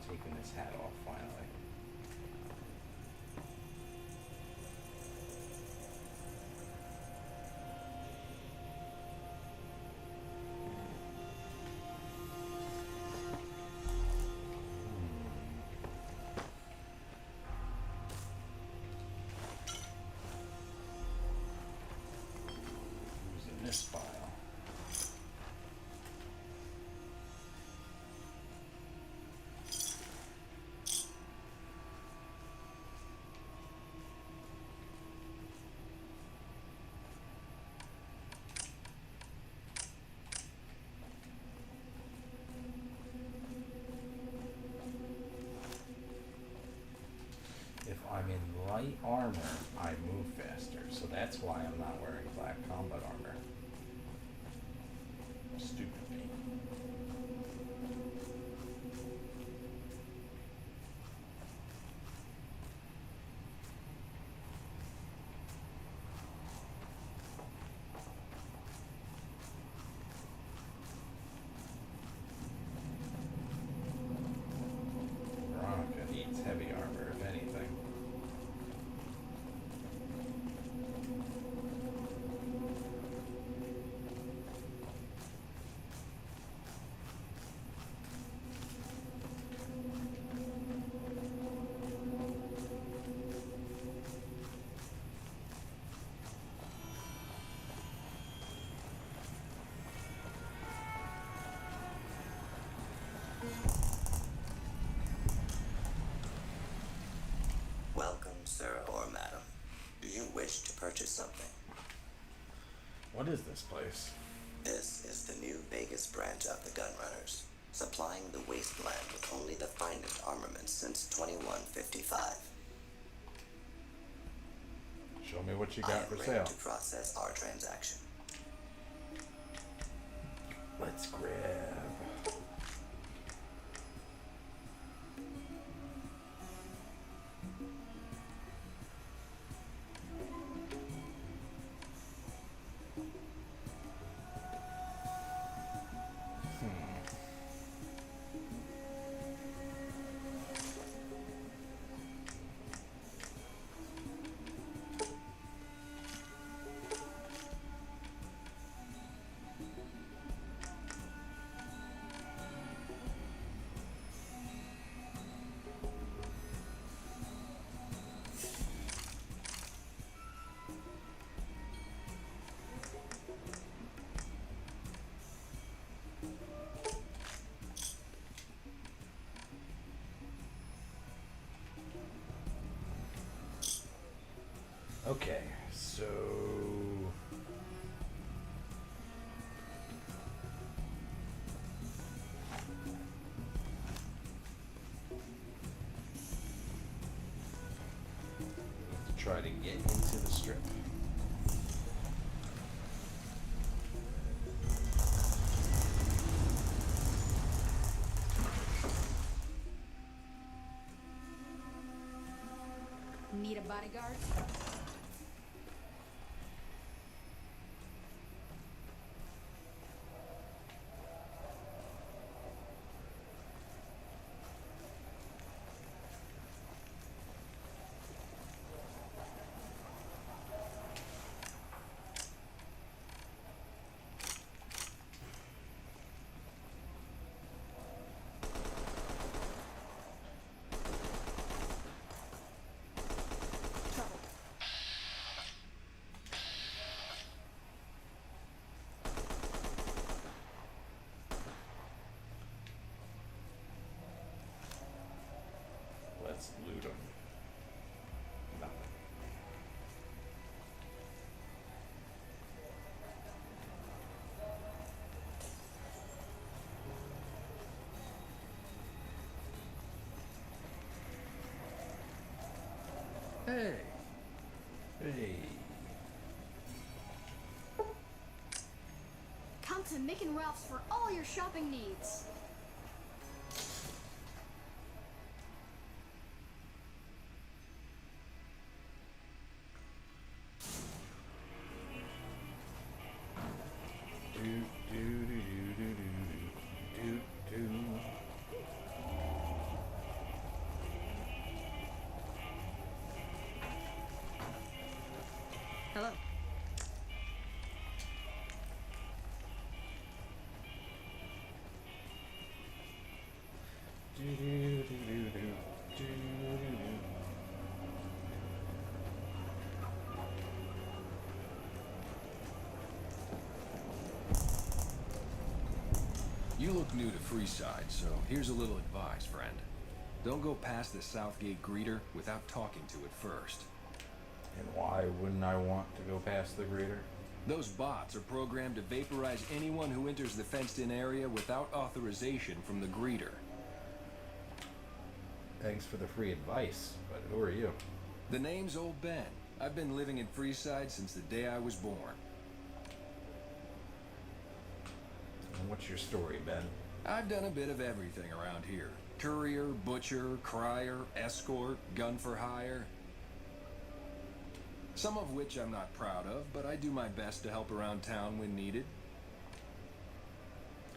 Taking this hat off finally. This file. If I'm in light armor, I move faster, so that's why I'm not wearing black combat armor. Stupid me. Veronica needs heavy armor, if anything. Welcome, sir or madam. Do you wish to purchase something? What is this place? This is the new Vegas branch of the Gunrunners, supplying the wasteland with only the finest armaments since 2155. Show me what you I got am for ready sale. to process our transaction. Let's grab. to get into the strip. Need a bodyguard? Let's loot them. Nothing. Hey. Hey. Come to Mick and Ralph's for all your shopping needs. Hello. You look new to Freeside, so here's a little advice, friend. Don't go past the Southgate greeter without talking to it first. And why wouldn't I want to go past the greeter? Those bots are programmed to vaporize anyone who enters the fenced-in area without authorization from the greeter. Thanks for the free advice, but who are you? The name's Old Ben. I've been living in Freeside since the day I was born. And what's your story, Ben? I've done a bit of everything around here. Courier, butcher, crier, escort, gun for hire. Some of which I'm not proud of, but I do my best to help around town when needed.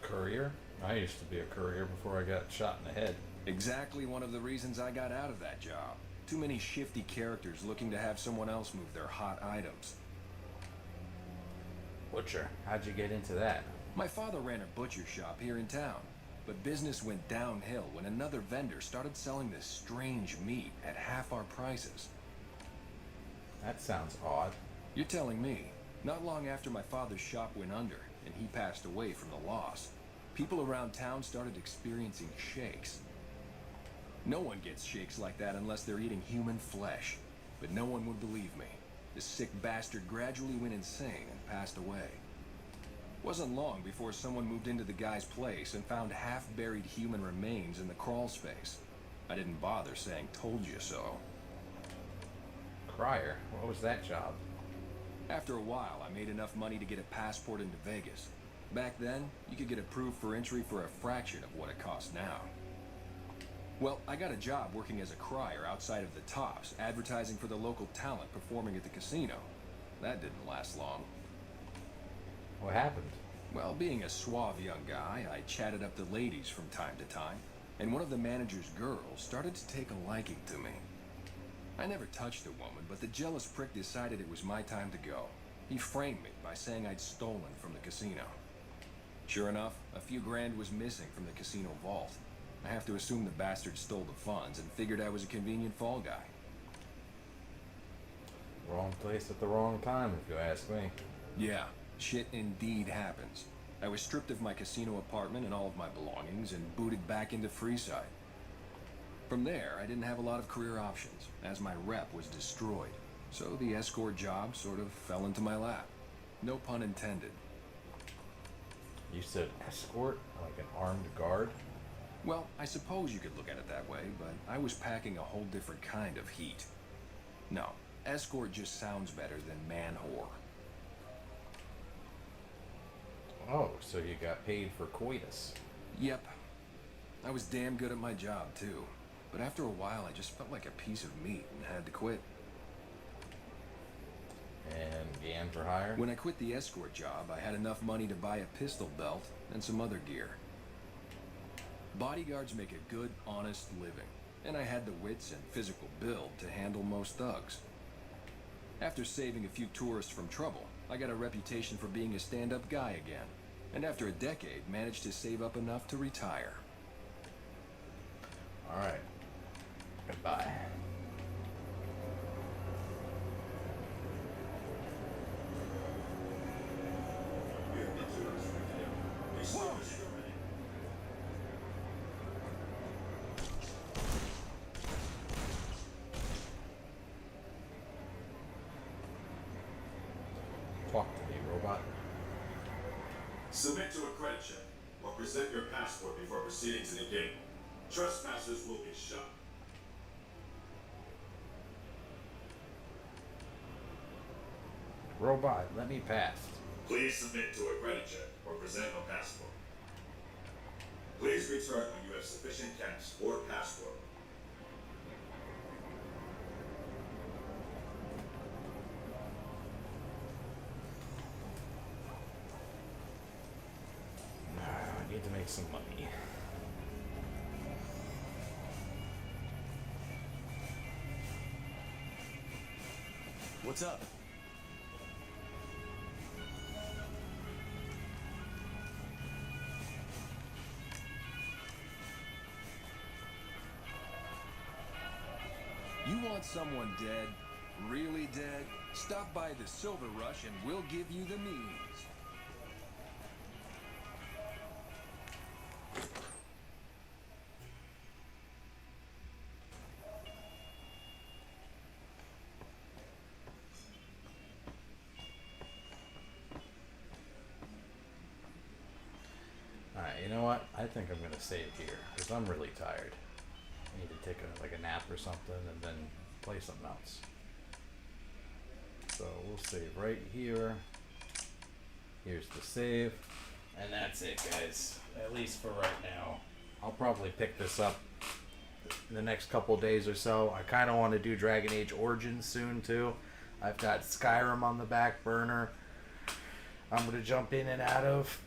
Courier? I used to be a courier before I got shot in the head. Exactly one of the reasons I got out of that job. Too many shifty characters looking to have someone else move their hot items. Butcher? How'd you get into that? My father ran a butcher shop here in town, but business went downhill when another vendor started selling this strange meat at half our prices. That sounds odd. You're telling me. Not long after my father's shop went under, and he passed away from the loss, people around town started experiencing shakes. No one gets shakes like that unless they're eating human flesh. But no one would believe me. The sick bastard gradually went insane and passed away. Wasn't long before someone moved into the guy's place and found half-buried human remains in the crawl space. I didn't bother saying "told you so." Crier? What was that job? After a while, I made enough money to get a passport into Vegas. Back then, you could get approved for entry for a fraction of what it costs now. Well, I got a job working as a crier outside of the Tops, advertising for the local talent performing at the casino. That didn't last long. What happened? Well, being a suave young guy, I chatted up the ladies from time to time, and one of the manager's girls started to take a liking to me. I never touched the woman, but the jealous prick decided it was my time to go. He framed me by saying I'd stolen from the casino. Sure enough, a few grand was missing from the casino vault. I have to assume the bastard stole the funds and figured I was a convenient fall guy. Wrong place at the wrong time, if you ask me. Yeah, shit indeed happens. I was stripped of my casino apartment and all of my belongings and booted back into Freeside. From there, I didn't have a lot of career options, as my rep was destroyed. So the escort job sort of fell into my lap. No pun intended. You said escort? Like an armed guard? Well, I suppose you could look at it that way, but I was packing a whole different kind of heat. No, Escort just sounds better than man-whore. Oh, so you got paid for coitus. Yep. I was damn good at my job, too. But after a while, I just felt like a piece of meat and had to quit. And Gan for hire? When I quit the escort job, I had enough money to buy a pistol belt and some other gear. Bodyguards make a good, honest living, and I had the wits and physical build to handle most thugs. After saving a few tourists from trouble, I got a reputation for being a stand-up guy again, and after a decade, managed to save up enough to retire. Alright. Goodbye. Talk to me, robot. Submit to a credit check or present your passport before proceeding to the gate. Trespassers will be shot. Robot, let me pass. Please submit to a credit check or present a passport. Please return when you have sufficient cash or passport. I need to make some money. What's up? You want someone dead? Really dead? Stop by the Silver Rush and we'll give you the means. Alright, you know what? I think I'm gonna save here, because I'm really tired. I need to take a nap or something and then play something else. So we'll save right here. Here's the save. And that's it, guys. At least for right now. I'll probably pick this up in the next couple days or so. I kind of want to do Dragon Age Origins soon too. I've got Skyrim on the back burner. I'm going to jump in and out of.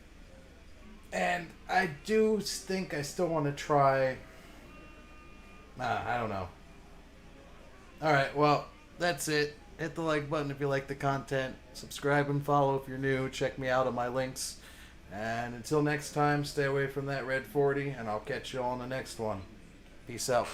And I do think I still want to try... I don't know. Alright, well, that's it. Hit the like button if you like the content. Subscribe and follow if you're new. Check me out on my links. And until next time, stay away from that red 40, and I'll catch you all on the next one. Peace out.